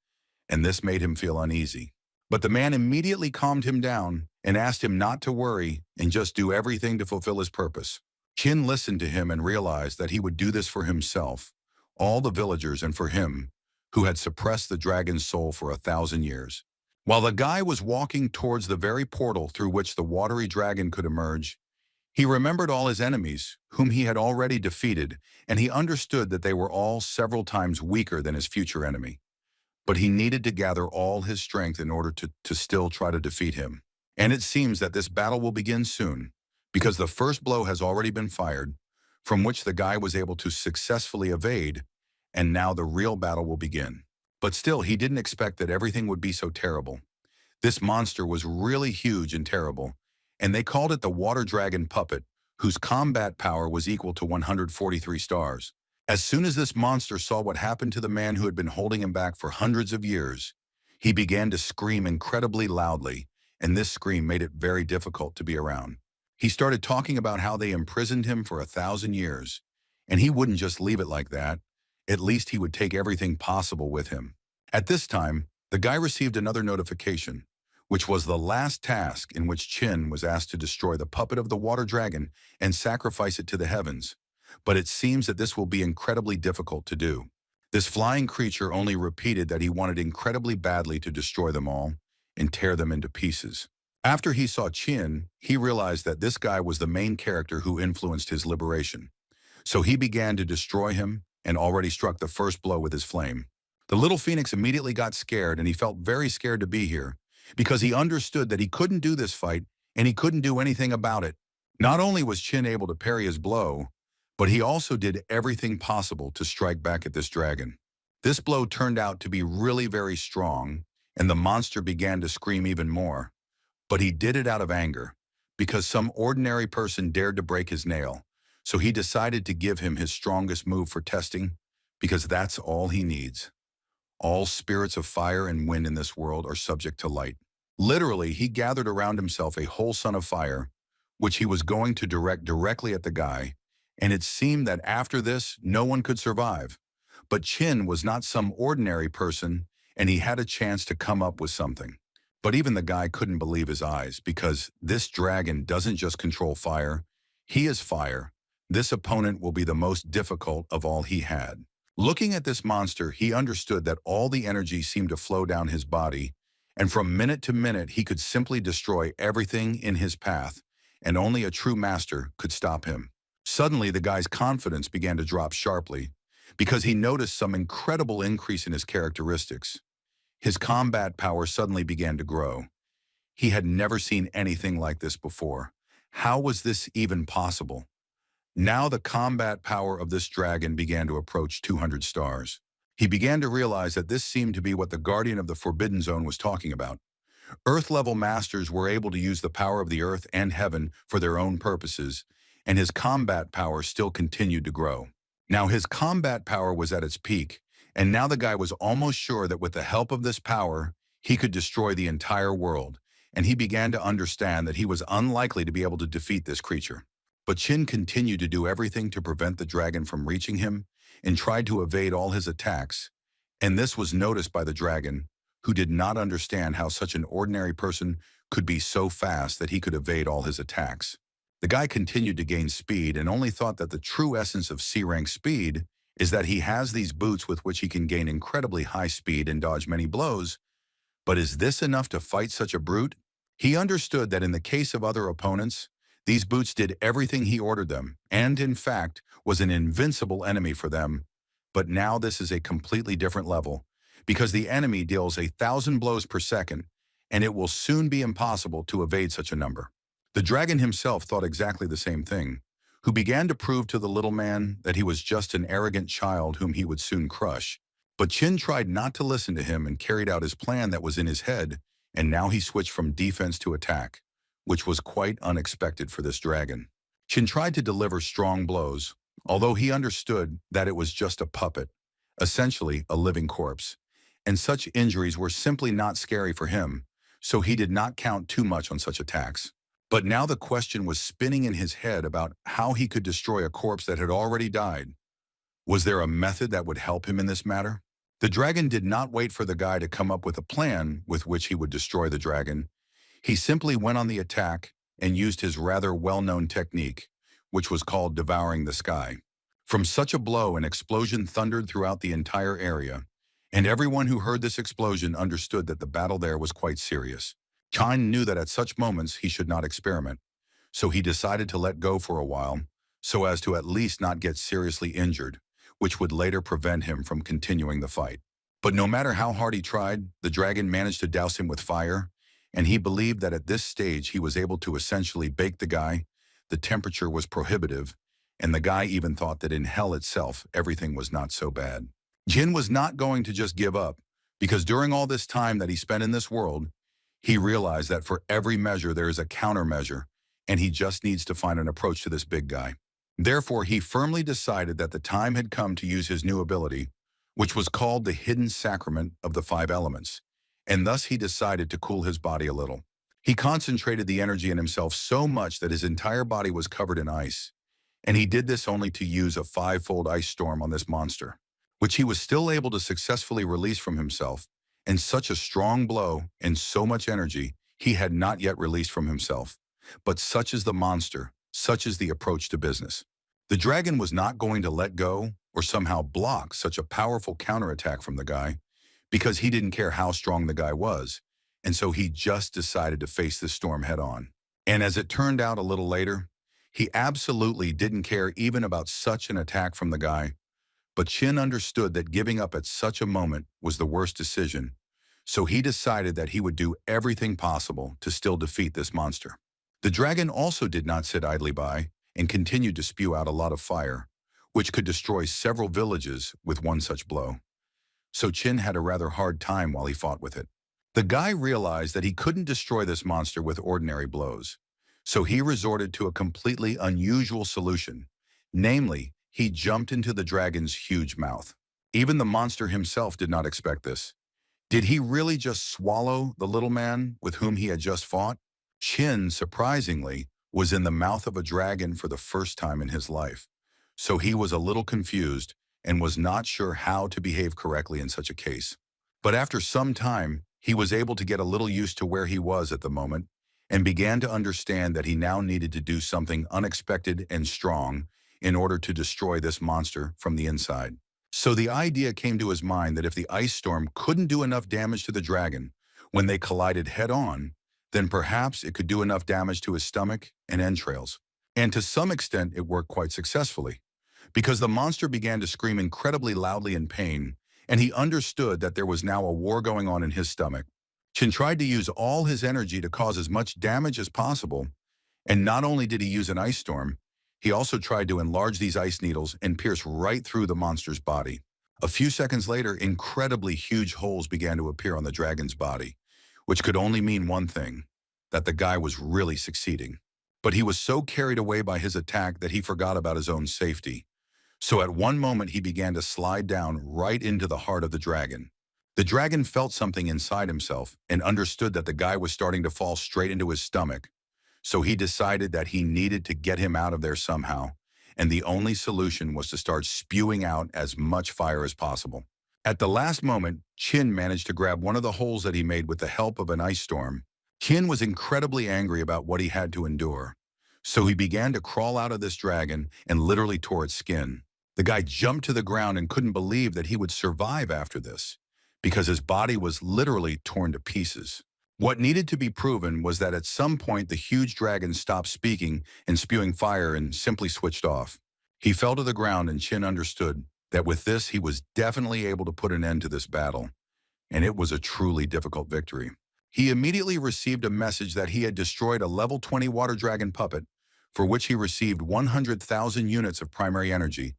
A: and this made him feel uneasy. But the man immediately calmed him down and asked him not to worry and just do everything to fulfill his purpose. Qin listened to him and realized that he would do this for himself, all the villagers, and for him, who had suppressed the dragon's soul for 1,000 years. While the guy was walking towards the very portal through which the watery dragon could emerge, he remembered all his enemies, whom he had already defeated, and he understood that they were all several times weaker than his future enemy. But he needed to gather all his strength in order to still try to defeat him. And it seems that this battle will begin soon, because the first blow has already been fired, from which the guy was able to successfully evade, and now the real battle will begin. But still, he didn't expect that everything would be so terrible. This monster was really huge and terrible, and they called it the Water Dragon Puppet, whose combat power was equal to 143 stars. As soon as this monster saw what happened to the man who had been holding him back for hundreds of years, he began to scream incredibly loudly, and this scream made it very difficult to be around. He started talking about how they imprisoned him for 1,000 years, and he wouldn't just leave it like that. At least he would take everything possible with him. At this time, the guy received another notification, which was the last task in which Qin was asked to destroy the puppet of the water dragon and sacrifice it to the heavens. But it seems that this will be incredibly difficult to do. This flying creature only repeated that he wanted incredibly badly to destroy them all and tear them into pieces. After he saw Qin, he realized that this guy was the main character who influenced his liberation. So he began to destroy him and already struck the first blow with his flame. The little phoenix immediately got scared, and he felt very scared to be here, because he understood that he couldn't do this fight and he couldn't do anything about it. Not only was Qin able to parry his blow, but he also did everything possible to strike back at this dragon. This blow turned out to be really very strong, and the monster began to scream even more. But he did it out of anger, because some ordinary person dared to break his nail. So he decided to give him his strongest move for testing, because that's all he needs. All spirits of fire and wind in this world are subject to light. Literally, he gathered around himself a whole sun of fire, which he was going to direct directly at the guy, and it seemed that after this, no one could survive. But Qin was not some ordinary person, and he had a chance to come up with something. But even the guy couldn't believe his eyes, because this dragon doesn't just control fire, he is fire. This opponent will be the most difficult of all he had. Looking at this monster, he understood that all the energy seemed to flow down his body, and from minute to minute he could simply destroy everything in his path, and only a true master could stop him. Suddenly, the guy's confidence began to drop sharply, because he noticed some incredible increase in his characteristics. His combat power suddenly began to grow. He had never seen anything like this before. How was this even possible? Now the combat power of this dragon began to approach 200 stars. He began to realize that this seemed to be what the Guardian of the Forbidden Zone was talking about. Earth-level masters were able to use the power of the earth and heaven for their own purposes, and his combat power still continued to grow. Now his combat power was at its peak, and now the guy was almost sure that with the help of this power, he could destroy the entire world, and he began to understand that he was unlikely to be able to defeat this creature. But Qin continued to do everything to prevent the dragon from reaching him and tried to evade all his attacks, and this was noticed by the dragon, who did not understand how such an ordinary person could be so fast that he could evade all his attacks. The guy continued to gain speed and only thought that the true essence of C-rank speed is that he has these boots with which he can gain incredibly high speed and dodge many blows. But is this enough to fight such a brute? He understood that in the case of other opponents, these boots did everything he ordered them, and in fact, was an invincible enemy for them. But now this is a completely different level, because the enemy deals 1,000 blows per second, and it will soon be impossible to evade such a number. The dragon himself thought exactly the same thing, who began to prove to the little man that he was just an arrogant child whom he would soon crush. But Qin tried not to listen to him and carried out his plan that was in his head, and now he switched from defense to attack, which was quite unexpected for this dragon. Qin tried to deliver strong blows, although he understood that it was just a puppet, essentially a living corpse, and such injuries were simply not scary for him, so he did not count too much on such attacks. But now the question was spinning in his head about how he could destroy a corpse that had already died. Was there a method that would help him in this matter? The dragon did not wait for the guy to come up with a plan with which he would destroy the dragon. He simply went on the attack and used his rather well-known technique, which was called devouring the sky. From such a blow, an explosion thundered throughout the entire area, and everyone who heard this explosion understood that the battle there was quite serious. Khan knew that at such moments he should not experiment, so he decided to let go for a while, so as to at least not get seriously injured, which would later prevent him from continuing the fight. But no matter how hard he tried, the dragon managed to douse him with fire, and he believed that at this stage he was able to essentially bake the guy. The temperature was prohibitive, and the guy even thought that in hell itself everything was not so bad. Jin was not going to just give up, because during all this time that he spent in this world, he realized that for every measure there is a countermeasure, and he just needs to find an approach to this big guy. Therefore, he firmly decided that the time had come to use his new ability, which was called the hidden sacrament of the 5 elements, and thus he decided to cool his body a little. He concentrated the energy in himself so much that his entire body was covered in ice, and he did this only to use a 5-fold ice storm on this monster, which he was still able to successfully release from himself, and such a strong blow and so much energy he had not yet released from himself. But such is the monster, such is the approach to business. The dragon was not going to let go or somehow block such a powerful counterattack from the guy, because he didn't care how strong the guy was, and so he just decided to face this storm head on. And as it turned out a little later, he absolutely didn't care even about such an attack from the guy. But Qin understood that giving up at such a moment was the worst decision, so he decided that he would do everything possible to still defeat this monster. The dragon also did not sit idly by and continued to spew out a lot of fire, which could destroy several villages with one such blow. So Qin had a rather hard time while he fought with it. The guy realized that he couldn't destroy this monster with ordinary blows, so he resorted to a completely unusual solution, namely, he jumped into the dragon's huge mouth. Even the monster himself did not expect this. Did he really just swallow the little man with whom he had just fought? Qin, surprisingly, was in the mouth of a dragon for the first time in his life, so he was a little confused and was not sure how to behave correctly in such a case. But after some time, he was able to get a little used to where he was at the moment and began to understand that he now needed to do something unexpected and strong in order to destroy this monster from the inside. So the idea came to his mind that if the ice storm couldn't do enough damage to the dragon when they collided head-on, then perhaps it could do enough damage to his stomach and entrails. And to some extent, it worked quite successfully, because the monster began to scream incredibly loudly in pain, and he understood that there was now a war going on in his stomach. Qin tried to use all his energy to cause as much damage as possible, and not only did he use an ice storm, he also tried to enlarge these ice needles and pierce right through the monster's body. A few seconds later, incredibly huge holes began to appear on the dragon's body, which could only mean one thing, that the guy was really succeeding. But he was so carried away by his attack that he forgot about his own safety. So at one moment he began to slide down right into the heart of the dragon. The dragon felt something inside himself and understood that the guy was starting to fall straight into his stomach. So he decided that he needed to get him out of there somehow, and the only solution was to start spewing out as much fire as possible. At the last moment, Qin managed to grab one of the holes that he made with the help of an ice storm. Qin was incredibly angry about what he had to endure, so he began to crawl out of this dragon and literally tore its skin. The guy jumped to the ground and couldn't believe that he would survive after this, because his body was literally torn to pieces. What needed to be proven was that at some point the huge dragon stopped speaking and spewing fire and simply switched off. He fell to the ground, and Qin understood that with this he was definitely able to put an end to this battle, and it was a truly difficult victory. He immediately received a message that he had destroyed a level 20 water dragon puppet, for which he received 100,000 units of primary energy,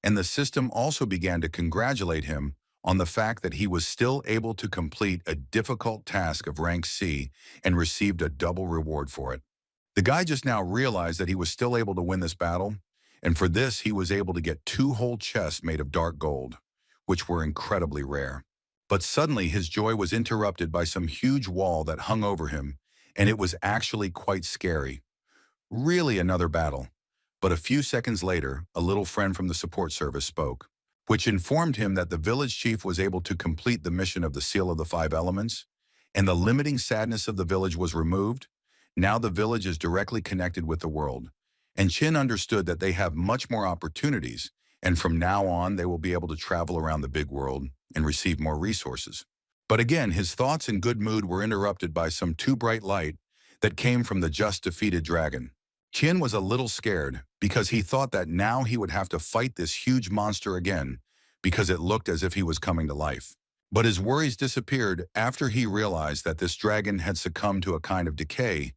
A: and the system also began to congratulate him on the fact that he was still able to complete a difficult task of rank C and received a double reward for it. The guy just now realized that he was still able to win this battle, and for this he was able to get 2 whole chests made of dark gold, which were incredibly rare. But suddenly his joy was interrupted by some huge wall that hung over him, and it was actually quite scary. Really another battle. But a few seconds later, a little friend from the support service spoke, which informed him that the village chief was able to complete the mission of the Seal of the Five Elements, and the limiting sadness of the village was removed. Now the village is directly connected with the world, and Chin understood that they have much more opportunities, and from now on they will be able to travel around the big world and receive more resources. But again, his thoughts and good mood were interrupted by some too bright light that came from the just defeated dragon. Chin was a little scared because he thought that now he would have to fight this huge monster again because it looked as if he was coming to life. But his worries disappeared after he realized that this dragon had succumbed to a kind of decay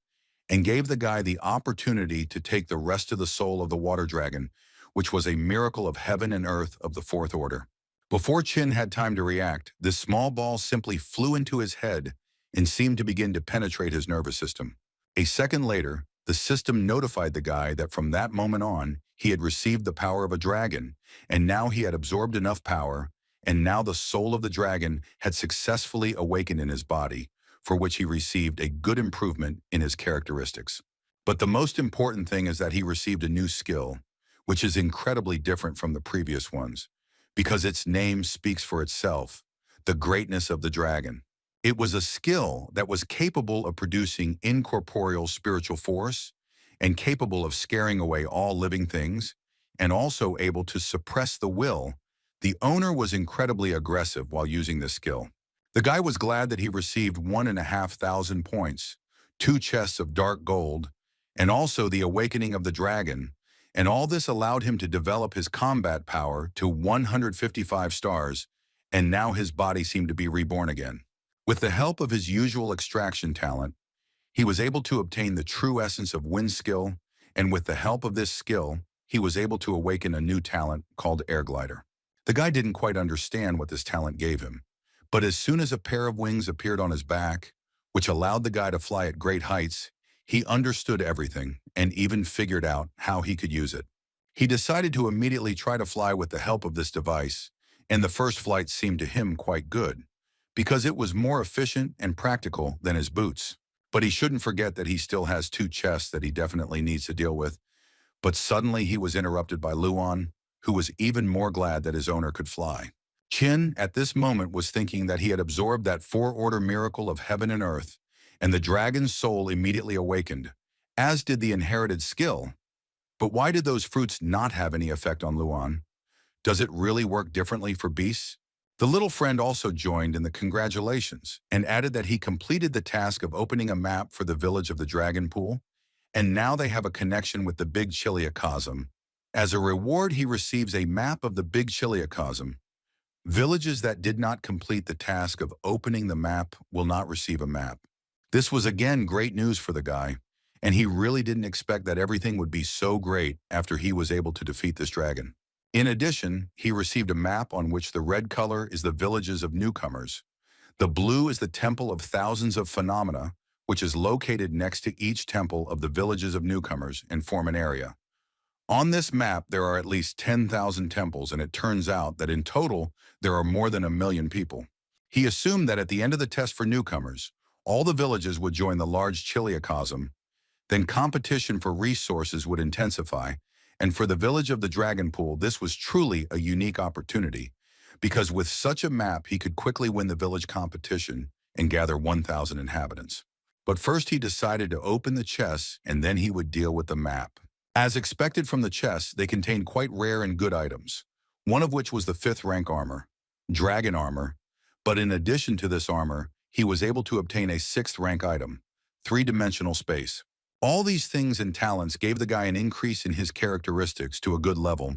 A: and gave the guy the opportunity to take the rest of the soul of the water dragon, which was a miracle of heaven and earth of the fourth order. Before Chin had time to react, this small ball simply flew into his head and seemed to begin to penetrate his nervous system. A second later, the system notified the guy that from that moment on, he had received the power of a dragon, and now he had absorbed enough power, and now the soul of the dragon had successfully awakened in his body, for which he received a good improvement in his characteristics. But the most important thing is that he received a new skill, which is incredibly different from the previous ones, because its name speaks for itself, the greatness of the dragon. It was a skill that was capable of producing incorporeal spiritual force and capable of scaring away all living things, and also able to suppress the will. The owner was incredibly aggressive while using this skill. The guy was glad that he received 1,500 points, 2 chests of dark gold, and also the awakening of the dragon, and all this allowed him to develop his combat power to 155 stars, and now his body seemed to be reborn again. With the help of his usual extraction talent, he was able to obtain the true essence of wind skill, and with the help of this skill, he was able to awaken a new talent called Air Glider. The guy didn't quite understand what this talent gave him, but as soon as a pair of wings appeared on his back, which allowed the guy to fly at great heights, he understood everything and even figured out how he could use it. He decided to immediately try to fly with the help of this device, and the first flight seemed to him quite good, because it was more efficient and practical than his boots. But he shouldn't forget that he still has 2 chests that he definitely needs to deal with. But suddenly he was interrupted by Luan, who was even more glad that his owner could fly. Chin, at this moment, was thinking that he had absorbed that 4-order miracle of heaven and earth, and the dragon's soul immediately awakened, as did the inherited skill. But why did those fruits not have any effect on Luan? Does it really work differently for beasts? The little friend also joined in the congratulations and added that he completed the task of opening a map for the village of the Dragon Pool, and now they have a connection with the Big Chiliacosm. As a reward, he receives a map of the Big Chiliacosm. Villages that did not complete the task of opening the map will not receive a map. This was again great news for the guy, and he really didn't expect that everything would be so great after he was able to defeat this dragon. In addition, he received a map on which the red color is the villages of newcomers. The blue is the temple of thousands of phenomena, which is located next to each temple of the villages of newcomers and form an area. On this map, there are at least 10,000 temples, and it turns out that in total, there are more than 1 million people. He assumed that at the end of the test for newcomers, all the villages would join the large Chiliacosm, then competition for resources would intensify, and for the village of the Dragon Pool, this was truly a unique opportunity, because with such a map, he could quickly win the village competition and gather 1,000 inhabitants. But first he decided to open the chests, and then he would deal with the map. As expected from the chests, they contained quite rare and good items, one of which was the 5th rank armor, dragon armor, but in addition to this armor, he was able to obtain a 6th rank item, 3-dimensional space. All these things and talents gave the guy an increase in his characteristics to a good level,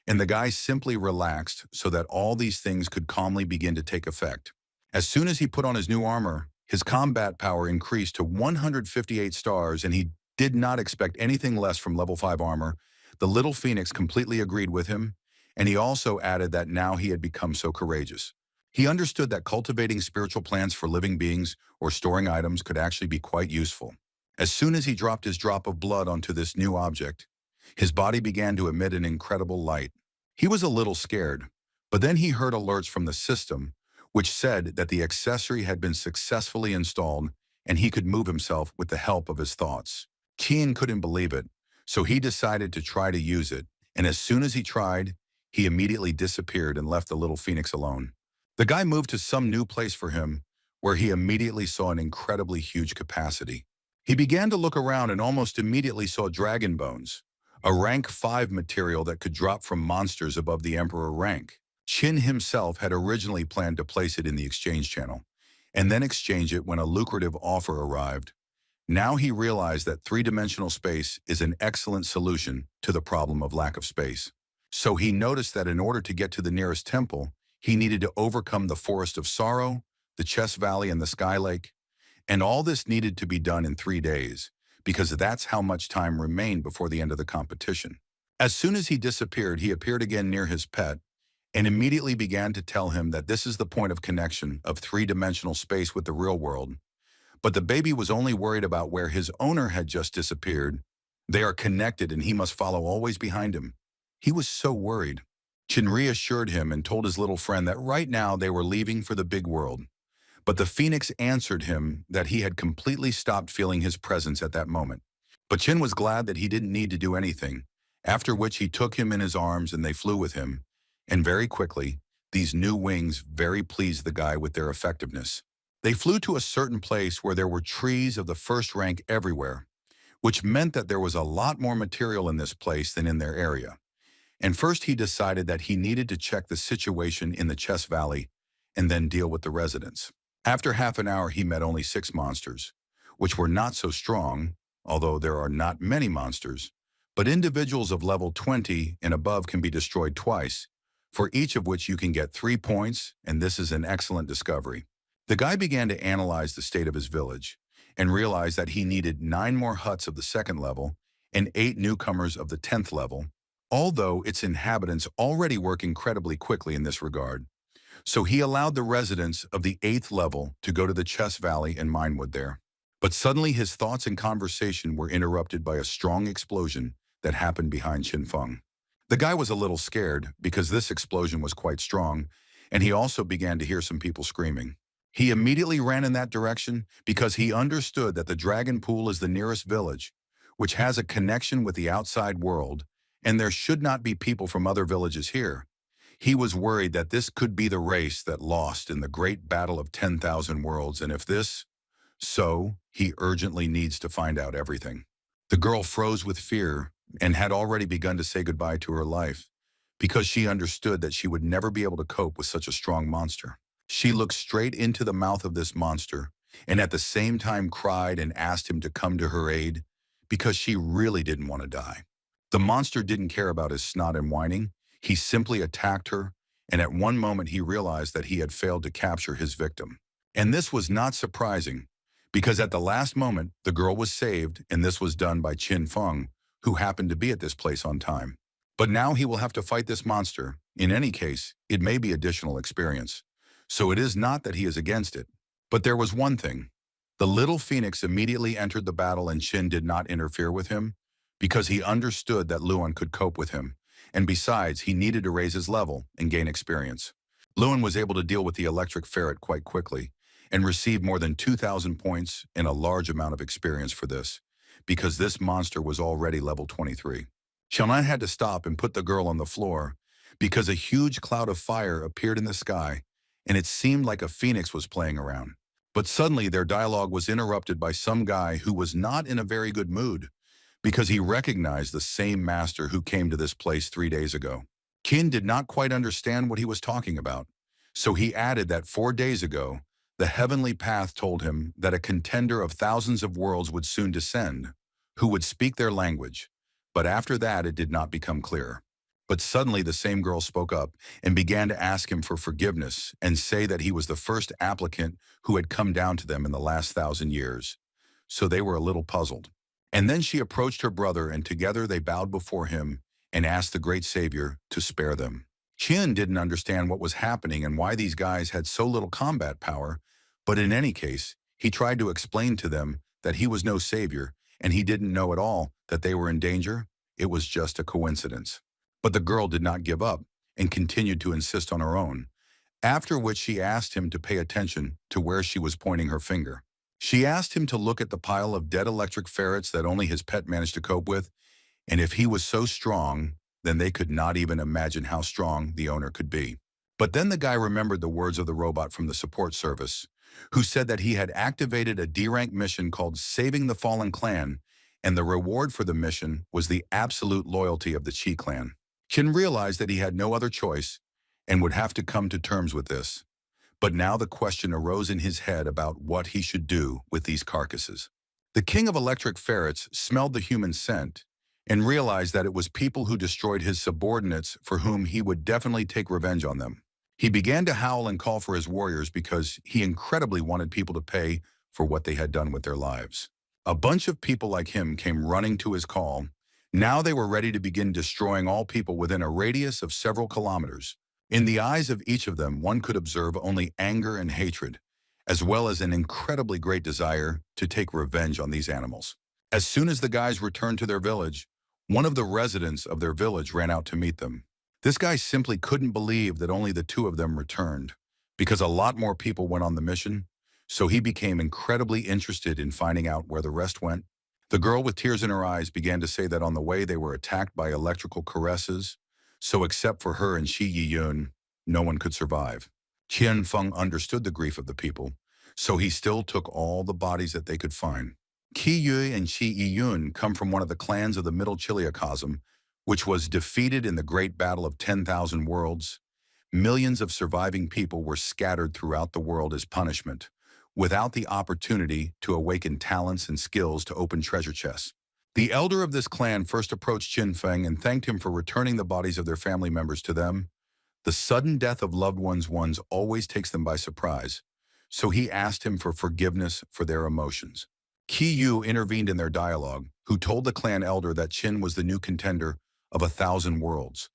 A: and the guy simply relaxed so that all these things could calmly begin to take effect. As soon as he put on his new armor, His combat power increased to 158 stars, and he did not expect anything less from level 5 armor. The little phoenix completely agreed with him, and he also added that now he had become so courageous. He understood that cultivating spiritual plants for living beings or storing items could actually be quite useful. As soon as he dropped his drop of blood onto this new object, his body began to emit an incredible light. He was a little scared, but then he heard alerts from the system, which said that the accessory had been successfully installed and he could move himself with the help of his thoughts. Keen couldn't believe it, so he decided to try to use it, and as soon as he tried, he immediately disappeared and left the little phoenix alone. The guy moved to some new place for him, where he immediately saw an incredibly huge capacity. He began to look around and almost immediately saw dragon bones, a rank 5 material that could drop from monsters above the Emperor rank. Qin himself had originally planned to place it in the exchange channel, and then exchange it when a lucrative offer arrived. Now he realized that three-dimensional space is an excellent solution to the problem of lack of space. So he noticed that in order to get to the nearest temple, he needed to overcome the Forest of Sorrow, the Chess Valley, and the Sky Lake, and all this needed to be done in 3 days, because that's how much time remained before the end of the competition. As soon as he disappeared, he appeared again near his pet, and immediately began to tell him that this is the point of connection of three-dimensional space with the real world. But the baby was only worried about where his owner had just disappeared. They are connected and he must follow always behind him. He was so worried. Qin reassured him and told his little friend that right now they were leaving for the big world. But the phoenix answered him that he had completely stopped feeling his presence at that moment. But Qin was glad that he didn't need to do anything, after which he took him in his arms and they flew with him. And very quickly, these new wings very pleased the guy with their effectiveness. They flew to a certain place where there were trees of the first rank everywhere, which meant that there was a lot more material in this place than in their area. And first he decided that he needed to check the situation in the Chess Valley and then deal with the residents. After half an hour, he met only 6 monsters, which were not so strong, although there are not many monsters, but individuals of level 20 and above can be destroyed twice, for each of which you can get 3 points, and this is an excellent discovery. The guy began to analyze the state of his village and realized that he needed 9 more huts of the 2nd level and 8 newcomers of the 10th level, although its inhabitants already work incredibly quickly in this regard. So he allowed the residents of the 8th level to go to the Chess Valley and mine wood there. But suddenly his thoughts and conversation were interrupted by a strong explosion that happened behind Qin Feng. The guy was a little scared because this explosion was quite strong, and he also began to hear some people screaming. He immediately ran in that direction because he understood that the Dragon Pool is the nearest village, which has a connection with the outside world, and there should not be people from other villages here. He was worried that this could be the race that lost in the great battle of 10,000 worlds, and if this, so he urgently needs to find out everything. The girl froze with fear and had already begun to say goodbye to her life because she understood that she would never be able to cope with such a strong monster. She looked straight into the mouth of this monster and at the same time cried and asked him to come to her aid because she really didn't want to die. The monster didn't care about his snot and whining. He simply attacked her, and at one moment he realized that he had failed to capture his victim. And this was not surprising, because at the last moment, the girl was saved, and this was done by Qin Feng, who happened to be at this place on time. But now he will have to fight this monster. In any case, it may be additional experience. So it is not that he is against it. But there was one thing. The little phoenix immediately entered the battle and Qin did not interfere with him because he understood that Luan could cope with him. And besides, he needed to raise his level and gain experience. Luan was able to deal with the electric ferret quite quickly and received more than 2,000 points and a large amount of experience for this, because this monster was already level 23. Xiaonan had to stop and put the girl on the floor because a huge cloud of fire appeared in the sky and it seemed like a phoenix was playing around. But suddenly their dialogue was interrupted by some guy who was not in a very good mood because he recognized the same master who came to this place 3 days ago. Qin did not quite understand what he was talking about, so he added that 4 days ago, the heavenly path told him that a contender of thousands of worlds would soon descend, who would speak their language, but after that it did not become clearer. But suddenly the same girl spoke up and began to ask him for forgiveness and say that he was the first applicant who had come down to them in the last 1,000 years. So they were a little puzzled. And then she approached her brother, and together they bowed before him and asked the great savior to spare them. Qin didn't understand what was happening and why these guys had so little combat power, but in any case, he tried to explain to them that he was no savior and he didn't know at all that they were in danger. It was just a coincidence. But the girl did not give up and continued to insist on her own, after which she asked him to pay attention to where she was pointing her finger. She asked him to look at the pile of dead electric ferrets that only his pet managed to cope with, and if he was so strong, then they could not even imagine how strong the owner could be. But then the guy remembered the words of the robot from the support service, who said that he had activated a D-rank mission called Saving the Fallen Clan, and the reward for the mission was the absolute loyalty of the Chi clan. Qin realized that he had no other choice and would have to come to terms with this. But now the question arose in his head about what he should do with these carcasses. The king of electric ferrets smelled the human scent and realized that it was people who destroyed his subordinates for whom he would definitely take revenge on them. He began to howl and call for his warriors because he incredibly wanted people to pay for what they had done with their lives. A bunch of people like him came running to his call. Now they were ready to begin destroying all people within a radius of several kilometers. In the eyes of each of them, one could observe only anger and hatred, as well as an incredibly great desire to take revenge on these animals. As soon as the guys returned to their village, one of the residents of their village ran out to meet them. This guy simply couldn't believe that only the two of them returned, because a lot more people went on the mission, so he became incredibly interested in finding out where the rest went. The girl with tears in her eyes began to say that on the way they were attacked by electrical caresses, so except for her and Shi Yiyun, no one could survive. Qian Feng understood the grief of the people, so he still took all the bodies that they could find. Qi Yue and Shi Yiyun come from one of the clans of the Middle Chiliocosm, which was defeated in the Great Battle of 10,000 Worlds. Millions of surviving people were scattered throughout the world as punishment, without the opportunity to awaken talents and skills to open treasure chests. The elder of this clan first approached Qin Feng and thanked him for returning the bodies of their family members to them. The sudden death of loved ones always takes them by surprise, so he asked him for forgiveness for their emotions. Qi Yu intervened in their dialogue, who told the clan elder that Qin was the new contender of 1,000 worlds.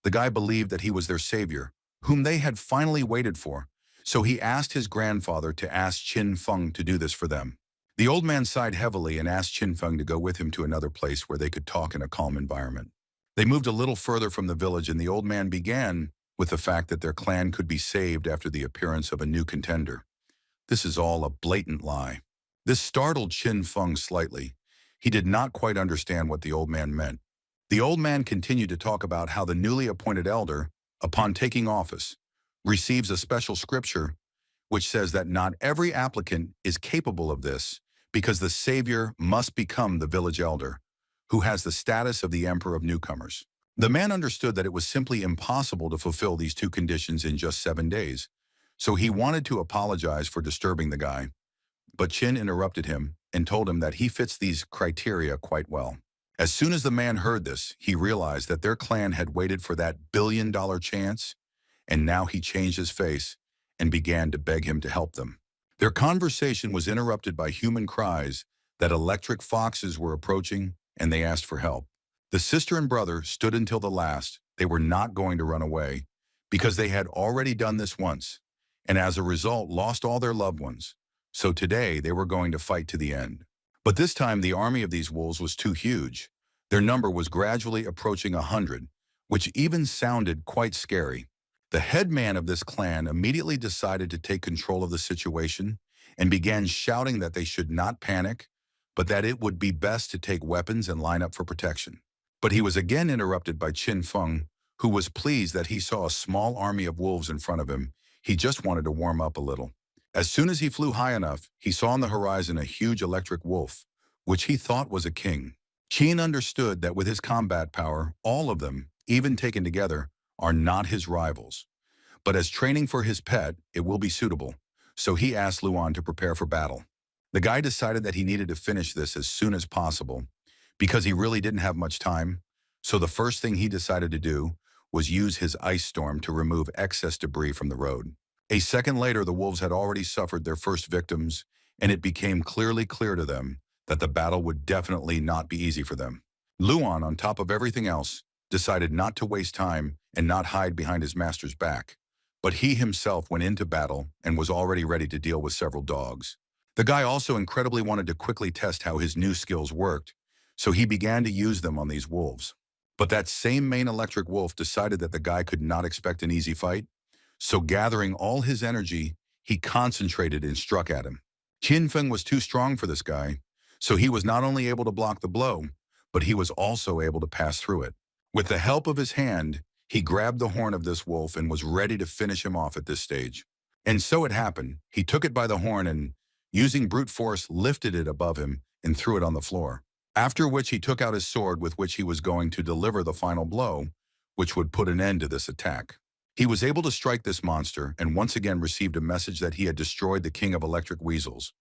A: The guy believed that he was their savior, whom they had finally waited for, so he asked his grandfather to ask Qin Feng to do this for them. The old man sighed heavily and asked Qin Feng to go with him to another place where they could talk in a calm environment. They moved a little further from the village, and the old man began with the fact that their clan could be saved after the appearance of a new contender. This is all a blatant lie. This startled Qin Feng slightly. He did not quite understand what the old man meant. The old man continued to talk about how the newly appointed elder, upon taking office, receives a special scripture which says that not every applicant is capable of this because the savior must become the village elder, who has the status of the emperor of newcomers. The man understood that it was simply impossible to fulfill these two conditions in just 7 days, so he wanted to apologize for disturbing the guy. But Qin interrupted him and told him that he fits these criteria quite well. As soon as the man heard this, he realized that their clan had waited for that billion-dollar chance, and now he changed his face and began to beg him to help them. Their conversation was interrupted by human cries that electric foxes were approaching, and they asked for help. The sister and brother stood until the last. They were not going to run away because they had already done this once, and as a result lost all their loved ones. So today they were going to fight to the end. But this time the army of these wolves was too huge. Their number was gradually approaching 100, which even sounded quite scary. The head man of this clan immediately decided to take control of the situation and began shouting that they should not panic, but that it would be best to take weapons and line up for protection. But he was again interrupted by Qin Feng, who was pleased that he saw a small army of wolves in front of him. He just wanted to warm up a little. As soon as he flew high enough, he saw on the horizon a huge electric wolf, which he thought was a king. Qin understood that with his combat power, all of them, even taken together, are not his rivals. But as training for his pet, it will be suitable, so he asked Luan to prepare for battle. The guy decided that he needed to finish this as soon as possible, because he really didn't have much time, so the first thing he decided to do was use his ice storm to remove excess debris from the road. A second later, the wolves had already suffered their first victims, and it became clearly clear to them that the battle would definitely not be easy for them. Luan, on top of everything else, decided not to waste time and not hide behind his master's back. But he himself went into battle and was already ready to deal with several dogs. The guy also incredibly wanted to quickly test how his new skills worked, so he began to use them on these wolves. But that same main electric wolf decided that the guy could not expect an easy fight, so gathering all his energy, he concentrated and struck at him. Qin Feng was too strong for this guy, so he was not only able to block the blow, but he was also able to pass through it. With the help of his hand, he grabbed the horn of this wolf and was ready to finish him off at this stage. And so it happened. He took it by the horn and, using brute force, lifted it above him and threw it on the floor. After which he took out his sword with which he was going to deliver the final blow, which would put an end to this attack. He was able to strike this monster and once again received a message that he had destroyed the king of electric weasels,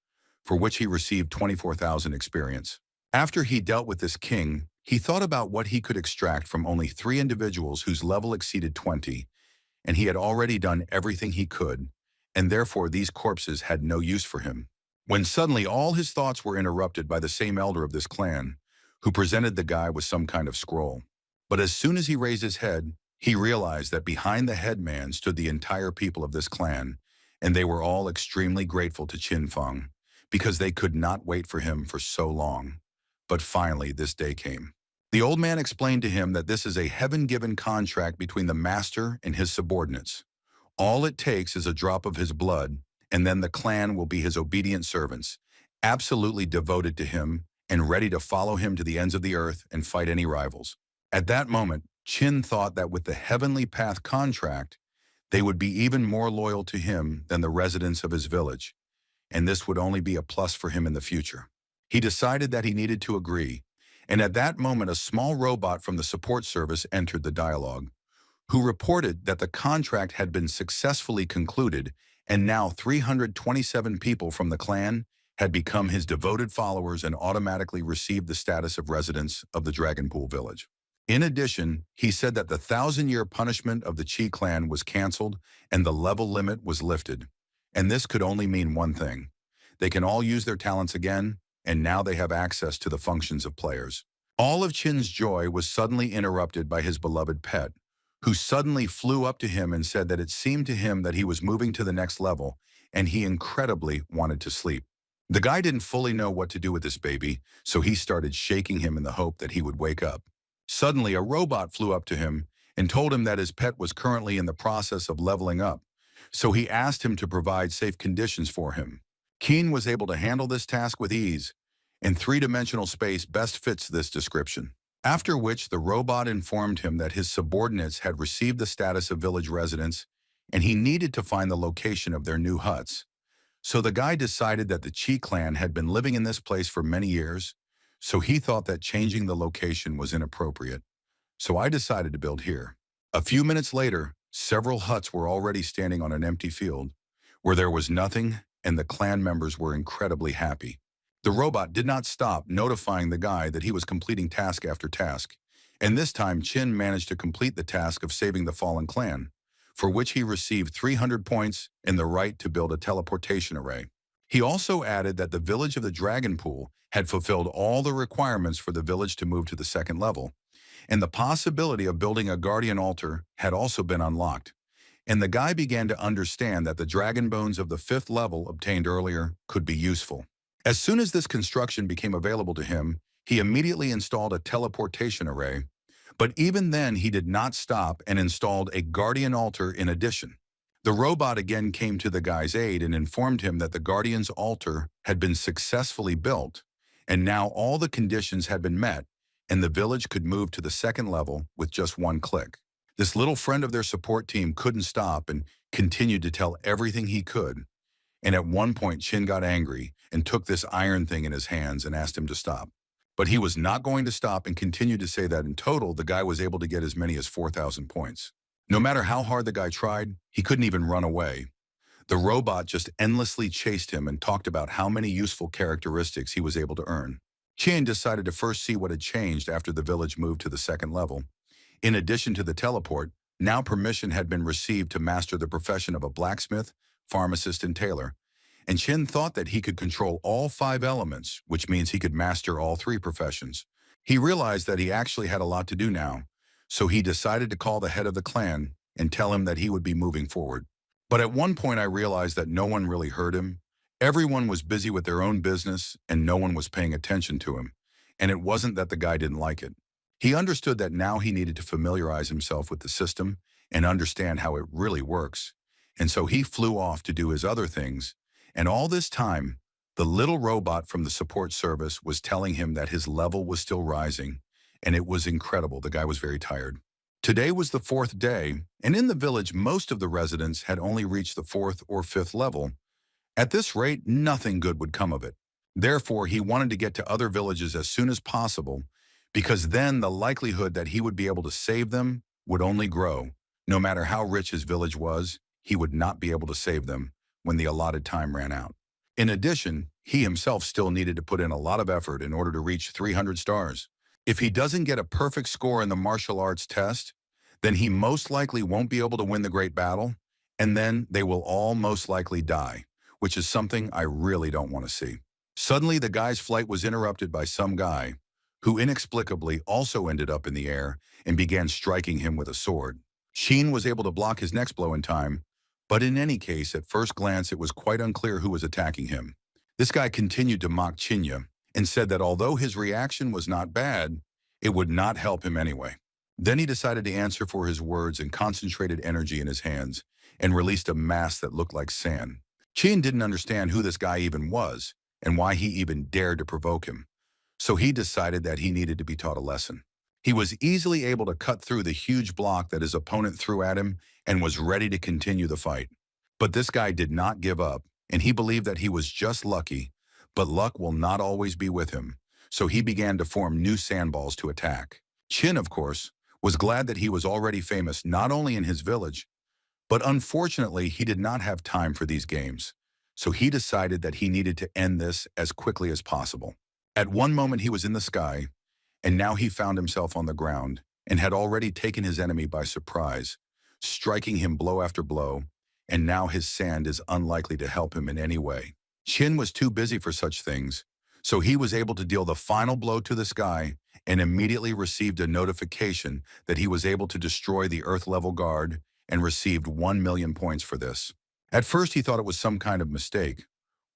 A: for which he received 24,000 experience. After he dealt with this king, he thought about what he could extract from only 3 individuals whose level exceeded 20, and he had already done everything he could, and therefore these corpses had no use for him. When suddenly all his thoughts were interrupted by the same elder of this clan, who presented the guy with some kind of scroll. But as soon as he raised his head, he realized that behind the headman stood the entire people of this clan, and they were all extremely grateful to Qin Feng, because they could not wait for him for so long. But finally, this day came. The old man explained to him that this is a heaven-given contract between the master and his subordinates. All it takes is a drop of his blood, and then the clan will be his obedient servants, absolutely devoted to him and ready to follow him to the ends of the earth and fight any rivals. At that moment, Qin thought that with the Heavenly Path contract, they would be even more loyal to him than the residents of his village, and this would only be a plus for him in the future. He decided that he needed to agree, and at that moment a small robot from the support service entered the dialogue, who reported that the contract had been successfully concluded and now 327 people from the clan had become his devoted followers and automatically received the status of residents of the Dragon Pool village. In addition, he said that the 1,000-year punishment of the Qi clan was canceled and the level limit was lifted. And this could only mean one thing. They can all use their talents again, and now they have access to the functions of players. All of Qin's joy was suddenly interrupted by his beloved pet, who suddenly flew up to him and said that it seemed to him that he was moving to the next level, and he incredibly wanted to sleep. The guy didn't fully know what to do with this baby, so he started shaking him in the hope that he would wake up. Suddenly, a robot flew up to him and told him that his pet was currently in the process of leveling up, so he asked him to provide safe conditions for him. Keen was able to handle this task with ease, and 3-dimensional space best fits this description. After which, the robot informed him that his subordinates had received the status of village residents, and he needed to find the location of their new huts. So the guy decided that the Qi clan had been living in this place for many years, so he thought that changing the location was inappropriate. So I decided to build here. A few minutes later, several huts were already standing on an empty field, where there was nothing, and the clan members were incredibly happy. The robot did not stop notifying the guy that he was completing task after task, and this time Qin managed to complete the task of saving the fallen clan, for which he received 300 points and the right to build a teleportation array. He also added that the village of the Dragon Pool had fulfilled all the requirements for the village to move to the second level, and the possibility of building a guardian altar had also been unlocked. And the guy began to understand that the dragon bones of the 5th level obtained earlier could be useful. As soon as this construction became available to him, he immediately installed a teleportation array, but even then he did not stop and installed a guardian altar in addition. The robot again came to the guy's aid and informed him that the guardian's altar had been successfully built, and now all the conditions had been met, and the village could move to the 2nd level with just one click. This little friend of their support team couldn't stop and continued to tell everything he could. And at one point, Qin got angry and took this iron thing in his hands and asked him to stop. But he was not going to stop and continued to say that in total, the guy was able to get as many as 4,000 points. No matter how hard the guy tried, he couldn't even run away. The robot just endlessly chased him and talked about how many useful characteristics he was able to earn. Qin decided to first see what had changed after the village moved to the 2nd level. In addition to the teleport, Now permission had been received to master the profession of a blacksmith, pharmacist, and tailor, and Qin thought that he could control all five elements, which means he could master all three professions. He realized that he actually had a lot to do now, so he decided to call the head of the clan and tell him that he would be moving forward. But at one point I realized that no one really heard him. Everyone was busy with their own business and no one was paying attention to him. And it wasn't that the guy didn't like it. He understood that now he needed to familiarize himself with the system and understand how it really works. And so he flew off to do his other things. And all this time, the little robot from the support service was telling him that his level was still rising. And it was incredible. The guy was very tired. Today was the fourth day, and in the village, most of the residents had only reached the fourth or fifth level. At this rate, nothing good would come of it. Therefore, he wanted to get to other villages as soon as possible, because then the likelihood that he would be able to save them would only grow. No matter how rich his village was, he would not be able to save them when the allotted time ran out. In addition, he himself still needed to put in a lot of effort in order to reach 300 stars. If he doesn't get a perfect score in the martial arts test, then he most likely won't be able to win the great battle, and then they will all most likely die, which is something I really don't want to see. Suddenly, the guy's flight was interrupted by some guy who inexplicably also ended up in the air and began striking him with a sword. Sheen was able to block his next blow in time, but in any case, at first glance, it was quite unclear who was attacking him. This guy continued to mock Chinya and said that although his reaction was not bad, it would not help him anyway. Then he decided to answer for his words and concentrated energy in his hands and released a mass that looked like sand. Chin didn't understand who this guy even was and why he even dared to provoke him. So he decided that he needed to be taught a lesson. He was easily able to cut through the huge block that his opponent threw at him and was ready to continue the fight. But this guy did not give up, and he believed that he was just lucky, but luck will not always be with him. So he began to form new sandballs to attack. Chin, of course, was glad that he was already famous not only in his village, but unfortunately he did not have time for these games. So he decided that he needed to end this as quickly as possible. At one moment he was in the sky, and now he found himself on the ground and had already taken his enemy by surprise, striking him blow after blow, and now his sand is unlikely to help him in any way. Chin was too busy for such things, so he was able to deal the final blow to the sky and immediately received a notification that he was able to destroy the Earth-level guard and received 1 million points for this. At first he thought it was some kind of mistake.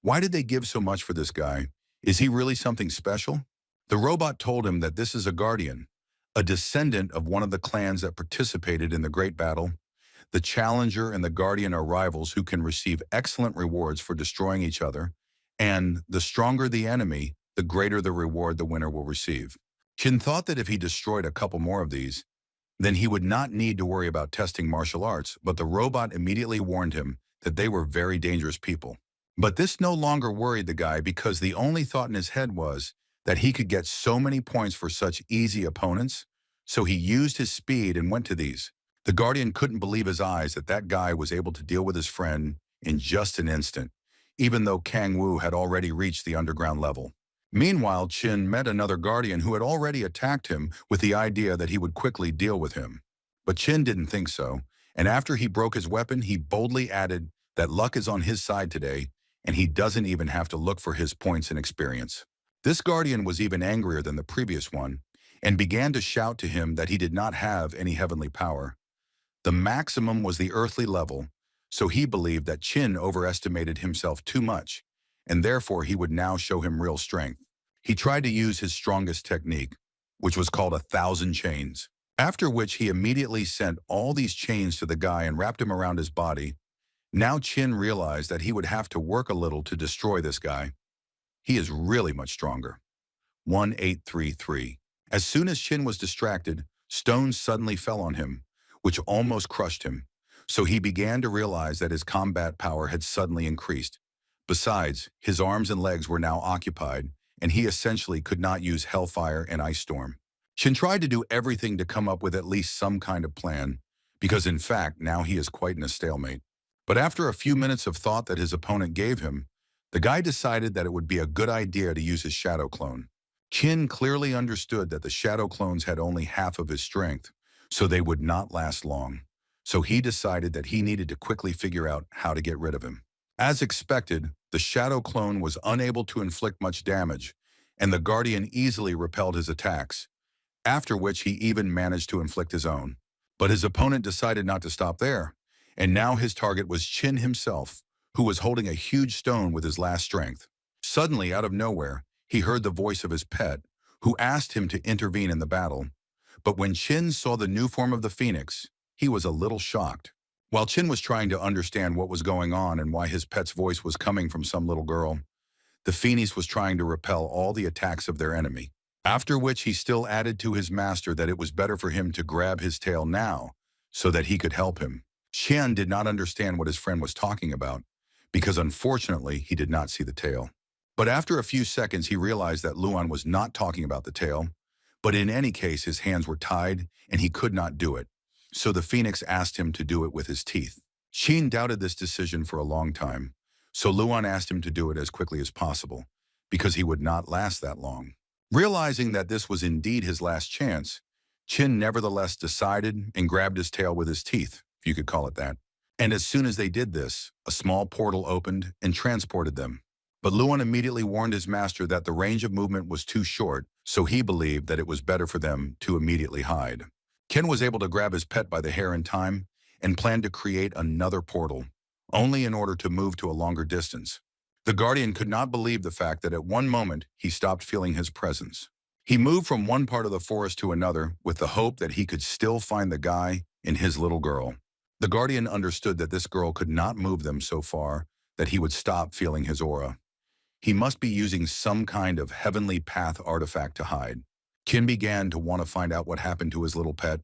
A: Why did they give so much for this guy? Is he really something special? The robot told him that this is a guardian, a descendant of one of the clans that participated in the Great Battle. The Challenger and the Guardian are rivals who can receive excellent rewards for destroying each other, and the stronger the enemy, the greater the reward the winner will receive. Chin thought that if he destroyed a couple more of these, then he would not need to worry about testing martial arts, but the robot immediately warned him that they were very dangerous people. But this no longer worried the guy because the only thought in his head was that he could get so many points for such easy opponents, so he used his speed and went to these. The Guardian couldn't believe his eyes that that guy was able to deal with his friend in just an instant, even though Kang Wu had already reached the underground level. Meanwhile, Chin met another Guardian who had already attacked him with the idea that he would quickly deal with him. But Chin didn't think so, and after he broke his weapon, he boldly added that luck is on his side today, and he doesn't even have to look for his points and experience. This Guardian was even angrier than the previous one, and began to shout to him that he did not have any heavenly power. The maximum was the earthly level, so he believed that Chin overestimated himself too much, and therefore he would now show him real strength. He tried to use his strongest technique, which was called 1,000 chains, after which he immediately sent all these chains to the guy and wrapped him around his body. Now Chin realized that he would have to work a little to destroy this guy. He is really much stronger. 1833. As soon as Chin was distracted, stones suddenly fell on him, which almost crushed him. So he began to realize that his combat power had suddenly increased. Besides, his arms and legs were now occupied, and he essentially could not use Hellfire and Ice Storm. Chin tried to do everything to come up with at least some kind of plan, because in fact, now he is quite in a stalemate. But after a few minutes of thought that his opponent gave him, the guy decided that it would be a good idea to use his shadow clone. Chin clearly understood that the shadow clones had only half of his strength, so they would not last long. so he decided that he needed to quickly figure out how to get rid of him. As expected, the shadow clone was unable to inflict much damage, and the Guardian easily repelled his attacks, after which he even managed to inflict his own. But his opponent decided not to stop there, and now his target was Qin himself, who was holding a huge stone with his last strength. Suddenly, out of nowhere, he heard the voice of his pet, who asked him to intervene in the battle. But when Qin saw the new form of the phoenix, he was a little shocked. While Qin was trying to understand what was going on and why his pet's voice was coming from some little girl, the phoenix was trying to repel all the attacks of their enemy. After which he still added to his master that it was better for him to grab his tail now so that he could help him. Qian did not understand what his friend was talking about because unfortunately he did not see the tail. But after a few seconds he realized that Luan was not talking about the tail, but in any case his hands were tied and he could not do it. So the phoenix asked him to do it with his teeth. Qin doubted this decision for a long time, so Luan asked him to do it as quickly as possible because he would not last that long. Realizing that this was indeed his last chance, Qin nevertheless decided and grabbed his tail with his teeth, if you could call it that. And as soon as they did this, a small portal opened and transported them. But Luan immediately warned his master that the range of movement was too short, so he believed that it was better for them to immediately hide. Ken was able to grab his pet by the hair in time and planned to create another portal, only in order to move to a longer distance. The Guardian could not believe the fact that at one moment he stopped feeling his presence. He moved from one part of the forest to another with the hope that he could still find the guy and his little girl. The Guardian understood that this girl could not move them so far that he would stop feeling his aura. He must be using some kind of heavenly path artifact to hide. Qin began to want to find out what happened to his little pet.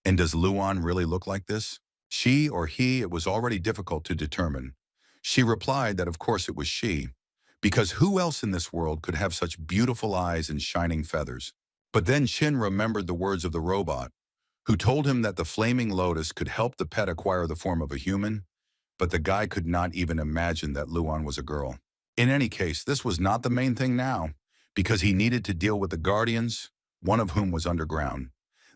A: And does Luan really look like this? She or he, it was already difficult to determine. She replied that of course it was she, because who else in this world could have such beautiful eyes and shining feathers? But then Qin remembered the words of the robot, who told him that the flaming lotus could help the pet acquire the form of a human, but the guy could not even imagine that Luan was a girl. In any case, this was not the main thing now, because he needed to deal with the Guardians, one of whom was underground,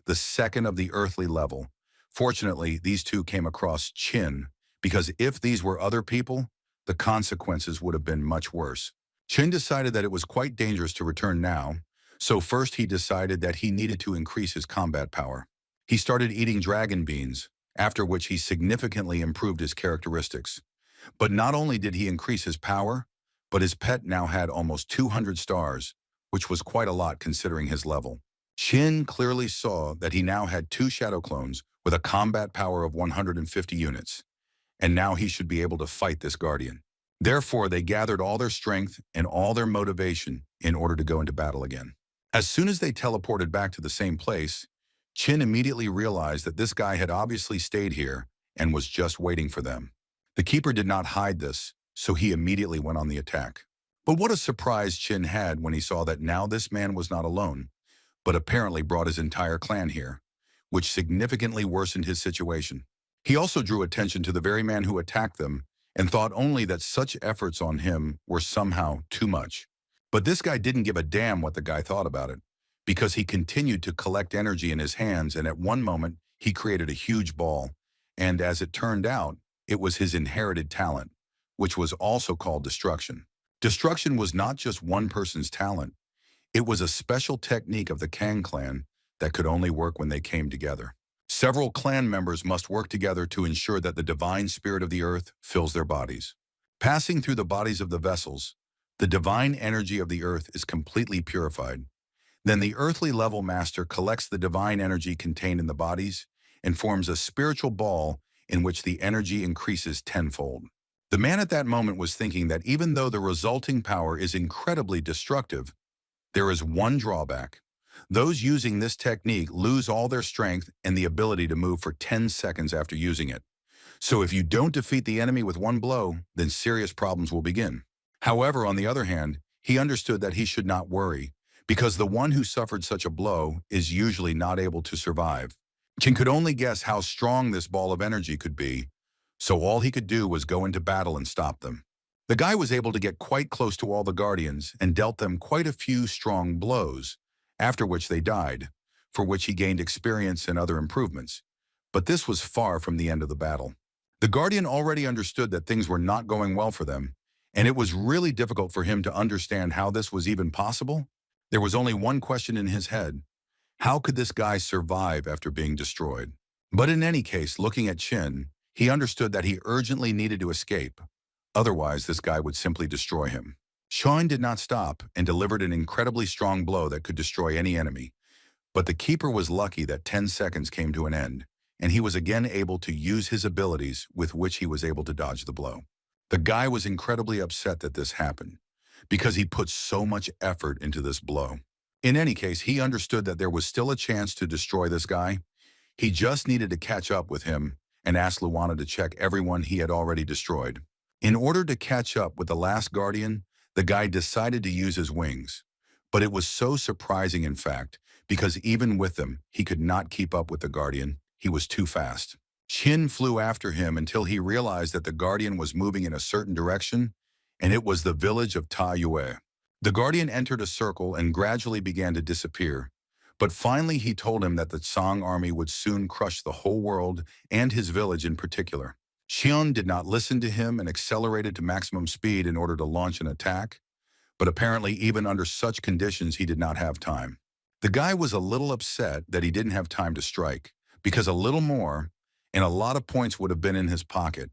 A: the second of the earthly level. Fortunately, these two came across Qin, because if these were other people, the consequences would have been much worse. Qin decided that it was quite dangerous to return now, so first he decided that he needed to increase his combat power. He started eating dragon beans, after which he significantly improved his characteristics. But not only did he increase his power, but his pet now had almost 200 stars, which was quite a lot considering his level. Qin clearly saw that he now had 2 shadow clones with a combat power of 150 units, and now he should be able to fight this Guardian. Therefore, they gathered all their strength and all their motivation in order to go into battle again. As soon as they teleported back to the same place, Qin immediately realized that this guy had obviously stayed here and was just waiting for them. The Keeper did not hide this, so he immediately went on the attack. But what a surprise Qin had when he saw that now this man was not alone, but apparently brought his entire clan here, which significantly worsened his situation. He also drew attention to the very man who attacked them and thought only that such efforts on him were somehow too much. But this guy didn't give a damn what the guy thought about it, because he continued to collect energy in his hands, and at one moment he created a huge ball, and as it turned out, it was his inherited talent, which was also called destruction. Destruction was not just one person's talent. It was a special technique of the Kang clan that could only work when they came together. Several clan members must work together to ensure that the divine spirit of the earth fills their bodies. Passing through the bodies of the vessels, the divine energy of the earth is completely purified. Then the earthly level master collects the divine energy contained in the bodies and forms a spiritual ball in which the energy increases tenfold. The man at that moment was thinking that even though the resulting power is incredibly destructive, there is one drawback. Those using this technique lose all their strength and the ability to move for 10 seconds after using it. So if you don't defeat the enemy with one blow, then serious problems will begin. However, on the other hand, he understood that he should not worry, because the one who suffered such a blow is usually not able to survive. Qin could only guess how strong this ball of energy could be, so all he could do was go into battle and stop them. The guy was able to get quite close to all the Guardians and dealt them quite a few strong blows, after which they died, for which he gained experience and other improvements. But this was far from the end of the battle. The Guardian already understood that things were not going well for them, and it was really difficult for him to understand how this was even possible. There was only one question in his head. How could this guy survive after being destroyed? But in any case, looking at Chin, he understood that he urgently needed to escape. Otherwise, this guy would simply destroy him. Sean did not stop and delivered an incredibly strong blow that could destroy any enemy. But the keeper was lucky that 10 seconds came to an end, and he was again able to use his abilities with which he was able to dodge the blow. The guy was incredibly upset that this happened, because he put so much effort into this blow. In any case, he understood that there was still a chance to destroy this guy. He just needed to catch up with him and ask Luana to check everyone he had already destroyed. In order to catch up with the last Guardian, the guy decided to use his wings. But it was so surprising, in fact, because even with them, he could not keep up with the Guardian. He was too fast. Qin flew after him until he realized that the Guardian was moving in a certain direction, and it was the village of Ta Yue. The Guardian entered a circle and gradually began to disappear. But finally he told him that the Song army would soon crush the whole world and his village in particular. Xion did not listen to him and accelerated to maximum speed in order to launch an attack, but apparently even under such conditions he did not have time. The guy was a little upset that he didn't have time to strike, because a little more, and a lot of points would have been in his pocket,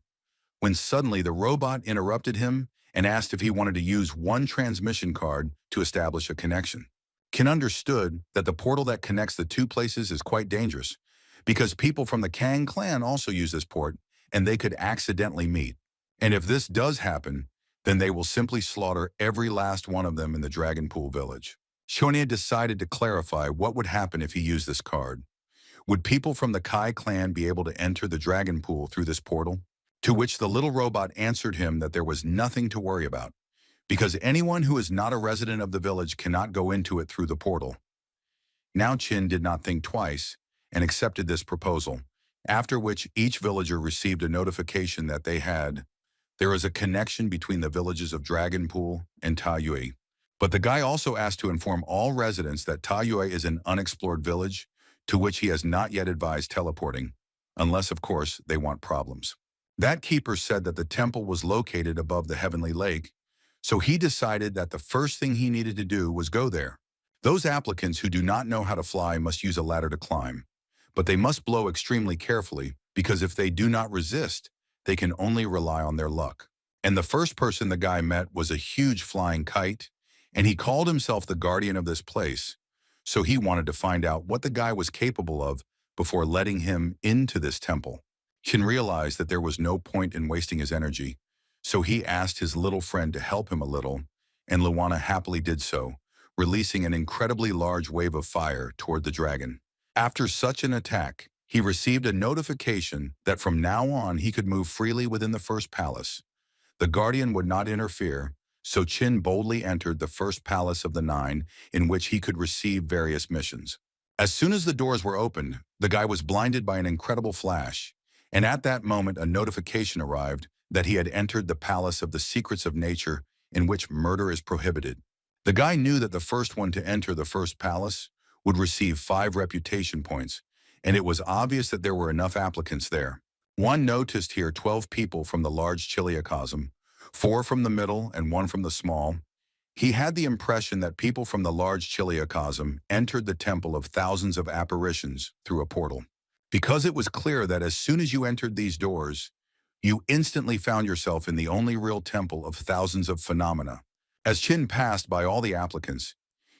A: when suddenly the robot interrupted him and asked if he wanted to use one transmission card to establish a connection. Kin understood that the portal that connects the two places is quite dangerous, because people from the Kang clan also use this port, and they could accidentally meet. And if this does happen, then they will simply slaughter every last one of them in the Dragon Pool village. Shonia decided to clarify what would happen if he used this card. Would people from the Kai clan be able to enter the Dragon Pool through this portal? To which the little robot answered him that there was nothing to worry about, because anyone who is not a resident of the village cannot go into it through the portal. Now Qin did not think twice and accepted this proposal, after which each villager received a notification that there is a connection between the villages of Dragon Pool and Taiyue. But the guy also asked to inform all residents that Taiyue is an unexplored village, to which he has not yet advised teleporting, unless, of course, they want problems. That keeper said that the temple was located above the Heavenly Lake, so he decided that the first thing he needed to do was go there. Those applicants who do not know how to fly must use a ladder to climb, but they must blow extremely carefully, because if they do not resist, they can only rely on their luck. And the first person the guy met was a huge flying kite, and he called himself the guardian of this place, so he wanted to find out what the guy was capable of before letting him into this temple. Qin realized that there was no point in wasting his energy, so he asked his little friend to help him a little, and Luana happily did so, releasing an incredibly large wave of fire toward the dragon. After such an attack, he received a notification that from now on he could move freely within the first palace. The guardian would not interfere, so Qin boldly entered the first palace of the 9, in which he could receive various missions. As soon as the doors were opened, the guy was blinded by an incredible flash, and at that moment a notification arrived that he had entered the palace of the secrets of nature, in which murder is prohibited. The guy knew that the first one to enter the first palace would receive 5 reputation points, and it was obvious that there were enough applicants there. One noticed here 12 people from the large chiliocosm, 4 from the middle and 1 from the small. He had the impression that people from the large chiliocosm entered the temple of thousands of apparitions through a portal, because it was clear that as soon as you entered these doors, you instantly found yourself in the only real temple of thousands of phenomena. As Qin passed by all the applicants,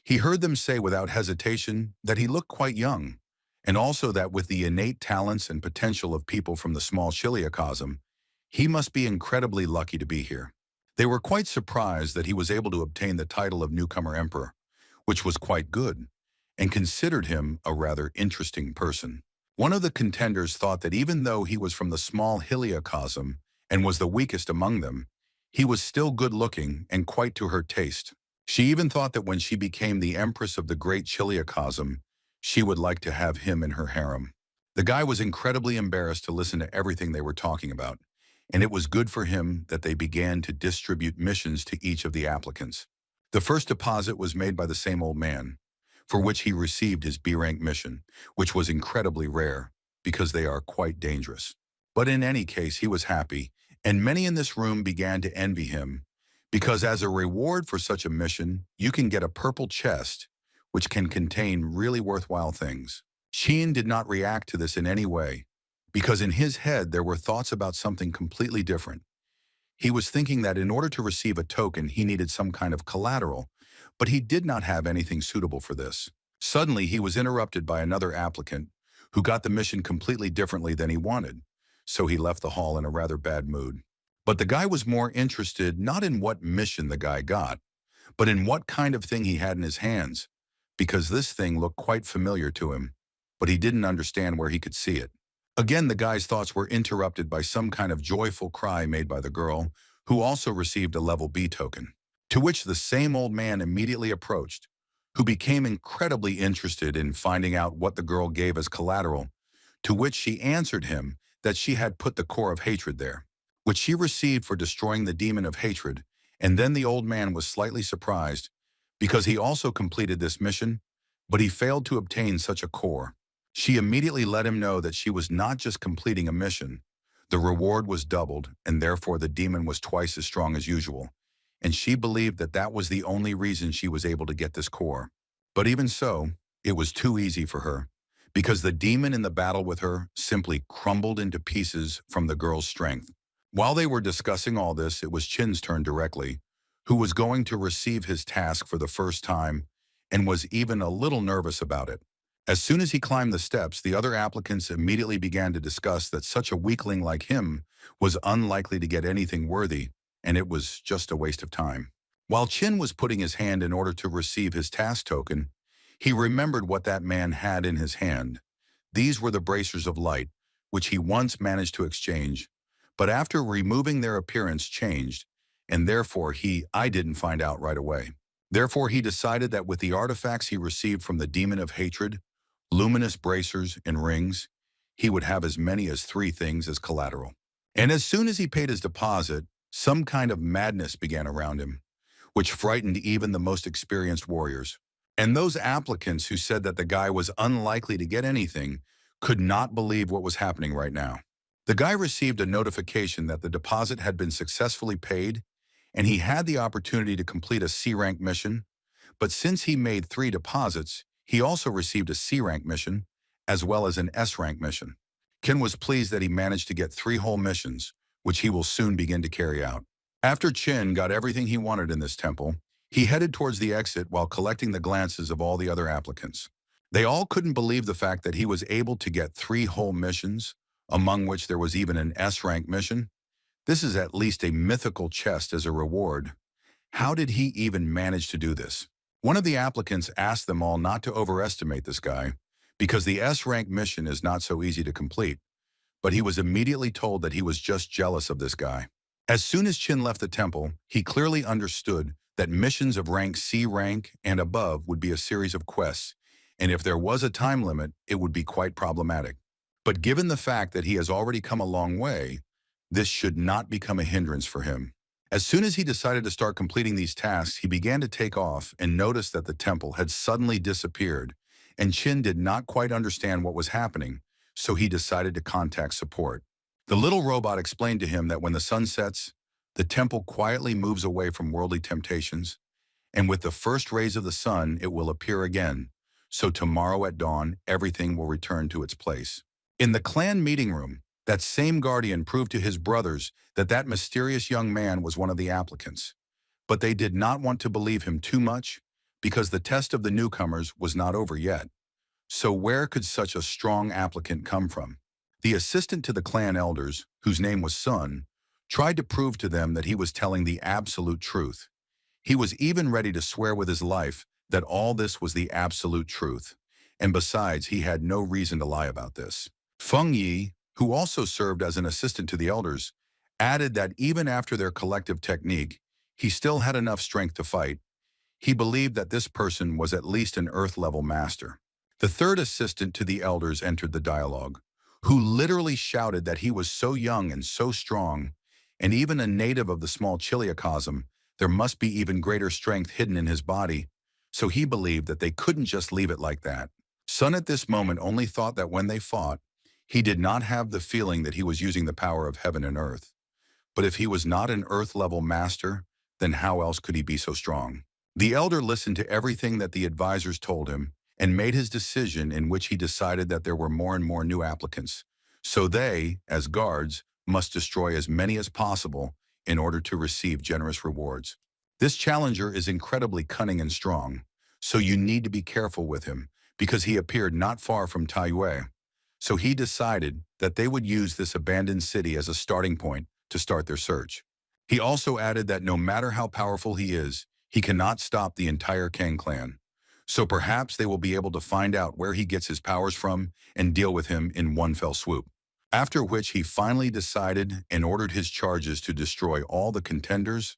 A: he heard them say without hesitation that he looked quite young, and also that with the innate talents and potential of people from the small chiliocosm, he must be incredibly lucky to be here. They were quite surprised that he was able to obtain the title of newcomer emperor, which was quite good, and considered him a rather interesting person. One of the contenders thought that even though he was from the small heliocosm and was the weakest among them, he was still good-looking and quite to her taste. She even thought that when she became the empress of the great chiliocosm, she would like to have him in her harem. The guy was incredibly embarrassed to listen to everything they were talking about, and it was good for him that they began to distribute missions to each of the applicants. The first deposit was made by the same old man, for which he received his B-rank mission, which was incredibly rare, because they are quite dangerous. But in any case, he was happy, and many in this room began to envy him, because as a reward for such a mission, you can get a purple chest, which can contain really worthwhile things. Sheen did not react to this in any way, because in his head there were thoughts about something completely different. He was thinking that in order to receive a token, he needed some kind of collateral, but he did not have anything suitable for this. Suddenly, he was interrupted by another applicant who got the mission completely differently than he wanted, so he left the hall in a rather bad mood. But the guy was more interested not in what mission the guy got, but in what kind of thing he had in his hands, because this thing looked quite familiar to him, but he didn't understand where he could see it. Again, the guy's thoughts were interrupted by some kind of joyful cry made by the girl, who also received a level B token, to which the same old man immediately approached, who became incredibly interested in finding out what the girl gave as collateral, to which she answered him that she had put the core of hatred there, which she received for destroying the demon of hatred, and then the old man was slightly surprised, because he also completed this mission, but he failed to obtain such a core. She immediately let him know that she was not just completing a mission. The reward was doubled, and therefore the demon was twice as strong as usual, and she believed that that was the only reason she was able to get this core. But even so, it was too easy for her, because the demon in the battle with her simply crumbled into pieces from the girl's strength. While they were discussing all this, it was Chin's turn directly, who was going to receive his task for the first time and was even a little nervous about it. As soon as he climbed the steps, the other applicants immediately began to discuss that such a weakling like him was unlikely to get anything worthy, and it was just a waste of time. While Chin was putting his hand in order to receive his task token, he remembered what that man had in his hand. These were the bracers of light, which he once managed to exchange, but after removing their appearance changed, and therefore I didn't find out right away. Therefore he decided that with the artifacts he received from the demon of hatred, luminous bracers and rings, he would have as many as 3 things as collateral. And as soon as he paid his deposit, some kind of madness began around him, which frightened even the most experienced warriors. And those applicants who said that the guy was unlikely to get anything could not believe what was happening right now. The guy received a notification that the deposit had been successfully paid, and he had the opportunity to complete a C-rank mission, but since he made 3 deposits, he also received a C-rank mission, as well as an S-rank mission. Ken was pleased that he managed to get 3 whole missions, which he will soon begin to carry out. After Chin got everything he wanted in this temple, he headed towards the exit while collecting the glances of all the other applicants. They all couldn't believe the fact that he was able to get 3 whole missions, among which there was even an S-rank mission. This is at least a mythical chest as a reward. How did he even manage to do this? One of the applicants asked them all not to overestimate this guy, because the S-rank mission is not so easy to complete, but he was immediately told that he was just jealous of this guy. As soon as Chin left the temple, he clearly understood that missions of rank C rank and above would be a series of quests, and if there was a time limit, it would be quite problematic. But given the fact that he has already come a long way, this should not become a hindrance for him. As soon as he decided to start completing these tasks, he began to take off and noticed that the temple had suddenly disappeared, and Chin did not quite understand what was happening, so he decided to contact support. The little robot explained to him that when the sun sets, the temple quietly moves away from worldly temptations, and with the first rays of the sun, it will appear again, so tomorrow at dawn, everything will return to its place. In the clan meeting room, that same guardian proved to his brothers that that mysterious young man was one of the applicants. But they did not want to believe him too much, because the test of the newcomers was not over yet. So where could such a strong applicant come from? The assistant to the clan elders, whose name was Sun, tried to prove to them that he was telling the absolute truth. He was even ready to swear with his life that all this was the absolute truth. And besides, he had no reason to lie about this. Feng Yi, who also served as an assistant to the elders, added that even after their collective technique, he still had enough strength to fight. He believed that this person was at least an Earth-level master. The third assistant to the elders entered the dialogue, who literally shouted that he was so young and so strong, and even a native of the small Chiliocosm, there must be even greater strength hidden in his body, so he believed that they couldn't just leave it like that. Sun at this moment only thought that when they fought, He did not have the feeling that he was using the power of heaven and earth. But if he was not an earth-level master, then how else could he be so strong? The elder listened to everything that the advisors told him and made his decision, in which he decided that there were more and more new applicants. So they, as guards, must destroy as many as possible in order to receive generous rewards. This challenger is incredibly cunning and strong, so you need to be careful with him because he appeared not far from Taiyue. So he decided that they would use this abandoned city as a starting point to start their search. He also added that no matter how powerful he is, he cannot stop the entire Kang clan. So perhaps they will be able to find out where he gets his powers from and deal with him in one fell swoop. After which he finally decided and ordered his charges to destroy all the contenders.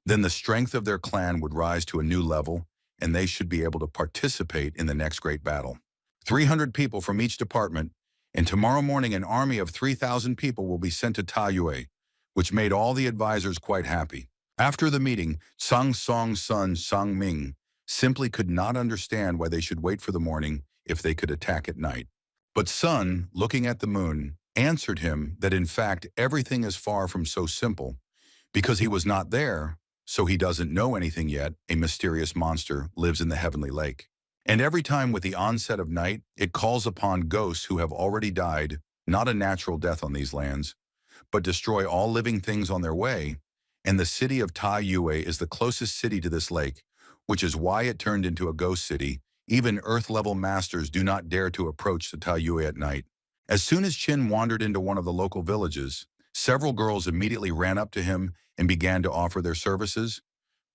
A: Then the strength of their clan would rise to a new level, and they should be able to participate in the next great battle. 300 people from each department, and tomorrow morning an army of 3,000 people will be sent to Taiyue, which made all the advisors quite happy. After the meeting, Sang Song's son Sang Ming simply could not understand why they should wait for the morning if they could attack at night. But Sun, looking at the moon, answered him that in fact everything is far from so simple. Because he was not there, so he doesn't know anything yet, a mysterious monster lives in the heavenly lake. And every time with the onset of night, it calls upon ghosts who have already died, not a natural death on these lands, but destroy all living things on their way, and the city of Taiyue is the closest city to this lake, which is why it turned into a ghost city. Even Earth-level masters do not dare to approach the Taiyue at night. As soon as Qin wandered into one of the local villages, several girls immediately ran up to him and began to offer their services,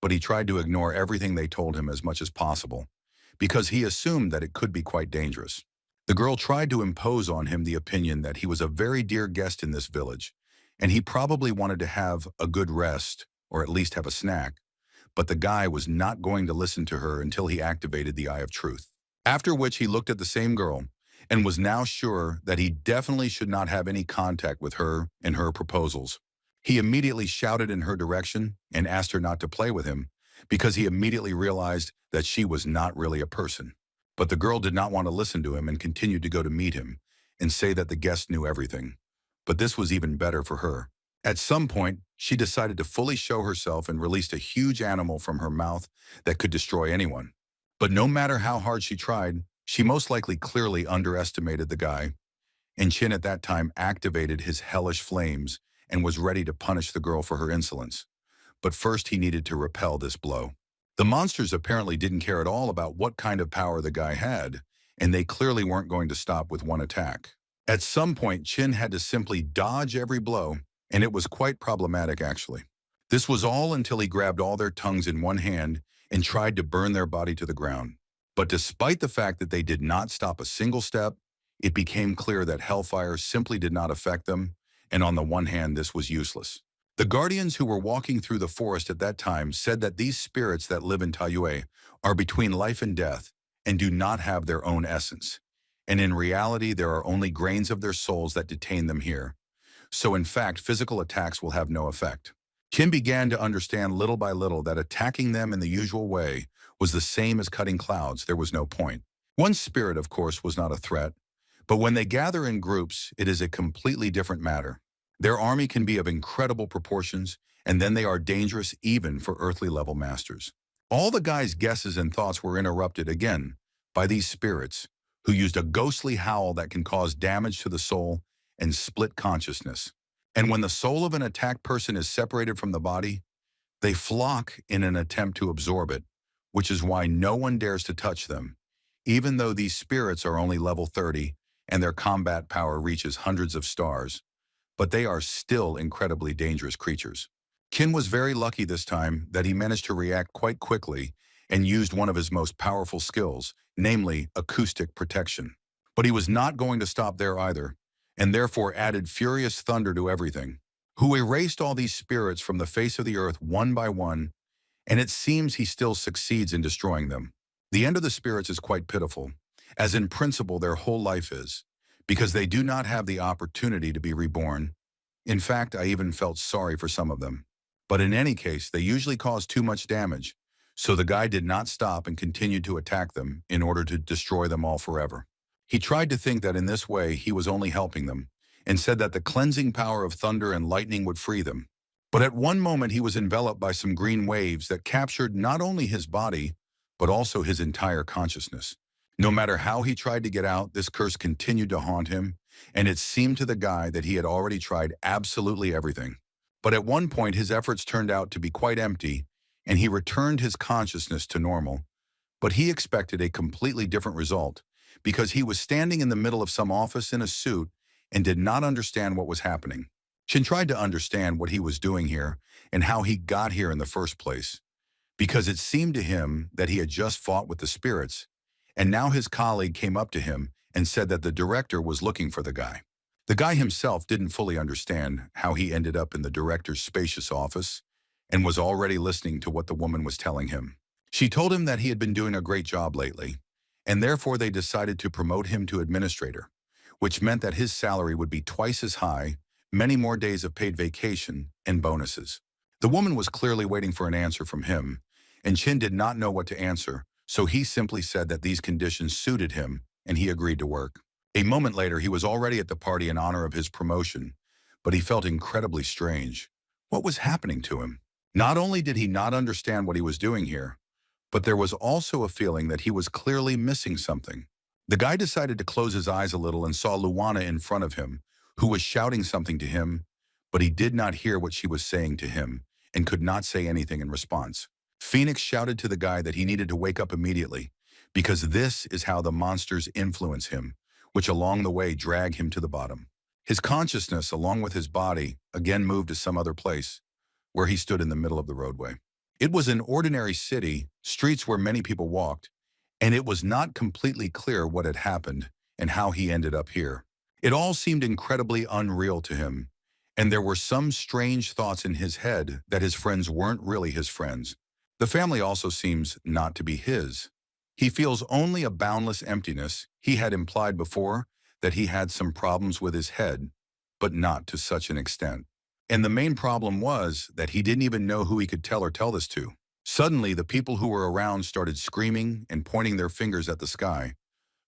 A: but he tried to ignore everything they told him as much as possible, because he assumed that it could be quite dangerous. The girl tried to impose on him the opinion that he was a very dear guest in this village, and he probably wanted to have a good rest, or at least have a snack, but the guy was not going to listen to her until he activated the Eye of Truth. After which he looked at the same girl, and was now sure that he definitely should not have any contact with her and her proposals. He immediately shouted in her direction and asked her not to play with him, because he immediately realized that she was not really a person. But the girl did not want to listen to him and continued to go to meet him and say that the guest knew everything. But this was even better for her. At some point, she decided to fully show herself and released a huge animal from her mouth that could destroy anyone. But no matter how hard she tried, she most likely clearly underestimated the guy, and Qin at that time activated his hellish flames and was ready to punish the girl for her insolence. But first he needed to repel this blow. The monsters apparently didn't care at all about what kind of power the guy had, and they clearly weren't going to stop with one attack. At some point, Qin had to simply dodge every blow, and it was quite problematic actually. This was all until he grabbed all their tongues in one hand and tried to burn their body to the ground. But despite the fact that they did not stop a single step, it became clear that hellfire simply did not affect them, and on the one hand, this was useless. The guardians who were walking through the forest at that time said that these spirits that live in Taiyue are between life and death and do not have their own essence. And in reality, there are only grains of their souls that detain them here. So in fact, physical attacks will have no effect. Kim began to understand little by little that attacking them in the usual way was the same as cutting clouds. There was no point. One spirit, of course, was not a threat, but when they gather in groups, it is a completely different matter. Their army can be of incredible proportions, and then they are dangerous even for earthly level masters. All the guy's guesses and thoughts were interrupted again by these spirits, who used a ghostly howl that can cause damage to the soul and split consciousness. And when the soul of an attacked person is separated from the body, they flock in an attempt to absorb it, which is why no one dares to touch them, even though these spirits are only level 30 and their combat power reaches hundreds of stars. But they are still incredibly dangerous creatures. Qin was very lucky this time that he managed to react quite quickly and used one of his most powerful skills, namely acoustic protection. But he was not going to stop there either, and therefore added furious thunder to everything, who erased all these spirits from the face of the earth one by one, and it seems he still succeeds in destroying them. The end of the spirits is quite pitiful, as in principle their whole life is, because they do not have the opportunity to be reborn. In fact, I even felt sorry for some of them. But in any case, they usually cause too much damage, so the guy did not stop and continued to attack them in order to destroy them all forever. He tried to think that in this way he was only helping them, and said that the cleansing power of thunder and lightning would free them. But at one moment he was enveloped by some green waves that captured not only his body, but also his entire consciousness. No matter how he tried to get out, this curse continued to haunt him, and it seemed to the guy that he had already tried absolutely everything. But at one point his efforts turned out to be quite empty, and he returned his consciousness to normal. But he expected a completely different result, because he was standing in the middle of some office in a suit and did not understand what was happening. Shin tried to understand what he was doing here and how he got here in the first place, because it seemed to him that he had just fought with the spirits, and now his colleague came up to him and said that the director was looking for the guy. The guy himself didn't fully understand how he ended up in the director's spacious office and was already listening to what the woman was telling him. She told him that he had been doing a great job lately, and therefore they decided to promote him to administrator, which meant that his salary would be twice as high, many more days of paid vacation, and bonuses. The woman was clearly waiting for an answer from him, and Chin did not know what to answer, so he simply said that these conditions suited him, and he agreed to work. A moment later, he was already at the party in honor of his promotion, but he felt incredibly strange. What was happening to him? Not only did he not understand what he was doing here, but there was also a feeling that he was clearly missing something. The guy decided to close his eyes a little and saw Luana in front of him, who was shouting something to him, but he did not hear what she was saying to him and could not say anything in response. Phoenix shouted to the guy that he needed to wake up immediately, because this is how the monsters influence him, which along the way drag him to the bottom. His consciousness, along with his body, again moved to some other place, where he stood in the middle of the roadway. It was an ordinary city, streets where many people walked, and it was not completely clear what had happened and how he ended up here. It all seemed incredibly unreal to him, and there were some strange thoughts in his head that his friends weren't really his friends. The family also seems not to be his. He feels only a boundless emptiness. He had implied before that he had some problems with his head, but not to such an extent. And the main problem was that he didn't even know who he could tell this to. Suddenly, the people who were around started screaming and pointing their fingers at the sky,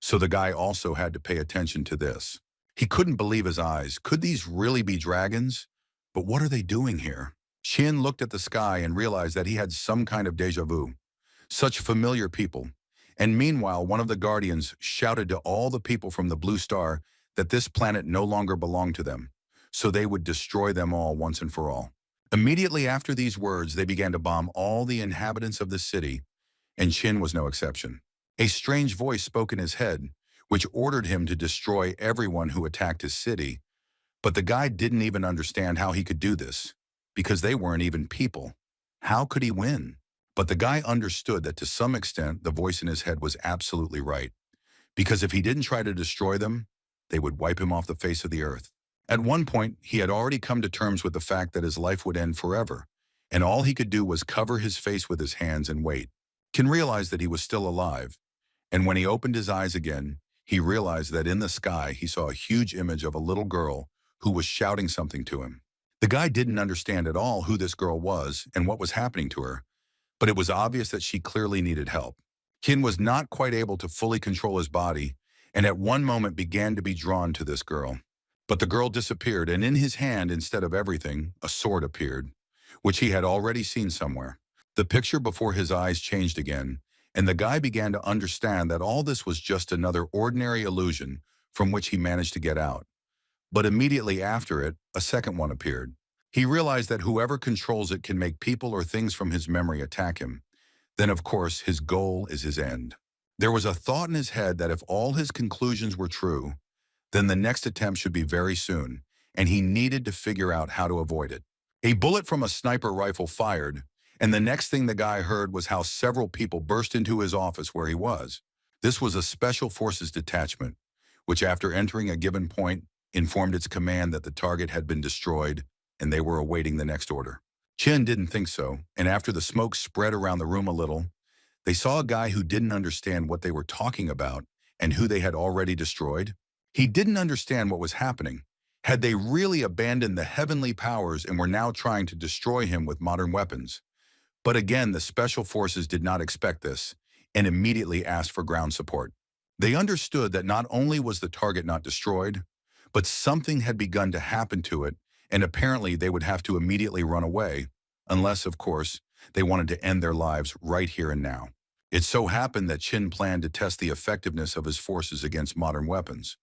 A: so the guy also had to pay attention to this. He couldn't believe his eyes. Could these really be dragons? But what are they doing here? Shin looked at the sky and realized that he had some kind of déjà vu. Such familiar people. And meanwhile, one of the guardians shouted to all the people from the Blue Star that this planet no longer belonged to them, so they would destroy them all once and for all. Immediately after these words, they began to bomb all the inhabitants of the city, and Shin was no exception. A strange voice spoke in his head, which ordered him to destroy everyone who attacked his city, but the guy didn't even understand how he could do this, because they weren't even people. How could he win? But the guy understood that to some extent the voice in his head was absolutely right, because if he didn't try to destroy them, they would wipe him off the face of the earth. At one point, he had already come to terms with the fact that his life would end forever, and all he could do was cover his face with his hands and wait. Ken realized that he was still alive, and when he opened his eyes again, he realized that in the sky he saw a huge image of a little girl who was shouting something to him. The guy didn't understand at all who this girl was and what was happening to her, but it was obvious that she clearly needed help. Ken was not quite able to fully control his body, and at one moment began to be drawn to this girl. But the girl disappeared, and in his hand, instead of everything, a sword appeared, which he had already seen somewhere. The picture before his eyes changed again, and the guy began to understand that all this was just another ordinary illusion from which he managed to get out. But immediately after it, a second one appeared. He realized that whoever controls it can make people or things from his memory attack him. Then, of course, his goal is his end. There was a thought in his head that if all his conclusions were true, then the next attempt should be very soon, and he needed to figure out how to avoid it. A bullet from a sniper rifle fired, and the next thing the guy heard was how several people burst into his office where he was. This was a Special Forces detachment, which after entering a given point, informed its command that the target had been destroyed, and they were awaiting the next order. Chen didn't think so, and after the smoke spread around the room a little, they saw a guy who didn't understand what they were talking about and who they had already destroyed. He didn't understand what was happening. Had they really abandoned the heavenly powers and were now trying to destroy him with modern weapons? But again, the Special Forces did not expect this and immediately asked for ground support. They understood that not only was the target not destroyed, but something had begun to happen to it, and apparently they would have to immediately run away, unless, of course, they wanted to end their lives right here and now. It so happened that Qin planned to test the effectiveness of his forces against modern weapons,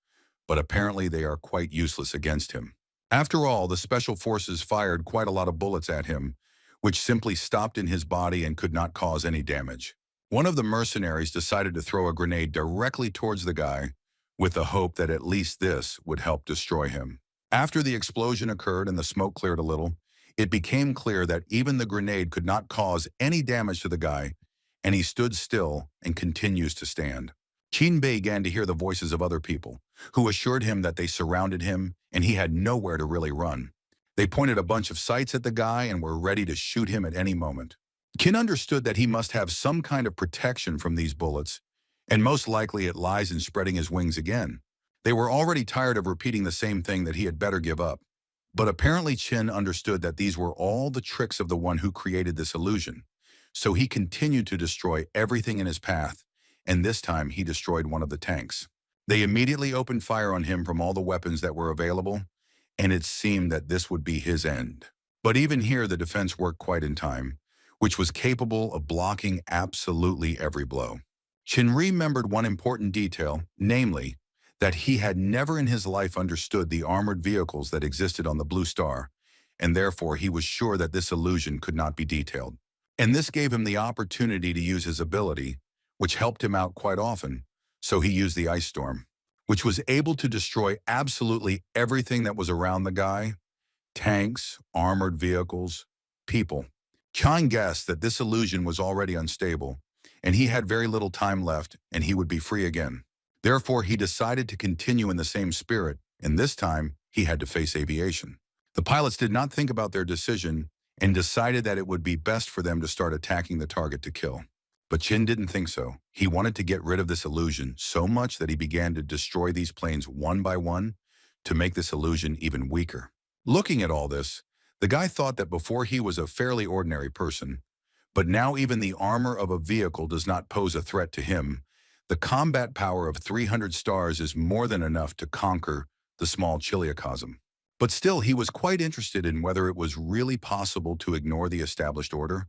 A: but apparently they are quite useless against him. After all, the special forces fired quite a lot of bullets at him, which simply stopped in his body and could not cause any damage. One of the mercenaries decided to throw a grenade directly towards the guy, with the hope that at least this would help destroy him. After the explosion occurred and the smoke cleared a little, it became clear that even the grenade could not cause any damage to the guy, and he stood still and continues to stand. Qin began to hear the voices of other people, who assured him that they surrounded him and he had nowhere to really run. They pointed a bunch of sights at the guy and were ready to shoot him at any moment. Qin understood that he must have some kind of protection from these bullets, and most likely it lies in spreading his wings again. They were already tired of repeating the same thing that he had better give up. But apparently Qin understood that these were all the tricks of the one who created this illusion. So he continued to destroy everything in his path, and this time he destroyed one of the tanks. They immediately opened fire on him from all the weapons that were available, and it seemed that this would be his end. But even here the defense worked quite in time, which was capable of blocking absolutely every blow. Qin remembered one important detail, namely, that he had never in his life understood the armored vehicles that existed on the Blue Star, and therefore he was sure that this illusion could not be detailed. And this gave him the opportunity to use his ability, which helped him out quite often, so he used the Ice Storm, which was able to destroy absolutely everything that was around the guy: tanks, armored vehicles, people. Qin guessed that this illusion was already unstable, and he had very little time left, and he would be free again. Therefore, he decided to continue in the same spirit, and this time, he had to face aviation. The pilots did not think about their decision and decided that it would be best for them to start attacking the target to kill. But Qin didn't think so. He wanted to get rid of this illusion so much that he began to destroy these planes one by one to make this illusion even weaker. Looking at all this, the guy thought that before he was a fairly ordinary person, but now even the armor of a vehicle does not pose a threat to him. The combat power of 300 stars is more than enough to conquer the small chiliocosm. But still, he was quite interested in whether it was really possible to ignore the established order,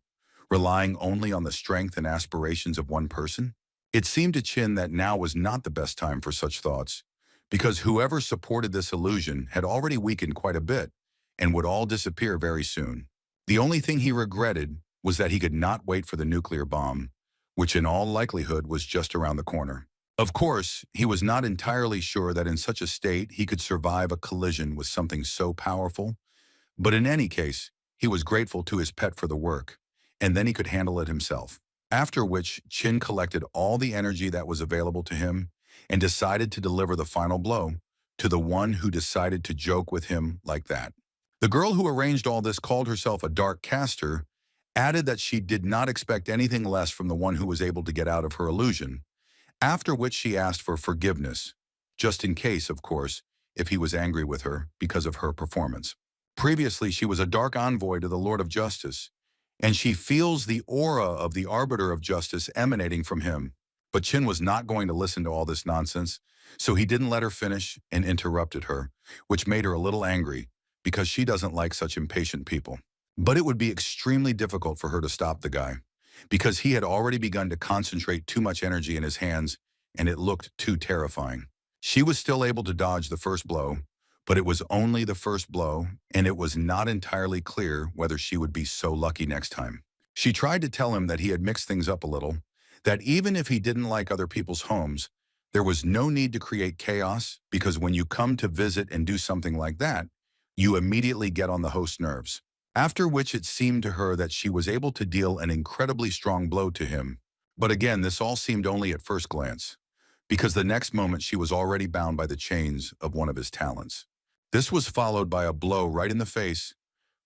A: relying only on the strength and aspirations of one person. It seemed to Qin that now was not the best time for such thoughts, because whoever supported this illusion had already weakened quite a bit and would all disappear very soon. The only thing he regretted was that he could not wait for the nuclear bomb, which in all likelihood was just around the corner. Of course, he was not entirely sure that in such a state he could survive a collision with something so powerful, but in any case, he was grateful to his pet for the work, and then he could handle it himself. After which, Qin collected all the energy that was available to him and decided to deliver the final blow to the one who decided to joke with him like that. The girl who arranged all this called herself a dark caster, added that she did not expect anything less from the one who was able to get out of her illusion, after which she asked for forgiveness, just in case, of course, if he was angry with her because of her performance. Previously, she was a dark envoy to the Lord of Justice, and she feels the aura of the Arbiter of Justice emanating from him. But Qin was not going to listen to all this nonsense, so he didn't let her finish and interrupted her, which made her a little angry, because she doesn't like such impatient people. But it would be extremely difficult for her to stop the guy, because he had already begun to concentrate too much energy in his hands, and it looked too terrifying. She was still able to dodge the first blow, but it was only the first blow, and it was not entirely clear whether she would be so lucky next time. She tried to tell him that he had mixed things up a little, that even if he didn't like other people's homes, there was no need to create chaos, because when you come to visit and do something like that, you immediately get on the host's nerves. After which it seemed to her that she was able to deal an incredibly strong blow to him. But again, this all seemed only at first glance, because the next moment she was already bound by the chains of one of his talents. This was followed by a blow right in the face,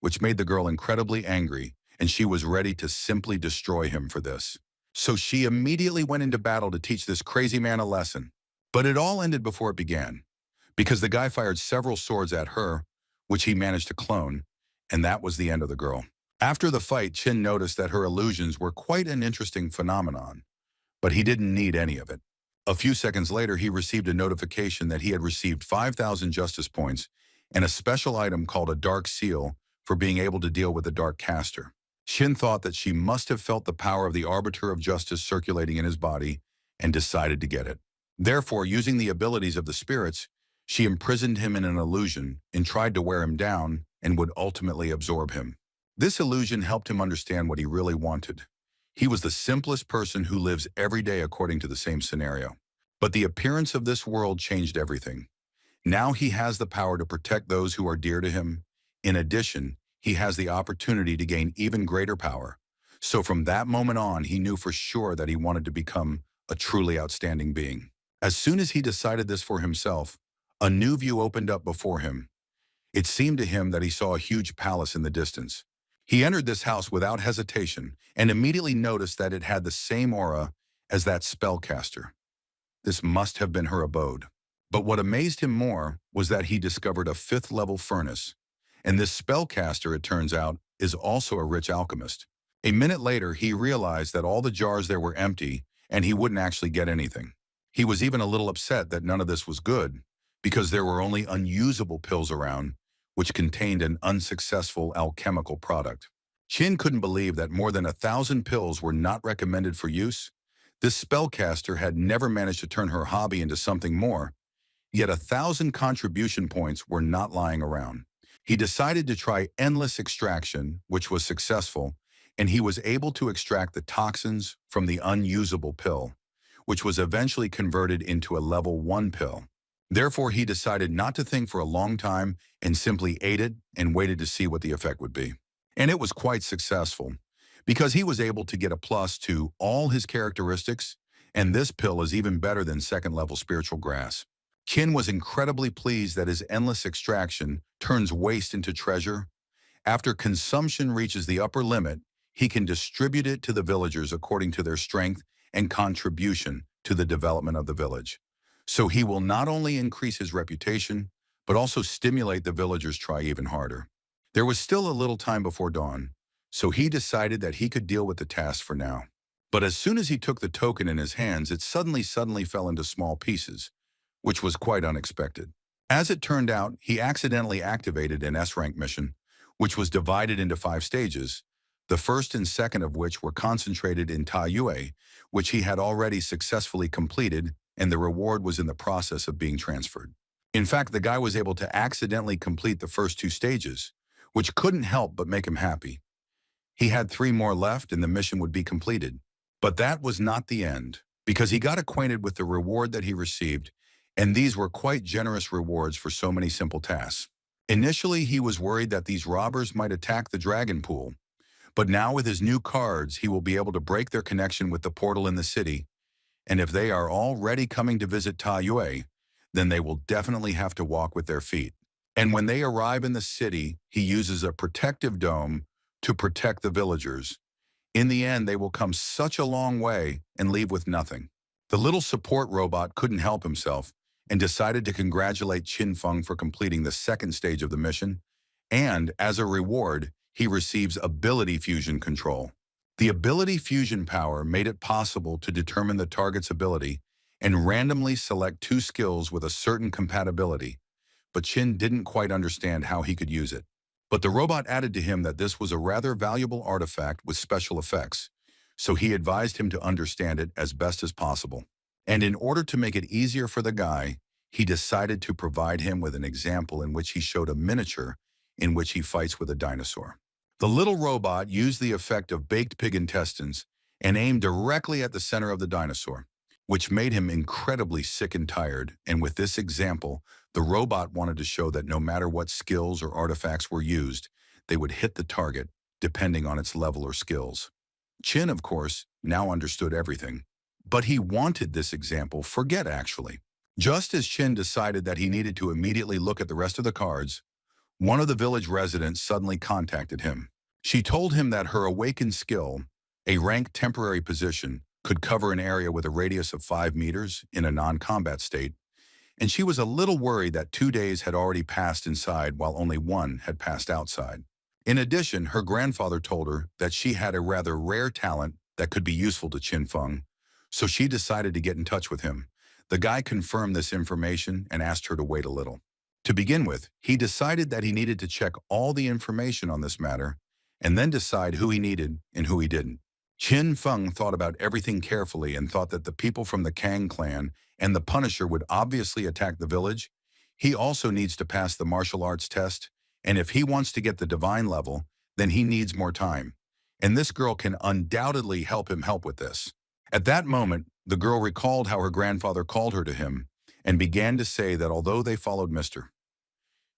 A: which made the girl incredibly angry, and she was ready to simply destroy him for this. So she immediately went into battle to teach this crazy man a lesson. But it all ended before it began, because the guy fired several swords at her, which he managed to clone, and that was the end of the girl. After the fight, Qin noticed that her illusions were quite an interesting phenomenon, but he didn't need any of it. A few seconds later, he received a notification that he had received 5,000 justice points and a special item called a dark seal for being able to deal with the dark caster. Shin thought that she must have felt the power of the arbiter of justice circulating in his body and decided to get it. Therefore, using the abilities of the spirits, she imprisoned him in an illusion and tried to wear him down and would ultimately absorb him. This illusion helped him understand what he really wanted. He was the simplest person who lives every day according to the same scenario. But the appearance of this world changed everything. Now he has the power to protect those who are dear to him. In addition, he has the opportunity to gain even greater power. So from that moment on, he knew for sure that he wanted to become a truly outstanding being. As soon as he decided this for himself, a new view opened up before him. It seemed to him that he saw a huge palace in the distance. He entered this house without hesitation and immediately noticed that it had the same aura as that spellcaster. This must have been her abode. But what amazed him more was that he discovered a 5th-level furnace. And this spellcaster, it turns out, is also a rich alchemist. A minute later, he realized that all the jars there were empty and he wouldn't actually get anything. He was even a little upset that none of this was good because there were only unusable pills around, which contained an unsuccessful alchemical product. Chin couldn't believe that more than 1,000 pills were not recommended for use. This spellcaster had never managed to turn her hobby into something more, yet 1,000 contribution points were not lying around. He decided to try endless extraction, which was successful, and he was able to extract the toxins from the unusable pill, which was eventually converted into a level 1 pill. Therefore, he decided not to think for a long time and simply ate it and waited to see what the effect would be. And it was quite successful, because he was able to get a plus to all his characteristics, and this pill is even better than 2nd-level spiritual grass. Qin was incredibly pleased that his endless extraction turns waste into treasure. After consumption reaches the upper limit, he can distribute it to the villagers according to their strength and contribution to the development of the village. So he will not only increase his reputation, but also stimulate the villagers to try even harder. There was still a little time before dawn, so he decided that he could deal with the task for now. But as soon as he took the token in his hands, it suddenly fell into small pieces, which was quite unexpected. As it turned out, he accidentally activated an S-rank mission, which was divided into 5 stages, the first and second of which were concentrated in Taiyue, which he had already successfully completed, and the reward was in the process of being transferred. In fact, the guy was able to accidentally complete the first 2 stages, which couldn't help but make him happy. He had 3 more left and the mission would be completed. But that was not the end, because he got acquainted with the reward that he received, and these were quite generous rewards for so many simple tasks. Initially, he was worried that these robbers might attack the dragon pool, but now with his new cards, he will be able to break their connection with the portal in the city, and if they are already coming to visit Taiyue, then they will definitely have to walk with their feet. And when they arrive in the city, he uses a protective dome to protect the villagers. In the end, they will come such a long way and leave with nothing. The little support robot couldn't help himself and decided to congratulate Qin Feng for completing the 2nd stage of the mission, and as a reward, he receives ability fusion control. The ability fusion power made it possible to determine the target's ability and randomly select 2 skills with a certain compatibility, but Qin didn't quite understand how he could use it. But the robot added to him that this was a rather valuable artifact with special effects, so he advised him to understand it as best as possible. And in order to make it easier for the guy, he decided to provide him with an example in which he showed a miniature in which he fights with a dinosaur. The little robot used the effect of baked pig intestines and aimed directly at the center of the dinosaur, which made him incredibly sick and tired, and with this example, the robot wanted to show that no matter what skills or artifacts were used, they would hit the target, depending on its level or skills. Qin, of course, now understood everything, but he wanted this example forget actually. Just as Qin decided that he needed to immediately look at the rest of the cards, one of the village residents suddenly contacted him. She told him that her awakened skill, a ranked temporary position, could cover an area with a radius of 5 meters in a non-combat state, and she was a little worried that 2 days had already passed inside while only 1 had passed outside. In addition, her grandfather told her that she had a rather rare talent that could be useful to Qin Feng, So she decided to get in touch with him. The guy confirmed this information and asked her to wait a little. To begin with, he decided that he needed to check all the information on this matter and then decide who he needed and who he didn't. Qin Feng thought about everything carefully and thought that the people from the Kang clan and the Punisher would obviously attack the village. He also needs to pass the martial arts test, and if he wants to get the divine level, then he needs more time. And this girl can undoubtedly help him help with this. At that moment, the girl recalled how her grandfather called her to him and began to say that although they followed Mr.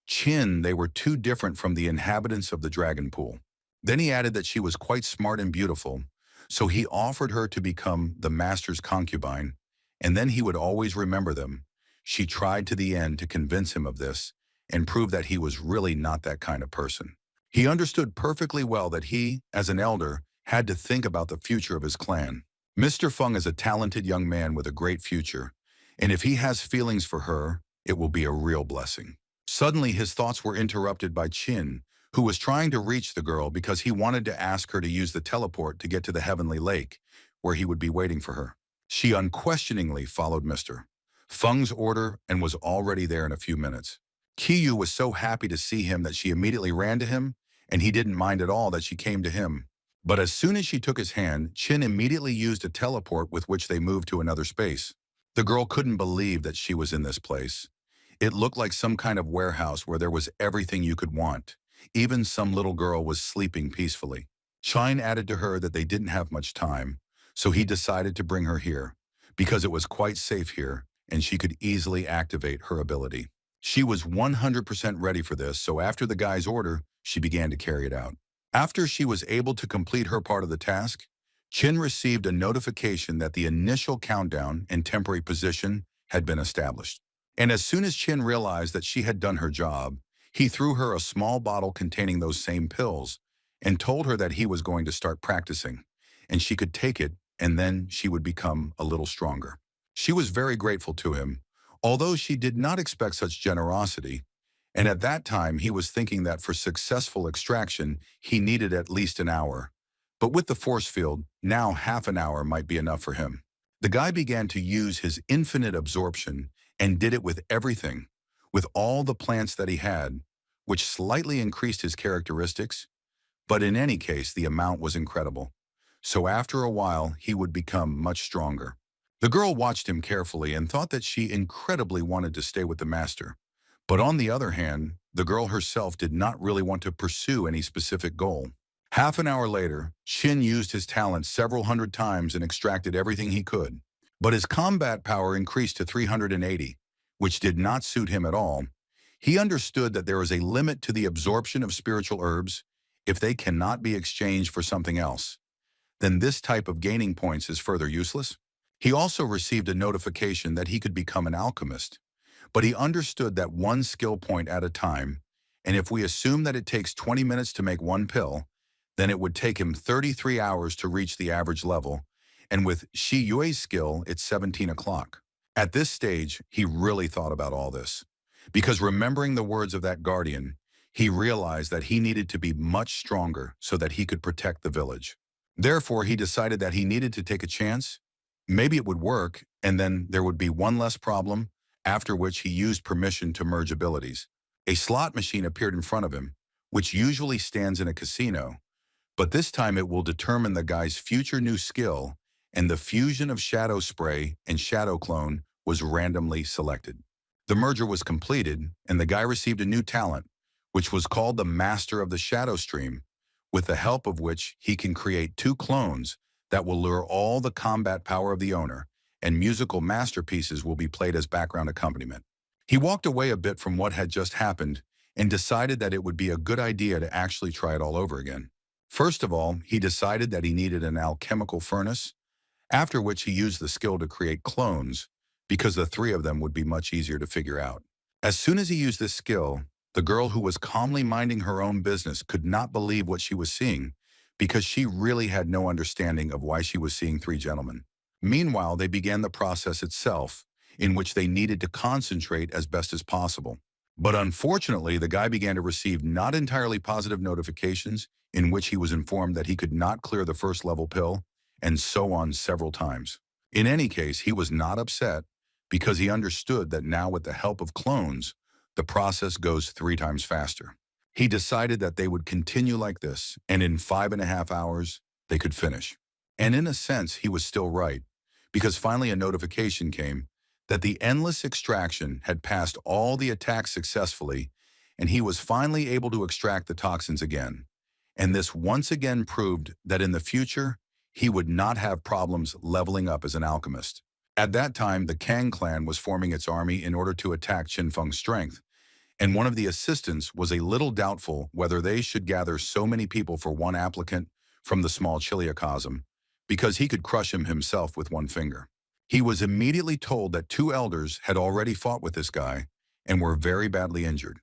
A: Chin, they were too different from the inhabitants of the dragon pool. Then he added that she was quite smart and beautiful, so he offered her to become the master's concubine, and then he would always remember them. She tried to the end to convince him of this and prove that he was really not that kind of person. He understood perfectly well that he, as an elder, had to think about the future of his clan. Mr. Feng is a talented young man with a great future, and if he has feelings for her, it will be a real blessing. Suddenly, his thoughts were interrupted by Qin, who was trying to reach the girl because he wanted to ask her to use the teleport to get to the Heavenly Lake, where he would be waiting for her. She unquestioningly followed Mr. Feng's order and was already there in a few minutes. Qiyu was so happy to see him that she immediately ran to him, and he didn't mind at all that she came to him. But as soon as she took his hand, Qin immediately used a teleport with which they moved to another space. The girl couldn't believe that she was in this place. It looked like some kind of warehouse where there was everything you could want. Even some little girl was sleeping peacefully. Shine added to her that they didn't have much time, so he decided to bring her here, because it was quite safe here, and she could easily activate her ability. She was 100% ready for this, so after the guy's order, she began to carry it out. After she was able to complete her part of the task, Qin received a notification that the initial countdown and temporary position had been established. And as soon as Qin realized that she had done her job, he threw her a small bottle containing those same pills and told her that he was going to start practicing, and she could take it, and then she would become a little stronger. She was very grateful to him, although she did not expect such generosity, and at that time he was thinking that for successful extraction he needed at least an hour. But with the force field, now half an hour might be enough for him. The guy began to use his infinite absorption and did it with everything, with all the plants that he had, which slightly increased his characteristics, but in any case the amount was incredible. So after a while he would become much stronger. The girl watched him carefully and thought that she incredibly wanted to stay with the master. But on the other hand, the girl herself did not really want to pursue any specific goal. Half an hour later, Shin used his talent several hundred times and extracted everything he could. But his combat power increased to 380, which did not suit him at all. He understood that there is a limit to the absorption of spiritual herbs if they cannot be exchanged for something else. Then this type of gaining points is further useless. He also received a notification that he could become an alchemist, but he understood that one skill point at a time, and if we assume that it takes 20 minutes to make one pill, then it would take him 33 hours to reach the average level, and with Shi Yue's skill, it's 17 o'clock. At this stage, he really thought about all this, because remembering the words of that guardian, he realized that he needed to be much stronger so that he could protect the village. Therefore, he decided that he needed to take a chance. Maybe it would work, and then there would be one less problem, after which he used permission to merge abilities. A slot machine appeared in front of him, which usually stands in a casino, but this time it will determine the guy's future new skill, and the fusion of Shadow Spray and Shadow Clone was randomly selected. The merger was completed, and the guy received a new talent, which was called the Master of the Shadow Stream, with the help of which he can create 2 clones that will lure all the combat power of the owner, and musical masterpieces will be played as background accompaniment. He walked away a bit from what had just happened and decided that it would be a good idea to actually try it all over again. First of all, he decided that he needed an alchemical furnace, after which he used the skill to create clones, because the 3 of them would be much easier to figure out. As soon as he used this skill, the girl who was calmly minding her own business could not believe what she was seeing, because she really had no understanding of why she was seeing 3 gentlemen. Meanwhile, they began the process itself, in which they needed to concentrate as best as possible. But unfortunately, the guy began to receive not entirely positive notifications in which he was informed that he could not clear the first level pill, and so on several times. In any case, he was not upset because he understood that now with the help of clones, the process goes 3 times faster. He decided that they would continue like this, and in 5.5 hours, they could finish. And in a sense, he was still right, because finally a notification came that the endless extraction had passed all the attacks successfully, and he was finally able to extract the toxins again. And this once again proved that in the future, he would not have problems leveling up as an alchemist. At that time, the Kang clan was forming its army in order to attack Qin Feng's strength, and one of the assistants was a little doubtful whether they should gather so many people for one applicant from the small Chiliocosm, because he could crush him himself with one finger. He was immediately told that 2 elders had already fought with this guy and were very badly injured.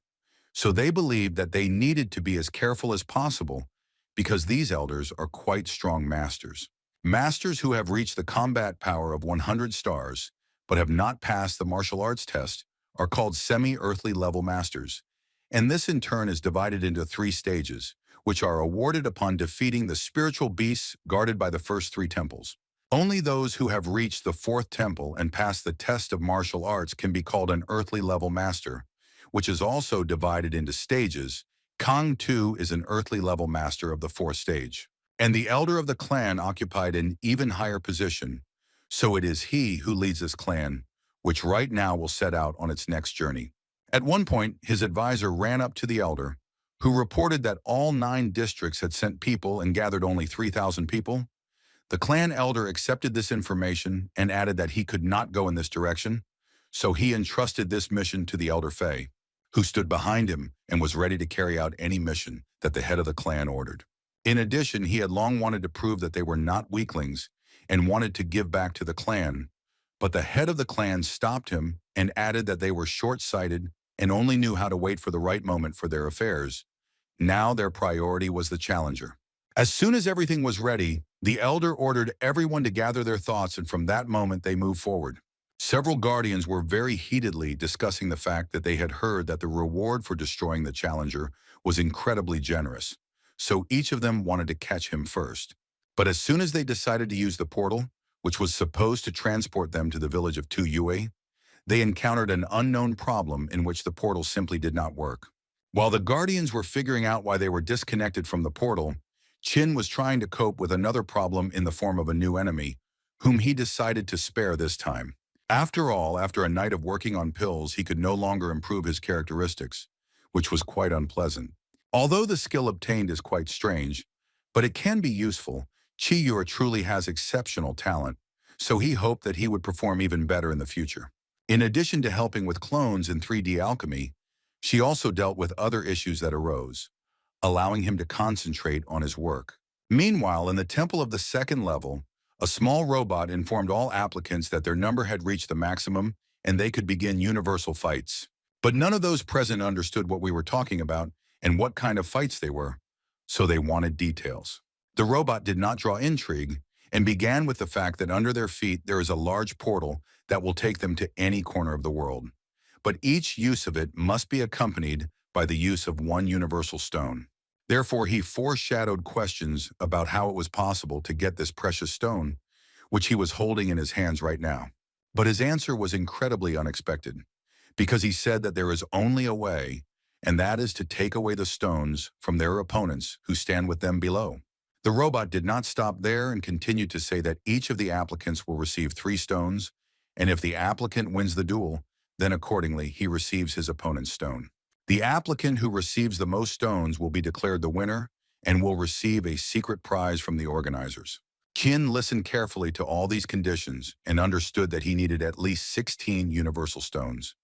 A: So they believed that they needed to be as careful as possible because these elders are quite strong masters. Masters who have reached the combat power of 100 stars but have not passed the martial arts test are called semi-earthly level masters. And this in turn is divided into 3 stages, which are awarded upon defeating the spiritual beasts guarded by the first 3 temples. Only those who have reached the 4th temple and passed the test of martial arts can be called an earthly level master, which is also divided into stages. Kang too is an earthly level master of the 4th stage. And the elder of the clan occupied an even higher position, so it is he who leads this clan, which right now will set out on its next journey. At one point, his advisor ran up to the elder, who reported that all 9 districts had sent people and gathered only 3,000 people. The clan elder accepted this information and added that he could not go in this direction, so he entrusted this mission to the elder Fei, who stood behind him and was ready to carry out any mission that the head of the clan ordered. In addition, he had long wanted to prove that they were not weaklings and wanted to give back to the clan, but the head of the clan stopped him and added that they were short-sighted and only knew how to wait for the right moment for their affairs. Now their priority was the challenger. As soon as everything was ready, the elder ordered everyone to gather their thoughts, and from that moment they moved forward. Several guardians were very heatedly discussing the fact that they had heard that the reward for destroying the challenger was incredibly generous, so each of them wanted to catch him first. But as soon as they decided to use the portal, which was supposed to transport them to the village of Tu Yue, they encountered an unknown problem in which the portal simply did not work. While the guardians were figuring out why they were disconnected from the portal, Qin was trying to cope with another problem in the form of a new enemy, whom he decided to spare this time. After all, after a night of working on pills, he could no longer improve his characteristics, which was quite unpleasant. Although the skill obtained is quite strange, but it can be useful, Chi-Yur truly has exceptional talent, so he hoped that he would perform even better in the future. In addition to helping with clones in 3D alchemy, she also dealt with other issues that arose, allowing him to concentrate on his work. Meanwhile, in the temple of the 2nd level, a small robot informed all applicants that their number had reached the maximum and they could begin universal fights. But none of those present understood what we were talking about and what kind of fights they were, so they wanted details. The robot did not draw intrigue and began with the fact that under their feet there is a large portal that will take them to any corner of the world. But each use of it must be accompanied by the use of one universal stone. Therefore, he foreshadowed questions about how it was possible to get this precious stone, which he was holding in his hands right now. But his answer was incredibly unexpected, because he said that there is only a way, and that is to take away the stones from their opponents who stand with them below. The robot did not stop there and continued to say that each of the applicants will receive 3 stones, and if the applicant wins the duel, then accordingly he receives his opponent's stone. The applicant who receives the most stones will be declared the winner and will receive a secret prize from the organizers. Qin listened carefully to all these conditions and understood that he needed at least 16 universal stones.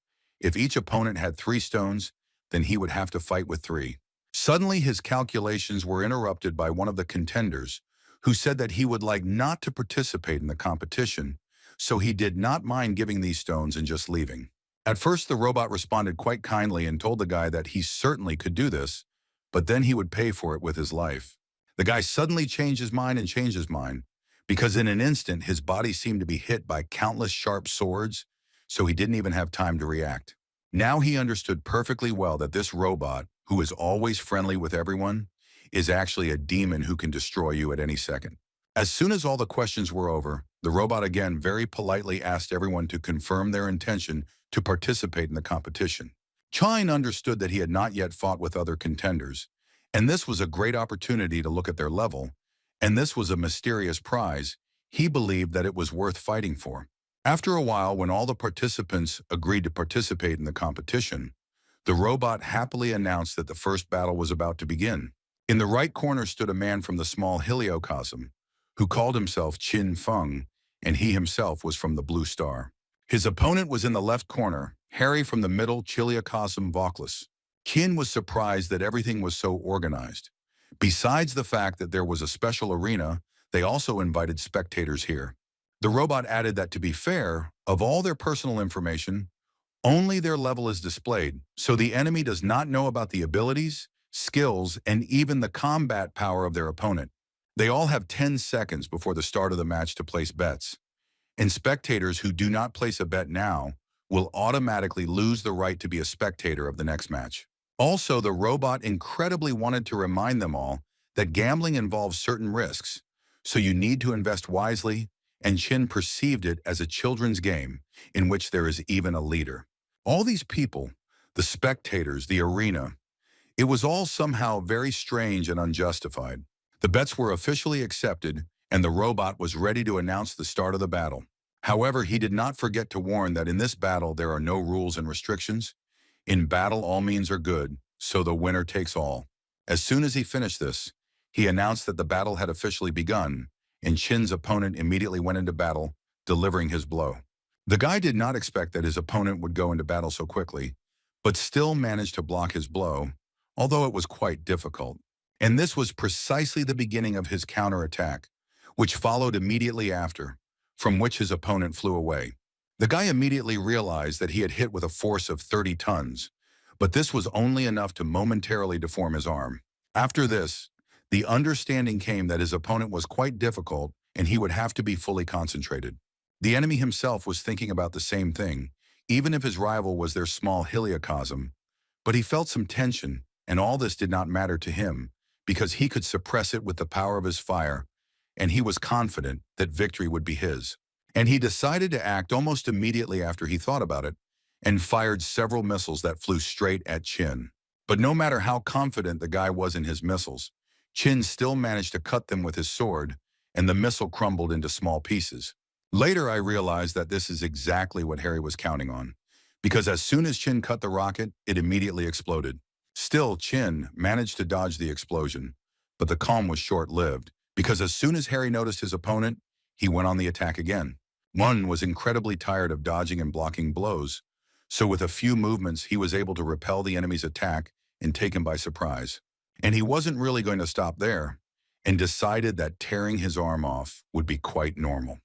A: If each opponent had 3 stones, then he would have to fight with 3. Suddenly, his calculations were interrupted by one of the contenders, who said that he would like not to participate in the competition, so he did not mind giving these stones and just leaving. At first, the robot responded quite kindly and told the guy that he certainly could do this, but then he would pay for it with his life. The guy suddenly changed his mind, because in an instant his body seemed to be hit by countless sharp swords, so he didn't even have time to react. Now he understood perfectly well that this robot, who is always friendly with everyone, is actually a demon who can destroy you at any second. As soon as all the questions were over, the robot again very politely asked everyone to confirm their intention to participate in the competition. Chine understood that he had not yet fought with other contenders, and this was a great opportunity to look at their level, and this was a mysterious prize. He believed that it was worth fighting for. After a while, when all the participants agreed to participate in the competition, the robot happily announced that the first battle was about to begin. In the right corner stood a man from the small heliocosm, who called himself Qin Feng, and he himself was from the Blue Star. His opponent was in the left corner, Harry from the middle Chiliocosm Voclus. Qin was surprised that everything was so organized. Besides the fact that there was a special arena, they also invited spectators here. The robot added that to be fair, of all their personal information, only their level is displayed, so the enemy does not know about the abilities, skills, and even the combat power of their opponent. They all have 10 seconds before the start of the match to place bets, and spectators who do not place a bet now will automatically lose the right to be a spectator of the next match. Also, the robot incredibly wanted to remind them all that gambling involves certain risks, so you need to invest wisely, and Chin perceived it as a children's game in which there is even a leader. All these people, the spectators, the arena, it was all somehow very strange and unjustified. The bets were officially accepted, and the robot was ready to announce the start of the battle. However, he did not forget to warn that in this battle there are no rules and restrictions. In battle, all means are good, so the winner takes all. As soon as he finished this, he announced that the battle had officially begun, and Chin's opponent immediately went into battle, delivering his blow. The guy did not expect that his opponent would go into battle so quickly, but still managed to block his blow, although it was quite difficult. And this was precisely the beginning of his counterattack, which followed immediately after, from which his opponent flew away. The guy immediately realized that he had hit with a force of 30 tons, but this was only enough to momentarily deform his arm. After this, the understanding came that his opponent was quite difficult and he would have to be fully concentrated. The enemy himself was thinking about the same thing, even if his rival was their small heliocosm, but he felt some tension, and all this did not matter to him because he could suppress it with the power of his fire, and he was confident that victory would be his. And he decided to act almost immediately after he thought about it, and fired several missiles that flew straight at Chin. But no matter how confident the guy was in his missiles, Chin still managed to cut them with his sword, and the missile crumbled into small pieces. Later, I realized that this is exactly what Harry was counting on, because as soon as Chin cut the rocket, it immediately exploded. Still, Chin managed to dodge the explosion, but the calm was short-lived, because as soon as Harry noticed his opponent, he went on the attack again. One was incredibly tired of dodging and blocking blows, so with a few movements he was able to repel the enemy's attack and take him by surprise. And he wasn't really going to stop there, and decided that tearing his arm off would be quite normal.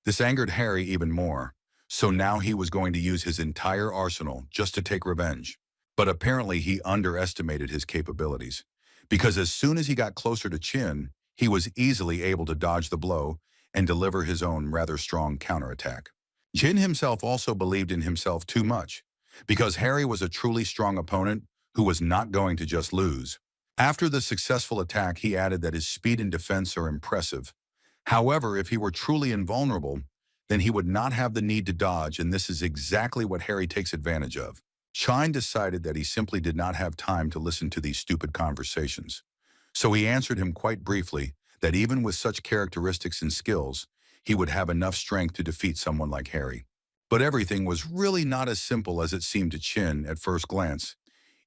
A: This angered Harry even more, so now he was going to use his entire arsenal just to take revenge. But apparently he underestimated his capabilities, because as soon as he got closer to Chin, he was easily able to dodge the blow and deliver his own rather strong counterattack. Chin himself also believed in himself too much, because Harry was a truly strong opponent who was not going to just lose. After the successful attack, he added that his speed and defense are impressive. However, if he were truly invulnerable, then he would not have the need to dodge, and this is exactly what Harry takes advantage of. Chine decided that he simply did not have time to listen to these stupid conversations. So he answered him quite briefly that even with such characteristics and skills, he would have enough strength to defeat someone like Harry. But everything was really not as simple as it seemed to Chin at first glance.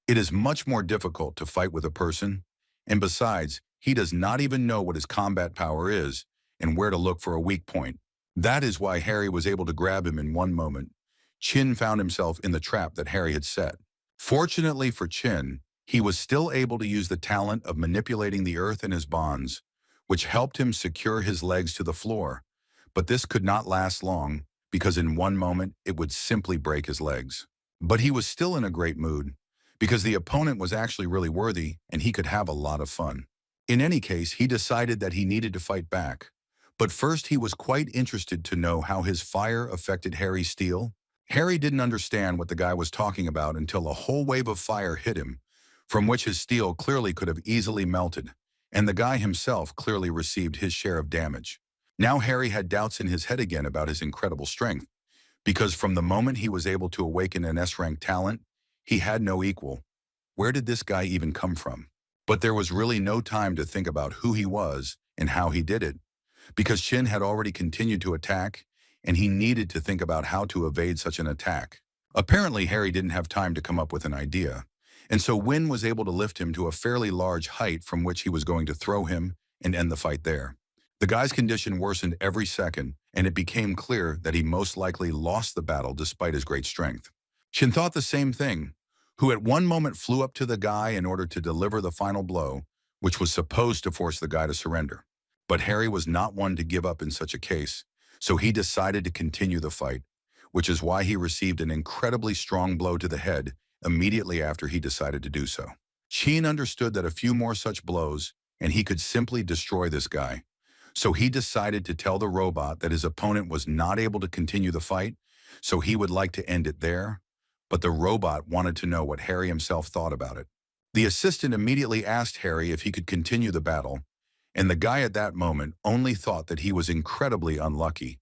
A: It is much more difficult to fight with a person, and besides, he does not even know what his combat power is and where to look for a weak point. That is why Harry was able to grab him in one moment. Chin found himself in the trap that Harry had set. Fortunately for Chin, he was still able to use the talent of manipulating the earth in his bonds, which helped him secure his legs to the floor. But this could not last long, because in one moment it would simply break his legs. But he was still in a great mood, because the opponent was actually really worthy and he could have a lot of fun. In any case, he decided that he needed to fight back. But first he was quite interested to know how his fire affected Harry's steel. Harry didn't understand what the guy was talking about until a whole wave of fire hit him, from which his steel clearly could have easily melted, and the guy himself clearly received his share of damage. Now Harry had doubts in his head again about his incredible strength, because from the moment he was able to awaken an S-rank talent, he had no equal. Where did this guy even come from? But there was really no time to think about who he was and how he did it, because Chin had already continued to attack, and he needed to think about how to evade such an attack. Apparently, Harry didn't have time to come up with an idea, and so Win was able to lift him to a fairly large height from which he was going to throw him and end the fight there. The guy's condition worsened every second, and it became clear that he most likely lost the battle despite his great strength. Chin thought the same thing, who at one moment flew up to the guy in order to deliver the final blow, which was supposed to force the guy to surrender. But Harry was not one to give up in such a case, so he decided to continue the fight, which is why he received an incredibly strong blow to the head immediately after he decided to do so. Chin understood that a few more such blows, and he could simply destroy this guy. So he decided to tell the robot that his opponent was not able to continue the fight, so he would like to end it there, but the robot wanted to know what Harry himself thought about it. The assistant immediately asked Harry if he could continue the battle, and the guy at that moment only thought that he was incredibly unlucky,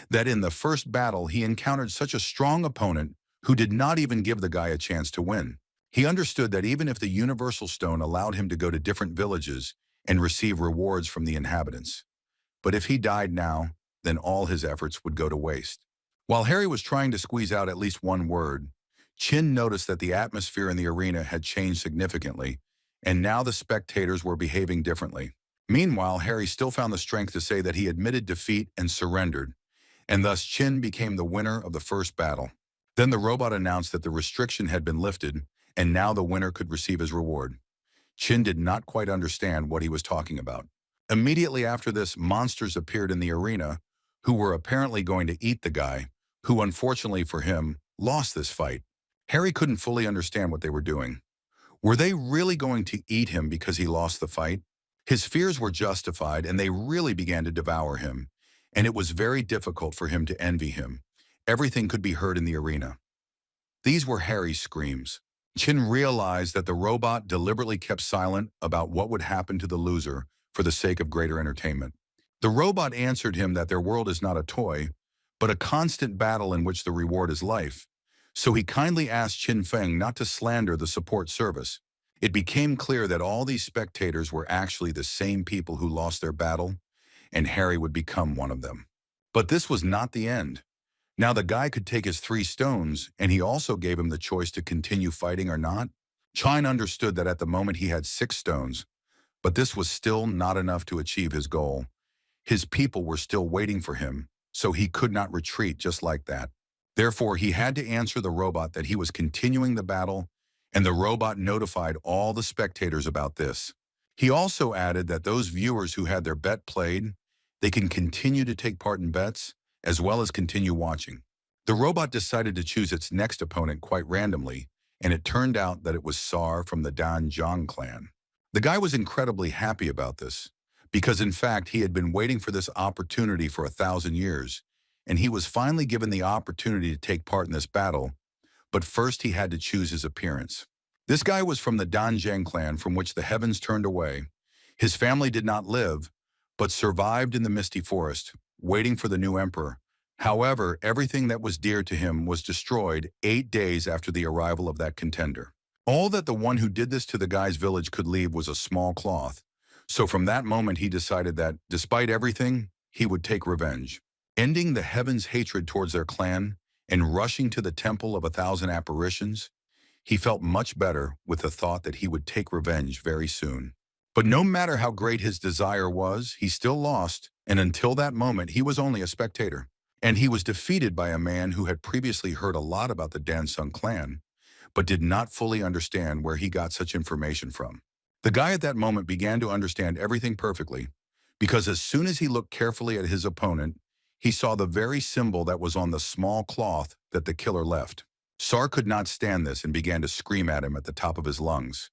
A: that in the first battle he encountered such a strong opponent who did not even give the guy a chance to win. He understood that even if the Universal Stone allowed him to go to different villages and receive rewards from the inhabitants, but if he died now, then all his efforts would go to waste. While Harry was trying to squeeze out at least one word, Chin noticed that the atmosphere in the arena had changed significantly, and now the spectators were behaving differently. Meanwhile, Harry still found the strength to say that he admitted defeat and surrendered, and thus Chin became the winner of the first battle. Then the robot announced that the restriction had been lifted, and now the winner could receive his reward. Chin did not quite understand what he was talking about. Immediately after this, monsters appeared in the arena, who were apparently going to eat the guy, who unfortunately for him, lost this fight. Harry couldn't fully understand what they were doing. Were they really going to eat him because he lost the fight? His fears were justified, and they really began to devour him, and it was very difficult for him to envy him. Everything could be heard in the arena. These were Harry's screams. Chin realized that the robot deliberately kept silent about what would happen to the loser for the sake of greater entertainment. The robot answered him that their world is not a toy, but a constant battle in which the reward is life. So he kindly asked Chin Feng not to slander the support service. It became clear that all these spectators were actually the same people who lost their battle, and Harry would become one of them. But this was not the end. Now the guy could take his 3 stones, and he also gave him the choice to continue fighting or not. Chin understood that at the moment he had 6 stones, but this was still not enough to achieve his goal. His people were still waiting for him, so he could not retreat just like that. Therefore, he had to answer the robot that he was continuing the battle, and the robot notified all the spectators about this. He also added that those viewers who had their bet played, they can continue to take part in bets, as well as continue watching. The robot decided to choose its next opponent quite randomly, and it turned out that it was Sar from the Danjiang clan. The guy was incredibly happy about this, because in fact he had been waiting for this opportunity for 1,000 years, and he was finally given the opportunity to take part in this battle, but first he had to choose his appearance. This guy was from the Danjiang clan from which the heavens turned away. His family did not live, but survived in the misty forest, waiting for the new emperor. However, everything that was dear to him was destroyed 8 days after the arrival of that contender. All that the one who did this to the guy's village could leave was a small cloth. So from that moment he decided that, despite everything, he would take revenge. Ending the heavens' hatred towards their clan and rushing to the temple of 1,000 apparitions, he felt much better with the thought that he would take revenge very soon. But no matter how great his desire was, he still lost, and until that moment he was only a spectator. And he was defeated by a man who had previously heard a lot about the Dansung clan, but did not fully understand where he got such information from. The guy at that moment began to understand everything perfectly, because as soon as he looked carefully at his opponent, he saw the very symbol that was on the small cloth that the killer left. Sar could not stand this and began to scream at him at the top of his lungs,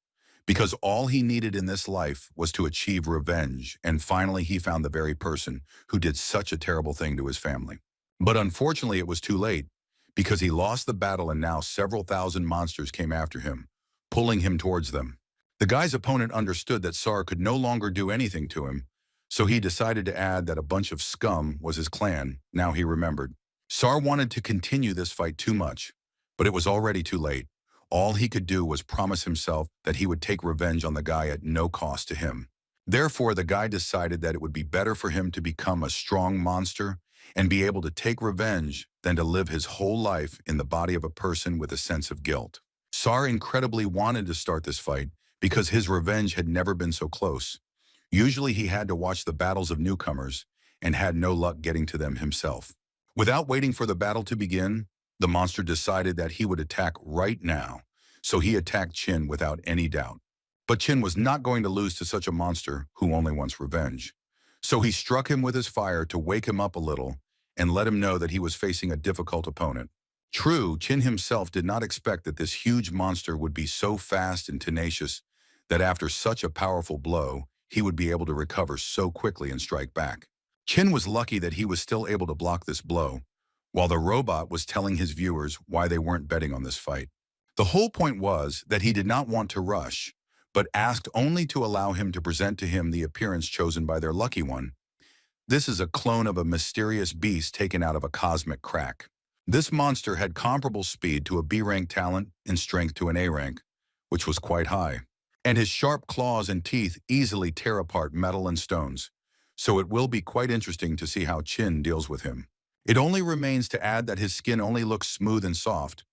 A: because all he needed in this life was to achieve revenge, and finally he found the very person who did such a terrible thing to his family. But unfortunately it was too late, because he lost the battle and now several thousand monsters came after him, pulling him towards them. The guy's opponent understood that Sar could no longer do anything to him, so he decided to add that a bunch of scum was his clan. Now he remembered. Sar wanted to continue this fight too much, but it was already too late. All he could do was promise himself that he would take revenge on the guy at no cost to him. Therefore, the guy decided that it would be better for him to become a strong monster and be able to take revenge than to live his whole life in the body of a person with a sense of guilt. Sar incredibly wanted to start this fight because his revenge had never been so close. Usually he had to watch the battles of newcomers and had no luck getting to them himself. Without waiting for the battle to begin, the monster decided that he would attack right now, so he attacked Chin without any doubt. But Chin was not going to lose to such a monster who only wants revenge. So he struck him with his fire to wake him up a little and let him know that he was facing a difficult opponent. True, Chin himself did not expect that this huge monster would be so fast and tenacious that after such a powerful blow, he would be able to recover so quickly and strike back. Chin was lucky that he was still able to block this blow, while the robot was telling his viewers why they weren't betting on this fight. The whole point was that he did not want to rush, but asked only to allow him to present to him the appearance chosen by their lucky one. This is a clone of a mysterious beast taken out of a cosmic crack. This monster had comparable speed to a B-rank talent and strength to an A-rank, which was quite high. And his sharp claws and teeth easily tear apart metal and stones, so it will be quite interesting to see how Chin deals with him. It only remains to add that his skin only looks smooth and soft,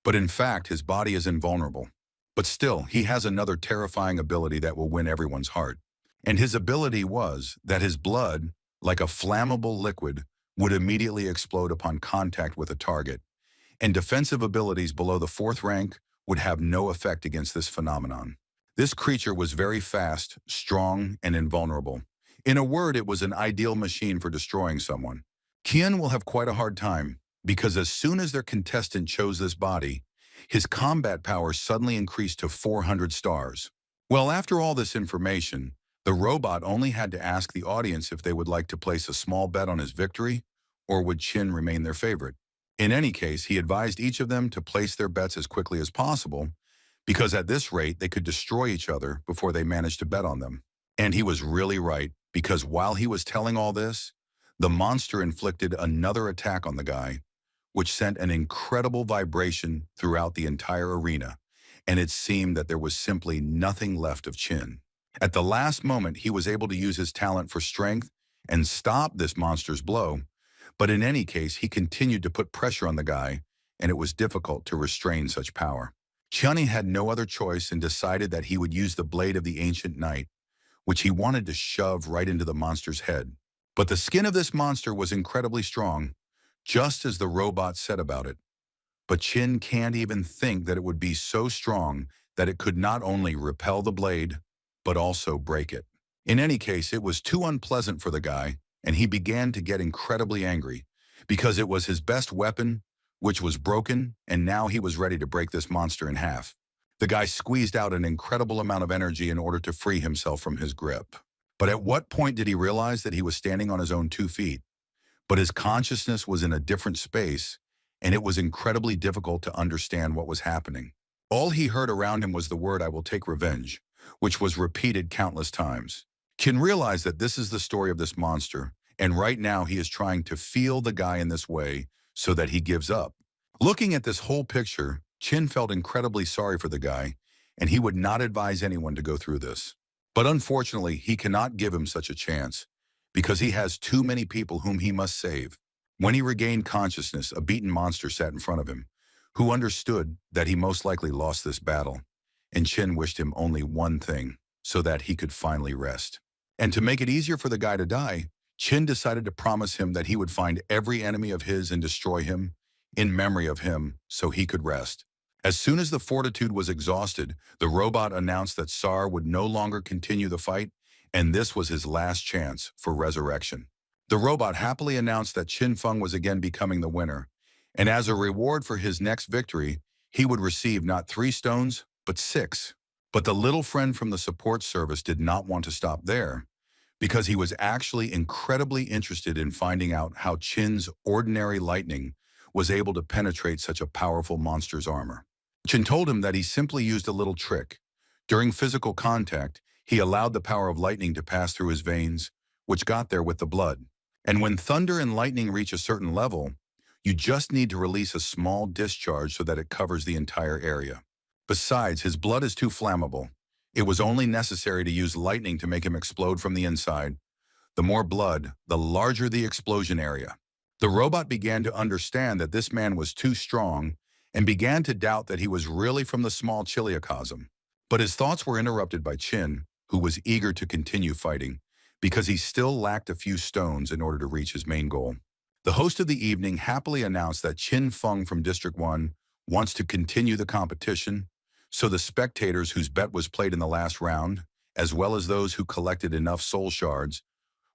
A: but in fact his body is invulnerable. But still, he has another terrifying ability that will win everyone's heart. And his ability was that his blood, like a flammable liquid, would immediately explode upon contact with a target, and defensive abilities below the 4th rank would have no effect against this phenomenon. This creature was very fast, strong, and invulnerable. In a word, it was an ideal machine for destroying someone. Kian will have quite a hard time, because as soon as their contestant chose this body, his combat power suddenly increased to 400 stars. Well, after all this information, the robot only had to ask the audience if they would like to place a small bet on his victory, or would Chin remain their favorite. In any case, he advised each of them to place their bets as quickly as possible, because at this rate they could destroy each other before they managed to bet on them. And he was really right, because while he was telling all this, the monster inflicted another attack on the guy, which sent an incredible vibration throughout the entire arena, and it seemed that there was simply nothing left of Chin. At the last moment, he was able to use his talent for strength and stop this monster's blow, but in any case, he continued to put pressure on the guy, and it was difficult to restrain such power. Chani had no other choice and decided that he would use the blade of the ancient knight, which he wanted to shove right into the monster's head. But the skin of this monster was incredibly strong, just as the robot said about it. But Chin can't even think that it would be so strong that it could not only repel the blade, but also break it. In any case, it was too unpleasant for the guy, and he began to get incredibly angry, because it was his best weapon, which was broken, and now he was ready to break this monster in half. The guy squeezed out an incredible amount of energy in order to free himself from his grip. But at what point did he realize that he was standing on his own 2 feet? But his consciousness was in a different space, and it was incredibly difficult to understand what was happening. All he heard around him was the word "I will take revenge," which was repeated countless times. Kin realized that this is the story of this monster, and right now he is trying to feel the guy in this way so that he gives up. Looking at this whole picture, Chin felt incredibly sorry for the guy, and he would not advise anyone to go through this. But unfortunately, he cannot give him such a chance, because he has too many people whom he must save. When he regained consciousness, a beaten monster sat in front of him, who understood that he most likely lost this battle, and Chin wished him only one thing, so that he could finally rest. And to make it easier for the guy to die, Chin decided to promise him that he would find every enemy of his and destroy him, in memory of him, so he could rest. As soon as the fortitude was exhausted, the robot announced that Sar would no longer continue the fight, and this was his last chance for resurrection. The robot happily announced that Chin Feng was again becoming the winner, and as a reward for his next victory, he would receive not 3 stones, but 6. But the little friend from the support service did not want to stop there, because he was actually incredibly interested in finding out how Chin's ordinary lightning was able to penetrate such a powerful monster's armor. Chin told him that he simply used a little trick, During physical contact, he allowed the power of lightning to pass through his veins, which got there with the blood. And when thunder and lightning reach a certain level, you just need to release a small discharge so that it covers the entire area. Besides, his blood is too flammable. It was only necessary to use lightning to make him explode from the inside. The more blood, the larger the explosion area. The robot began to understand that this man was too strong and began to doubt that he was really from the small Chiliocosm. But his thoughts were interrupted by Chin, who was eager to continue fighting, because he still lacked a few stones in order to reach his main goal. The host of the evening happily announced that Chin Feng from District 1 wants to continue the competition, so the spectators whose bet was played in the last round, as well as those who collected enough soul shards,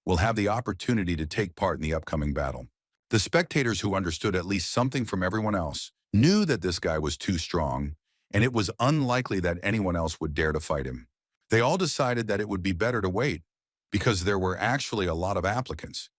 A: will have the opportunity to take part in the upcoming battle. The spectators who understood at least something from everyone else knew that this guy was too strong, and it was unlikely that anyone else would dare to fight him. They all decided that it would be better to wait, because there were actually a lot of applicants,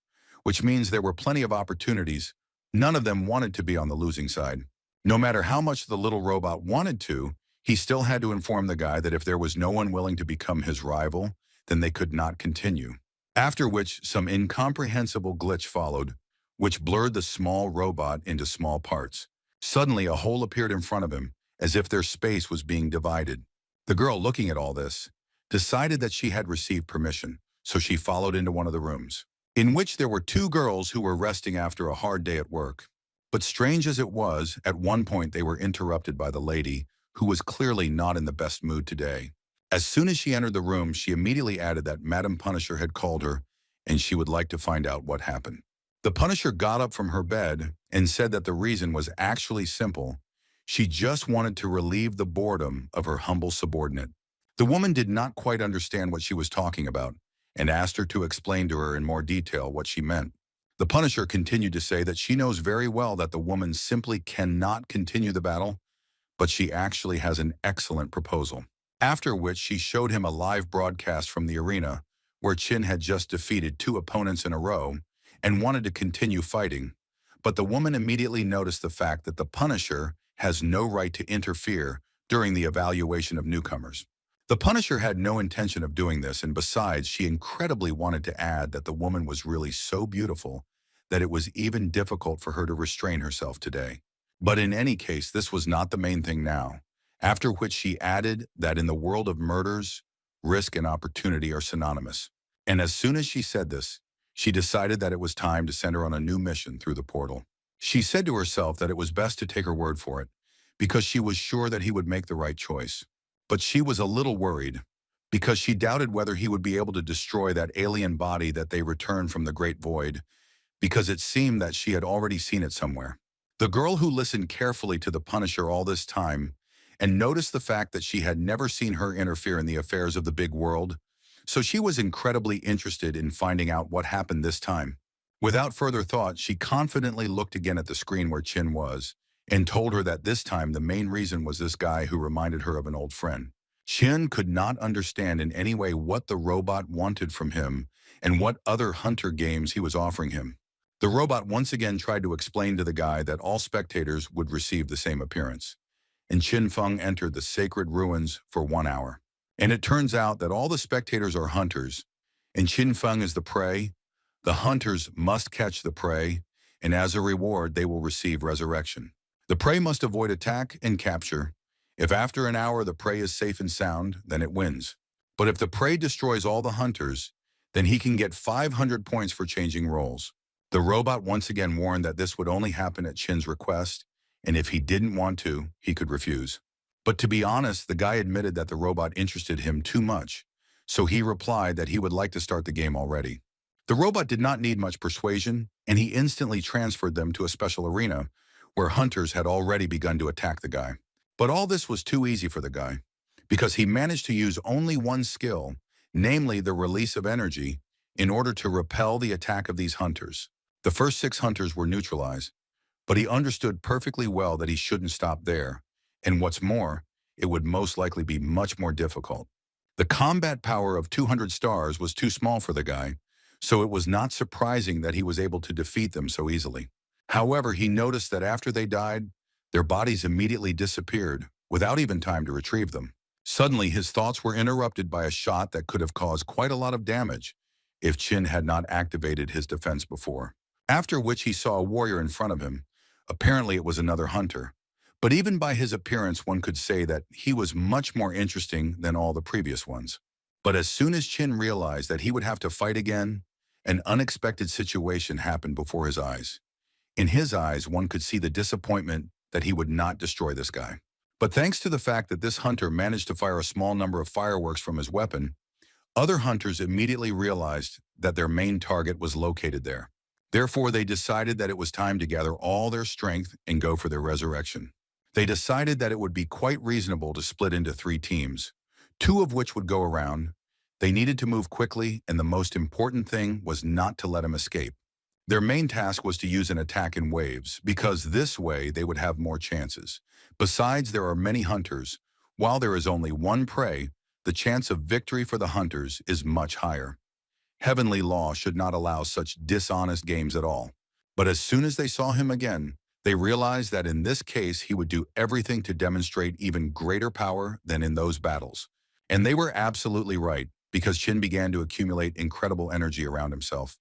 A: which means there were plenty of opportunities. None of them wanted to be on the losing side. No matter how much the little robot wanted to, he still had to inform the guy that if there was no one willing to become his rival, then they could not continue. After which, some incomprehensible glitch followed, which blurred the small robot into small parts. Suddenly, a hole appeared in front of him, as if their space was being divided. The girl, looking at all this, decided that she had received permission, so she followed into one of the rooms, in which there were two girls who were resting after a hard day at work. But strange as it was, at one point they were interrupted by the lady, who was clearly not in the best mood today. As soon as she entered the room, she immediately added that Madam Punisher had called her, and she would like to find out what happened. The Punisher got up from her bed and said that the reason was actually simple. She just wanted to relieve the boredom of her humble subordinate. The woman did not quite understand what she was talking about, and asked her to explain to her in more detail what she meant. The Punisher continued to say that she knows very well that the woman simply cannot continue the battle, but she actually has an excellent proposal. After which she showed him a live broadcast from the arena, where Chin had just defeated two opponents in a row and wanted to continue fighting. But the woman immediately noticed the fact that the Punisher has no right to interfere during the evaluation of newcomers. The Punisher had no intention of doing this, and besides, she incredibly wanted to add that the woman was really so beautiful that it was even difficult for her to restrain herself today. But in any case, this was not the main thing now, after which she added that in the world of murders, risk and opportunity are synonymous. And as soon as she said this, she decided that it was time to send her on a new mission through the portal. She said to herself that it was best to take her word for it, because she was sure that he would make the right choice. But she was a little worried, because she doubted whether he would be able to destroy that alien body that they returned from the Great Void, because it seemed that she had already seen it somewhere. The girl who listened carefully to the Punisher all this time and noticed the fact that she had never seen her interfere in the affairs of the big world, so she was incredibly interested in finding out what happened this time. Without further thought, she confidently looked again at the screen where Chin was, and told her that this time the main reason was this guy who reminded her of an old friend. Chin could not understand in any way what the robot wanted from him and what other hunter games he was offering him. The robot once again tried to explain to the guy that all spectators would receive the same appearance, and Chin Feng entered the sacred ruins for 1 hour. And it turns out that all the spectators are hunters, and Chin Feng is the prey. The hunters must catch the prey, and as a reward they will receive resurrection. The prey must avoid attack and capture. If after an hour the prey is safe and sound, then it wins. But if the prey destroys all the hunters, then he can get 500 points for changing roles. The robot once again warned that this would only happen at Chin's request, and if he didn't want to, he could refuse. But to be honest, the guy admitted that the robot interested him too much, so he replied that he would like to start the game already. The robot did not need much persuasion, and he instantly transferred them to a special arena where hunters had already begun to attack the guy. But all this was too easy for the guy, because he managed to use only one skill, namely the release of energy, in order to repel the attack of these hunters. The first 6 hunters were neutralized, but he understood perfectly well that he shouldn't stop there, and what's more, it would most likely be much more difficult. The combat power of 200 stars was too small for the guy, so it was not surprising that he was able to defeat them so easily. However, he noticed that after they died, their bodies immediately disappeared, without even time to retrieve them. Suddenly, his thoughts were interrupted by a shot that could have caused quite a lot of damage if Chin had not activated his defense before. After which he saw a warrior in front of him. Apparently it was another hunter. But even by his appearance, one could say that he was much more interesting than all the previous ones. But as soon as Chin realized that he would have to fight again, an unexpected situation happened before his eyes. In his eyes, one could see the disappointment that he would not destroy this guy. But thanks to the fact that this hunter managed to fire a small number of fireworks from his weapon, other hunters immediately realized that their main target was located there. Therefore, they decided that it was time to gather all their strength and go for their resurrection. They decided that it would be quite reasonable to split into 3 teams, 2 of which would go around. They needed to move quickly, and the most important thing was not to let him escape. Their main task was to use an attack in waves, because this way they would have more chances. Besides, there are many hunters. While there is only one prey, the chance of victory for the hunters is much higher. Heavenly law should not allow such dishonest games at all. But as soon as they saw him again, they realized that in this case he would do everything to demonstrate even greater power than in those battles. And they were absolutely right, because Chin began to accumulate incredible energy around himself,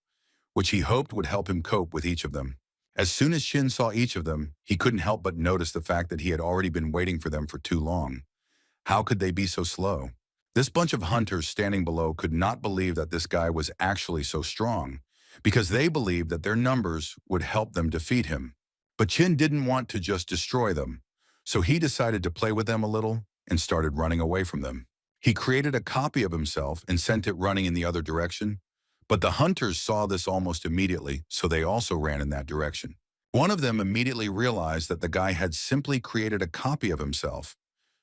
A: which he hoped would help him cope with each of them. As soon as Chin saw each of them, he couldn't help but notice the fact that he had already been waiting for them for too long. How could they be so slow? This bunch of hunters standing below could not believe that this guy was actually so strong, because they believed that their numbers would help them defeat him. But Chin didn't want to just destroy them, so he decided to play with them a little and started running away from them. He created a copy of himself and sent it running in the other direction, but the hunters saw this almost immediately, so they also ran in that direction. One of them immediately realized that the guy had simply created a copy of himself,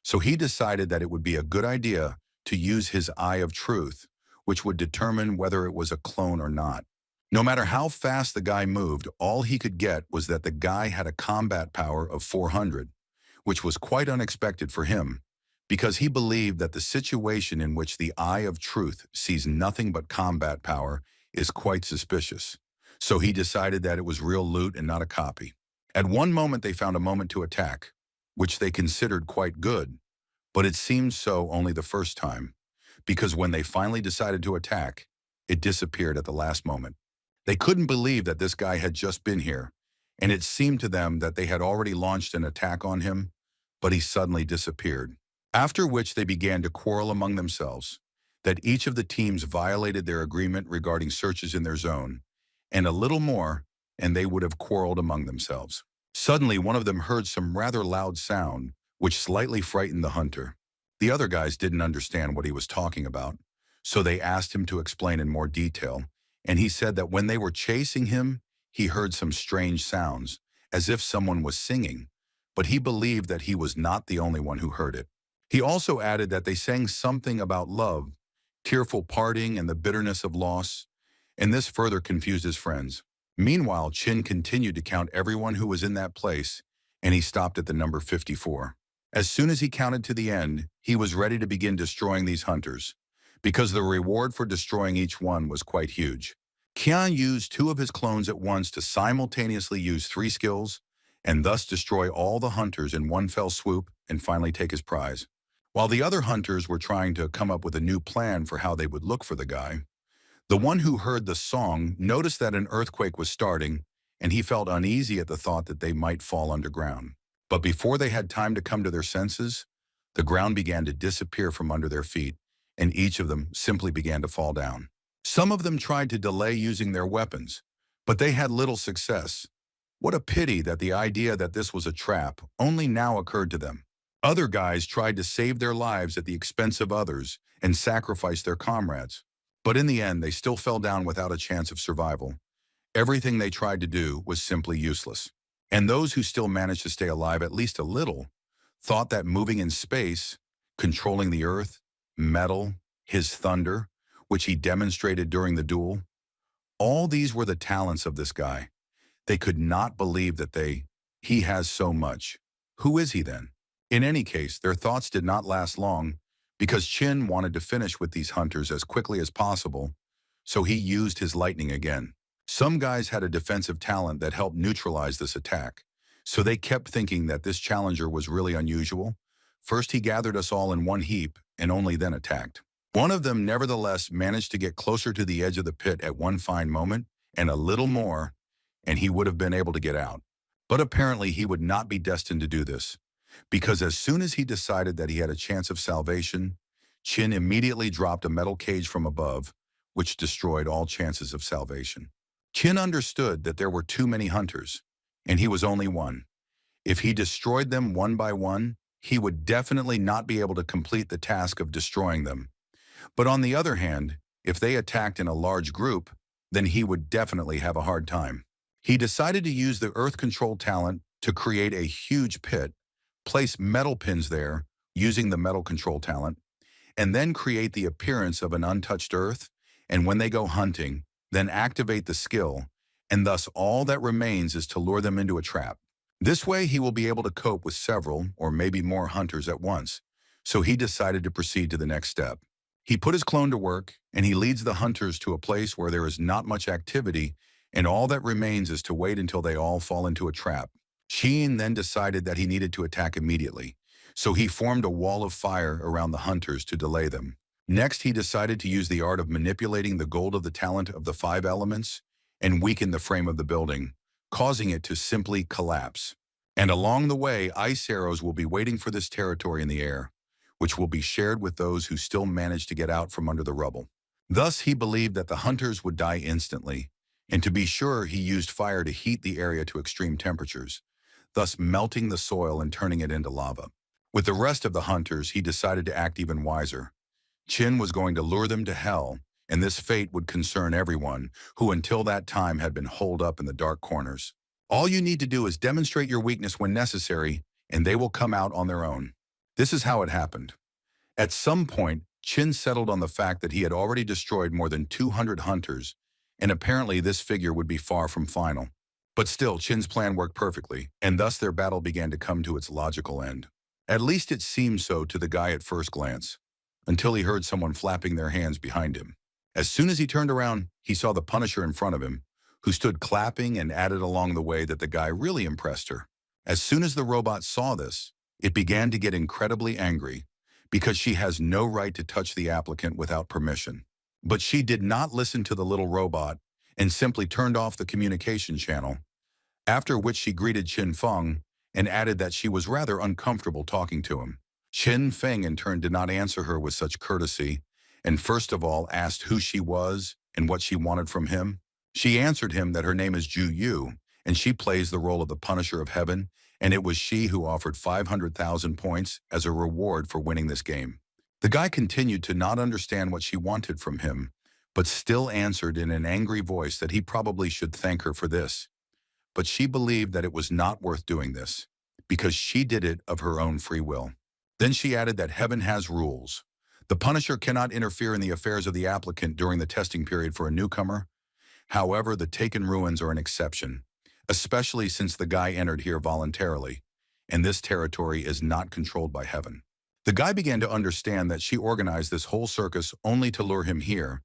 A: so he decided that it would be a good idea to use his eye of truth, which would determine whether it was a clone or not. No matter how fast the guy moved, all he could get was that the guy had a combat power of 400, which was quite unexpected for him, because he believed that the situation in which the eye of truth sees nothing but combat power is quite suspicious. So he decided that it was real loot and not a copy. At one moment they found a moment to attack, which they considered quite good, but it seemed so only the first time, because when they finally decided to attack, it disappeared at the last moment. They couldn't believe that this guy had just been here, and it seemed to them that they had already launched an attack on him, but he suddenly disappeared. After which they began to quarrel among themselves, that each of the teams violated their agreement regarding searches in their zone, and a little more, and they would have quarreled among themselves. Suddenly, one of them heard some rather loud sound, which slightly frightened the hunter. The other guys didn't understand what he was talking about, so they asked him to explain in more detail, and he said that when they were chasing him, he heard some strange sounds, as if someone was singing, but he believed that he was not the only one who heard it. He also added that they sang something about love, tearful parting, and the bitterness of loss, and this further confused his friends. Meanwhile, Chin continued to count everyone who was in that place, and he stopped at the number 54. As soon as he counted to the end, he was ready to begin destroying these hunters, because the reward for destroying each one was quite huge. Qian used 2 of his clones at once to simultaneously use 3 skills, and thus destroy all the hunters in one fell swoop and finally take his prize. While the other hunters were trying to come up with a new plan for how they would look for the guy, the one who heard the song noticed that an earthquake was starting, and he felt uneasy at the thought that they might fall underground. But before they had time to come to their senses, the ground began to disappear from under their feet, and each of them simply began to fall down. Some of them tried to delay using their weapons, but they had little success. What a pity that the idea that this was a trap only now occurred to them. Other guys tried to save their lives at the expense of others and sacrifice their comrades. But in the end, they still fell down without a chance of survival. Everything they tried to do was simply useless. And those who still managed to stay alive at least a little thought that moving in space, controlling the earth, metal, his thunder, which he demonstrated during the duel, all these were the talents of this guy. They could not believe that he has so much. Who is he then? In any case, their thoughts did not last long, because Chin wanted to finish with these hunters as quickly as possible, so he used his lightning again. Some guys had a defensive talent that helped neutralize this attack, so they kept thinking that this challenger was really unusual. First he gathered us all in one heap and only then attacked. One of them nevertheless managed to get closer to the edge of the pit at one fine moment, and a little more, and he would have been able to get out. But apparently he would not be destined to do this, because as soon as he decided that he had a chance of salvation, Chin immediately dropped a metal cage from above, which destroyed all chances of salvation. Chin understood that there were too many hunters, and he was only one. If he destroyed them one by one, he would definitely not be able to complete the task of destroying them. But on the other hand, if they attacked in a large group, then he would definitely have a hard time. He decided to use the earth control talent to create a huge pit, place metal pins there using the metal control talent, and then create the appearance of an untouched earth, and when they go hunting, then activate the skill, and thus all that remains is to lure them into a trap. This way he will be able to cope with several or maybe more hunters at once, so he decided to proceed to the next step. He put his clone to work, and he leads the hunters to a place where there is not much activity, and all that remains is to wait until they all fall into a trap. Sheen then decided that he needed to attack immediately, so he formed a wall of fire around the hunters to delay them. Next, he decided to use the art of manipulating the gold of the talent of the 5 elements and weaken the frame of the building, causing it to simply collapse. And along the way, ice arrows will be waiting for this territory in the air, which will be shared with those who still manage to get out from under the rubble. Thus, he believed that the hunters would die instantly, and to be sure, he used fire to heat the area to extreme temperatures, thus melting the soil and turning it into lava. With the rest of the hunters, he decided to act even wiser. Chin was going to lure them to hell, and this fate would concern everyone who until that time had been holed up in the dark corners. All you need to do is demonstrate your weakness when necessary, and they will come out on their own. This is how it happened. At some point, Chin settled on the fact that he had already destroyed more than 200 hunters, and apparently this figure would be far from final. But still, Chin's plan worked perfectly, and thus their battle began to come to its logical end. At least it seemed so to the guy at first glance, until he heard someone flapping their hands behind him. As soon as he turned around, he saw the Punisher in front of him, who stood clapping and added along the way that the guy really impressed her. As soon as the robot saw this, it began to get incredibly angry, because she has no right to touch the applicant without permission. But she did not listen to the little robot and simply turned off the communication channel, after which she greeted Chin Feng and added that she was rather uncomfortable talking to him. Chin Feng in turn did not answer her with such courtesy, and first of all asked who she was and what she wanted from him. She answered him that her name is Ju Yu, and she plays the role of the Punisher of Heaven, and it was she who offered 500,000 points as a reward for winning this game. The guy continued to not understand what she wanted from him, but still answered in an angry voice that he probably should thank her for this. But she believed that it was not worth doing this, because she did it of her own free will. Then she added that heaven has rules. The Punisher cannot interfere in the affairs of the applicant during the testing period for a newcomer. However, the Taken Ruins are an exception, especially since the guy entered here voluntarily, and this territory is not controlled by heaven. The guy began to understand that she organized this whole circus only to lure him here,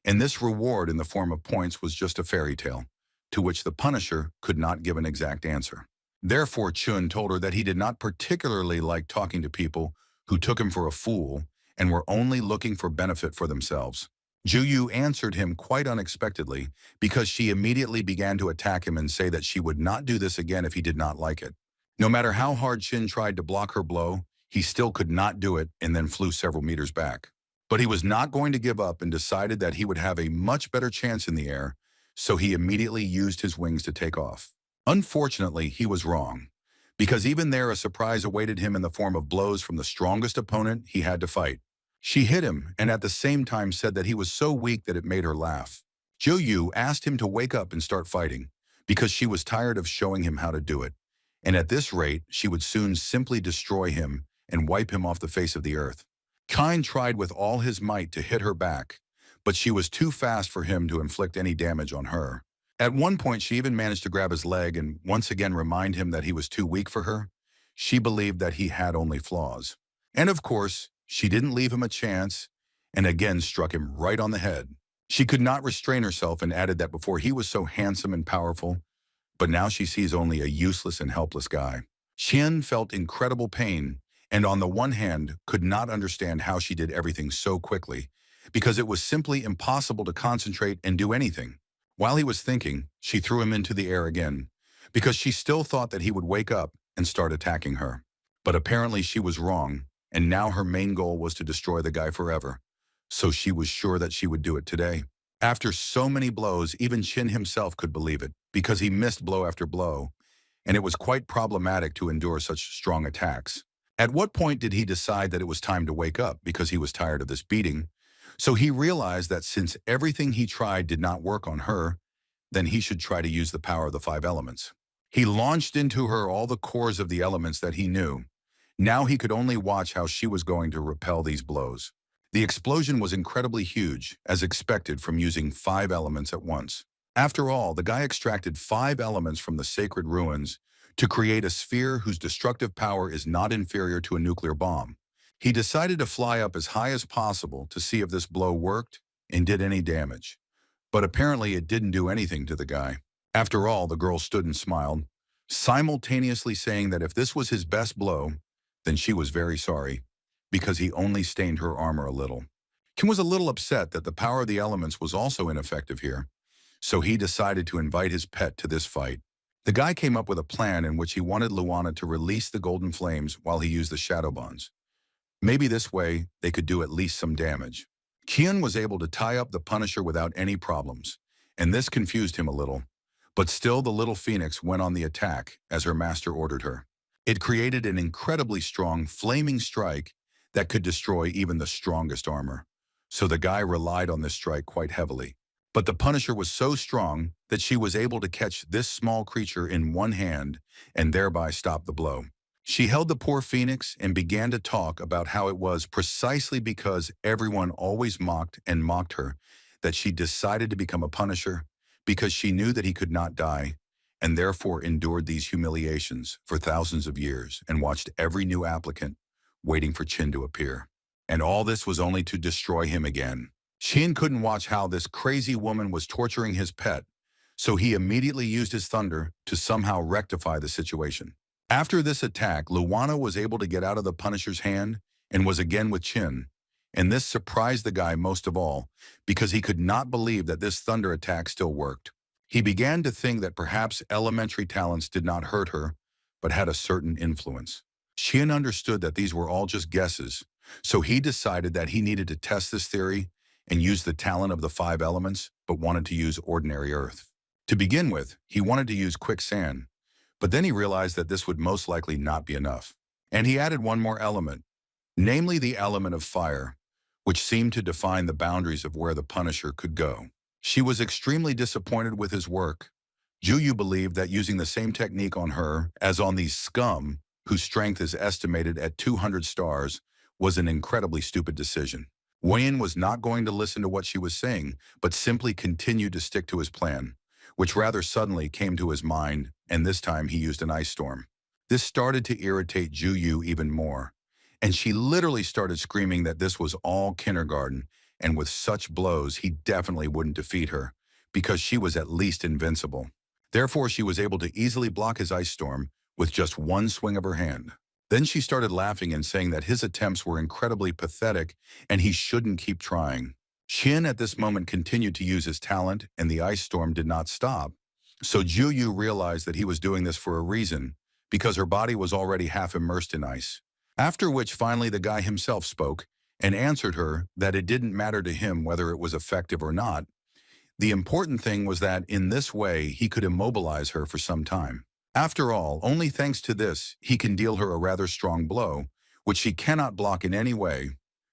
A: and this reward in the form of points was just a fairy tale, to which the Punisher could not give an exact answer. Therefore, Chun told her that he did not particularly like talking to people who took him for a fool and were only looking for benefit for themselves. Juyu answered him quite unexpectedly, because she immediately began to attack him and say that she would not do this again if he did not like it. No matter how hard Chin tried to block her blow, he still could not do it and then flew several meters back. But he was not going to give up and decided that he would have a much better chance in the air, so he immediately used his wings to take off. Unfortunately, he was wrong, because even there a surprise awaited him in the form of blows from the strongest opponent he had to fight. She hit him and at the same time said that he was so weak that it made her laugh. Yu asked him to wake up and start fighting, because she was tired of showing him how to do it, and at this rate she would soon simply destroy him and wipe him off the face of the earth. Kine tried with all his might to hit her back, but she was too fast for him to inflict any damage on her. At one point she even managed to grab his leg and once again remind him that he was too weak for her. She believed that he had only flaws. And of course, she didn't leave him a chance and again struck him right on the head. She could not restrain herself and added that before he was so handsome and powerful, but now she sees only a useless and helpless guy. Xian felt incredible pain and on the one hand could not understand how she did everything so quickly, because it was simply impossible to concentrate and do anything. While he was thinking, she threw him into the air again, because she still thought that he would wake up and start attacking her. But apparently she was wrong, and now her main goal was to destroy the guy forever. So she was sure that she would do it today. After so many blows, even Chin himself could believe it, because he missed blow after blow, and it was quite problematic to endure such strong attacks. At what point did he decide that it was time to wake up because he was tired of this beating? So he realized that since everything he tried did not work on her, then he should try to use the power of the five elements. He launched into her all the cores of the elements that he knew. Now he could only watch how she was going to repel these blows. The explosion was incredibly huge, as expected from using 5 elements at once. After all, the guy extracted 5 elements from the sacred ruins to create a sphere whose destructive power is not inferior to a nuclear bomb. He decided to fly up as high as possible to see if this blow worked and did any damage. But apparently it didn't do anything to the guy. After all, the girl stood and smiled, simultaneously saying that if this was his best blow, then she was very sorry, because he only stained her armor a little. Kim was a little upset that the power of the elements was also ineffective here, so he decided to invite his pet to this fight. The guy came up with a plan in which he wanted Luana to release the golden flames while he used the shadow bonds. Maybe this way they could do at least some damage. Kian was able to tie up the Punisher without any problems, and this confused him a little. But still the little phoenix went on the attack as her master ordered her. It created an incredibly strong flaming strike that could destroy even the strongest armor. So the guy relied on this strike quite heavily. But the Punisher was so strong that she was able to catch this small creature in one hand and thereby stop the blow. She held the poor phoenix and began to talk about how it was precisely because everyone always mocked and mocked her that she decided to become a Punisher, because she knew that he could not die and therefore endured these humiliations for thousands of years and watched every new applicant waiting for Chin to appear. And all this was only to destroy him again. Chin couldn't watch how this crazy woman was torturing his pet, so he immediately used his thunder to somehow rectify the situation. After this attack, Luana was able to get out of the Punisher's hand and was again with Chin, and this surprised the guy most of all because he could not believe that this thunder attack still worked. He began to think that perhaps elementary talents did not hurt her, but had a certain influence. Chin understood that these were all just guesses, so he decided that he needed to test this theory and use the talent of the 5 elements, but wanted to use ordinary earth. To begin with, he wanted to use quicksand, but then he realized that this would most likely not be enough. And he added one more element, namely the element of fire, which seemed to define the boundaries of where the Punisher could go. She was extremely disappointed with his work. Juyu believed that using the same technique on her as on these scum, whose strength is estimated at 200 stars, was an incredibly stupid decision. Wayne was not going to listen to what she was saying, but simply continued to stick to his plan, which rather suddenly came to his mind, and this time he used an ice storm. This started to irritate Juyu even more, and she literally started screaming that this was all kindergarten, and with such blows he definitely wouldn't defeat her, because she was at least invincible. Therefore she was able to easily block his ice storm with just one swing of her hand. Then she started laughing and saying that his attempts were incredibly pathetic and he shouldn't keep trying. Chin at this moment continued to use his talent and the ice storm did not stop. So Juyu realized that he was doing this for a reason, because her body was already half immersed in ice. After which finally the guy himself spoke and answered her that it didn't matter to him whether it was effective or not. The important thing was that in this way he could immobilize her for some time. After all, only thanks to this, he can deal her a rather strong blow, which she cannot block in any way,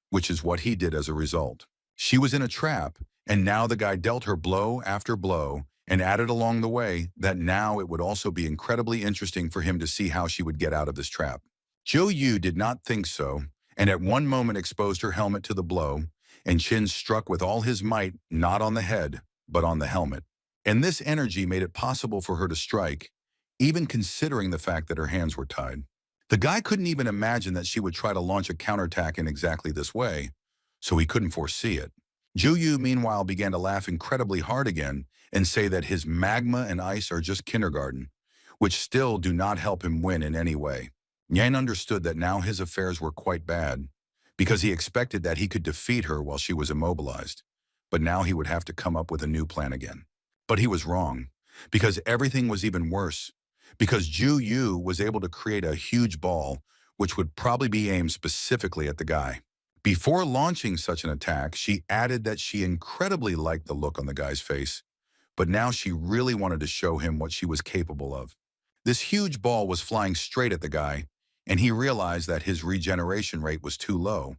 A: which is what he did as a result. She was in a trap, and now the guy dealt her blow after blow, and added along the way that now it would also be incredibly interesting for him to see how she would get out of this trap. Jo Yu did not think so, and at one moment exposed her helmet to the blow, and Chin struck with all his might, not on the head, but on the helmet. And this energy made it possible for her to strike, even considering the fact that her hands were tied. The guy couldn't even imagine that she would try to launch a counterattack in exactly this way, so he couldn't foresee it. Juyu, meanwhile, began to laugh incredibly hard again and say that his magma and ice are just kindergarten, which still do not help him win in any way. Yang understood that now his affairs were quite bad, because he expected that he could defeat her while she was immobilized. But now he would have to come up with a new plan again. But he was wrong, because everything was even worse. Because Ju Yu was able to create a huge ball, which would probably be aimed specifically at the guy. Before launching such an attack, she added that she incredibly liked the look on the guy's face, but now she really wanted to show him what she was capable of. This huge ball was flying straight at the guy, and he realized that his regeneration rate was too low,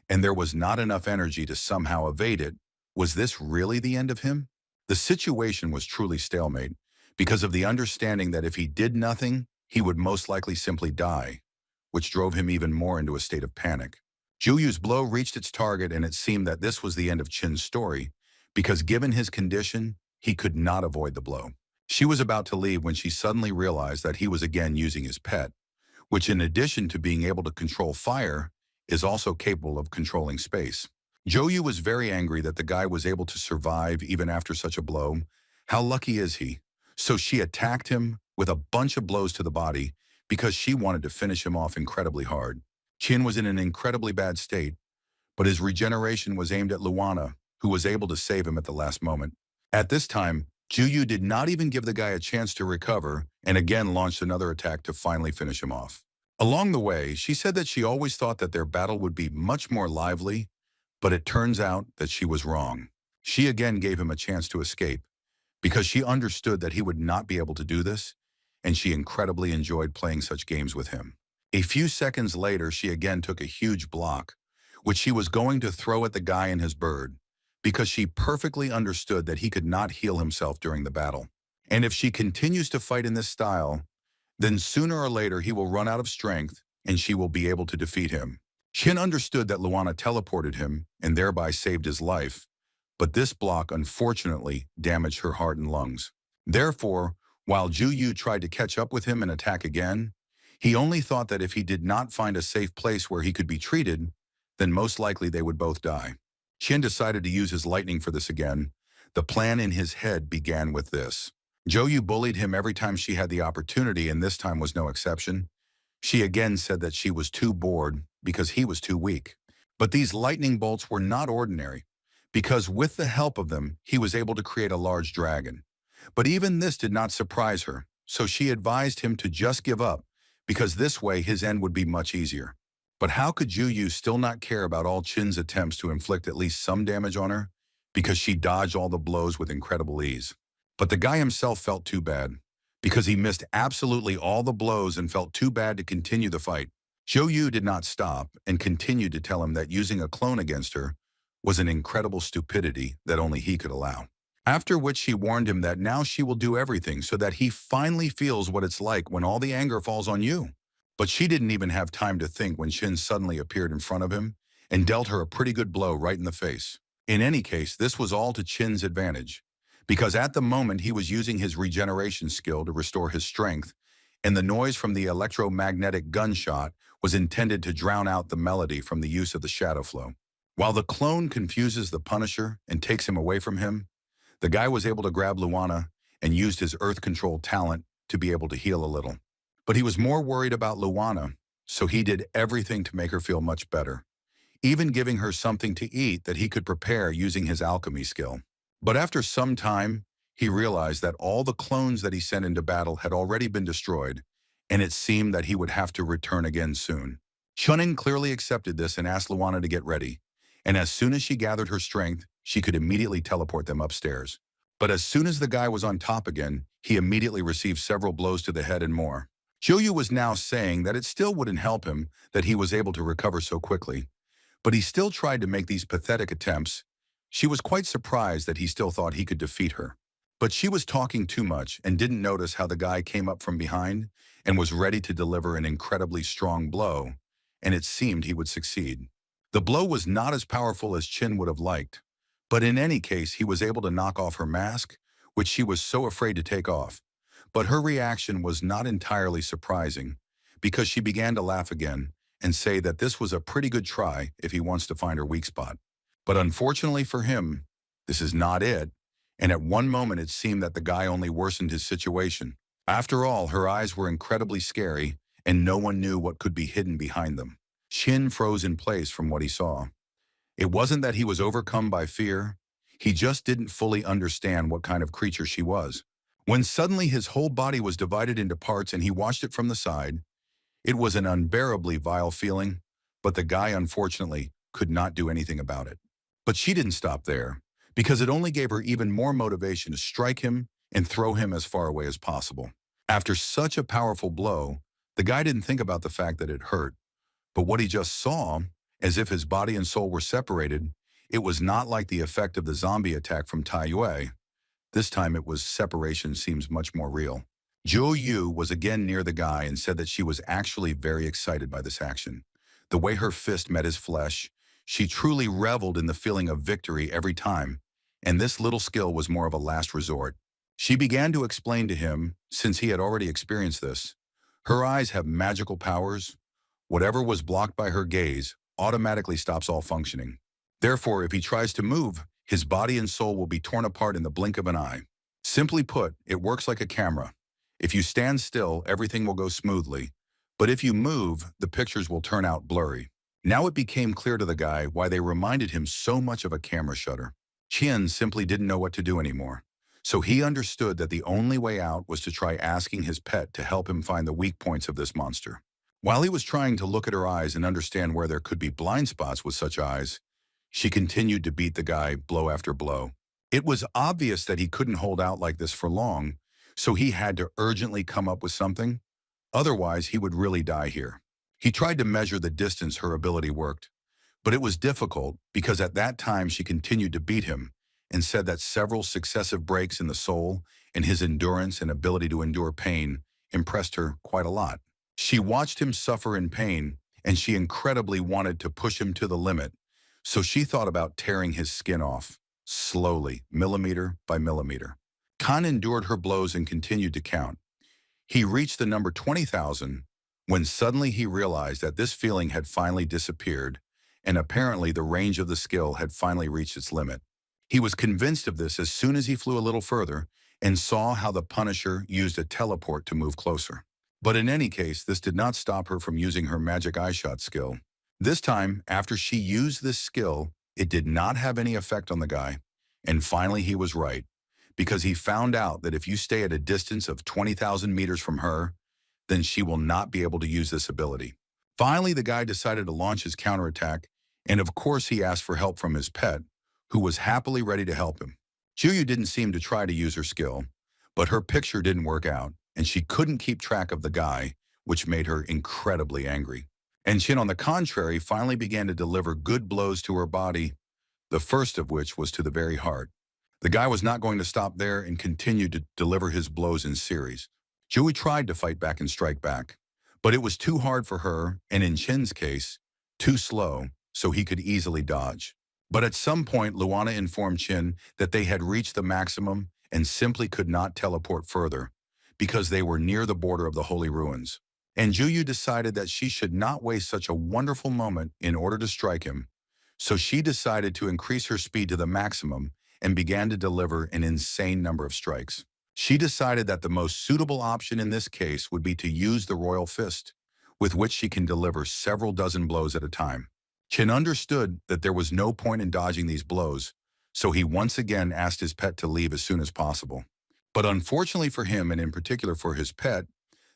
A: and there was not enough energy to somehow evade it. Was this really the end of him? The situation was truly stalemate, because of the understanding that if he did nothing, he would most likely simply die, which drove him even more into a state of panic. Juyu's blow reached its target, and it seemed that this was the end of Chin's story, because given his condition, he could not avoid the blow. She was about to leave when she suddenly realized that he was again using his pet, which in addition to being able to control fire, is also capable of controlling space. Joyu was very angry that the guy was able to survive even after such a blow. How lucky is he? So she attacked him with a bunch of blows to the body because she wanted to finish him off incredibly hard. Chin was in an incredibly bad state, but his regeneration was aimed at Luana, who was able to save him at the last moment. At this time, Juyu did not even give the guy a chance to recover and again launched another attack to finally finish him off. Along the way, she said that she always thought that their battle would be much more lively, but it turns out that she was wrong. She again gave him a chance to escape because she understood that he would not be able to do this, and she incredibly enjoyed playing such games with him. A few seconds later, she again took a huge block, which she was going to throw at the guy and his bird, because she perfectly understood that he could not heal himself during the battle. And if she continues to fight in this style, then sooner or later he will run out of strength and she will be able to defeat him. Shin understood that Luana teleported him and thereby saved his life, but this block unfortunately damaged her heart and lungs. Therefore, while Ju Yu tried to catch up with him and attack again, he only thought that if he did not find a safe place where he could be treated, then most likely they would both die. Shin decided to use his lightning for this again. The plan in his head began with this. Joyu bullied him every time she had the opportunity, and this time was no exception. She again said that she was too bored because he was too weak. But these lightning bolts were not ordinary, because with the help of them, he was able to create a large dragon. But even this did not surprise her, so she advised him to just give up, because this way his end would be much easier. But how could Juyu still not care about all Chin's attempts to inflict at least some damage on her? Because she dodged all the blows with incredible ease. But the guy himself felt too bad, because he missed absolutely all the blows and felt too bad to continue the fight. Zhou Yu did not stop and continued to tell him that using a clone against her was an incredible stupidity that only he could allow. After which she warned him that now she will do everything so that he finally feels what it's like when all the anger falls on you. But she didn't even have time to think when Shin suddenly appeared in front of him and dealt her a pretty good blow right in the face. In any case, this was all to Chin's advantage, because at the moment he was using his regeneration skill to restore his strength, and the noise from the electromagnetic gunshot was intended to drown out the melody from the use of the shadow flow. While the clone confuses the Punisher and takes him away from him, the guy was able to grab Luana and used his earth control talent to be able to heal a little. But he was more worried about Luana, so he did everything to make her feel much better, even giving her something to eat that he could prepare using his alchemy skill. But after some time, he realized that all the clones that he sent into battle had already been destroyed, and it seemed that he would have to return again soon. Chunin clearly accepted this and asked Luana to get ready, and as soon as she gathered her strength, she could immediately teleport them upstairs. But as soon as the guy was on top again, he immediately received several blows to the head and more. Joyu was now saying that it still wouldn't help him that he was able to recover so quickly, but he still tried to make these pathetic attempts. She was quite surprised that he still thought he could defeat her. But she was talking too much and didn't notice how the guy came up from behind and was ready to deliver an incredibly strong blow, and it seemed he would succeed. The blow was not as powerful as Chin would have liked, but in any case he was able to knock off her mask, which she was so afraid to take off. But her reaction was not entirely surprising, because she began to laugh again and say that this was a pretty good try if he wants to find her weak spot. But unfortunately for him, this is not it, and at one moment it seemed that the guy only worsened his situation. After all, her eyes were incredibly scary, and no one knew what could be hidden behind them. Chin froze in place from what he saw. It wasn't that he was overcome by fear. He just didn't fully understand what kind of creature she was. When suddenly his whole body was divided into parts and he watched it from the side, it was an unbearably vile feeling, but the guy unfortunately could not do anything about it. But she didn't stop there, because it only gave her even more motivation to strike him and throw him as far away as possible. After such a powerful blow, the guy didn't think about the fact that it hurt, but what he just saw, as if his body and soul were separated, it was not like the effect of the zombie attack from Tai Yue. This time it was separation seems much more real. Zhou Yu was again near the guy and said that she was actually very excited by this action. The way her fist met his flesh, she truly reveled in the feeling of victory every time, and this little skill was more of a last resort. She began to explain to him, since he had already experienced this, her eyes have magical powers. Whatever was blocked by her gaze automatically stops all functioning. Therefore, if he tries to move, his body and soul will be torn apart in the blink of an eye. Simply put, it works like a camera. If you stand still, everything will go smoothly. But if you move, the pictures will turn out blurry. Now it became clear to the guy why they reminded him so much of a camera shutter. Qian simply didn't know what to do anymore. So he understood that the only way out was to try asking his pet to help him find the weak points of this monster. While he was trying to look at her eyes and understand where there could be blind spots with such eyes, she continued to beat the guy blow after blow. It was obvious that he couldn't hold out like this for long, so he had to urgently come up with something. Otherwise, he would really die here. He tried to measure the distance her ability worked, but it was difficult because at that time she continued to beat him and said that several successive breaks in the soul and his endurance and ability to endure pain impressed her quite a lot. She watched him suffer in pain, and she incredibly wanted to push him to the limit, so she thought about tearing his skin off, slowly, millimeter by millimeter. Khan endured her blows and continued to count. He reached the number 20,000 when suddenly he realized that this feeling had finally disappeared, and apparently the range of the skill had finally reached its limit. He was convinced of this as soon as he flew a little further and saw how the Punisher used a teleport to move closer. But in any case, this did not stop her from using her magic eye shot skill. This time, after she used this skill, it did not have any effect on the guy. And finally he was right, because he found out that if you stay at a distance of 20,000 meters from her, then she will not be able to use this ability. Finally, the guy decided to launch his counterattack, and of course he asked for help from his pet, who was happily ready to help him. Juyu didn't seem to try to use her skill, but her picture didn't work out, and she couldn't keep track of the guy, which made her incredibly angry. And Chin, on the contrary, finally began to deliver good blows to her body, the first of which was to the very heart. The guy was not going to stop there and continued to deliver his blows in series. Juyu tried to fight back and strike back, but it was too hard for her, and in Chin's case, too slow, so he could easily dodge. But at some point, Luana informed Chin that they had reached the maximum and simply could not teleport further, because they were near the border of the Holy Ruins. And Juyu decided that she should not waste such a wonderful moment in order to strike him, so she decided to increase her speed to the maximum and began to deliver an insane number of strikes. She decided that the most suitable option in this case would be to use the Royal Fist, with which she can deliver several dozen blows at a time. Chin understood that there was no point in dodging these blows, so he once again asked his pet to leave as soon as possible. But unfortunately for him, and in particular for his pet,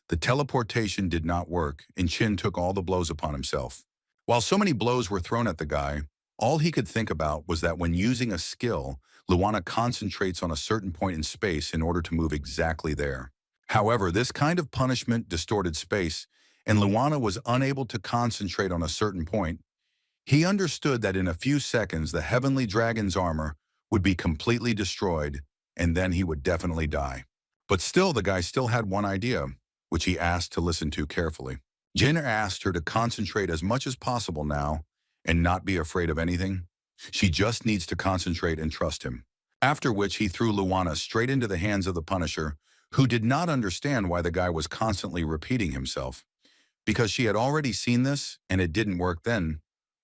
A: the teleportation did not work, and Chin took all the blows upon himself. While so many blows were thrown at the guy, all he could think about was that when using a skill, Luana concentrates on a certain point in space in order to move exactly there. However, this kind of punishment distorted space, and Luana was unable to concentrate on a certain point. He understood that in a few seconds the heavenly dragon's armor would be completely destroyed, and then he would definitely die. But still, the guy still had one idea, which he asked to listen to carefully. Jin asked her to concentrate as much as possible now and not be afraid of anything. She just needs to concentrate and trust him. After which he threw Luana straight into the hands of the Punisher, who did not understand why the guy was constantly repeating himself. Because she had already seen this and it didn't work then,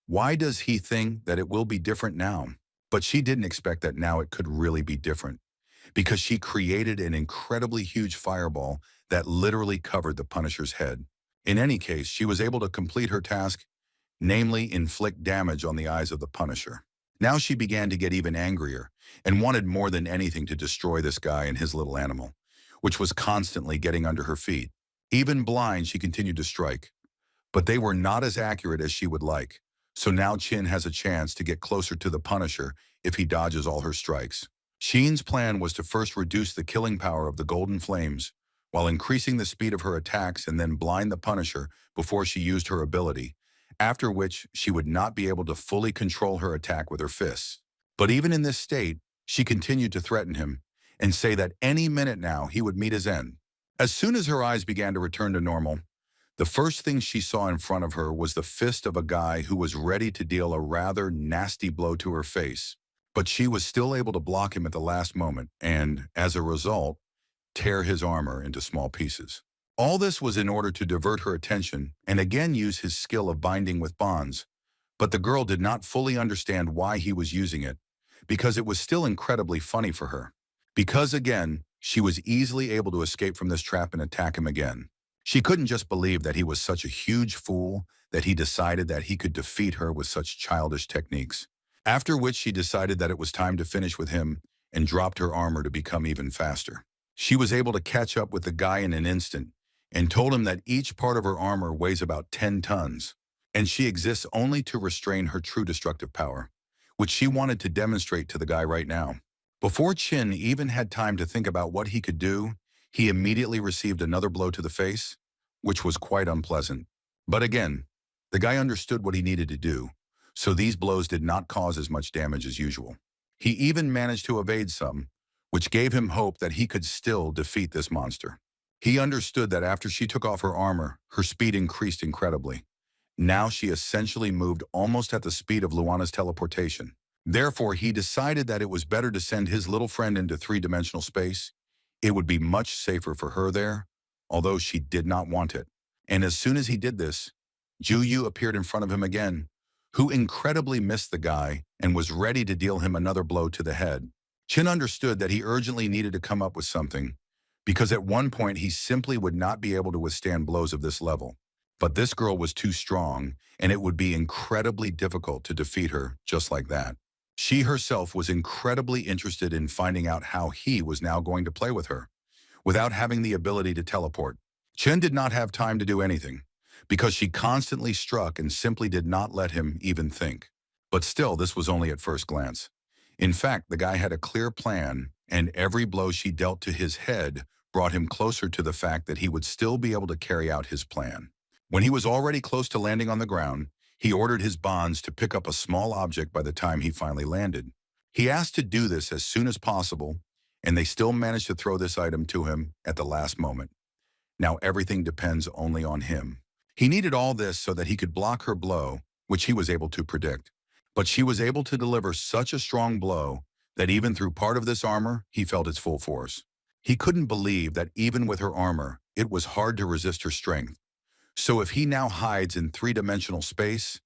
A: why does he think that it will be different now? But she didn't expect that now it could really be different, because she created an incredibly huge fireball that literally covered the Punisher's head. In any case, she was able to complete her task, namely inflict damage on the eyes of the Punisher. Now she began to get even angrier and wanted more than anything to destroy this guy and his little animal, which was constantly getting under her feet. Even blind, she continued to strike, but they were not as accurate as she would like. So now Chin has a chance to get closer to the Punisher if he dodges all her strikes. Sheen's plan was to first reduce the killing power of the golden flames, while increasing the speed of her attacks and then blind the Punisher before she used her ability, after which she would not be able to fully control her attack with her fists. But even in this state, she continued to threaten him and say that any minute now he would meet his end. As soon as her eyes began to return to normal, the first thing she saw in front of her was the fist of a guy who was ready to deal a rather nasty blow to her face. But she was still able to block him at the last moment and, as a result, tear his armor into small pieces. All this was in order to divert her attention and again use his skill of binding with bonds, but the girl did not fully understand why he was using it, because it was still incredibly funny for her. Because again, she was easily able to escape from this trap and attack him again. She couldn't just believe that he was such a huge fool that he decided that he could defeat her with such childish techniques. After which she decided that it was time to finish with him and dropped her armor to become even faster. She was able to catch up with the guy in an instant and told him that each part of her armor weighs about 10 tons, and she exists only to restrain her true destructive power, which she wanted to demonstrate to the guy right now. Before Chin even had time to think about what he could do, he immediately received another blow to the face, which was quite unpleasant. But again, the guy understood what he needed to do, so these blows did not cause as much damage as usual. He even managed to evade some, which gave him hope that he could still defeat this monster. He understood that after she took off her armor, her speed increased incredibly. Now she essentially moved almost at the speed of Luana's teleportation. Therefore, he decided that it was better to send his little friend into three-dimensional space. It would be much safer for her there, although she did not want it. And as soon as he did this, Juyu appeared in front of him again, who incredibly missed the guy and was ready to deal him another blow to the head. Chin understood that he urgently needed to come up with something, because at one point he simply would not be able to withstand blows of this level. But this girl was too strong, and it would be incredibly difficult to defeat her just like that. She herself was incredibly interested in finding out how he was now going to play with her, without having the ability to teleport. Chen did not have time to do anything, because she constantly struck and simply did not let him even think. But still, this was only at first glance. In fact, the guy had a clear plan, and every blow she dealt to his head brought him closer to the fact that he would still be able to carry out his plan. When he was already close to landing on the ground, he ordered his bonds to pick up a small object by the time he finally landed. He asked to do this as soon as possible, and they still managed to throw this item to him at the last moment. Now everything depends only on him. He needed all this so that he could block her blow, which he was able to predict. But she was able to deliver such a strong blow that even through part of this armor, he felt its full force. He couldn't believe that even with her armor, it was hard to resist her strength. So if he now hides in three-dimensional space,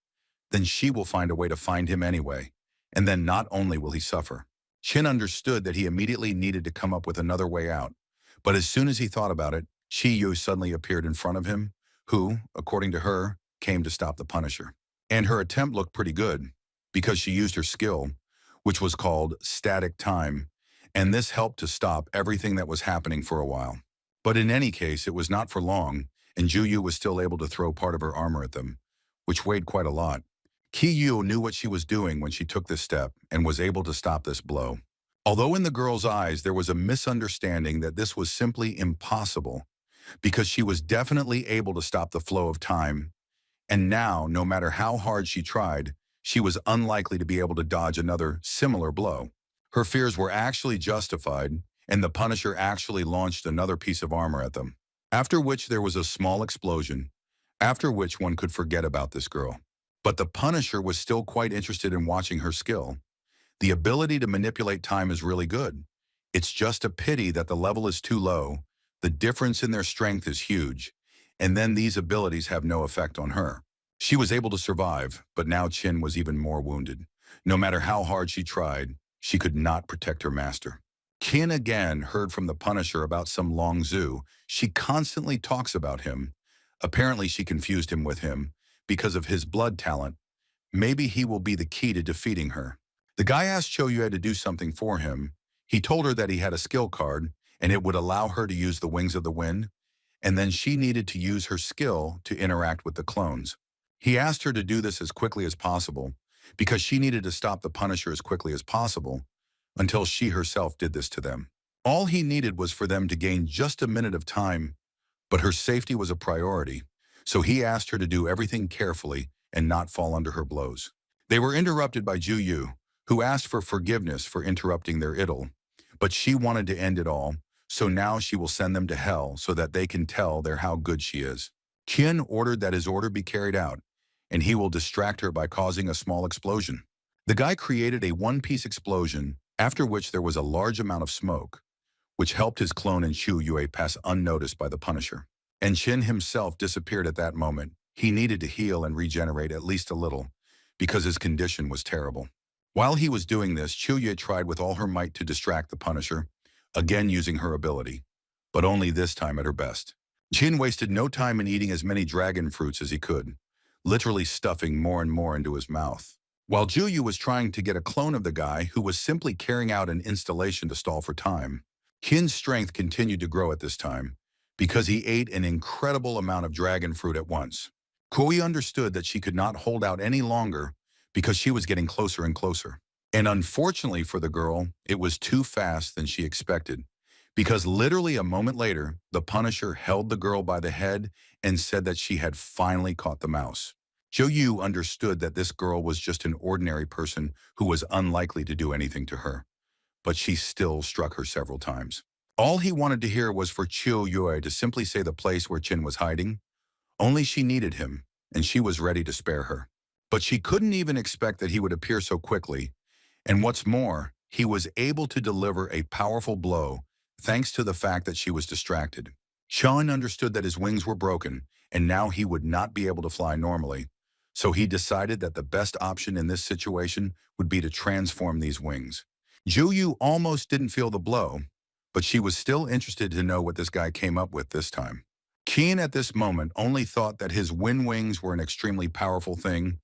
A: then she will find a way to find him anyway, and then not only will he suffer. Chin understood that he immediately needed to come up with another way out, but as soon as he thought about it, Chi Yu suddenly appeared in front of him, who, according to her, came to stop the Punisher. And her attempt looked pretty good, because she used her skill, which was called static time, and this helped to stop everything that was happening for a while. But in any case, it was not for long, and Juyu was still able to throw part of her armor at them, which weighed quite a lot. Ki-yu knew what she was doing when she took this step and was able to stop this blow. Although in the girl's eyes there was a misunderstanding that this was simply impossible, because she was definitely able to stop the flow of time, and now, no matter how hard she tried, she was unlikely to be able to dodge another similar blow. Her fears were actually justified, and the Punisher actually launched another piece of armor at them. After which there was a small explosion, after which one could forget about this girl. But the Punisher was still quite interested in watching her skill. The ability to manipulate time is really good. It's just a pity that the level is too low, the difference in their strength is huge, and then these abilities have no effect on her. She was able to survive, but now Chin was even more wounded. No matter how hard she tried, she could not protect her master. Qin again heard from the Punisher about some Long Zhu. She constantly talks about him, Apparently, she confused him with him because of his blood talent. Maybe he will be the key to defeating her. The guy asked Cho Yue to do something for him. He told her that he had a skill card, and it would allow her to use the wings of the wind, and then she needed to use her skill to interact with the clones. He asked her to do this as quickly as possible, because she needed to stop the Punisher as quickly as possible, until she herself did this to them. All he needed was for them to gain just a minute of time, but her safety was a priority, so he asked her to do everything carefully and not fall under her blows. They were interrupted by Ju Yu, who asked for forgiveness for interrupting their idyll, but she wanted to end it all, so now she will send them to hell so that they can tell their how good she is. Qin ordered that his order be carried out, and he will distract her by causing a small explosion. The guy created a one-piece explosion, after which there was a large amount of smoke, which helped his clone and Chu Yue pass unnoticed by the Punisher. And Qin himself disappeared at that moment. He needed to heal and regenerate at least a little, because his condition was terrible. While he was doing this, Chu Yue tried with all her might to distract the Punisher, again using her ability, but only this time at her best. Qin wasted no time in eating as many dragon fruits as he could, literally stuffing more and more into his mouth. While Juyu was trying to get a clone of the guy who was simply carrying out an installation to stall for time, Qin's strength continued to grow at this time, because he ate an incredible amount of dragon fruit at once. Kui understood that she could not hold out any longer because she was getting closer and closer. And unfortunately for the girl, it was too fast than she expected, because literally a moment later, the Punisher held the girl by the head and said that she had finally caught the mouse. Zhou Yu understood that this girl was just an ordinary person who was unlikely to do anything to her, but she still struck her several times. All he wanted to hear was for Chiu Yue to simply say the place where Qin was hiding. Only she needed him, and she was ready to spare her. But she couldn't even expect that he would appear so quickly, and what's more, he was able to deliver a powerful blow thanks to the fact that she was distracted. Sean understood that his wings were broken, and now he would not be able to fly normally, so he decided that the best option in this situation would be to transform these wings. Zhu Yu almost didn't feel the blow, but she was still interested to know what this guy came up with this time. Keen at this moment only thought that his wind wings were an extremely powerful thing,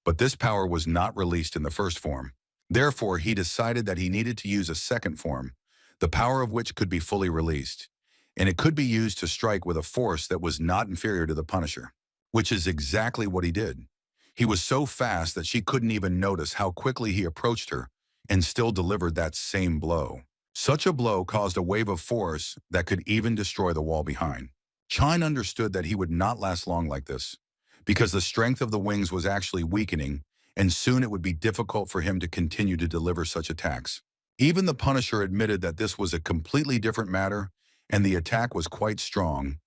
A: but this power was not released in the first form. Therefore, he decided that he needed to use a second form, the power of which could be fully released, and it could be used to strike with a force that was not inferior to the Punisher, which is exactly what he did. He was so fast that she couldn't even notice how quickly he approached her and still delivered that same blow. Such a blow caused a wave of force that could even destroy the wall behind. Chine understood that he would not last long like this, because the strength of the wings was actually weakening, and soon it would be difficult for him to continue to deliver such attacks. Even the Punisher admitted that this was a completely different matter, and the attack was quite strong,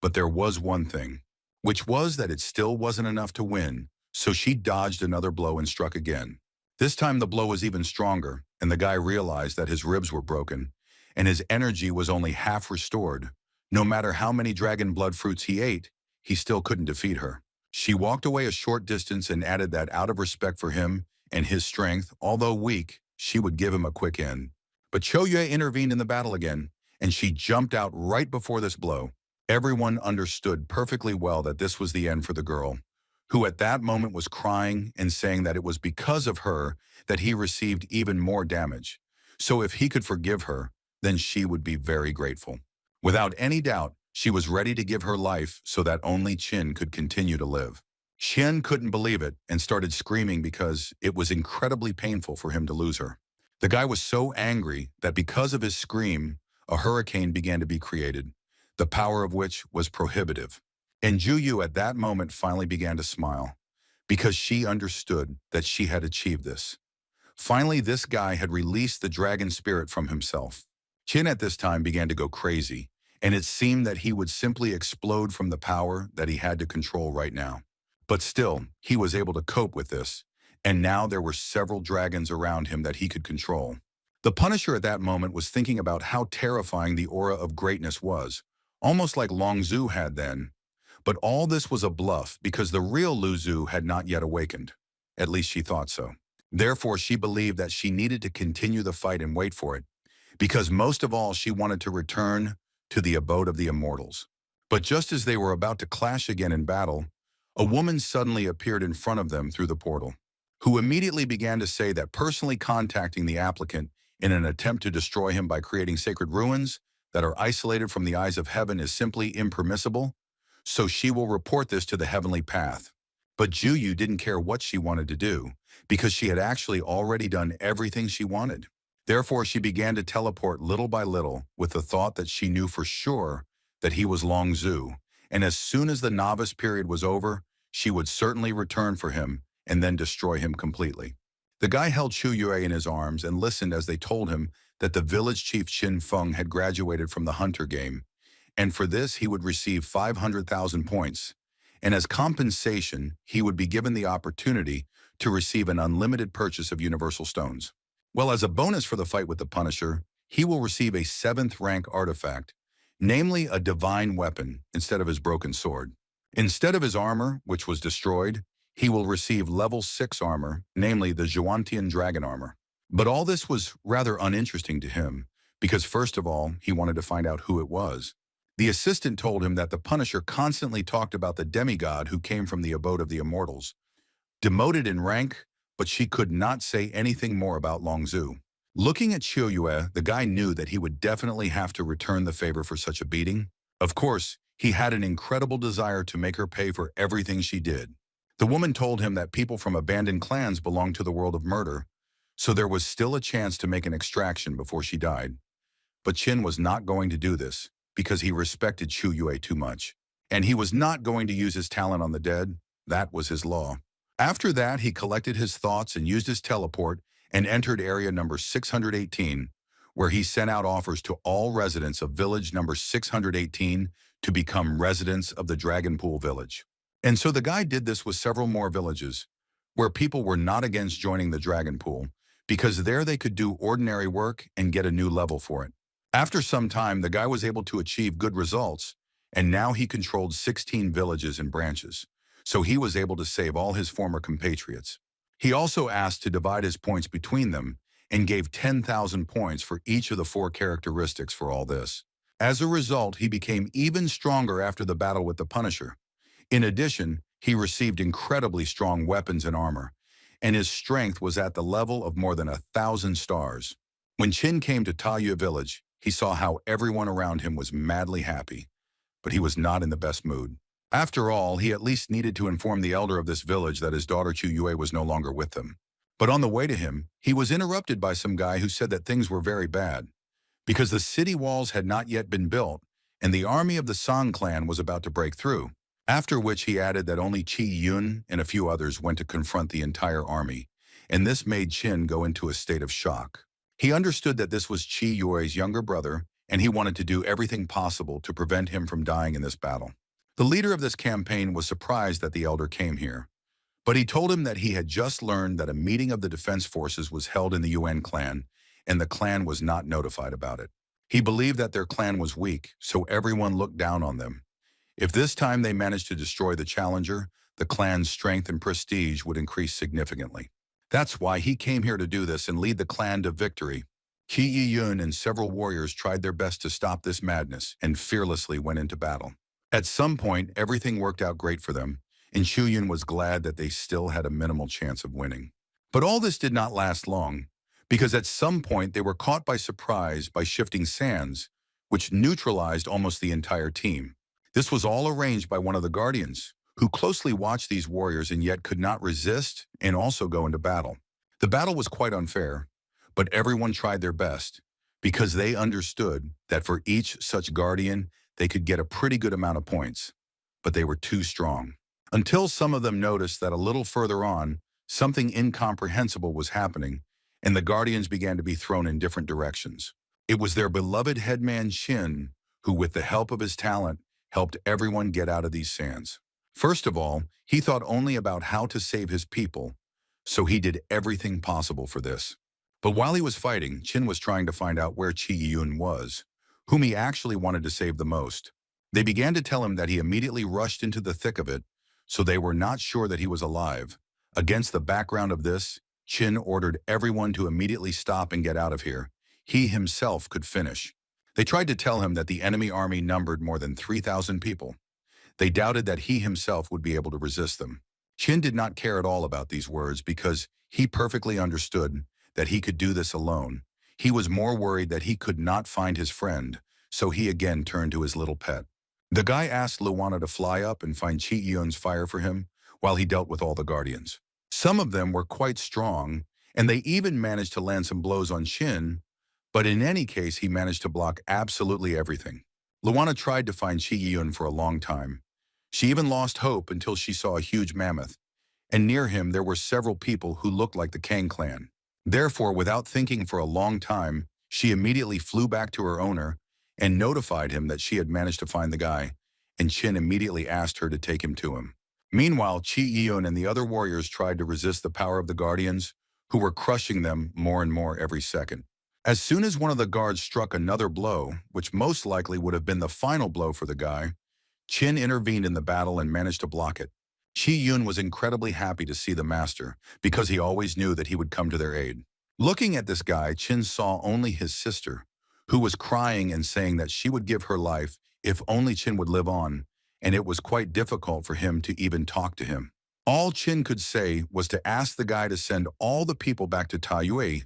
A: but there was one thing, which was that it still wasn't enough to win, so she dodged another blow and struck again. This time the blow was even stronger, and the guy realized that his ribs were broken, and his energy was only half restored. No matter how many dragon blood fruits he ate, he still couldn't defeat her. She walked away a short distance and added that out of respect for him and his strength, although weak, she would give him a quick end. But Cho Yue intervened in the battle again, and she jumped out right before this blow. Everyone understood perfectly well that this was the end for the girl, who at that moment was crying and saying that it was because of her that he received even more damage. So if he could forgive her, then she would be very grateful. Without any doubt, she was ready to give her life so that only Qin could continue to live. Qian couldn't believe it and started screaming because it was incredibly painful for him to lose her. The guy was so angry that because of his scream, a hurricane began to be created, the power of which was prohibitive. And Juyu at that moment finally began to smile, because she understood that she had achieved this. Finally, this guy had released the dragon spirit from himself. Qin at this time began to go crazy, and it seemed that he would simply explode from the power that he had to control right now. But still, he was able to cope with this, and now there were several dragons around him that he could control. The Punisher at that moment was thinking about how terrifying the aura of greatness was, almost like Long Zhu had then. But all this was a bluff because the real Lu Zhu had not yet awakened. At least she thought so. Therefore, she believed that she needed to continue the fight and wait for it, because most of all she wanted to return to the abode of the immortals. But just as they were about to clash again in battle, a woman suddenly appeared in front of them through the portal, who immediately began to say that personally contacting the applicant in an attempt to destroy him by creating sacred ruins that are isolated from the eyes of heaven is simply impermissible, so she will report this to the heavenly path. But Juyu didn't care what she wanted to do, because she had actually already done everything she wanted. Therefore, she began to teleport little by little with the thought that she knew for sure that he was Long Zhu, and as soon as the novice period was over, she would certainly return for him and then destroy him completely. The guy held Chu Yue in his arms and listened as they told him that the village chief Qin Feng had graduated from the hunter game, and for this he would receive 500,000 points, and as compensation he would be given the opportunity to receive an unlimited purchase of universal stones. Well, as a bonus for the fight with the Punisher, he will receive a 7th rank artifact, namely a divine weapon instead of his broken sword. Instead of his armor, which was destroyed, he will receive level 6 armor, namely the Zhuantian dragon armor. But all this was rather uninteresting to him, because first of all, he wanted to find out who it was. The assistant told him that the Punisher constantly talked about the demigod who came from the abode of the immortals, demoted in rank, but she could not say anything more about Long Zhu. Looking at Qiu Yue, the guy knew that he would definitely have to return the favor for such a beating. Of course, he had an incredible desire to make her pay for everything she did. The woman told him that people from abandoned clans belonged to the world of murder, so there was still a chance to make an extraction before she died. But Qin was not going to do this, because he respected Chu Yue too much. And he was not going to use his talent on the dead. That was his law. After that, he collected his thoughts and used his teleport and entered area number 618, where he sent out offers to all residents of village number 618 to become residents of the Dragon Pool village. And so the guy did this with several more villages, where people were not against joining the Dragon Pool, because there they could do ordinary work and get a new level for it. After some time, the guy was able to achieve good results, and now he controlled 16 villages and branches, so he was able to save all his former compatriots. He also asked to divide his points between them and gave 10,000 points for each of the 4 characteristics for all this. As a result, he became even stronger after the battle with the Punisher. In addition, he received incredibly strong weapons and armor, and his strength was at the level of more than 1,000 stars. When Qin came to Taoyue village, he saw how everyone around him was madly happy, but he was not in the best mood. After all, he at least needed to inform the elder of this village that his daughter Chu Yue was no longer with them. But on the way to him, he was interrupted by some guy who said that things were very bad, because the city walls had not yet been built, and the army of the Song clan was about to break through. After which he added that only Qi Yun and a few others went to confront the entire army, and this made Qin go into a state of shock. He understood that this was Qi Yue's younger brother, and he wanted to do everything possible to prevent him from dying in this battle. The leader of this campaign was surprised that the elder came here, but he told him that he had just learned that a meeting of the defense forces was held in the Yuan clan, and the clan was not notified about it. He believed that their clan was weak, so everyone looked down on them. If this time they managed to destroy the challenger, the clan's strength and prestige would increase significantly. That's why he came here to do this and lead the clan to victory. Qi Yun and several warriors tried their best to stop this madness and fearlessly went into battle. At some point, everything worked out great for them, and Chu Yun was glad that they still had a minimal chance of winning. But all this did not last long, because at some point they were caught by surprise by shifting sands, which neutralized almost the entire team. This was all arranged by one of the Guardians, who closely watched these warriors and yet could not resist and also go into battle. The battle was quite unfair, but everyone tried their best, because they understood that for each such Guardian, they could get a pretty good amount of points, but they were too strong. Until some of them noticed that a little further on, something incomprehensible was happening, and the Guardians began to be thrown in different directions. It was their beloved headman Qin, who with the help of his talent, helped everyone get out of these sands. First of all, he thought only about how to save his people, so he did everything possible for this. But while he was fighting, Qin was trying to find out where Qi Yun was, whom he actually wanted to save the most. They began to tell him that he immediately rushed into the thick of it, so they were not sure that he was alive. Against the background of this, Qin ordered everyone to immediately stop and get out of here. He himself could finish. They tried to tell him that the enemy army numbered more than 3,000 people. They doubted that he himself would be able to resist them. Qin did not care at all about these words because he perfectly understood that he could do this alone. He was more worried that he could not find his friend, so he again turned to his little pet. The guy asked Luana to fly up and find Chi Yun's fire for him while he dealt with all the guardians. Some of them were quite strong, and they even managed to land some blows on Qin, but in any case he managed to block absolutely everything. Luana tried to find Chi Yun for a long time. She even lost hope until she saw a huge mammoth, and near him there were several people who looked like the Kang clan. Therefore, without thinking for a long time, she immediately flew back to her owner and notified him that she had managed to find the guy, and Qin immediately asked her to take him to him. Meanwhile, Chi Yun and the other warriors tried to resist the power of the guardians, who were crushing them more and more every second. As soon as one of the guards struck another blow, which most likely would have been the final blow for the guy, Qin intervened in the battle and managed to block it. Chi Yun was incredibly happy to see the master, because he always knew that he would come to their aid. Looking at this guy, Qin saw only his sister, who was crying and saying that she would give her life if only Qin would live on, and it was quite difficult for him to even talk to him. All Qin could say was to ask the guy to send all the people back to Taiyue,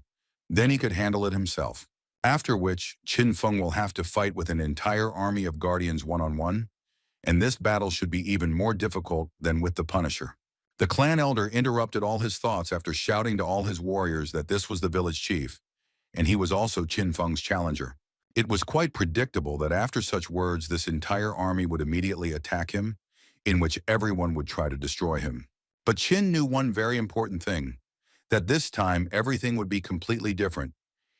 A: then he could handle it himself. After which, Qin Feng will have to fight with an entire army of guardians one-on-one, and this battle should be even more difficult than with the Punisher. The clan elder interrupted all his thoughts after shouting to all his warriors that this was the village chief, and he was also Qin Feng's challenger. It was quite predictable that after such words this entire army would immediately attack him, in which everyone would try to destroy him. But Qin knew one very important thing, that this time everything would be completely different.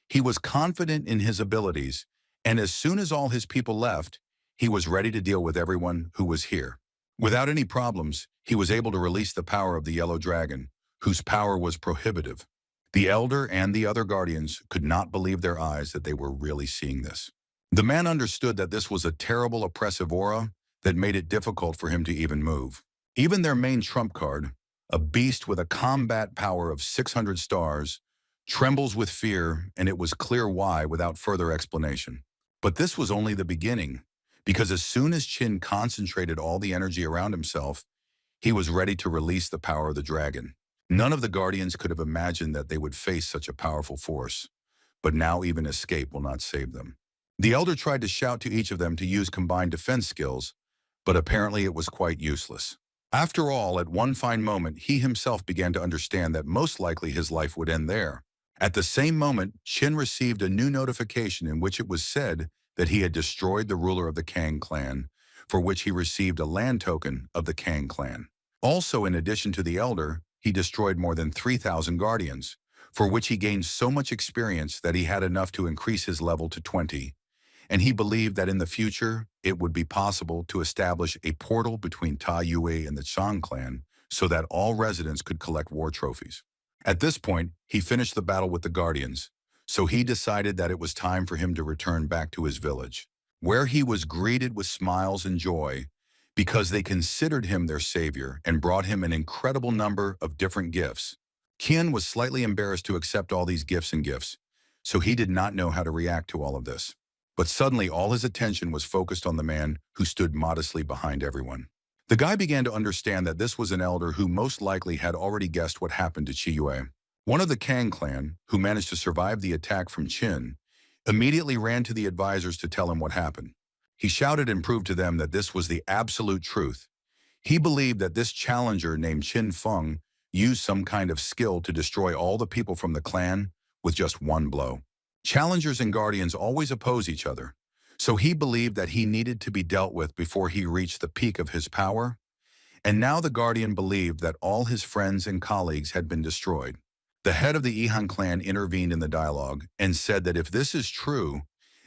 A: He was confident in his abilities, and as soon as all his people left, he was ready to deal with everyone who was here. Without any problems, he was able to release the power of the yellow dragon, whose power was prohibitive. The elder and the other guardians could not believe their eyes that they were really seeing this. The man understood that this was a terrible oppressive aura that made it difficult for him to even move. Even their main trump card, a beast with a combat power of 600 stars, trembles with fear, and it was clear why without further explanation. But this was only the beginning, because as soon as Qin concentrated all the energy around himself, he was ready to release the power of the dragon. None of the guardians could have imagined that they would face such a powerful force, but now even escape will not save them. The elder tried to shout to each of them to use combined defense skills, but apparently it was quite useless. After all, at one fine moment, he himself began to understand that most likely his life would end there. At the same moment, Qin received a new notification in which it was said that he had destroyed the ruler of the Kang clan, for which he received a land token of the Kang clan. Also, in addition to the elder, he destroyed more than 3,000 guardians, for which he gained so much experience that he had enough to increase his level to 20. And he believed that in the future, it would be possible to establish a portal between Taiyue and the Shang clan so that all residents could collect war trophies. At this point, he finished the battle with the guardians, so he decided that it was time for him to return back to his village, where he was greeted with smiles and joy because they considered him their savior and brought him an incredible number of different gifts. Qin was slightly embarrassed to accept all these gifts, so he did not know how to react to all of this. But suddenly all his attention was focused on the man who stood modestly behind everyone. The guy began to understand that this was an elder who most likely had already guessed what happened to Chiyue. One of the Kang clan, who managed to survive the attack from Qin, immediately ran to the advisors to tell him what happened. He shouted and proved to them that this was the absolute truth. He believed that this challenger named Qin Feng used some kind of skill to destroy all the people from the clan with just one blow. Challengers and guardians always oppose each other, so he believed that he needed to be dealt with before he reached the peak of his power, and now the guardian believed that all his friends and colleagues had been destroyed. The head of the Ihan clan intervened in the dialogue and said that if this is true,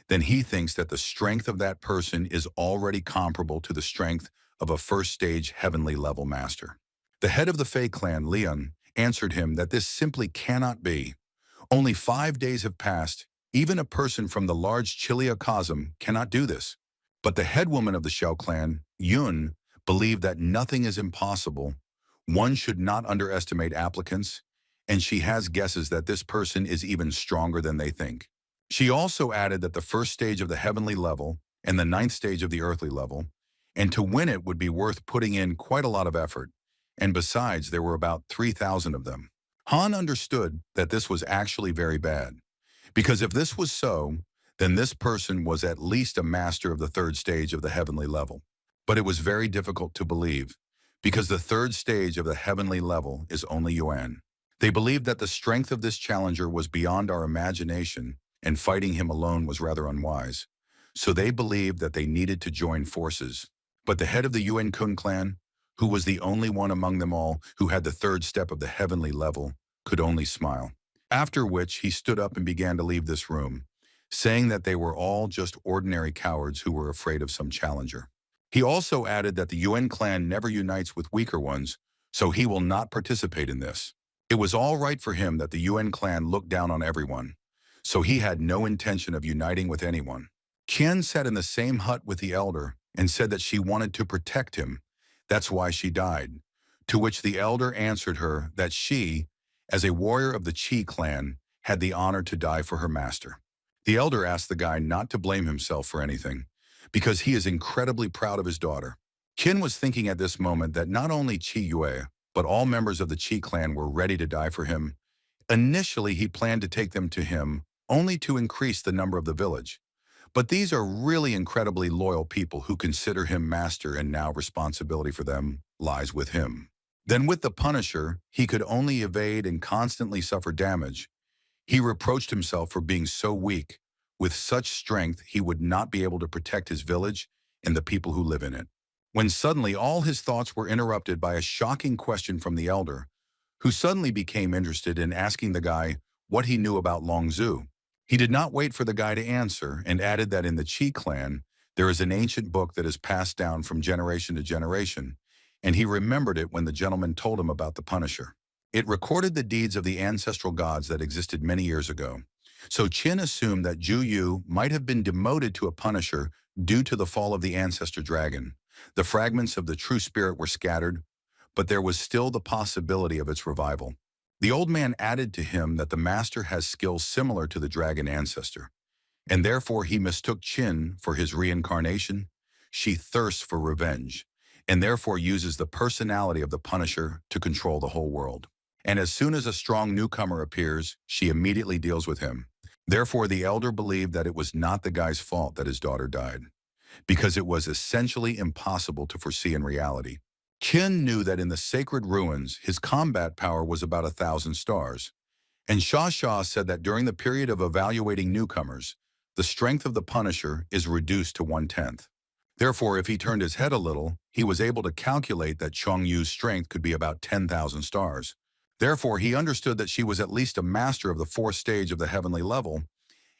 A: then he thinks that the strength of that person is already comparable to the strength of a first-stage heavenly level master. The head of the Fei clan, Leon, answered him that this simply cannot be. Only 5 days have passed. Even a person from the large Chilia Cosm cannot do this. But the head woman of the Shao clan, Yun, believed that nothing is impossible. One should not underestimate applicants, and she has guesses that this person is even stronger than they think. She also added that the first stage of the heavenly level and the ninth stage of the earthly level, and to win it would be worth putting in quite a lot of effort. And besides, there were about 3,000 of them. Han understood that this was actually very bad, because if this was so, then this person was at least a master of the third stage of the heavenly level. But it was very difficult to believe, because the third stage of the heavenly level is only Yuan. They believed that the strength of this challenger was beyond our imagination, and fighting him alone was rather unwise. So they believed that they needed to join forces. But the head of the Yuan Kun clan, who was the only one among them all who had the third step of the heavenly level, could only smile. After which he stood up and began to leave this room, saying that they were all just ordinary cowards who were afraid of some challenger. He also added that the Yuan clan never unites with weaker ones, so he will not participate in this. It was all right for him that the Yuan clan looked down on everyone, so he had no intention of uniting with anyone. Qian sat in the same hut with the elder and said that she wanted to protect him. That's why she died. To which the elder answered her that she, as a warrior of the Qi clan, had the honor to die for her master. The elder asked the guy not to blame himself for anything, because he is incredibly proud of his daughter. Qin was thinking at this moment that not only Qi Yue, but all members of the Qi clan were ready to die for him. Initially, he planned to take them to him, only to increase the number of the village. But these are really incredibly loyal people who consider him master, and now responsibility for them lies with him. Then with the Punisher, he could only evade and constantly suffer damage. He reproached himself for being so weak. With such strength, he would not be able to protect his village and the people who live in it. When suddenly all his thoughts were interrupted by a shocking question from the elder, who suddenly became interested in asking the guy what he knew about Longzhu. He did not wait for the guy to answer and added that in the Qi clan, there is an ancient book that is passed down from generation to generation, and he remembered it when the gentleman told him about the Punisher. It recorded the deeds of the ancestral gods that existed many years ago. So Qin assumed that Zhu Yu might have been demoted to a Punisher due to the fall of the ancestor dragon. The fragments of the true spirit were scattered, but there was still the possibility of its revival. The old man added to him that the master has skills similar to the dragon ancestor, and therefore he mistook Qin for his reincarnation. She thirsts for revenge, and therefore uses the personality of the Punisher to control the whole world. And as soon as a strong newcomer appears, she immediately deals with him. Therefore, the elder believed that it was not the guy's fault that his daughter died, because it was essentially impossible to foresee in reality. Qin knew that in the sacred ruins, his combat power was about 1,000 stars. And Sha said that during the period of evaluating newcomers, the strength of the Punisher is reduced to 1/10. Therefore, if he turned his head a little, he was able to calculate that Chong Yu's strength could be about 10,000 stars. Therefore, he understood that she was at least a master of the fourth stage of the heavenly level,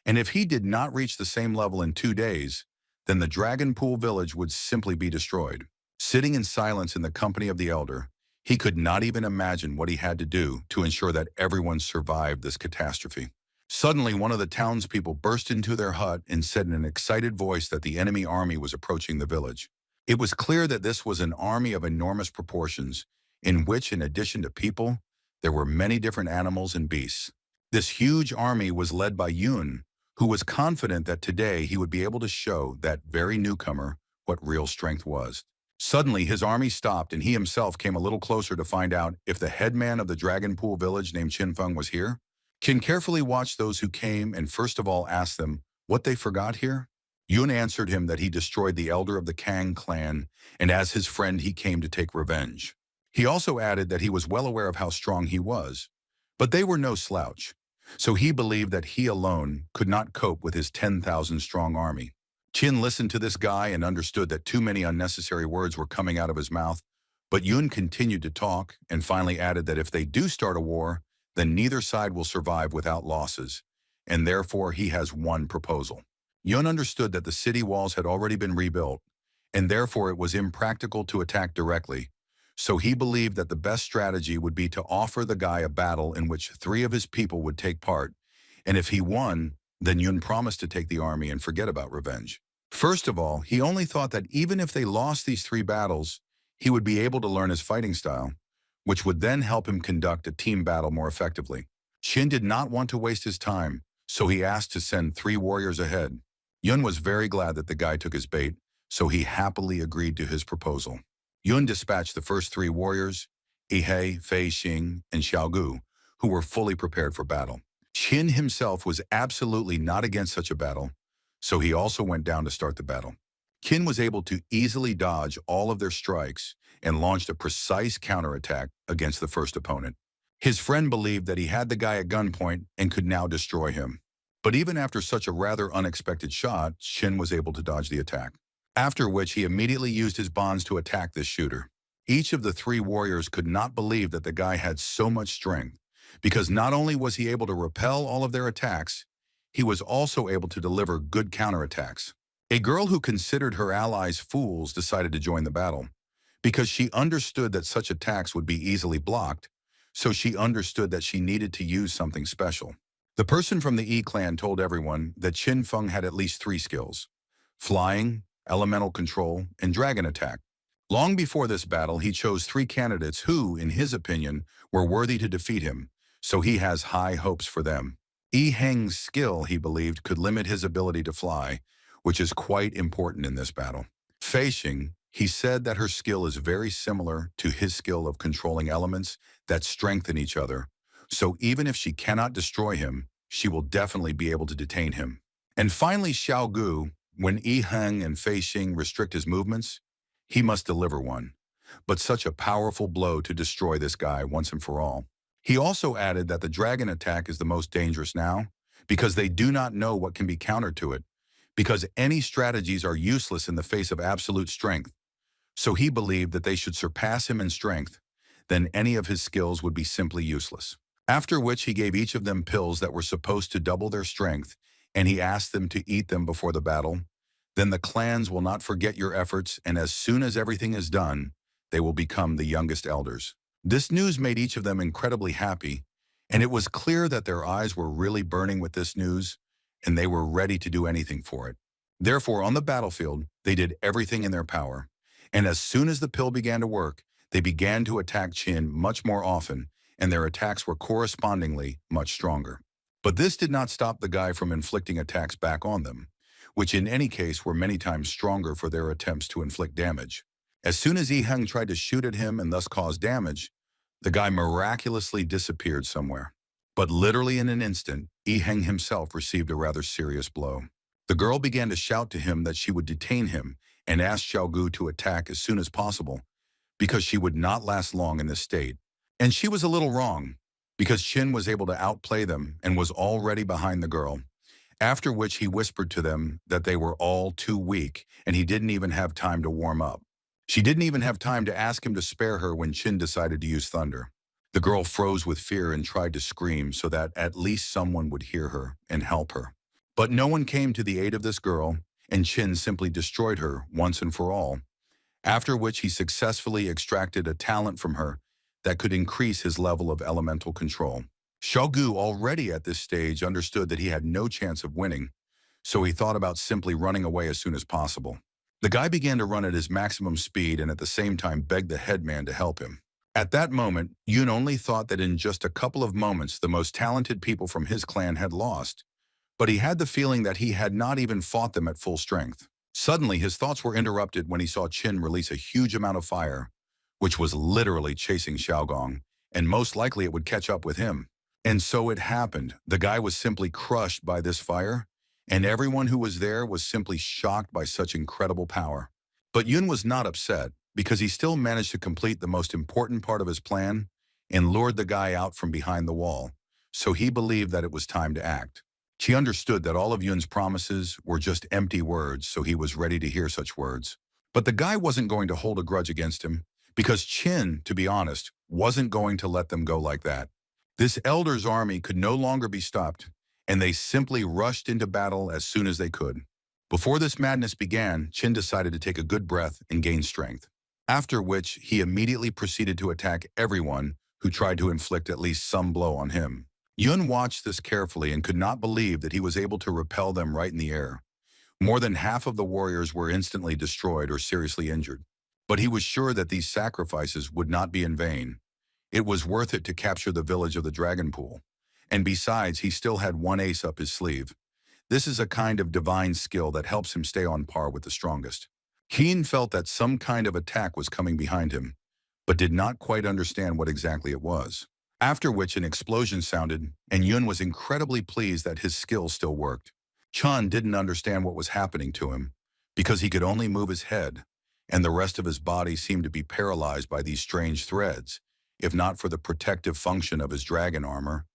A: and if he did not reach the same level in 2 days, then the Dragon Pool village would simply be destroyed. Sitting in silence in the company of the elder, he could not even imagine what he had to do to ensure that everyone survived this catastrophe. Suddenly, one of the townspeople burst into their hut and said in an excited voice that the enemy army was approaching the village. It was clear that this was an army of enormous proportions, in which, in addition to people, there were many different animals and beasts. This huge army was led by Yun, who was confident that today he would be able to show that very newcomer what real strength was. Suddenly, his army stopped and he himself came a little closer to find out if the headman of the Dragon Pool village named Qin Feng was here. Qin carefully watched those who came and first of all asked them what they forgot here. Yun answered him that he destroyed the elder of the Kang clan, and as his friend he came to take revenge. He also added that he was well aware of how strong he was, but they were no slouch, so he believed that he alone could not cope with his 10,000 strong army. Qin listened to this guy and understood that too many unnecessary words were coming out of his mouth, but Yun continued to talk and finally added that if they do start a war, then neither side will survive without losses, and therefore he has one proposal. Yun understood that the city walls had already been rebuilt, and therefore it was impractical to attack directly, so he believed that the best strategy would be to offer the guy a battle in which 3 of his people would take part, and if he won, then Yun promised to take the army and forget about revenge. First of all, he only thought that even if they lost these 3 battles, he would be able to learn his fighting style, which would then help him conduct a team battle more effectively. Qin did not want to waste his time, so he asked to send 3 warriors ahead. Yun was very glad that the guy took his bait, so he happily agreed to his proposal. Yun dispatched the first 3 warriors, Ihei, Fei Xing, and Xiaogu, who were fully prepared for battle. Qin himself was absolutely not against such a battle, so he also went down to start the battle. Qin was able to easily dodge all of their strikes and launched a precise counterattack against the first opponent. His friend believed that he had the guy at gunpoint and could now destroy him. But even after such a rather unexpected shot, Qin was able to dodge the attack. After which he immediately used his bonds to attack this shooter. Each of the 3 warriors could not believe that the guy had so much strength, because not only was he able to repel all of their attacks, he was also able to deliver good counterattacks. A girl who considered her allies fools decided to join the battle, because she understood that such attacks would be easily blocked, so she understood that she needed to use something special. The person from the E clan told everyone that Qin Feng had at least 3 skills: flying, elemental control, and dragon attack. Long before this battle, he chose 3 candidates who, in his opinion, were worthy to defeat him, so he has high hopes for them. Yi Heng's skill, he believed, could limit his ability to fly, which is quite important in this battle. Fei Xing, he said that her skill is very similar to his skill of controlling elements that strengthen each other, so even if she cannot destroy him, she will definitely be able to detain him. And finally, Xiao Gu, when Yi Heng and Fei Xing restrict his movements, he must deliver one. But such a powerful blow to destroy this guy once and for all. He also added that the dragon attack is the most dangerous now, because they do not know what can be countered to it, because any strategies are useless in the face of absolute strength. So he believed that they should surpass him in strength, then any of his skills would be simply useless. After which he gave each of them pills that were supposed to double their strength, and he asked them to eat them before the battle. Then the clans will not forget your efforts, and as soon as everything is done, they will become the youngest elders. This news made each of them incredibly happy, and it was clear that their eyes were really burning with this news, and they were ready to do anything for it. Therefore, on the battlefield, they did everything in their power, and as soon as the pill began to work, they began to attack Qin much more often, and their attacks were correspondingly much stronger. But this did not stop the guy from inflicting attacks back on them, which in any case were many times stronger for their attempts to inflict damage. As soon as Yi Heng tried to shoot at him and thus cause damage, the guy miraculously disappeared somewhere. But literally in an instant, Yi Heng himself received a rather serious blow. The girl began to shout to him that she would detain him and asked Xiao Gu to attack as soon as possible, because she would not last long in this state. And she was a little wrong, because Qin was able to outplay them and was already behind the girl. After which he whispered to them that they were all too weak and he didn't even have time to warm up. She didn't even have time to ask him to spare her when Qin decided to use thunder. The girl froze with fear and tried to scream so that at least someone would hear her and help her. But no one came to the aid of this girl, and Qin simply destroyed her once and for all, after which he successfully extracted a talent from her that could increase his level of elemental control. Xiaogu already at this stage understood that he had no chance of winning, so he thought about simply running away as soon as possible. The guy began to run at his maximum speed and at the same time begged the headman to help him. At that moment, Yun only thought that in just a couple of moments the most talented people from his clan had lost, but he had the feeling that he had not even fought them at full strength. Suddenly, his thoughts were interrupted when he saw Qin release a huge amount of fire, which was literally chasing Xiaogong, and most likely it would catch up with him. And so it happened. The guy was simply crushed by this fire, and everyone who was there was simply shocked by such incredible power. But Yun was not upset, because he still managed to complete the most important part of his plan and lured the guy out from behind the wall, so he believed that it was time to act. He understood that all of Yun's promises were just empty words, so he was ready to hear such words. But the guy wasn't going to hold a grudge against him, because Qin, to be honest, wasn't going to let them go like that. This elder's army could no longer be stopped, and they simply rushed into battle as soon as they could. Before this madness began, Qin decided to take a good breath and gain strength, after which he immediately proceeded to attack everyone who tried to inflict at least some blow on him. Yun watched this carefully and could not believe that he was able to repel them right in the air. More than half of the warriors were instantly destroyed or seriously injured, but he was sure that these sacrifices would not be in vain. It was worth it to capture the village of the Dragon Pool, And besides, he still had one ace up his sleeve. This is a kind of divine skill that helps him stay on par with the strongest. Keen felt that some kind of attack was coming behind him, but did not quite understand what exactly it was. After which an explosion sounded, and Yun was incredibly pleased that his skill still worked. Chun didn't understand what was happening to him, because he could only move his head, and the rest of his body seemed to be paralyzed by these strange threads. If not for the protective function of his dragon armor,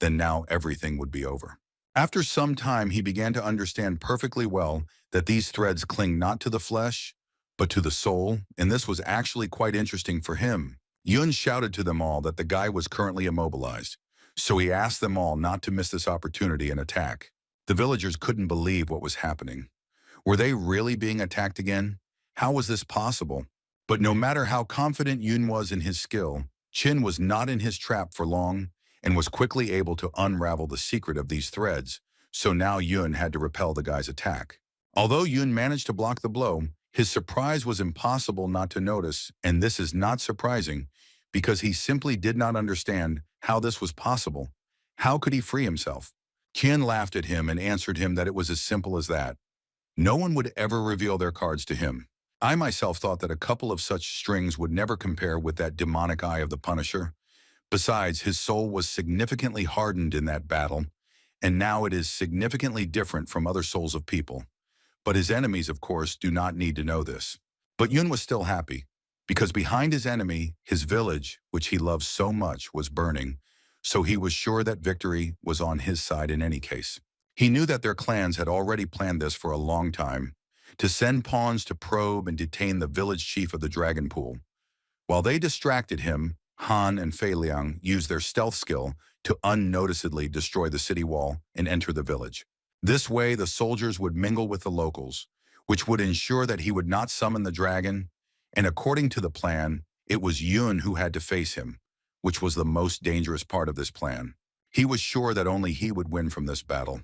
A: then now everything would be over. After some time, he began to understand perfectly well that these threads cling not to the flesh, but to the soul, and this was actually quite interesting for him. Yun shouted to them all that the guy was currently immobilized, so he asked them all not to miss this opportunity and attack. The villagers couldn't believe what was happening. Were they really being attacked again? How was this possible? But no matter how confident Yun was in his skill, Qin was not in his trap for long and was quickly able to unravel the secret of these threads, so now Yun had to repel the guy's attack. Although Yun managed to block the blow, his surprise was impossible not to notice, and this is not surprising because he simply did not understand how this was possible. How could he free himself? Qin laughed at him and answered him that it was as simple as that. No one would ever reveal their cards to him. I myself thought that a couple of such strings would never compare with that demonic eye of the Punisher. Besides, his soul was significantly hardened in that battle, and now it is significantly different from other souls of people. But his enemies, of course, do not need to know this. But Yun was still happy, because behind his enemy, his village, which he loved so much, was burning, so he was sure that victory was on his side in any case. He knew that their clans had already planned this for a long time, to send pawns to probe and detain the village chief of the dragon pool. While they distracted him, Han and Fei Liang used their stealth skill to unnoticeably destroy the city wall and enter the village. This way, the soldiers would mingle with the locals, which would ensure that he would not summon the dragon, and according to the plan, it was Yun who had to face him, which was the most dangerous part of this plan. He was sure that only he would win from this battle,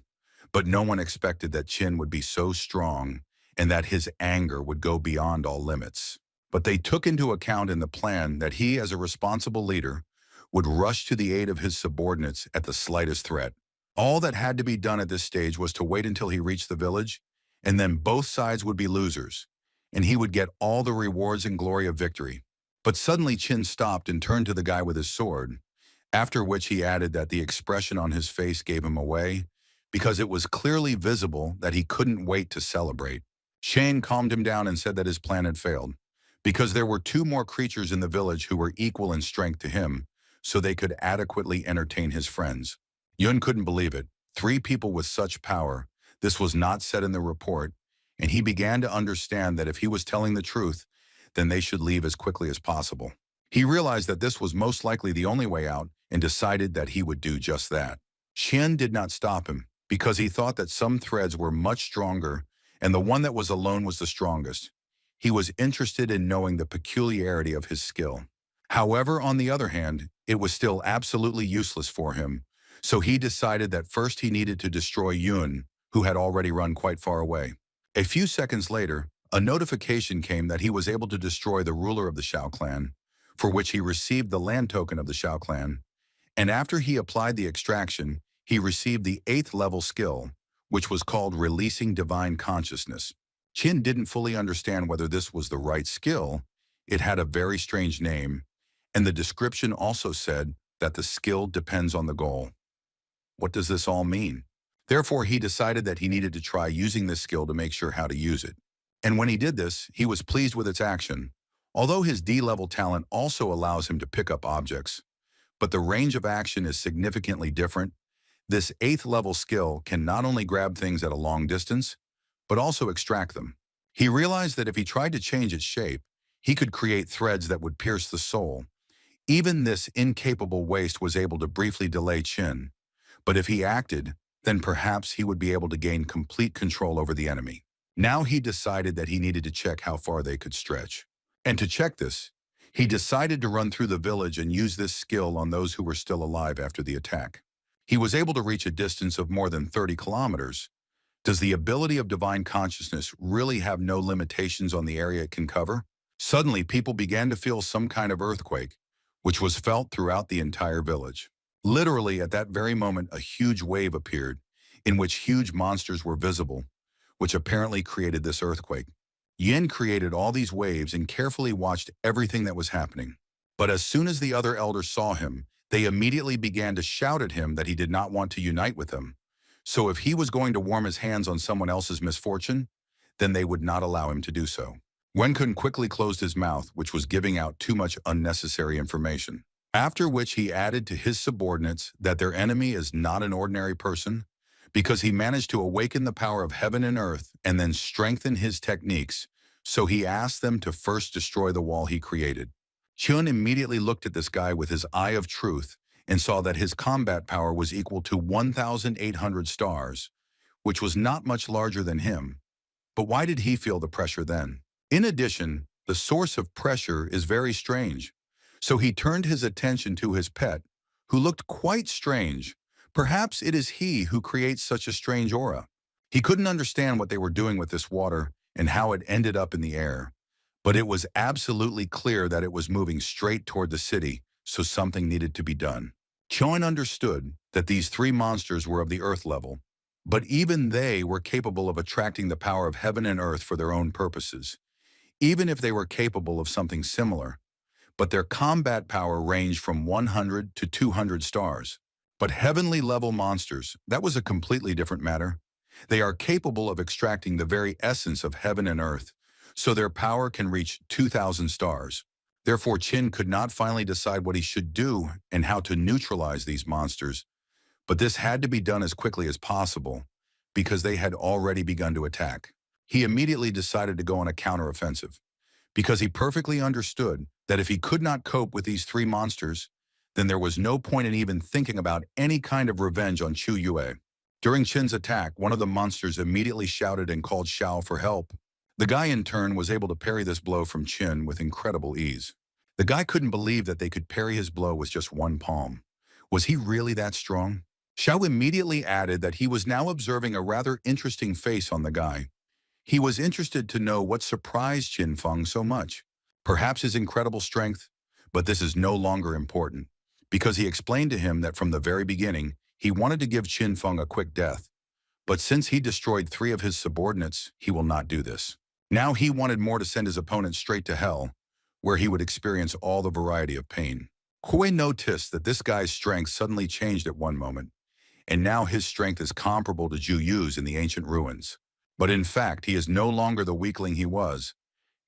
A: but no one expected that Qin would be so strong and that his anger would go beyond all limits. But they took into account in the plan that he, as a responsible leader, would rush to the aid of his subordinates at the slightest threat. All that had to be done at this stage was to wait until he reached the village, and then both sides would be losers, and he would get all the rewards and glory of victory. But suddenly Qin stopped and turned to the guy with his sword, after which he added that the expression on his face gave him away, because it was clearly visible that he couldn't wait to celebrate. Shane calmed him down and said that his plan had failed, because there were two more creatures in the village who were equal in strength to him, so they could adequately entertain his friends. Yun couldn't believe it. 3 people with such power. This was not said in the report, and he began to understand that if he was telling the truth, then they should leave as quickly as possible. He realized that this was most likely the only way out and decided that he would do just that. Qian did not stop him, because he thought that some threads were much stronger and the one that was alone was the strongest. He was interested in knowing the peculiarity of his skill. However, on the other hand, it was still absolutely useless for him, so he decided that first he needed to destroy Yun, who had already run quite far away. A few seconds later, a notification came that he was able to destroy the ruler of the Shao clan, for which he received the land token of the Shao clan, and after he applied the extraction, he received the 8th level skill, which was called Releasing Divine Consciousness. Qin didn't fully understand whether this was the right skill. It had a very strange name, and the description also said that the skill depends on the goal. What does this all mean? Therefore, he decided that he needed to try using this skill to make sure how to use it. And when he did this, he was pleased with its action. Although his D-level talent also allows him to pick up objects, but the range of action is significantly different. This 8th level skill can not only grab things at a long distance, but also extract them. He realized that if he tried to change its shape, he could create threads that would pierce the soul. Even this incapable waste was able to briefly delay Qin, but if he acted, then perhaps he would be able to gain complete control over the enemy. Now he decided that he needed to check how far they could stretch. And to check this, he decided to run through the village and use this skill on those who were still alive after the attack. He was able to reach a distance of more than 30 kilometers. Does the ability of divine consciousness really have no limitations on the area it can cover? Suddenly, people began to feel some kind of earthquake, which was felt throughout the entire village. Literally, at that very moment, a huge wave appeared, in which huge monsters were visible, which apparently created this earthquake. Yin created all these waves and carefully watched everything that was happening. But as soon as the other elders saw him, they immediately began to shout at him that he did not want to unite with them. So if he was going to warm his hands on someone else's misfortune, then they would not allow him to do so. Wenkun quickly closed his mouth, which was giving out too much unnecessary information. After which he added to his subordinates that their enemy is not an ordinary person, because he managed to awaken the power of heaven and earth and then strengthen his techniques, so he asked them to first destroy the wall he created. Chun immediately looked at this guy with his eye of truth and saw that his combat power was equal to 1,800 stars, which was not much larger than him. But why did he feel the pressure then? In addition, the source of pressure is very strange. So he turned his attention to his pet, who looked quite strange. Perhaps it is he who creates such a strange aura. He couldn't understand what they were doing with this water and how it ended up in the air. But it was absolutely clear that it was moving straight toward the city, so something needed to be done. Choin understood that these three monsters were of the earth level, but even they were capable of attracting the power of heaven and earth for their own purposes, even if they were capable of something similar. But their combat power ranged from 100 to 200 stars. But heavenly level monsters, that was a completely different matter. They are capable of extracting the very essence of heaven and earth, so their power can reach 2,000 stars. Therefore, Qin could not finally decide what he should do and how to neutralize these monsters, but this had to be done as quickly as possible because they had already begun to attack. He immediately decided to go on a counteroffensive because he perfectly understood that if he could not cope with these three monsters, then there was no point in even thinking about any kind of revenge on Chu Yue. During Qin's attack, one of the monsters immediately shouted and called Xiao for help. The guy in turn was able to parry this blow from Qin with incredible ease. The guy couldn't believe that they could parry his blow with just one palm. Was he really that strong? Xiao immediately added that he was now observing a rather interesting face on the guy. He was interested to know what surprised Qin Feng so much. Perhaps his incredible strength, but this is no longer important, because he explained to him that from the very beginning, he wanted to give Qin Feng a quick death. But since he destroyed three of his subordinates, he will not do this. Now he wanted more to send his opponent straight to hell, where he would experience all the variety of pain. Kuei noticed that this guy's strength suddenly changed at one moment, and now his strength is comparable to Zhu Yu's in the ancient ruins. But in fact, he is no longer the weakling he was,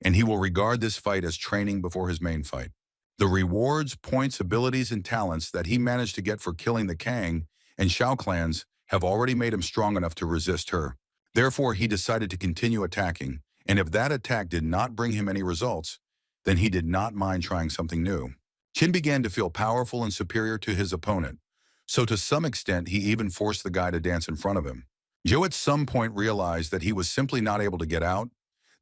A: and he will regard this fight as training before his main fight. The rewards, points, abilities, and talents that he managed to get for killing the Kang and Xiao clans have already made him strong enough to resist her. Therefore, he decided to continue attacking, and if that attack did not bring him any results, then he did not mind trying something new. Qin began to feel powerful and superior to his opponent, so to some extent he even forced the guy to dance in front of him. Zhou at some point realized that he was simply not able to get out.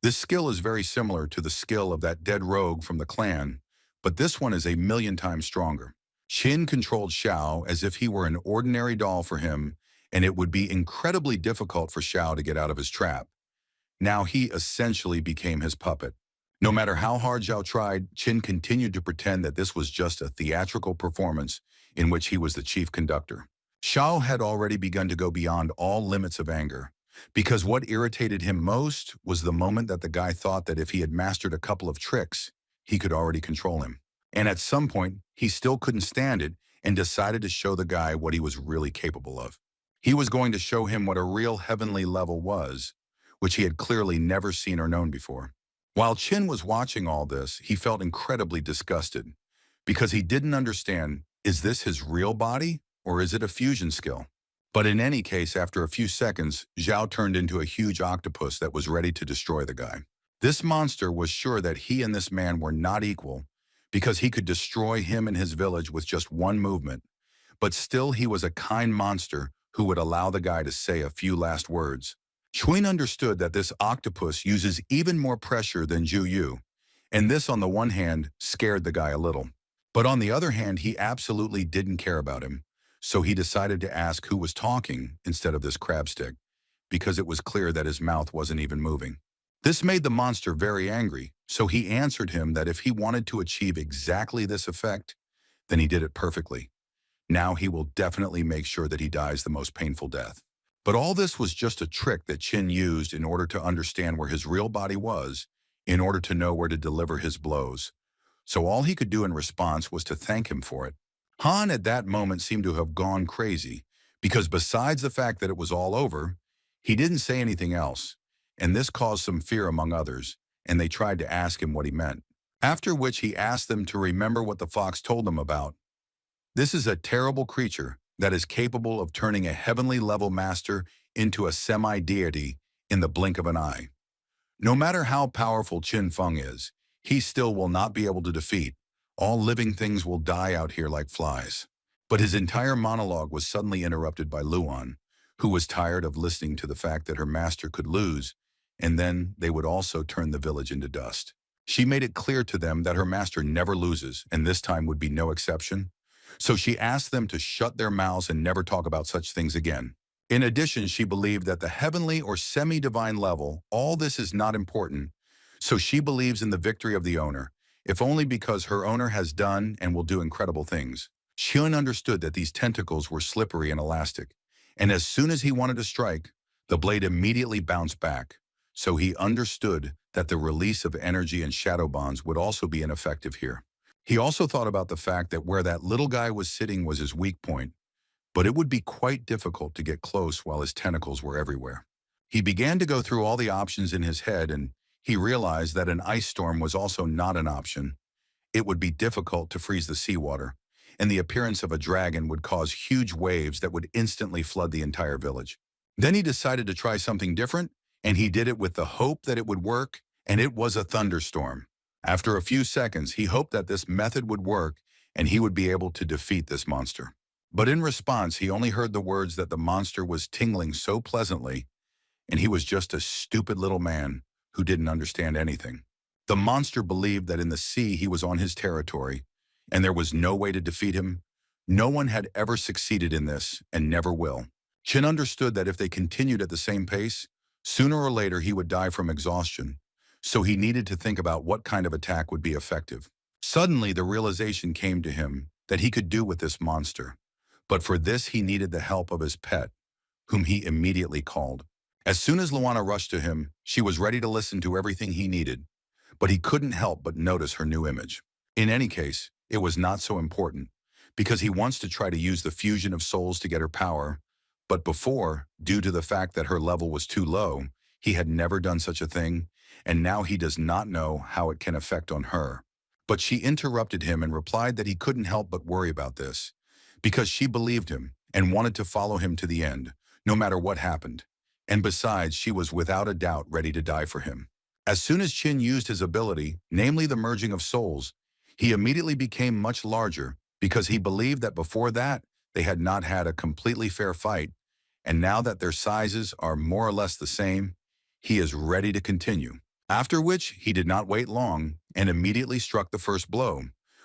A: This skill is very similar to the skill of that dead rogue from the clan, but this one is a million times stronger. Qin controlled Xiao as if he were an ordinary doll for him, and it would be incredibly difficult for Xiao to get out of his trap. Now he essentially became his puppet. No matter how hard Xiao tried, Qin continued to pretend that this was just a theatrical performance in which he was the chief conductor. Xiao had already begun to go beyond all limits of anger, because what irritated him most was the moment that the guy thought that if he had mastered a couple of tricks, he could already control him. And at some point, he still couldn't stand it and decided to show the guy what he was really capable of. He was going to show him what a real heavenly level was, which he had clearly never seen or known before. While Qin was watching all this, he felt incredibly disgusted, because he didn't understand, is this his real body or is it a fusion skill? But in any case, after a few seconds, Zhao turned into a huge octopus that was ready to destroy the guy. This monster was sure that he and this man were not equal, because he could destroy him and his village with just one movement, but still he was a kind monster who would allow the guy to say a few last words. Chuin understood that this octopus uses even more pressure than Zhu Yu, and this on the one hand scared the guy a little. But on the other hand, he absolutely didn't care about him, so he decided to ask who was talking instead of this crab stick, because it was clear that his mouth wasn't even moving. This made the monster very angry, so he answered him that if he wanted to achieve exactly this effect, then he did it perfectly. Now he will definitely make sure that he dies the most painful death. But all this was just a trick that Qin used in order to understand where his real body was, in order to know where to deliver his blows. So all he could do in response was to thank him for it. Han at that moment seemed to have gone crazy, because besides the fact that it was all over, he didn't say anything else, and this caused some fear among others, and they tried to ask him what he meant. After which he asked them to remember what the fox told them about. This is a terrible creature that is capable of turning a heavenly level master into a semi-deity in the blink of an eye. No matter how powerful Qin Feng is, he still will not be able to defeat. All living things will die out here like flies. But his entire monologue was suddenly interrupted by Luan, who was tired of listening to the fact that her master could lose, and then they would also turn the village into dust. She made it clear to them that her master never loses, and this time would be no exception. So she asked them to shut their mouths and never talk about such things again. In addition, she believed that the heavenly or semi-divine level, all this is not important, so she believes in the victory of the owner, if only because her owner has done and will do incredible things. Xion understood that these tentacles were slippery and elastic, and as soon as he wanted to strike, the blade immediately bounced back, so he understood that the release of energy and shadow bonds would also be ineffective here. He also thought about the fact that where that little guy was sitting was his weak point, but it would be quite difficult to get close while his tentacles were everywhere. He began to go through all the options in his head, and he realized that an ice storm was also not an option. It would be difficult to freeze the seawater, and the appearance of a dragon would cause huge waves that would instantly flood the entire village. Then he decided to try something different, and he did it with the hope that it would work, and it was a thunderstorm. After a few seconds, he hoped that this method would work and he would be able to defeat this monster. But in response, he only heard the words that the monster was tingling so pleasantly, and he was just a stupid little man who didn't understand anything. The monster believed that in the sea he was on his territory, and there was no way to defeat him. No one had ever succeeded in this, and never will. Qin understood that if they continued at the same pace, sooner or later he would die from exhaustion, so he needed to think about what kind of attack would be effective. Suddenly, the realization came to him that he could do with this monster, but for this he needed the help of his pet, whom he immediately called. As soon as Luana rushed to him, she was ready to listen to everything he needed, but he couldn't help but notice her new image. In any case, it was not so important, because he wants to try to use the fusion of souls to get her power, but before, due to the fact that her level was too low, he had never done such a thing, and now he does not know how it can affect on her. But she interrupted him and replied that he couldn't help but worry about this, because she believed him and wanted to follow him to the end, no matter what happened. And besides, she was without a doubt ready to die for him. As soon as Qin used his ability, namely the merging of souls, he immediately became much larger, because he believed that before that, they had not had a completely fair fight, and now that their sizes are more or less the same, he is ready to continue. After which, he did not wait long and immediately struck the first blow,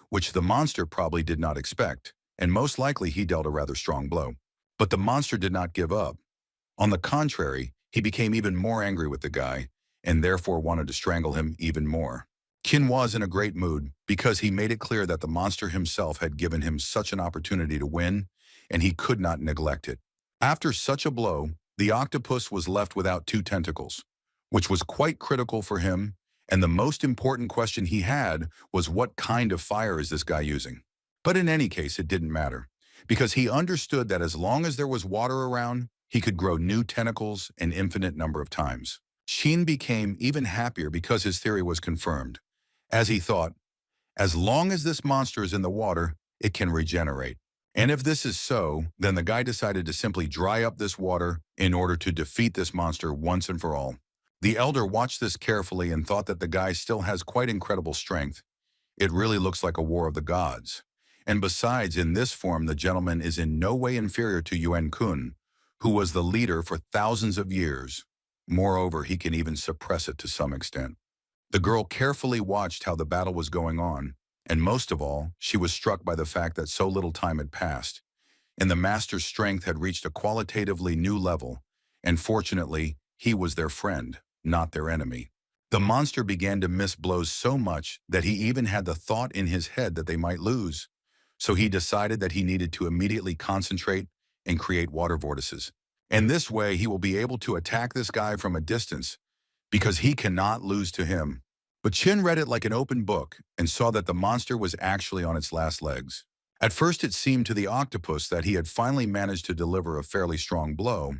A: which the monster probably did not expect, and most likely he dealt a rather strong blow. But the monster did not give up. On the contrary, he became even more angry with the guy, and therefore wanted to strangle him even more. Qin was in a great mood because he made it clear that the monster himself had given him such an opportunity to win, and he could not neglect it. After such a blow, the octopus was left without two tentacles, which was quite critical for him, and the most important question he had was what kind of fire is this guy using? But in any case, it didn't matter, because he understood that as long as there was water around, he could grow new tentacles an infinite number of times. Sheen became even happier because his theory was confirmed, as he thought, as long as this monster is in the water, it can regenerate. And if this is so, then the guy decided to simply dry up this water in order to defeat this monster once and for all. The elder watched this carefully and thought that the guy still has quite incredible strength. It really looks like a war of the gods. And besides, in this form, the gentleman is in no way inferior to Yuan Kun, who was the leader for thousands of years. Moreover, he can even suppress it to some extent. The girl carefully watched how the battle was going on, and most of all, she was struck by the fact that so little time had passed, and the master's strength had reached a qualitatively new level, and fortunately, he was their friend, not their enemy. The monster began to miss blows so much that he even had the thought in his head that they might lose. So he decided that he needed to immediately concentrate and create water vortices. And this way, he will be able to attack this guy from a distance because he cannot lose to him. But Chin read it like an open book and saw that the monster was actually on its last legs. At first, it seemed to the octopus that he had finally managed to deliver a fairly strong blow,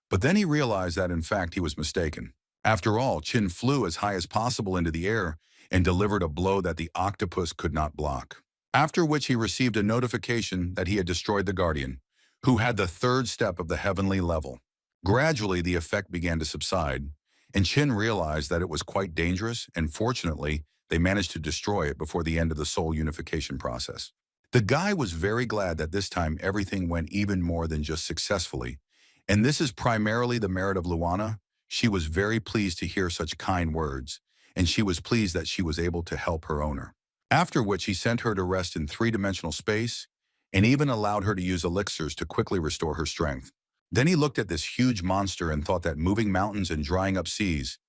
A: but then he realized that in fact he was mistaken. After all, Chin flew as high as possible into the air and delivered a blow that the octopus could not block. After which he received a notification that he had destroyed the Guardian, who had the third step of the heavenly level. Gradually, the effect began to subside, and Chin realized that it was quite dangerous, and fortunately, they managed to destroy it before the end of the soul unification process. The guy was very glad that this time everything went even more than just successfully, and this is primarily the merit of Luana. She was very pleased to hear such kind words, and she was pleased that she was able to help her owner. After which he sent her to rest in three-dimensional space, and even allowed her to use elixirs to quickly restore her strength. Then he looked at this huge monster and thought that moving mountains and drying up seas,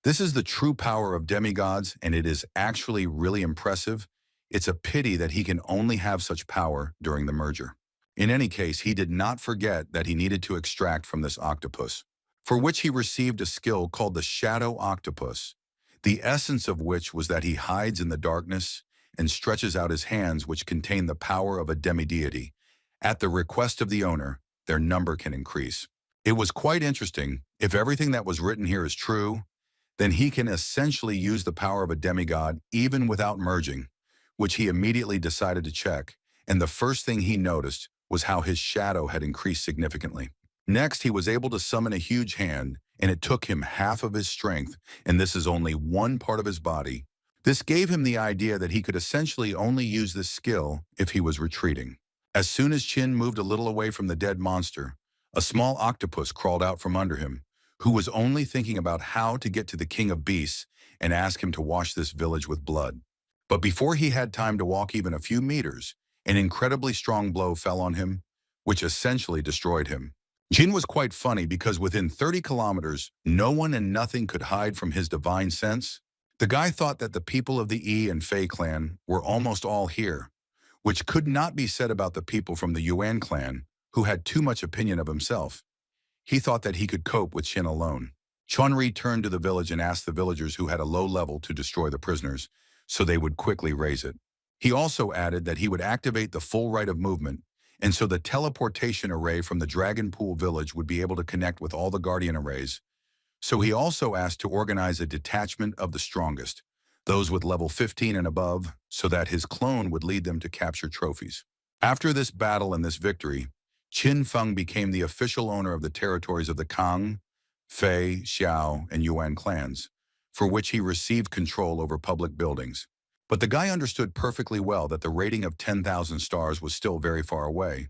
A: this is the true power of demigods, and it is actually really impressive. It's a pity that he can only have such power during the merger. In any case, he did not forget that he needed to extract from this octopus, for which he received a skill called the Shadow Octopus, the essence of which was that he hides in the darkness and stretches out his hands, which contain the power of a demideity. At the request of the owner, their number can increase. It was quite interesting. If everything that was written here is true, then he can essentially use the power of a demigod even without merging, which he immediately decided to check, and the first thing he noticed was how his shadow had increased significantly. Next, he was able to summon a huge hand, and it took him half of his strength, and this is only one part of his body. This gave him the idea that he could essentially only use this skill if he was retreating. As soon as Chin moved a little away from the dead monster, a small octopus crawled out from under him, who was only thinking about how to get to the king of beasts and ask him to wash this village with blood. But before he had time to walk even a few meters, an incredibly strong blow fell on him, which essentially destroyed him. Jin was quite funny because within 30 kilometers, no one and nothing could hide from his divine sense. The guy thought that the people of the Yi and Fei clan were almost all here, which could not be said about the people from the Yuan clan, who had too much opinion of himself. He thought that he could cope with Shin alone. Chunri turned to the village and asked the villagers who had a low level to destroy the prisoners, so they would quickly raise it. He also added that he would activate the full right of movement, and so the teleportation array from the Dragon Pool village would be able to connect with all the Guardian arrays. So he also asked to organize a detachment of the strongest, those with level 15 and above, so that his clone would lead them to capture trophies. After this battle and this victory, Qin Feng became the official owner of the territories of the Kang, Fei, Xiao, and Yuan clans, for which he received control over public buildings. But the guy understood perfectly well that the rating of 10,000 stars was still very far away.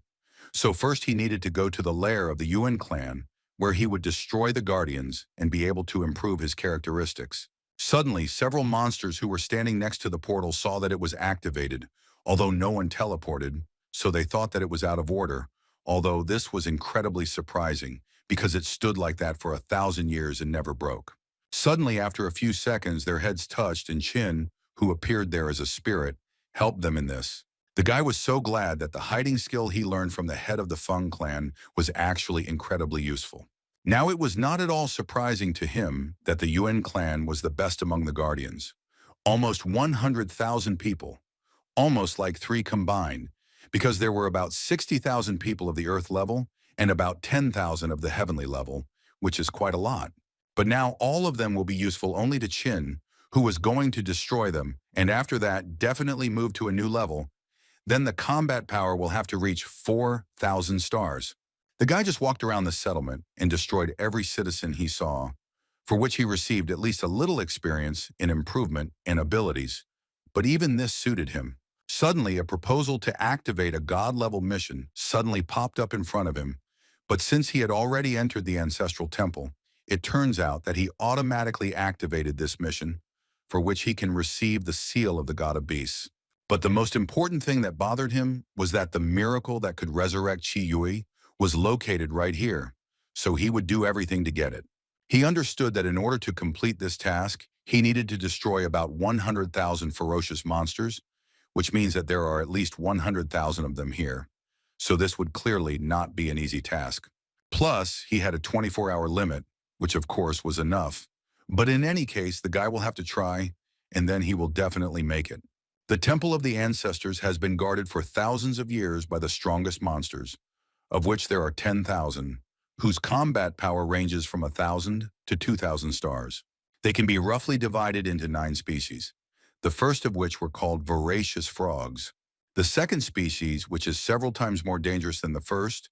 A: So first he needed to go to the lair of the Yuan clan, where he would destroy the Guardians and be able to improve his characteristics. Suddenly, several monsters who were standing next to the portal saw that it was activated, although no one teleported, so they thought that it was out of order, although this was incredibly surprising because it stood like that for 1,000 years and never broke. Suddenly, after a few seconds, their heads touched and Qin, who appeared there as a spirit, helped them in this. The guy was so glad that the hiding skill he learned from the head of the Feng clan was actually incredibly useful. Now it was not at all surprising to him that the Yuan clan was the best among the Guardians. Almost 100,000 people, almost like three combined, because there were about 60,000 people of the Earth level and about 10,000 of the heavenly level, which is quite a lot. But now all of them will be useful only to Qin, who was going to destroy them, and after that definitely move to a new level. Then the combat power will have to reach 4,000 stars. The guy just walked around the settlement and destroyed every citizen he saw, for which he received at least a little experience in improvement and abilities. But even this suited him. Suddenly, a proposal to activate a god-level mission suddenly popped up in front of him, but since he had already entered the ancestral temple, it turns out that he automatically activated this mission, for which he can receive the seal of the god of beasts. But the most important thing that bothered him was that the miracle that could resurrect Qi Yui was located right here, so he would do everything to get it. He understood that in order to complete this task, he needed to destroy about 100,000 ferocious monsters, which means that there are at least 100,000 of them here. So this would clearly not be an easy task. Plus, he had a 24-hour limit, which of course was enough. But in any case, the guy will have to try, and then he will definitely make it. The Temple of the Ancestors has been guarded for thousands of years by the strongest monsters, of which there are 10,000, whose combat power ranges from 1,000 to 2,000 stars. They can be roughly divided into 9 species, the first of which were called voracious frogs. The second species, which is several times more dangerous than the first,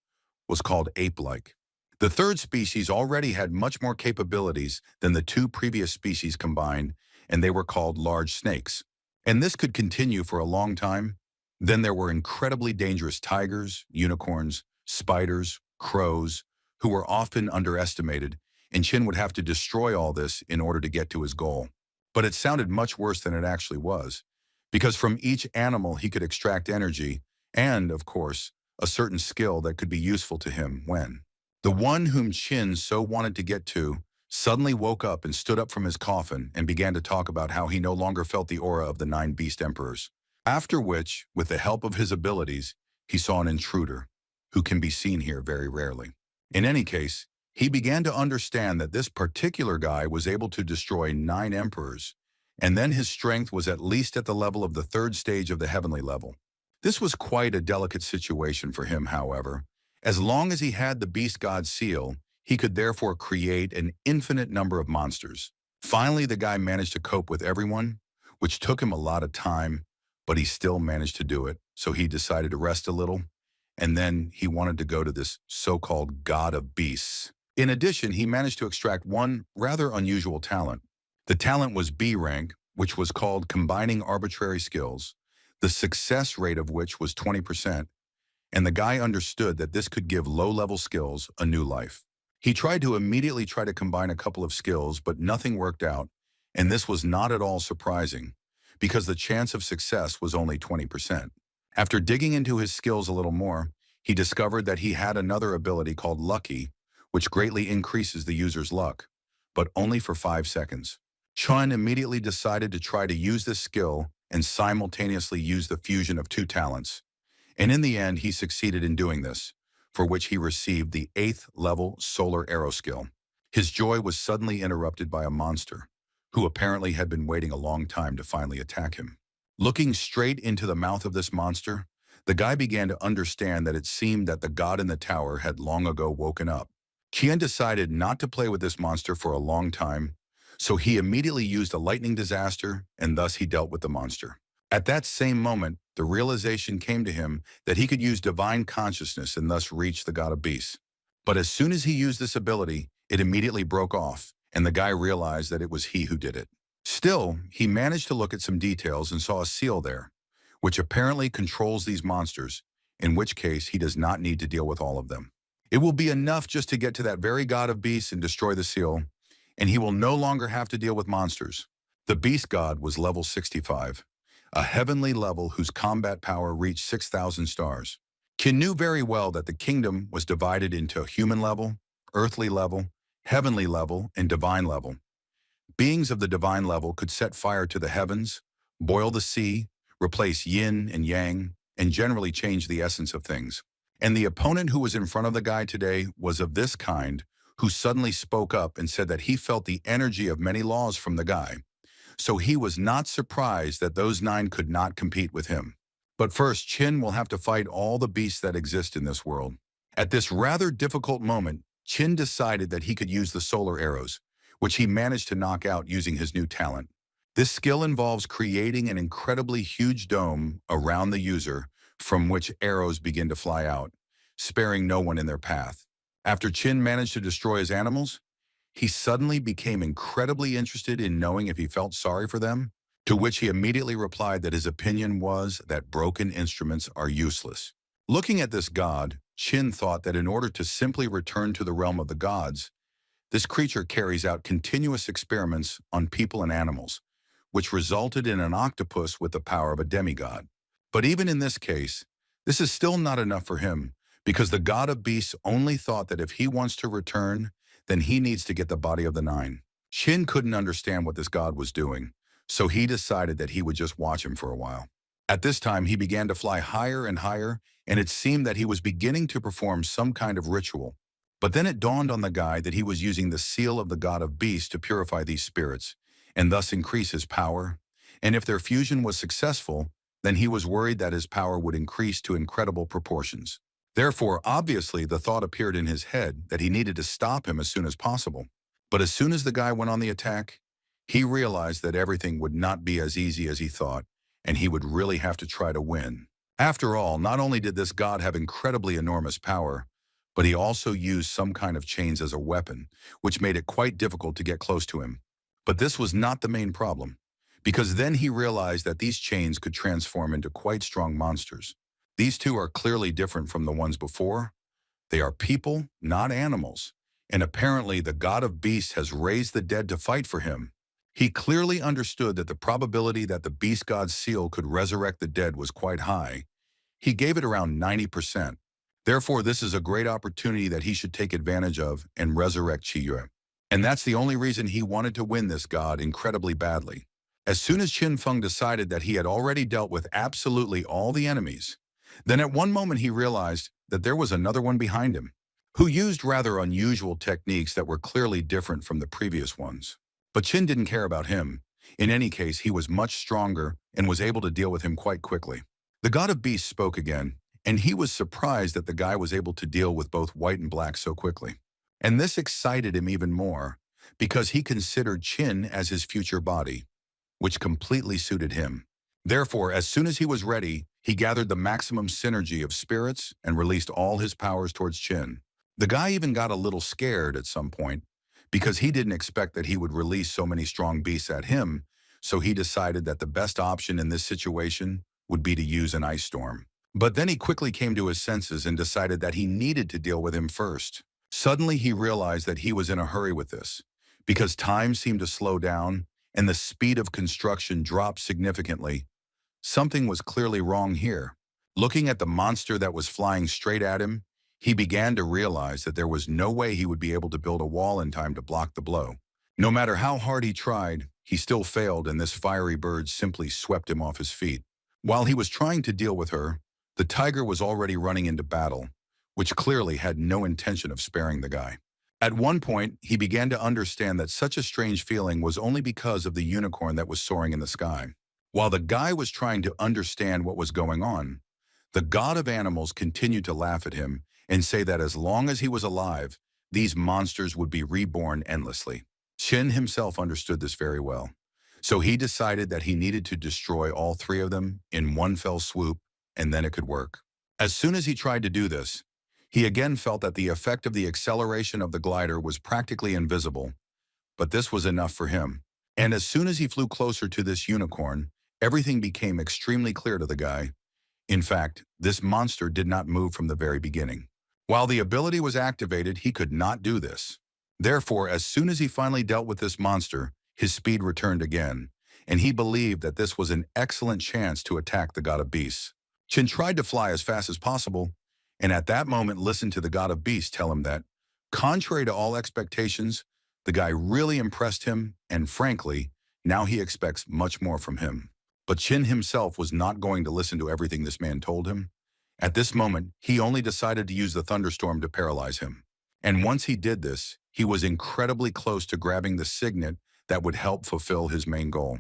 A: was called ape-like. The third species already had much more capabilities than the 2 previous species combined, and they were called large snakes. And this could continue for a long time. Then there were incredibly dangerous tigers, unicorns, spiders, crows, who were often underestimated, and Qin would have to destroy all this in order to get to his goal. But it sounded much worse than it actually was, because from each animal he could extract energy and, of course, a certain skill that could be useful to him when. The one whom Qin so wanted to get to suddenly woke up and stood up from his coffin and began to talk about how he no longer felt the aura of the 9 beast emperors. After which, with the help of his abilities, he saw an intruder, who can be seen here very rarely. In any case, he began to understand that this particular guy was able to destroy 9 emperors, and then his strength was at least at the level of the 3rd stage of the heavenly level. This was quite a delicate situation for him, however. As long as he had the beast god seal, he could therefore create an infinite number of monsters. Finally, the guy managed to cope with everyone, which took him a lot of time, but he still managed to do it, so he decided to rest a little, and then he wanted to go to this so-called god of beasts. In addition, he managed to extract one rather unusual talent. The talent was B rank, which was called combining arbitrary skills, the success rate of which was 20%, and the guy understood that this could give low-level skills a new life. He tried to immediately try to combine a couple of skills, but nothing worked out, and this was not at all surprising, because the chance of success was only 20%. After digging into his skills a little more, he discovered that he had another ability called Lucky, which greatly increases the user's luck, but only for 5 seconds. Chun immediately decided to try to use this skill and simultaneously use the fusion of 2 talents. And in the end, he succeeded in doing this, for which he received the 8th level solar arrow skill. His joy was suddenly interrupted by a monster, who apparently had been waiting a long time to finally attack him. Looking straight into the mouth of this monster, the guy began to understand that it seemed that the god in the tower had long ago woken up. Qian decided not to play with this monster for a long time, so he immediately used a lightning disaster, and thus he dealt with the monster. At that same moment, the realization came to him that he could use divine consciousness and thus reach the god of beasts. But as soon as he used this ability, it immediately broke off, and the guy realized that it was he who did it. Still, he managed to look at some details and saw a seal there, which apparently controls these monsters, in which case he does not need to deal with all of them. It will be enough just to get to that very god of beasts and destroy the seal, and he will no longer have to deal with monsters. The beast god was level 65, a heavenly level whose combat power reached 6,000 stars. Qin knew very well that the kingdom was divided into human level, earthly level, heavenly level, and divine level. Beings of the divine level could set fire to the heavens, boil the sea, replace yin and yang, and generally change the essence of things. And the opponent who was in front of the guy today was of this kind, who suddenly spoke up and said that he felt the energy of many laws from the guy. So he was not surprised that those 9 could not compete with him. But first, Qin will have to fight all the beasts that exist in this world. At this rather difficult moment, Qin decided that he could use the solar arrows, which he managed to knock out using his new talent. This skill involves creating an incredibly huge dome around the user from which arrows begin to fly out, sparing no one in their path. After Qin managed to destroy his animals, he suddenly became incredibly interested in knowing if he felt sorry for them, to which he immediately replied that his opinion was that broken instruments are useless. Looking at this god, Qin thought that in order to simply return to the realm of the gods, this creature carries out continuous experiments on people and animals, which resulted in an octopus with the power of a demigod. But even in this case, this is still not enough for him, because the god of beasts only thought that if he wants to return, then he needs to get the body of the 9. Qin couldn't understand what this god was doing, so he decided that he would just watch him for a while. At this time, he began to fly higher and higher, and it seemed that he was beginning to perform some kind of ritual. But then it dawned on the guy that he was using the seal of the god of beasts to purify these spirits, and thus increase his power. And if their fusion was successful, then he was worried that his power would increase to incredible proportions. Therefore, obviously, the thought appeared in his head that he needed to stop him as soon as possible. But as soon as the guy went on the attack, he realized that everything would not be as easy as he thought, and he would really have to try to win. After all, not only did this god have incredibly enormous power, but he also used some kind of chains as a weapon, which made it quite difficult to get close to him. But this was not the main problem, because then he realized that these chains could transform into quite strong monsters. These two are clearly different from the ones before. They are people, not animals, and apparently the god of beasts has raised the dead to fight for him. He clearly understood that the probability that the beast god's seal could resurrect the dead was quite high. He gave it around 90%. Therefore, this is a great opportunity that he should take advantage of and resurrect Chiyue. And that's the only reason he wanted to win this god incredibly badly. As soon as Qin Feng decided that he had already dealt with absolutely all the enemies, then at one moment he realized that there was another one behind him, who used rather unusual techniques that were clearly different from the previous ones. But Qin didn't care about him. In any case, he was much stronger and was able to deal with him quite quickly. The god of beasts spoke again, and he was surprised that the guy was able to deal with both white and black so quickly. And this excited him even more, because he considered Qin as his future body, which completely suited him. Therefore, as soon as he was ready, he gathered the maximum synergy of spirits and released all his powers towards Qin. The guy even got a little scared at some point, because he didn't expect that he would release so many strong beasts at him, so he decided that the best option in this situation would be to use an ice storm. But then he quickly came to his senses and decided that he needed to deal with him first. Suddenly he realized that he was in a hurry with this, because time seemed to slow down and the speed of construction dropped significantly. Something was clearly wrong here. Looking at the monster that was flying straight at him, he began to realize that there was no way he would be able to build a wall in time to block the blow. No matter how hard he tried, he still failed, and this fiery bird simply swept him off his feet. While he was trying to deal with her, the tiger was already running into battle, which clearly had no intention of sparing the guy. At one point, he began to understand that such a strange feeling was only because of the unicorn that was soaring in the sky. While the guy was trying to understand what was going on, the god of animals continued to laugh at him and say that as long as he was alive, these monsters would be reborn endlessly. Qin himself understood this very well, so he decided that he needed to destroy all three of them in one fell swoop, and then it could work. As soon as he tried to do this, he again felt that the effect of the acceleration of the glider was practically invisible, but this was enough for him. And as soon as he flew closer to this unicorn, everything became extremely clear to the guy. In fact, this monster did not move from the very beginning. While the ability was activated, he could not do this. Therefore, as soon as he finally dealt with this monster, his speed returned again, and he believed that this was an excellent chance to attack the god of beasts. Qin tried to fly as fast as possible, and at that moment listened to the god of beasts tell him that, contrary to all expectations, the guy really impressed him, and frankly, now he expects much more from him. But Qin himself was not going to listen to everything this man told him. At this moment, he only decided to use the thunderstorm to paralyze him. And once he did this, he was incredibly close to grabbing the signet that would help fulfill his main goal.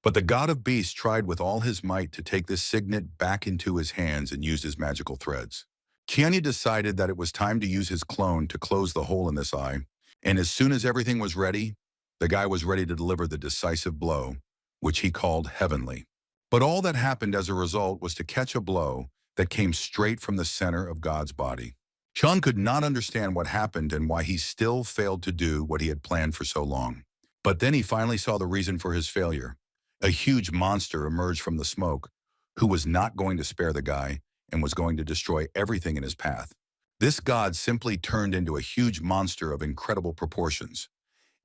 A: But the god of beasts tried with all his might to take this signet back into his hands and used his magical threads. Qianyu decided that it was time to use his clone to close the hole in this eye, and as soon as everything was ready, the guy was ready to deliver the decisive blow, which he called heavenly. But all that happened as a result was to catch a blow that came straight from the center of God's body. Chun could not understand what happened and why he still failed to do what he had planned for so long. But then he finally saw the reason for his failure. A huge monster emerged from the smoke, who was not going to spare the guy and was going to destroy everything in his path. This god simply turned into a huge monster of incredible proportions,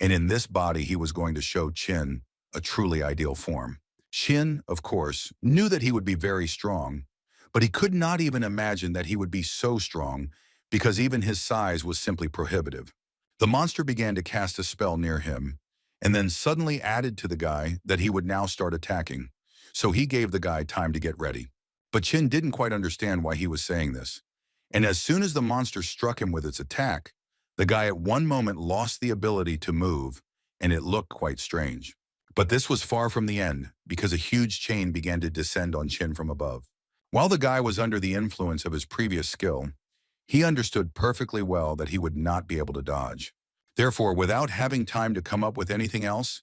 A: and in this body he was going to show Qin a truly ideal form. Qin, of course, knew that he would be very strong, but he could not even imagine that he would be so strong because even his size was simply prohibitive. The monster began to cast a spell near him, and then suddenly added to the guy that he would now start attacking. so he gave the guy time to get ready. But Chin didn't quite understand why he was saying this. And as soon as the monster struck him with its attack, the guy at one moment lost the ability to move, and it looked quite strange. But this was far from the end, because a huge chain began to descend on Chin from above. While the guy was under the influence of his previous skill, he understood perfectly well that he would not be able to dodge. Therefore, without having time to come up with anything else,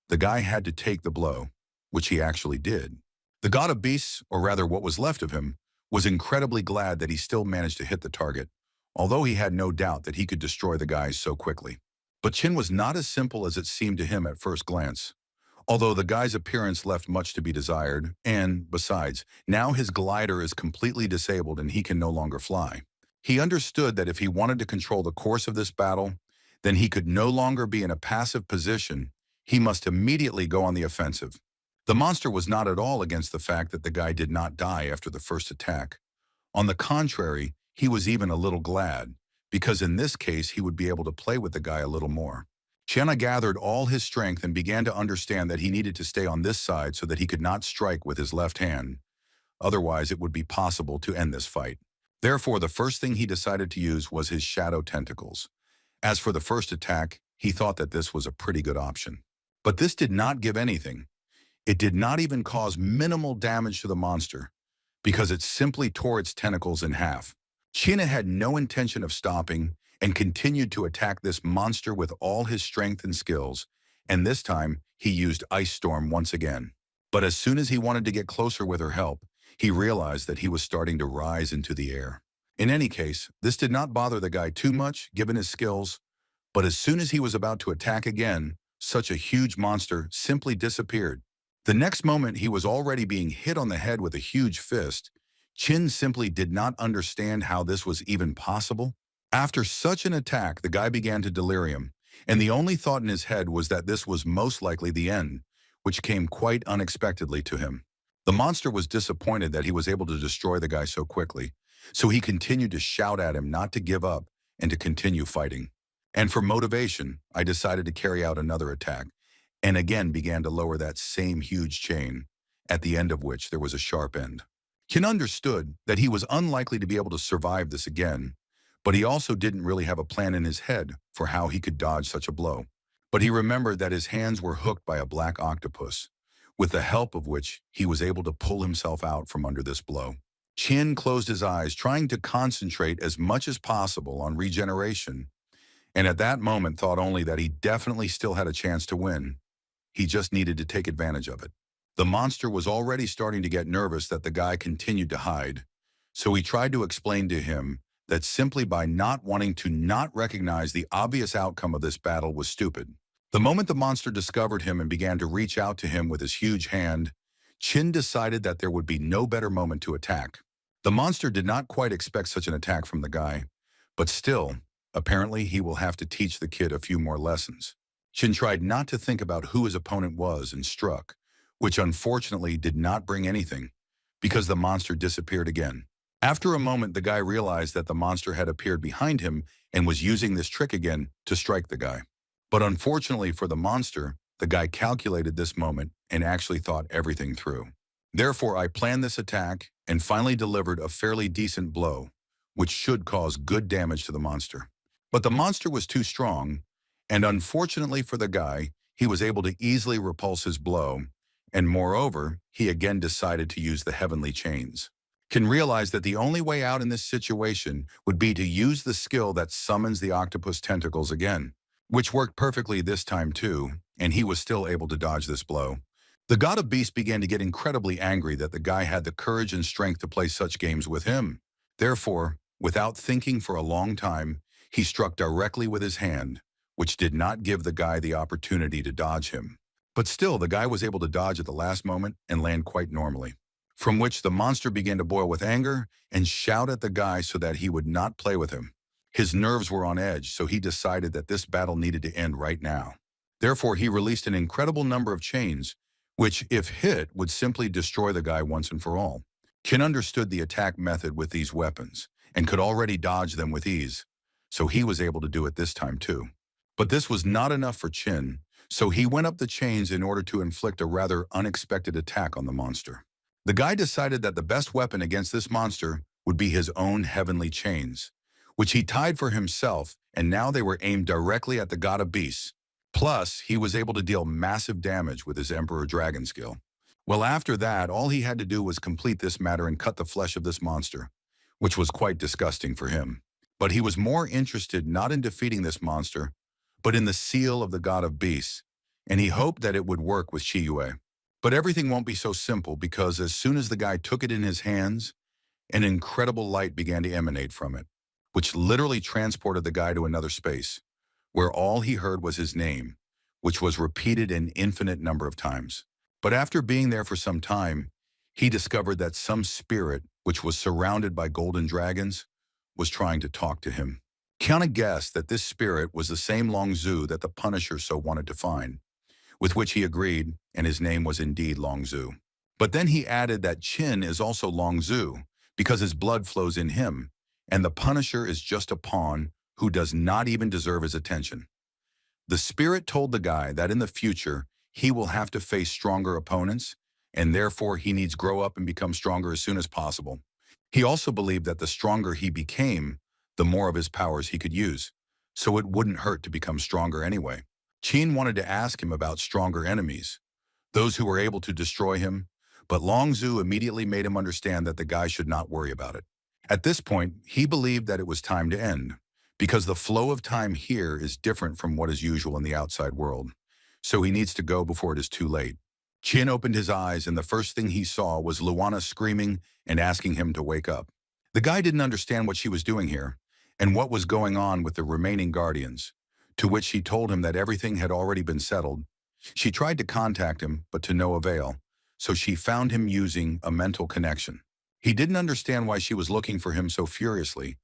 A: the guy had to take the blow, which he actually did. The god of beasts, or rather what was left of him, was incredibly glad that he still managed to hit the target, although he had no doubt that he could destroy the guys so quickly. But Chin was not as simple as it seemed to him at first glance. Although the guy's appearance left much to be desired, and, besides, now his glider is completely disabled and he can no longer fly. He understood that if he wanted to control the course of this battle, then he could no longer be in a passive position. He must immediately go on the offensive. The monster was not at all against the fact that the guy did not die after the first attack. On the contrary, he was even a little glad, because in this case he would be able to play with the guy a little more. Chenna gathered all his strength and began to understand that he needed to stay on this side so that he could not strike with his left hand. Otherwise, it would be possible to end this fight. Therefore, the first thing he decided to use was his shadow tentacles. As for the first attack, he thought that this was a pretty good option. But this did not give anything. It did not even cause minimal damage to the monster, because it simply tore its tentacles in half. Chena had no intention of stopping and continued to attack this monster with all his strength and skills, and this time he used Ice Storm once again. But as soon as he wanted to get closer with her help, he realized that he was starting to rise into the air. In any case, this did not bother the guy too much, given his skills, but as soon as he was about to attack again, such a huge monster simply disappeared. The next moment, he was already being hit on the head with a huge fist. Chin simply did not understand how this was even possible. After such an attack, the guy began to delirium, and the only thought in his head was that this was most likely the end, which came quite unexpectedly to him. The monster was disappointed that he was able to destroy the guy so quickly, so he continued to shout at him not to give up and to continue fighting. And for motivation, I decided to carry out another attack, and again began to lower that same huge chain, at the end of which there was a sharp end. Kin understood that he was unlikely to be able to survive this again, but he also didn't really have a plan in his head for how he could dodge such a blow. But he remembered that his hands were hooked by a black octopus, with the help of which he was able to pull himself out from under this blow. Chin closed his eyes, trying to concentrate as much as possible on regeneration, and at that moment thought only that he definitely still had a chance to win. He just needed to take advantage of it. The monster was already starting to get nervous that the guy continued to hide, so he tried to explain to him that simply by not wanting to not recognize the obvious outcome of this battle was stupid. The moment the monster discovered him and began to reach out to him with his huge hand, Chin decided that there would be no better moment to attack. The monster did not quite expect such an attack from the guy, but still, apparently he will have to teach the kid a few more lessons. Chin tried not to think about who his opponent was and struck, which unfortunately did not bring anything, because the monster disappeared again. After a moment, the guy realized that the monster had appeared behind him and was using this trick again to strike the guy. But unfortunately for the monster, the guy calculated this moment and actually thought everything through. Therefore, I planned this attack and finally delivered a fairly decent blow, which should cause good damage to the monster. But the monster was too strong, and unfortunately for the guy, he was able to easily repulse his blow, and moreover, he again decided to use the heavenly chains. Can realize that the only way out in this situation would be to use the skill that summons the octopus tentacles again, which worked perfectly this time too, and he was still able to dodge this blow. The god of beasts began to get incredibly angry that the guy had the courage and strength to play such games with him. Therefore, without thinking for a long time, he struck directly with his hand, which did not give the guy the opportunity to dodge him. But still, the guy was able to dodge at the last moment and land quite normally. From which the monster began to boil with anger and shout at the guy so that he would not play with him. His nerves were on edge, so he decided that this battle needed to end right now. Therefore, he released an incredible number of chains, which, if hit, would simply destroy the guy once and for all. Kin understood the attack method with these weapons and could already dodge them with ease, so he was able to do it this time too. But this was not enough for Chin, So he went up the chains in order to inflict a rather unexpected attack on the monster. The guy decided that the best weapon against this monster would be his own heavenly chains, which he tied for himself, and now they were aimed directly at the god of beasts. Plus, he was able to deal massive damage with his Emperor Dragon skill. Well, after that, all he had to do was complete this matter and cut the flesh of this monster, which was quite disgusting for him. But he was more interested not in defeating this monster, but in the seal of the god of beasts, and he hoped that it would work with Chiyue. But everything won't be so simple because as soon as the guy took it in his hands, an incredible light began to emanate from it, which literally transported the guy to another space, where all he heard was his name, which was repeated an infinite number of times. But after being there for some time, he discovered that some spirit, which was surrounded by golden dragons, was trying to talk to him. Kiana guessed that this spirit was the same Long Zhu that the Punisher so wanted to find, with which he agreed, and his name was indeed Long Zhu. But then he added that Qin is also Long Zhu, because his blood flows in him, and the Punisher is just a pawn who does not even deserve his attention. The spirit told the guy that in the future, he will have to face stronger opponents, and therefore he needs to grow up and become stronger as soon as possible. He also believed that the stronger he became, the more of his powers he could use, so it wouldn't hurt to become stronger anyway. Qin wanted to ask him about stronger enemies, those who were able to destroy him, but Long Zhu immediately made him understand that the guy should not worry about it. At this point, he believed that it was time to end, because the flow of time here is different from what is usual in the outside world, so he needs to go before it is too late. Qin opened his eyes, and the first thing he saw was Luana screaming and asking him to wake up. The guy didn't understand what she was doing here, and what was going on with the remaining guardians, to which she told him that everything had already been settled. She tried to contact him, but to no avail, so she found him using a mental connection. He didn't understand why she was looking for him so furiously,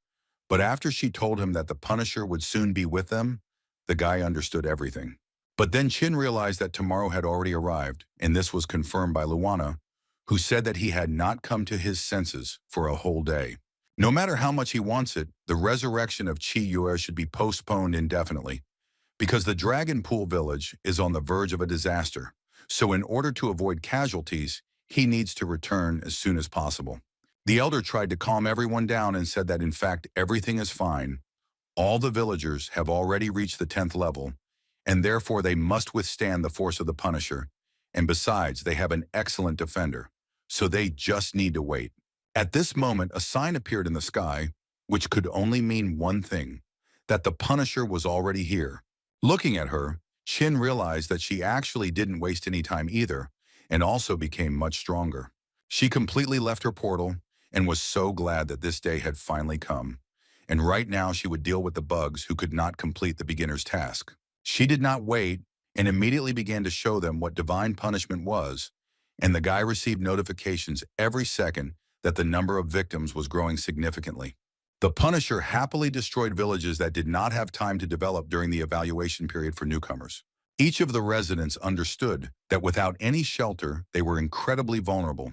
A: but after she told him that the Punisher would soon be with them, the guy understood everything. But then Qin realized that tomorrow had already arrived, and this was confirmed by Luana, who said that he had not come to his senses for a whole day. No matter how much he wants it, the resurrection of Chiyue should be postponed indefinitely, because the Dragon Pool village is on the verge of a disaster. So in order to avoid casualties, he needs to return as soon as possible. The elder tried to calm everyone down and said that in fact everything is fine. All the villagers have already reached the 10th level, and therefore they must withstand the force of the Punisher. And besides, they have an excellent defender, so they just need to wait. At this moment, a sign appeared in the sky, which could only mean one thing, that the Punisher was already here. Looking at her, Qin realized that she actually didn't waste any time either, and also became much stronger. She completely left her portal and was so glad that this day had finally come. And right now she would deal with the bugs who could not complete the beginner's task. She did not wait and immediately began to show them what divine punishment was, and the guy received notifications every second that the number of victims was growing significantly. The Punisher happily destroyed villages that did not have time to develop during the evaluation period for newcomers. Each of the residents understood that without any shelter, they were incredibly vulnerable.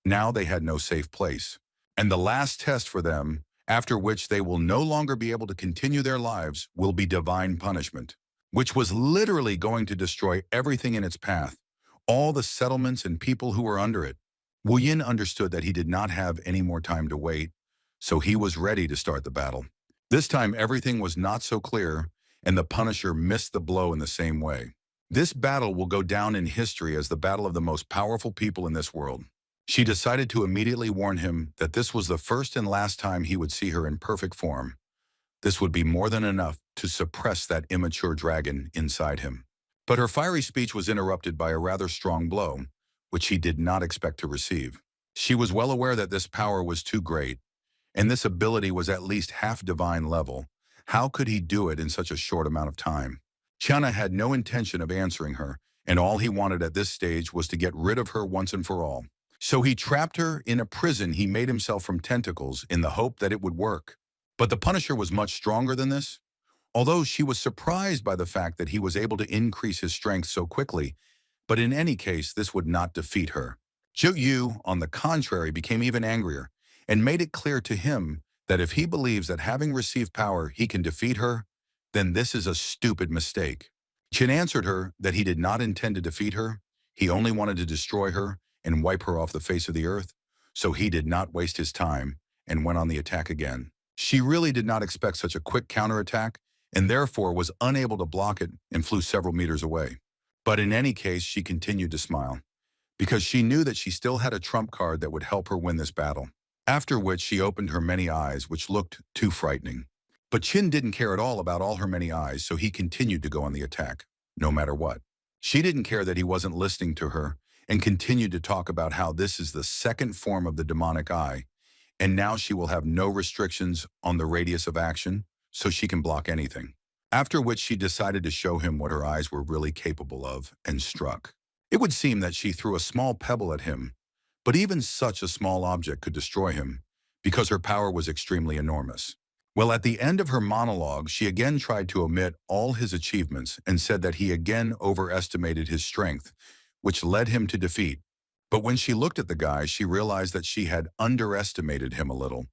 A: Now they had no safe place. And the last test for them, after which they will no longer be able to continue their lives, will be divine punishment, which was literally going to destroy everything in its path, all the settlements and people who were under it. Wu Yin understood that he did not have any more time to wait, so he was ready to start the battle. This time everything was not so clear, and the Punisher missed the blow in the same way. This battle will go down in history as the battle of the most powerful people in this world. She decided to immediately warn him that this was the first and last time he would see her in perfect form. This would be more than enough to suppress that immature dragon inside him. But her fiery speech was interrupted by a rather strong blow, which he did not expect to receive. She was well aware that this power was too great, and this ability was at least half divine level. How could he do it in such a short amount of time? Chana had no intention of answering her, and all he wanted at this stage was to get rid of her once and for all. So he trapped her in a prison he made himself from tentacles in the hope that it would work. But the Punisher was much stronger than this. Although she was surprised by the fact that he was able to increase his strength so quickly, but in any case, this would not defeat her. Zhou Yu, on the contrary, became even angrier and made it clear to him that if he believes that having received power he can defeat her, then this is a stupid mistake. Chin answered her that he did not intend to defeat her. He only wanted to destroy her and wipe her off the face of the earth. So he did not waste his time and went on the attack again. She really did not expect such a quick counterattack and therefore was unable to block it and flew several meters away. But in any case, she continued to smile because she knew that she still had a trump card that would help her win this battle. After which she opened her many eyes, which looked too frightening. But Chin didn't care at all about all her many eyes, so he continued to go on the attack, no matter what. She didn't care that he wasn't listening to her and continued to talk about how this is the second form of the demonic eye, and now she will have no restrictions on the radius of action, so she can block anything. After which she decided to show him what her eyes were really capable of and struck. It would seem that she threw a small pebble at him, but even such a small object could destroy him because her power was extremely enormous. Well, at the end of her monologue, she again tried to omit all his achievements and said that he again overestimated his strength, which led him to defeat. But when she looked at the guy, she realized that she had underestimated him a little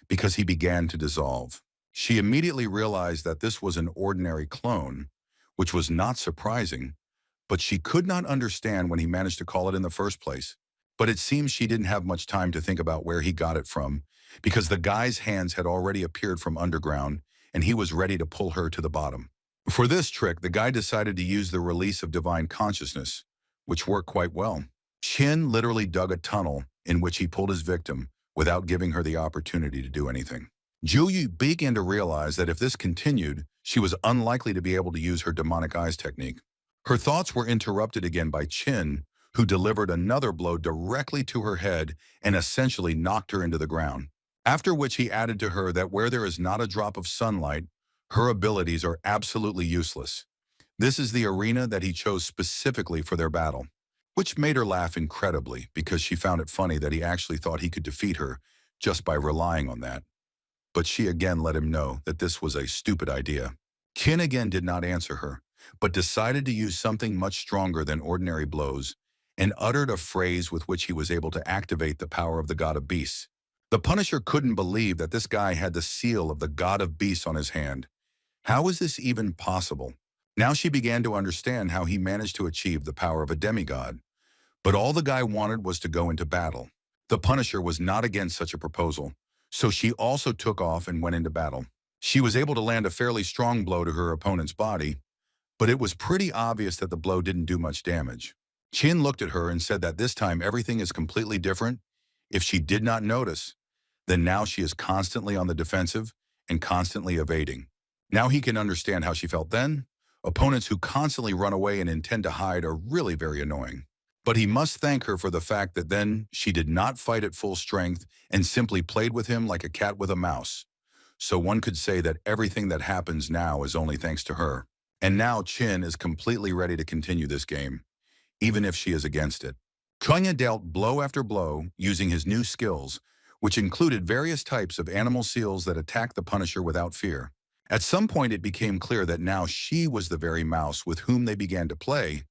A: because he began to dissolve. She immediately realized that this was an ordinary clone, which was not surprising, but she could not understand when he managed to call it in the first place. But it seems she didn't have much time to think about where he got it from, because the guy's hands had already appeared from underground, and he was ready to pull her to the bottom. For this trick, the guy decided to use the release of divine consciousness, which worked quite well. Chin literally dug a tunnel in which he pulled his victim without giving her the opportunity to do anything. Juyu began to realize that if this continued, she was unlikely to be able to use her demonic eyes technique. Her thoughts were interrupted again by Chin, who delivered another blow directly to her head and essentially knocked her into the ground. After which he added to her that where there is not a drop of sunlight, her abilities are absolutely useless. This is the arena that he chose specifically for their battle, which made her laugh incredibly because she found it funny that he actually thought he could defeat her just by relying on that. But she again let him know that this was a stupid idea. Kin again did not answer her, but decided to use something much stronger than ordinary blows and uttered a phrase with which he was able to activate the power of the god of beasts. The Punisher couldn't believe that this guy had the seal of the god of beasts on his hand. How is this even possible? Now she began to understand how he managed to achieve the power of a demigod. But all the guy wanted was to go into battle. The Punisher was not against such a proposal, so she also took off and went into battle. She was able to land a fairly strong blow to her opponent's body, but it was pretty obvious that the blow didn't do much damage. Chin looked at her and said that this time everything is completely different. If she did not notice, then now she is constantly on the defensive and constantly evading. Now he can understand how she felt then. Opponents who constantly run away and intend to hide are really very annoying. But he must thank her for the fact that then she did not fight at full strength and simply played with him like a cat with a mouse. So one could say that everything that happens now is only thanks to her. And now Chin is completely ready to continue this game, even if she is against it. Kunya dealt blow after blow using his new skills, which included various types of animal seals that attacked the Punisher without fear. At some point it became clear that now she was the very mouse with whom they began to play,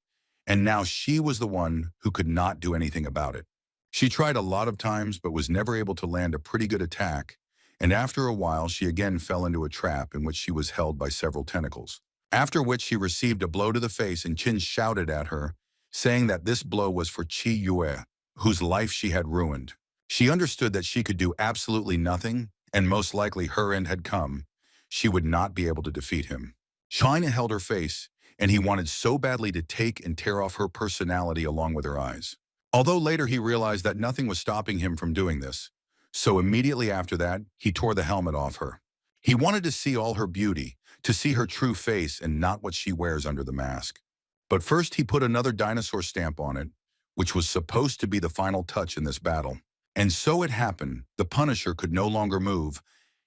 A: and now she was the one who could not do anything about it. She tried a lot of times but was never able to land a pretty good attack, and after a while she again fell into a trap in which she was held by several tentacles. After which she received a blow to the face and Chin shouted at her, saying that this blow was for Chi Yue, whose life she had ruined. She understood that she could do absolutely nothing, and most likely her end had come. She would not be able to defeat him. China held her face, and he wanted so badly to take and tear off her personality along with her eyes. Although later he realized that nothing was stopping him from doing this, so immediately after that, he tore the helmet off her. He wanted to see all her beauty, to see her true face and not what she wears under the mask. But first he put another dinosaur stamp on it, which was supposed to be the final touch in this battle. And so it happened, the Punisher could no longer move,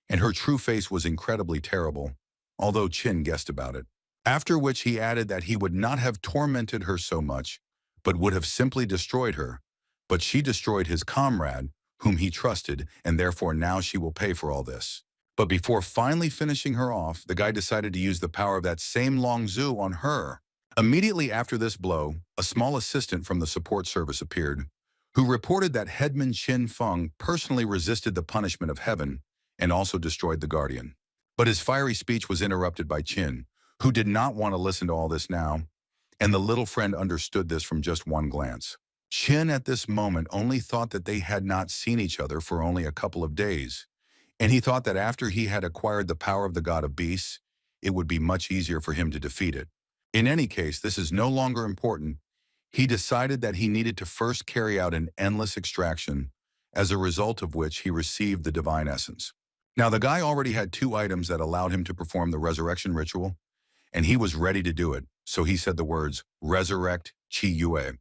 A: and her true face was incredibly terrible, although Chin guessed about it. After which he added that he would not have tormented her so much, but would have simply destroyed her. But she destroyed his comrade, whom he trusted, and therefore now she will pay for all this. But before finally finishing her off, the guy decided to use the power of that same Long Zhu on her. Immediately after this blow, a small assistant from the support service appeared, who reported that Headman Chin Feng personally resisted the punishment of heaven and also destroyed the Guardian. But his fiery speech was interrupted by Chin, who did not want to listen to all this now, and the little friend understood this from just one glance. Chin at this moment only thought that they had not seen each other for only a couple of days, and he thought that after he had acquired the power of the god of beasts, it would be much easier for him to defeat it. In any case, this is no longer important. He decided that he needed to first carry out an endless extraction, as a result of which he received the divine essence. Now, the guy already had 2 items that allowed him to perform the resurrection ritual, and he was ready to do it, so he said the words, "Resurrect Chi Yue."